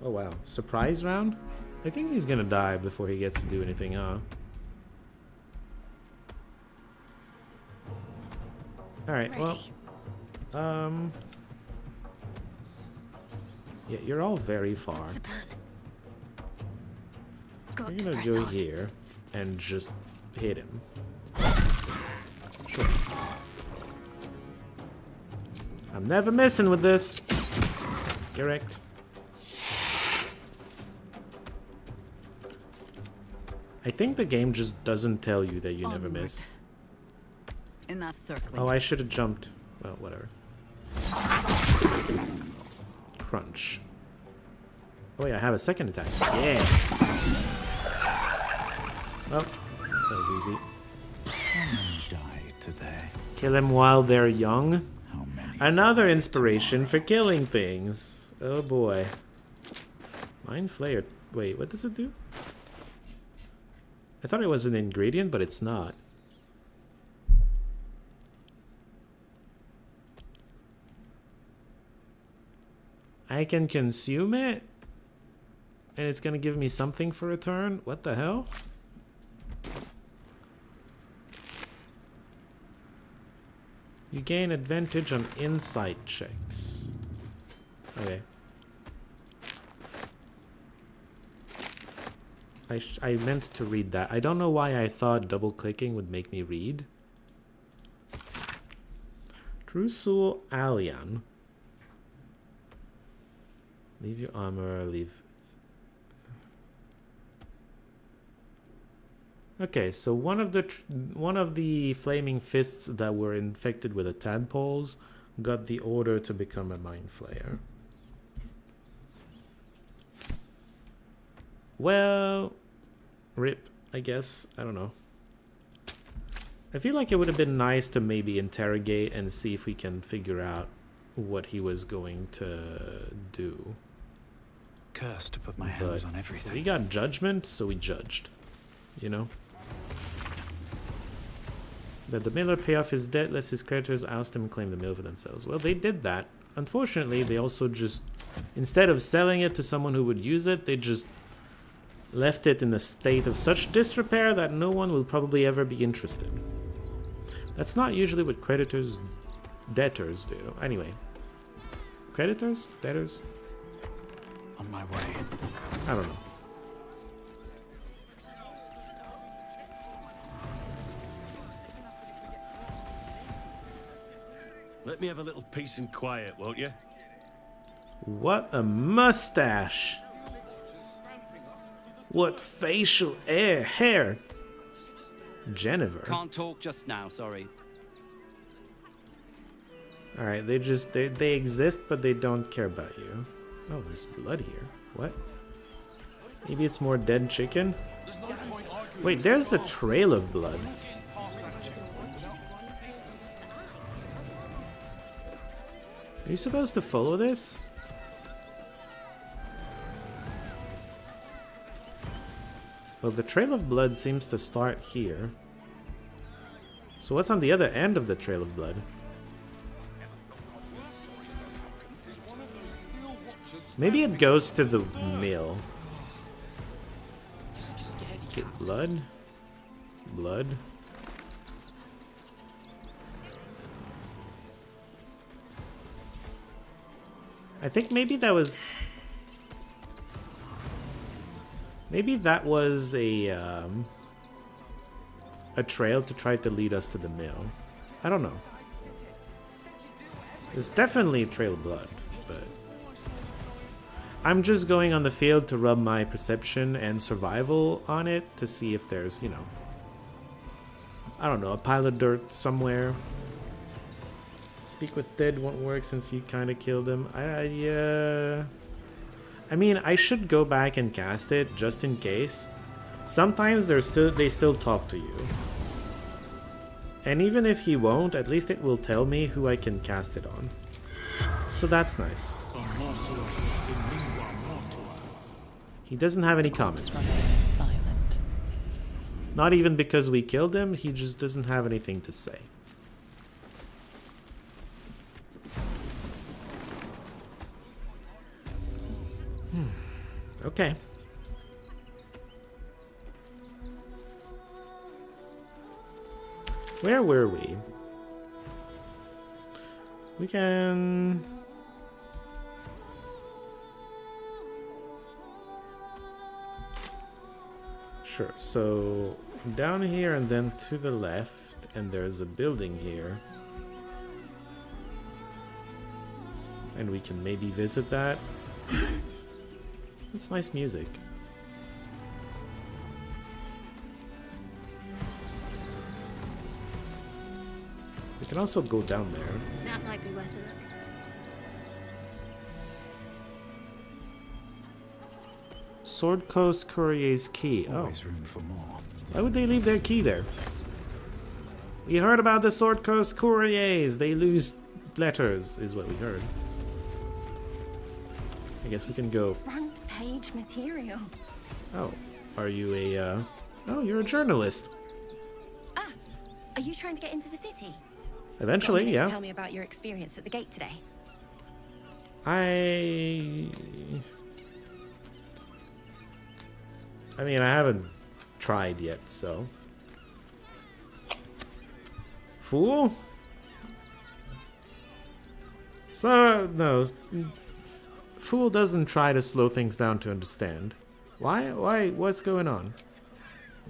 Oh wow, surprise round? I think he's gonna die before he gets to do anything, huh? Alright, well... Yeah, you're all very far. We're gonna go here and just hit him. Sure. I'm never messing with this. Correct. I think the game just doesn't tell you that you never miss. Enough circling. Oh, I should have jumped. Well, whatever. Crunch. Oh wait, I have a second attack. Yeah. Oh, that was easy. Today. Kill him while they're young. Another inspiration for killing things. Oh boy. Mind Flayer. Wait, what does it do? I thought it was an ingredient, but it's not. I can consume it? And it's gonna give me something for a turn? What the hell? You gain advantage on insight checks. Okay. I meant to read that. I don't know why I thought double clicking would make me read. Trusul Alien. Leave your armor, leave. Okay, so one of the flaming fists that were infected with the tadpoles got the order to become a mind flayer. Well, rip, I guess. I don't know. I feel like it would have been nice to maybe interrogate and see if we can figure out what he was going to do. Cursed to put my hands on everything. We got judgment, so we judged. You know? That the miller pay off his debt lest his creditors oust him and claim the mill for themselves. Well, they did that. Unfortunately, they also just, instead of selling it to someone who would use it, they just left it in a state of such disrepair that no one will probably ever be interested. That's not usually what debtors do. Anyway. Creditors? Debtors? On my way. I don't know. Let me have a little peace and quiet, won't you? What a mustache! What facial hair! Jennifer. Can't talk just now, sorry. Alright, they exist, but they don't care about you. Oh, there's blood here. What? Maybe it's more dead chicken? Wait, there's a trail of blood. Are you supposed to follow this? Well, the trail of blood seems to start here. So what's on the other end of the trail of blood? Maybe it goes to the mill. Get blood? Blood? I think maybe that was... Maybe that was a trail to try to lead us to the mill. I don't know. There's definitely a trail of blood, but... I'm just going on the field to rub my perception and survival on it to see if there's, you know... I don't know, a pile of dirt somewhere. Speak with dead won't work since you kind of killed him. I mean, I should go back and cast it just in case. Sometimes they still talk to you. And even if he won't, at least it will tell me who I can cast it on. So that's nice. He doesn't have any comments. Not even because we killed him, he just doesn't have anything to say. Okay. Where were we? We can... Sure, so down here and then to the left, and there's a building here. And we can maybe visit that. It's nice music. We can also go down there. That might be worth a look. Sword Coast Courier's key. Always room for more. Why would they leave their key there? We heard about the Sword Coast Couriers. They lose letters, is what we heard. I guess we can go. Front page material. Oh, are you a? Oh, you're a journalist. Ah, are you trying to get into the city? Eventually, Got a minute yeah. to tell me about your experience at the gate today. I mean, I haven't tried yet, so. Fool? So, no. Fool doesn't try to slow things down to understand. Why? What's going on?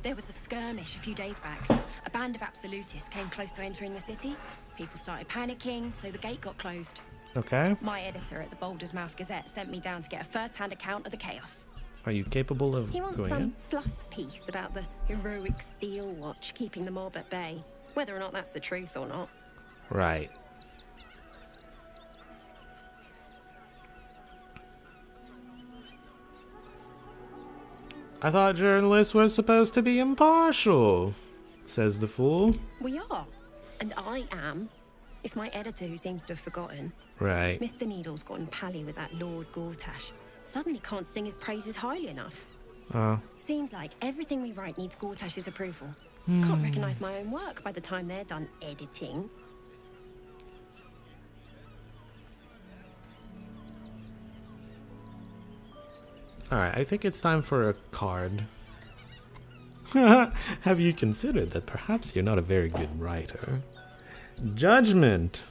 There was a skirmish a few days back. A band of absolutists came close to entering the city. People started panicking, so the gate got closed. Okay. My editor at the Baldur's Mouth Gazette sent me down to get a first-hand account of the chaos. Are you capable of He wants going some in? fluff piece about the heroic steel watch keeping the mob at bay. Whether or not that's the truth or not. Right. I thought journalists were supposed to be impartial, says the fool. We are. And I am. It's my editor who seems to have forgotten. Right. Mr. Needle's gotten pally with that Lord Gortash. Suddenly can't sing his praises highly enough. Oh. Seems like everything we write needs Gortash's approval. Hmm. Can't recognise my own work by the time they're done editing. Alright, I think it's time for a card. Have you considered that perhaps you're not a very good writer? Judgment!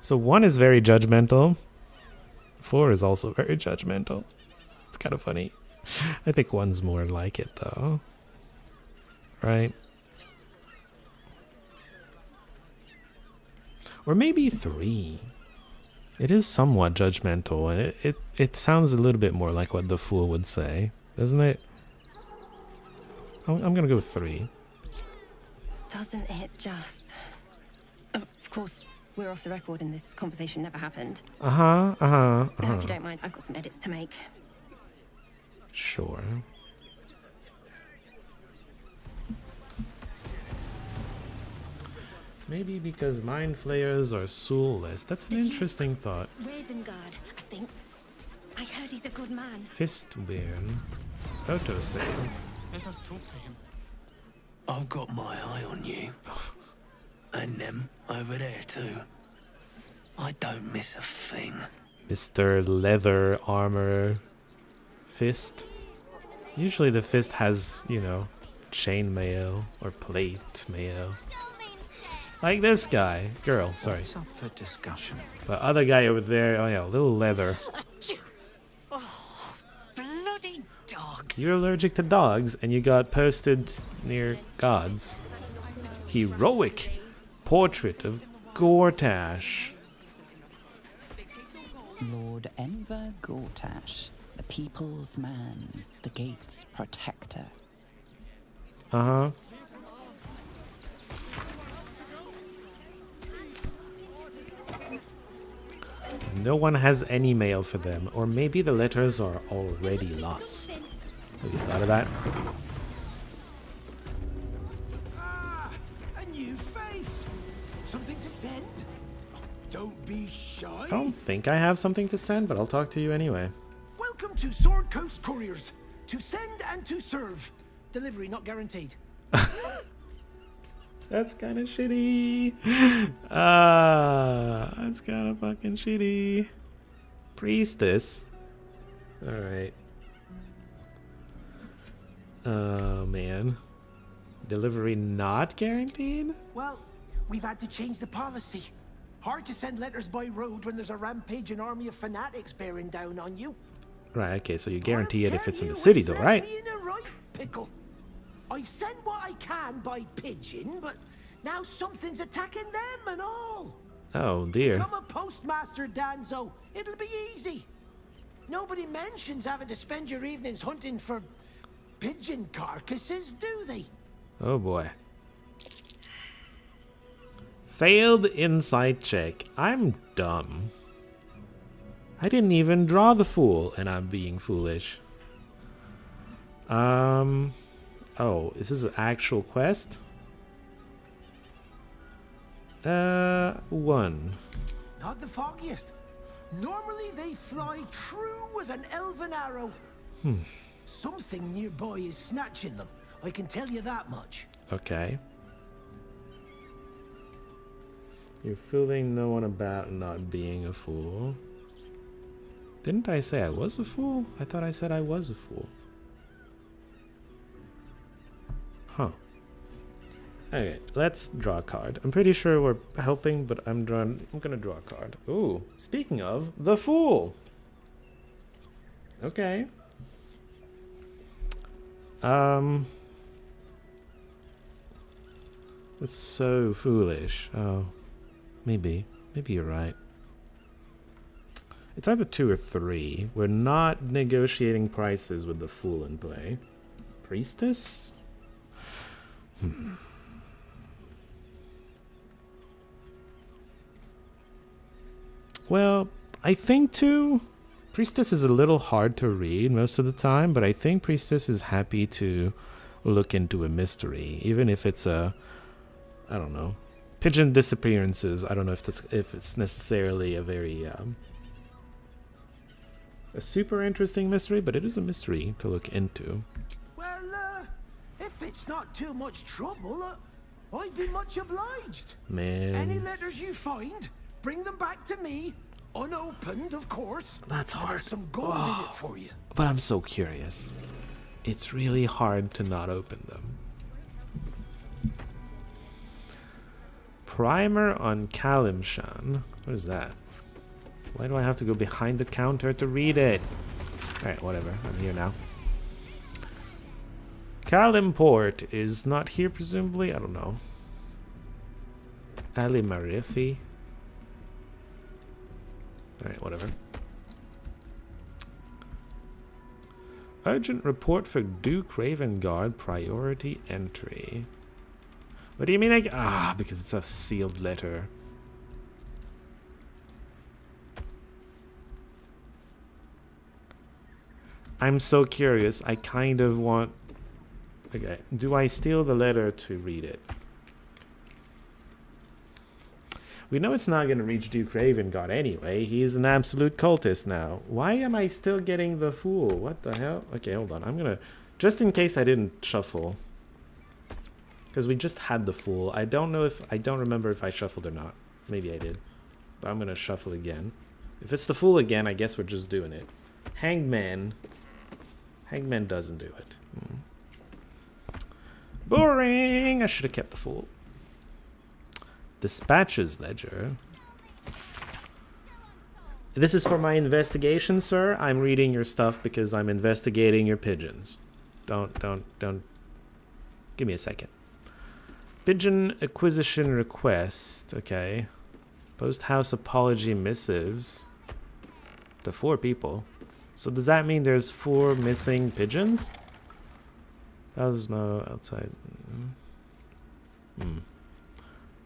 So 1 is very judgmental. 4 is also very judgmental. It's kind of funny. I think 1's more like it though. Right? Or maybe 3. It is somewhat judgmental, and it sounds a little bit more like what the fool would say, doesn't it? I'm gonna go with 3. Doesn't it just... of course, we're off the record and this conversation never happened. Now, if you don't mind, I've got some edits to make. Sure. Maybe because mind flayers are soulless. That's an interesting thought. Ravengard, I think. I heard he's a good man. Fistbearn. Autosave. Let us talk to him. I've got my eye on you. And them over there too. I don't miss a thing. Mr. Leather Armor Fist. Usually the fist has, you know, chainmail or plate mail. Like this guy. Girl, sorry. What's up for discussion? The other guy over there, oh yeah, a little leather. Oh, bloody dogs. You're allergic to dogs and you got posted near gods. Heroic portrait of Gortash. Lord Enver Gortash, the people's man, the gate's protector. Uh-huh. No one has any mail for them, or maybe the letters are already lost. Have you thought of that? Ah, a new face. Something to send? Don't be shy. I don't think I have something to send, but I'll talk to you anyway. Welcome to Sword Coast Couriers. To send and to serve. Delivery not guaranteed. That's kind of shitty. That's kind of fucking shitty. Priestess. Alright. Oh, man. Delivery not guaranteed? Well, we've had to change the policy. Hard to send letters by road when there's a rampaging army of fanatics bearing down on you. Right, okay, so you guarantee it if it's in the city though, right? Me in a right pickle. I've sent what I can by pigeon, but now something's attacking them and all. Oh, dear. Become a postmaster, Danzo. It'll be easy. Nobody mentions having to spend your evenings hunting for pigeon carcasses, do they? Oh, boy. Failed insight check. I'm dumb. I didn't even draw the fool, and I'm being foolish. Oh, is this an actual quest? 1. Not the foggiest. Normally they fly true as an elven arrow. Something nearby is snatching them. I can tell you that much. Okay. You're fooling no one about not being a fool. Didn't I say I was a fool? I thought I said I was a fool. Huh. Okay, let's draw a card. I'm pretty sure we're helping, but I'm gonna draw a card. Ooh, speaking of, the Fool! Okay. It's so foolish. Oh, maybe you're right. It's either 2 or 3. We're not negotiating prices with the Fool in play. Priestess? Well, I think 2. Priestess is a little hard to read most of the time, but I think Priestess is happy to look into a mystery, even if it's a, I don't know, pigeon disappearances. I don't know if it's necessarily a very a super interesting mystery, but it is a mystery to look into. Well, if it's not too much trouble, I'd be much obliged. Man. Any letters you find, bring them back to me, unopened, of course. That's hard. There's some gold in it for you. But I'm so curious. It's really hard to not open them. Primer on Kalimshan. What is that? Why do I have to go behind the counter to read it? Alright, whatever. I'm here now. Kalimport is not here, presumably. I don't know. Ali Marifi. Alright, whatever. Urgent report for Duke Ravengard, priority entry. What do you mean? Because it's a sealed letter. I'm so curious. I kind of want... Okay, do I steal the letter to read it? We know it's not going to reach Duke Ravengard anyway. He's an absolute cultist now. Why am I still getting the Fool? What the hell? Okay, hold on. I'm going to... Just in case I didn't shuffle. Because we just had the Fool. I don't know if... I don't remember if I shuffled or not. Maybe I did. But I'm going to shuffle again. If it's the Fool again, I guess we're just doing it. Hangman. Hangman doesn't do it. Boring! I should have kept the Fool. Dispatches ledger. This is for my investigation, sir. I'm reading your stuff because I'm investigating your pigeons. Don't. Give me a second. Pigeon acquisition request. Okay. Post house apology missives. To 4 people. So does that mean there's 4 missing pigeons? Osmo outside.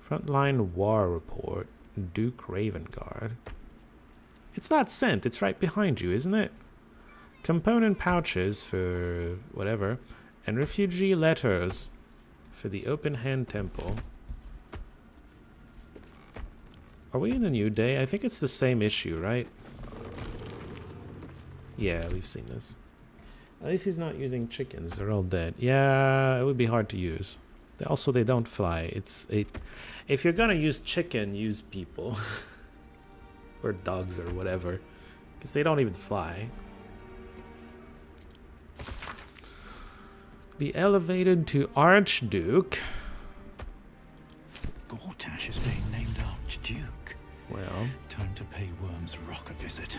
Frontline war report. Duke Ravengard. It's not sent. It's right behind you, isn't it? Component pouches for whatever. And refugee letters for the Open Hand Temple. Are we in the New Day? I think it's the same issue, right? Yeah, we've seen this. At least he's not using chickens. They're all dead. Yeah, it would be hard to use. Also, they don't fly. If you're gonna use chicken, use people. Or dogs or whatever. Because they don't even fly. Be elevated to Archduke. Gortash is being named Archduke. Well, time to pay Worm's Rock a visit.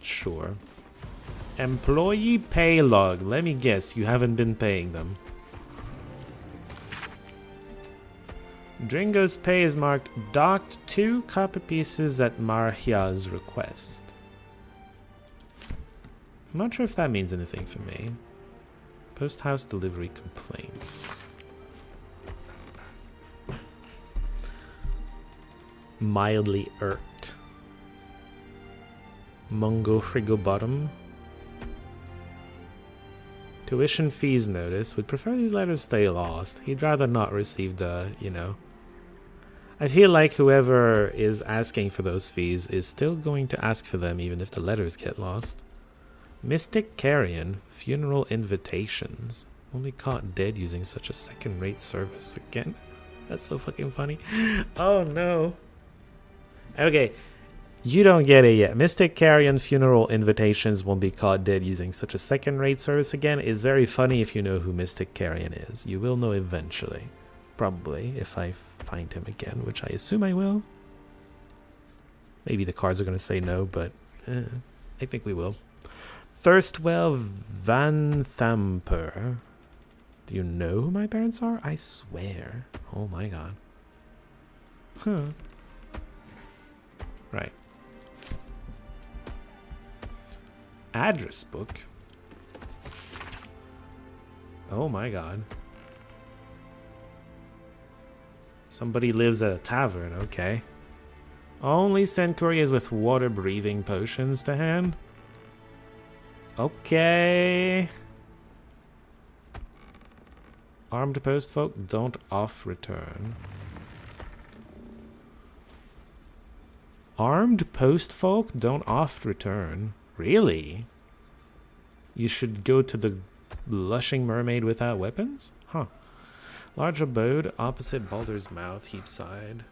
Sure. Employee pay log. Let me guess, you haven't been paying them. Dringo's pay is marked docked 2 copper pieces at Marhia's request. I'm not sure if that means anything for me. Post house delivery complaints. Mildly irked. Mungo Frigobottom. Tuition fees notice. Would prefer these letters stay lost. He'd rather not receive the, you know. I feel like whoever is asking for those fees is still going to ask for them even if the letters get lost. Mystic Carrion. Funeral invitations. Only caught dead using such a second-rate service again. That's so fucking funny. Oh no. Okay. You don't get it yet. Mystic Carrion funeral invitations won't be caught dead using such a second-rate service again. It's very funny if you know who Mystic Carrion is. You will know eventually. Probably, if I find him again, which I assume I will. Maybe the cards are going to say no, but I think we will. Thirstwell Van Thamper. Do you know who my parents are? I swear. Oh my god. Huh. Right. Address book. Oh my god. Somebody lives at a tavern, okay. Only send couriers with water-breathing potions to hand. Okay. Armed postfolk don't off return. Armed postfolk don't oft return. Really? You should go to the blushing mermaid without weapons? Huh. Large abode opposite Baldur's mouth, heapside.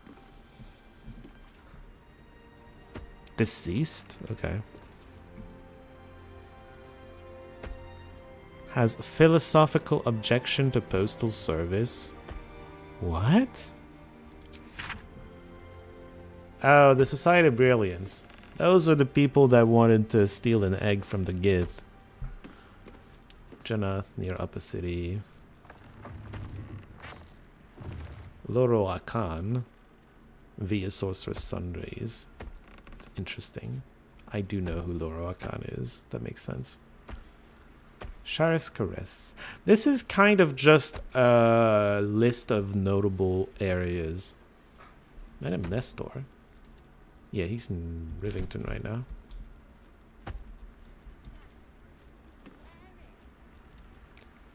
Deceased? Okay. Has philosophical objection to postal service. What? Oh, the Society of Brilliance. Those are the people that wanted to steal an egg from the Gith. Janath near Upper City. Loro Akan via Sorceress Sundries. It's interesting. I do know who Loro Akan is. That makes sense. Sharis Caress. This is kind of just a list of notable areas. Madam Nestor. Yeah, he's in Rivington right now.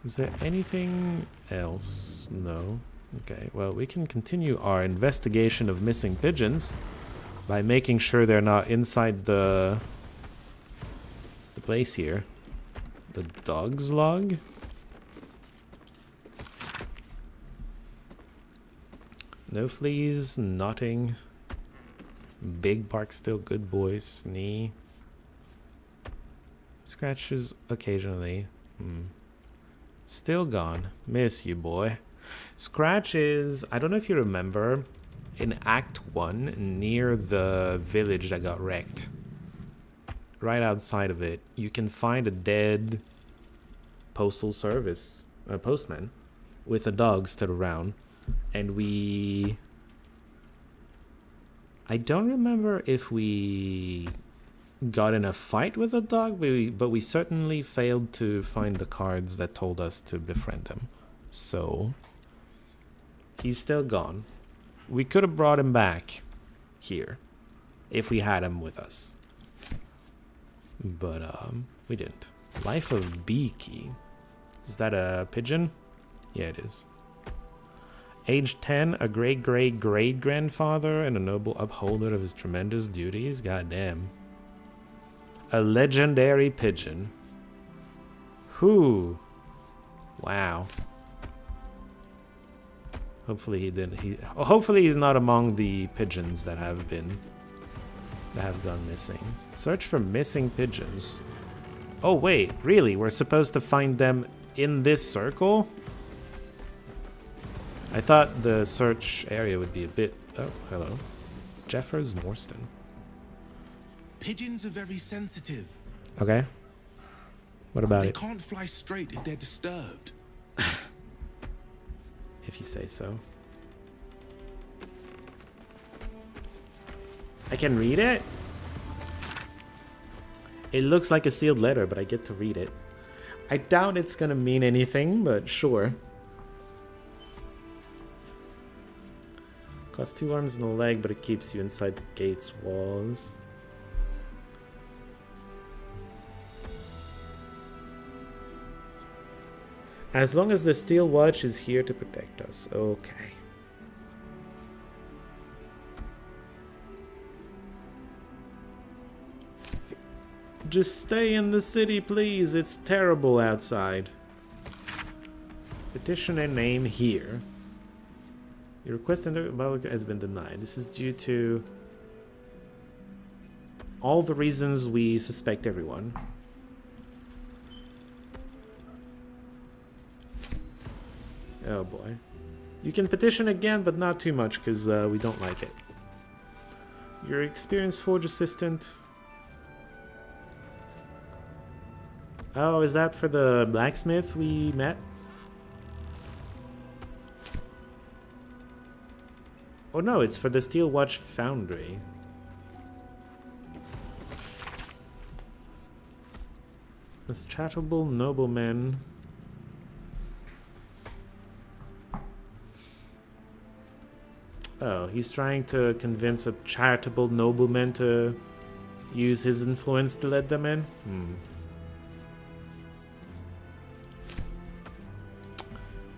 Is there anything else? No. Okay, well, we can continue our investigation of missing pigeons by making sure they're not inside the place here. The dog's log? No fleas, knotting. Big bark still, good boy, snee. Scratches occasionally. Still gone. Miss you, boy. Scratches, I don't know if you remember, in Act 1, near the village that got wrecked. Right outside of it, you can find a dead postal service postman with a dog still around. And I don't remember if we got in a fight with the dog, but we certainly failed to find the cards that told us to befriend him. So, he's still gone. We could have brought him back here if we had him with us. But, we didn't. Life of Beaky. Is that a pigeon? Yeah, it is. Age 10, a great-great-great-grandfather and a noble upholder of his tremendous duties. Goddamn. A legendary pigeon. Whew. Wow. Hopefully he didn't. Hopefully he's not among the pigeons that have gone missing. Search for missing pigeons. Oh wait, really? We're supposed to find them in this circle? I thought the search area would be a bit... Oh, hello. Jeffers Morstan. Pigeons are very sensitive. Okay. What about it? They can't fly straight if they're disturbed. If you say so. I can read it? It looks like a sealed letter, but I get to read it. I doubt it's gonna mean anything, but sure. Costs 2 arms and a leg, but it keeps you inside the gate's walls. As long as the Steel Watch is here to protect us. Okay. Just stay in the city, please. It's terrible outside. Petitioner name here. Your request under Baldur has been denied. This is due to all the reasons we suspect everyone. Oh boy. You can petition again, but not too much, because we don't like it. Your experienced forge assistant. Oh, is that for the blacksmith we met? Oh no, it's for the Steel Watch Foundry. This charitable nobleman. Oh, he's trying to convince a charitable nobleman to use his influence to let them in?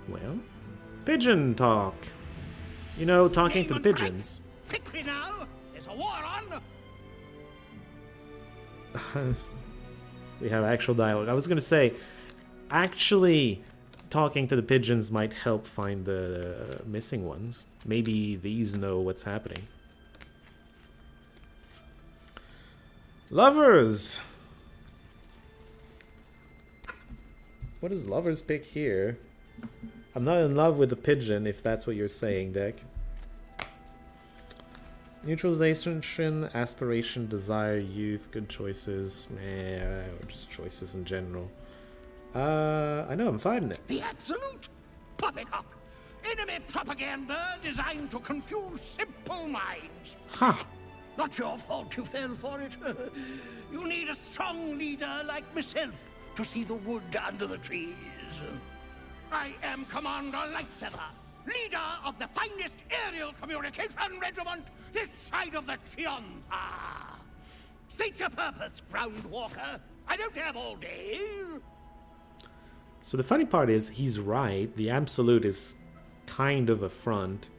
Well, pigeon talk. You know, talking to the pigeons. Quickly now, there's a war on. We have actual dialogue. I was gonna say, actually, talking to the pigeons might help find the missing ones. Maybe these know what's happening. Lovers! What does lovers pick here? I'm not in love with the pigeon, if that's what you're saying, Deck. Neutralization, aspiration, desire, youth, good choices. Or just choices in general. I know, I'm finding it. The absolute poppycock. Enemy propaganda designed to confuse simple minds. Huh. Not your fault you fell for it. You need a strong leader like myself to see the wood under the trees. I am Commander Lightfeather, leader of the finest aerial communication regiment this side of the Chianza. State your purpose, Groundwalker. I don't have all day. So the funny part is, he's right. The absolute is kind of a front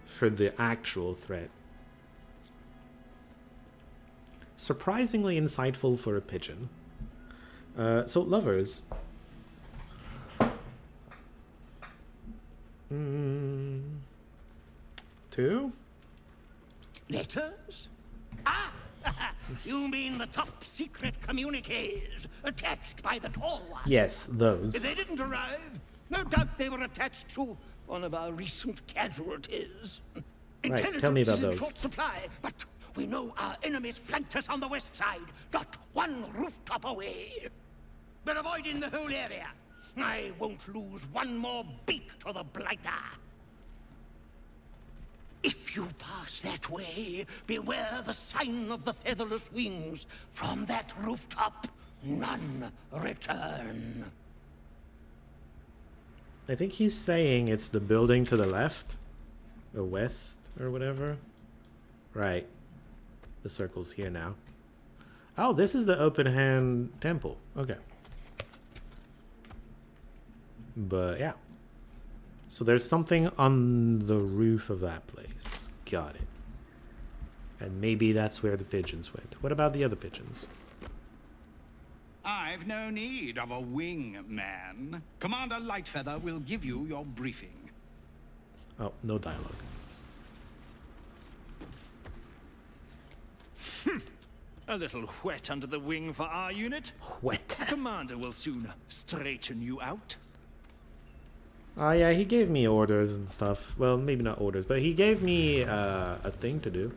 for the actual threat. Surprisingly insightful for a pigeon. So, lovers. Two? Letters? Ah! You mean the top secret communiques attached by the tall one? Yes, those. They didn't arrive. No doubt they were attached to one of our recent casualties. Right, tell me about Intelligence is in those. short supply, but we know our enemies flanked us on the west side, not one rooftop away. We're avoiding the whole area. I won't lose one more beak to the blighter. If you pass that way, beware the sign of the featherless wings. From that rooftop, none return. I think he's saying it's the building to the left. The west, or whatever. Right. The circle's here now. Oh, this is the open hand temple. Okay. But yeah. So there's something on the roof of that place. Got it. And maybe that's where the pigeons went. What about the other pigeons? I've no need of a wingman. Commander Lightfeather will give you your briefing. Oh, no dialogue. A little wet under the wing for our unit. Wet? Commander will soon straighten you out. Oh yeah, he gave me orders and stuff. Well, maybe not orders, but he gave me a thing to do.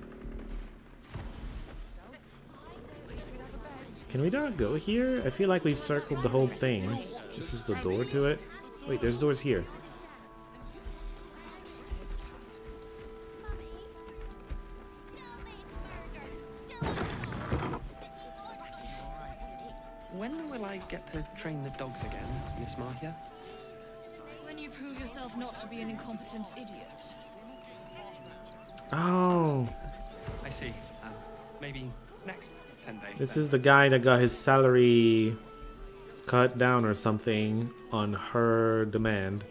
Can we not go here? I feel like we've circled the whole thing. This is the door to it. Wait, there's doors here. When will I get to train the dogs again, Miss Marcia? When you prove yourself not to be an incompetent idiot. Oh. I see. Maybe next 10 days. This is the guy that got his salary cut down or something on her demand.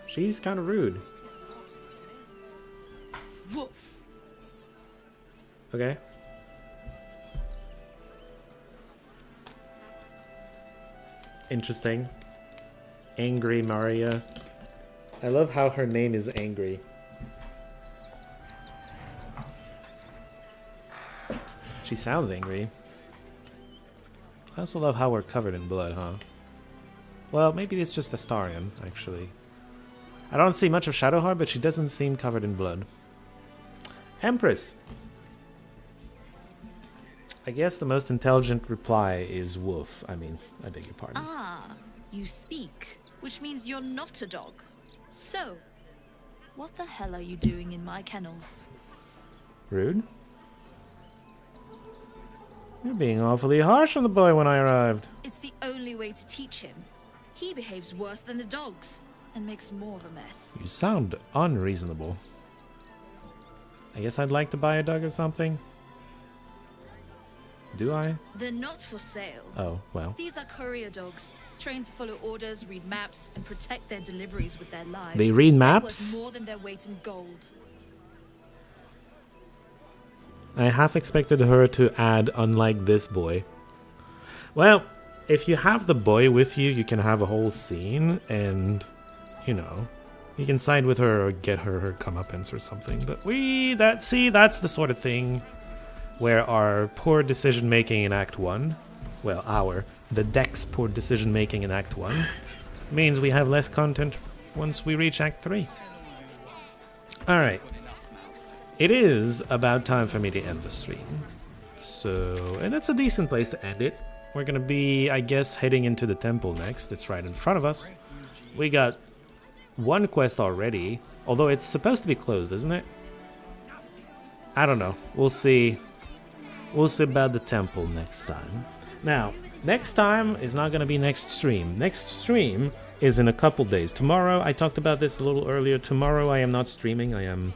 She's kind of rude. Woof. Okay. Interesting. Angry Maria. I love how her name is Angry. She sounds angry. I also love how we're covered in blood, huh? Well, maybe it's just Astarion, actually. I don't see much of Shadowheart, but she doesn't seem covered in blood. Empress! I guess the most intelligent reply is wolf. I mean, I beg your pardon. Ah, you speak, which means you're not a dog. So, what the hell are you doing in my kennels? Rude? You're being awfully harsh on the boy when I arrived. It's the only way to teach him. He behaves worse than the dogs, and makes more of a mess. You sound unreasonable. I guess I'd like to buy a dog or something. Do I? They're not for sale. Oh, well. These are courier dogs, trained to follow orders, read maps, and protect their deliveries with their lives. They read They're maps? worth more than their weight in gold. I half expected her to add, unlike this boy. Well, if you have the boy with you, you can have a whole scene, and, you know, you can side with her or get her comeuppance or something. But that's the sort of thing where our poor decision making in Act 1, well, the deck's poor decision making in Act 1, means we have less content once we reach Act 3. Alright. It is about time for me to end the stream. So, and that's a decent place to end it. We're gonna be, I guess, heading into the temple next. It's right in front of us. We got one quest already, although it's supposed to be closed, isn't it? I don't know. We'll see. We'll see about the temple next time. Now, next time is not gonna be next stream. Next stream is in a couple days. Tomorrow, I talked about this a little earlier. Tomorrow I am not streaming. I am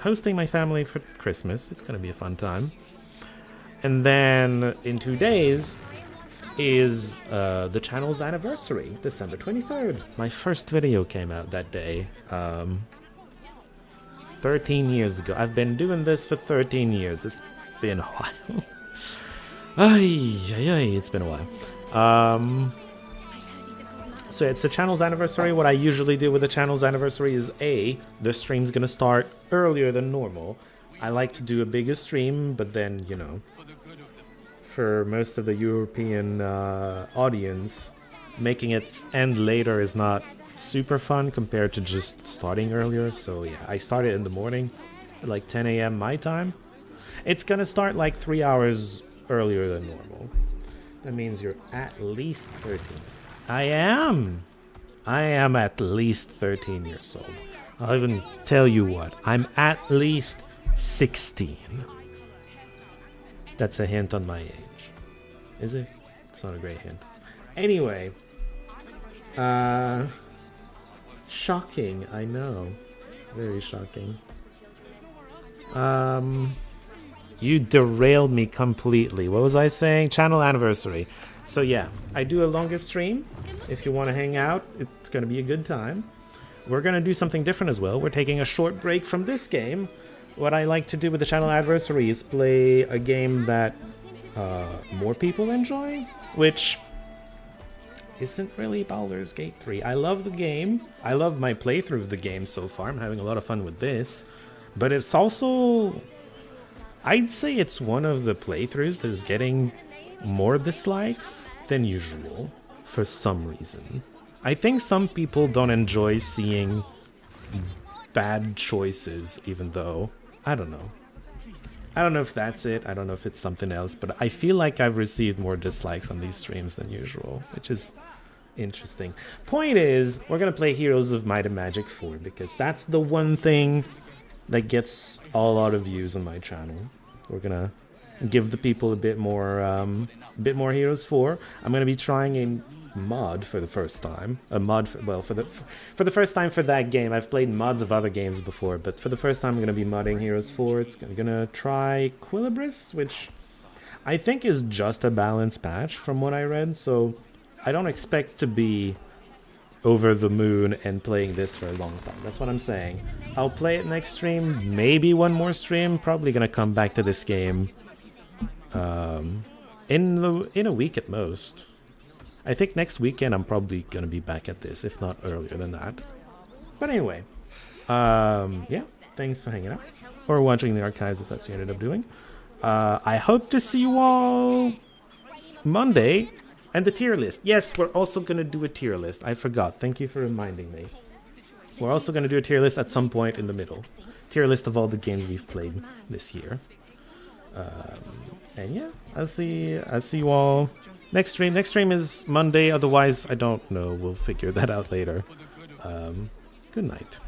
hosting my family for Christmas. It's gonna be a fun time. And then in 2 days is the channel's anniversary, December 23rd. My first video came out that day, 13 years ago. I've been doing this for 13 years. It's been a while. It's been a while. So it's the channel's anniversary. What I usually do with the channel's anniversary is the stream's gonna start earlier than normal. I like to do a bigger stream, but then, you know, for most of the European audience, making it end later is not super fun compared to just starting earlier. So yeah, I started in the morning at like 10 a.m. my time. It's gonna start like 3 hours earlier than normal. That means you're at least 13. I am at least 13 years old. I'll even tell you what, I'm at least 16. That's a hint on my age. Is it? It's not a great hint. Anyway. Shocking, I know. Very shocking. You derailed me completely. What was I saying? Channel anniversary. So yeah, I do a longer stream. If you want to hang out, it's going to be a good time. We're going to do something different as well. We're taking a short break from this game. What I like to do with the channel anniversary is play a game that more people enjoy, which isn't really Baldur's Gate 3. I love the game. I love my playthrough of the game so far. I'm having a lot of fun with this. But it's also... I'd say it's one of the playthroughs that is getting more dislikes than usual for some reason. I think some people don't enjoy seeing bad choices, even though... I don't know. I don't know if that's it. I don't know if it's something else, but I feel like I've received more dislikes on these streams than usual, which is interesting. Point is, we're going to play Heroes of Might and Magic 4 because that's the one thing that gets a lot of views on my channel. We're going to give the people a bit more Heroes 4. I'm going to be trying a mod for the first time. A mod for the first time for that game. I've played mods of other games before, but for the first time I'm going to be modding Heroes 4. It's going to try Quilibris, which I think is just a balance patch from what I read, so I don't expect to be over the moon and playing this for a long time. That's what I'm saying. I'll play it next stream, maybe one more stream. Probably going to come back to this game in a week at most. I think next weekend I'm probably going to be back at this, if not earlier than that. But anyway, yeah, thanks for hanging out. Or watching the archives if that's what you ended up doing. I hope to see you all Monday. And the tier list. Yes, we're also going to do a tier list. I forgot. Thank you for reminding me. We're also going to do a tier list at some point in the middle. Tier list of all the games we've played this year. And yeah, I'll see you all next stream. Next stream is Monday. Otherwise, I don't know. We'll figure that out later. Good night.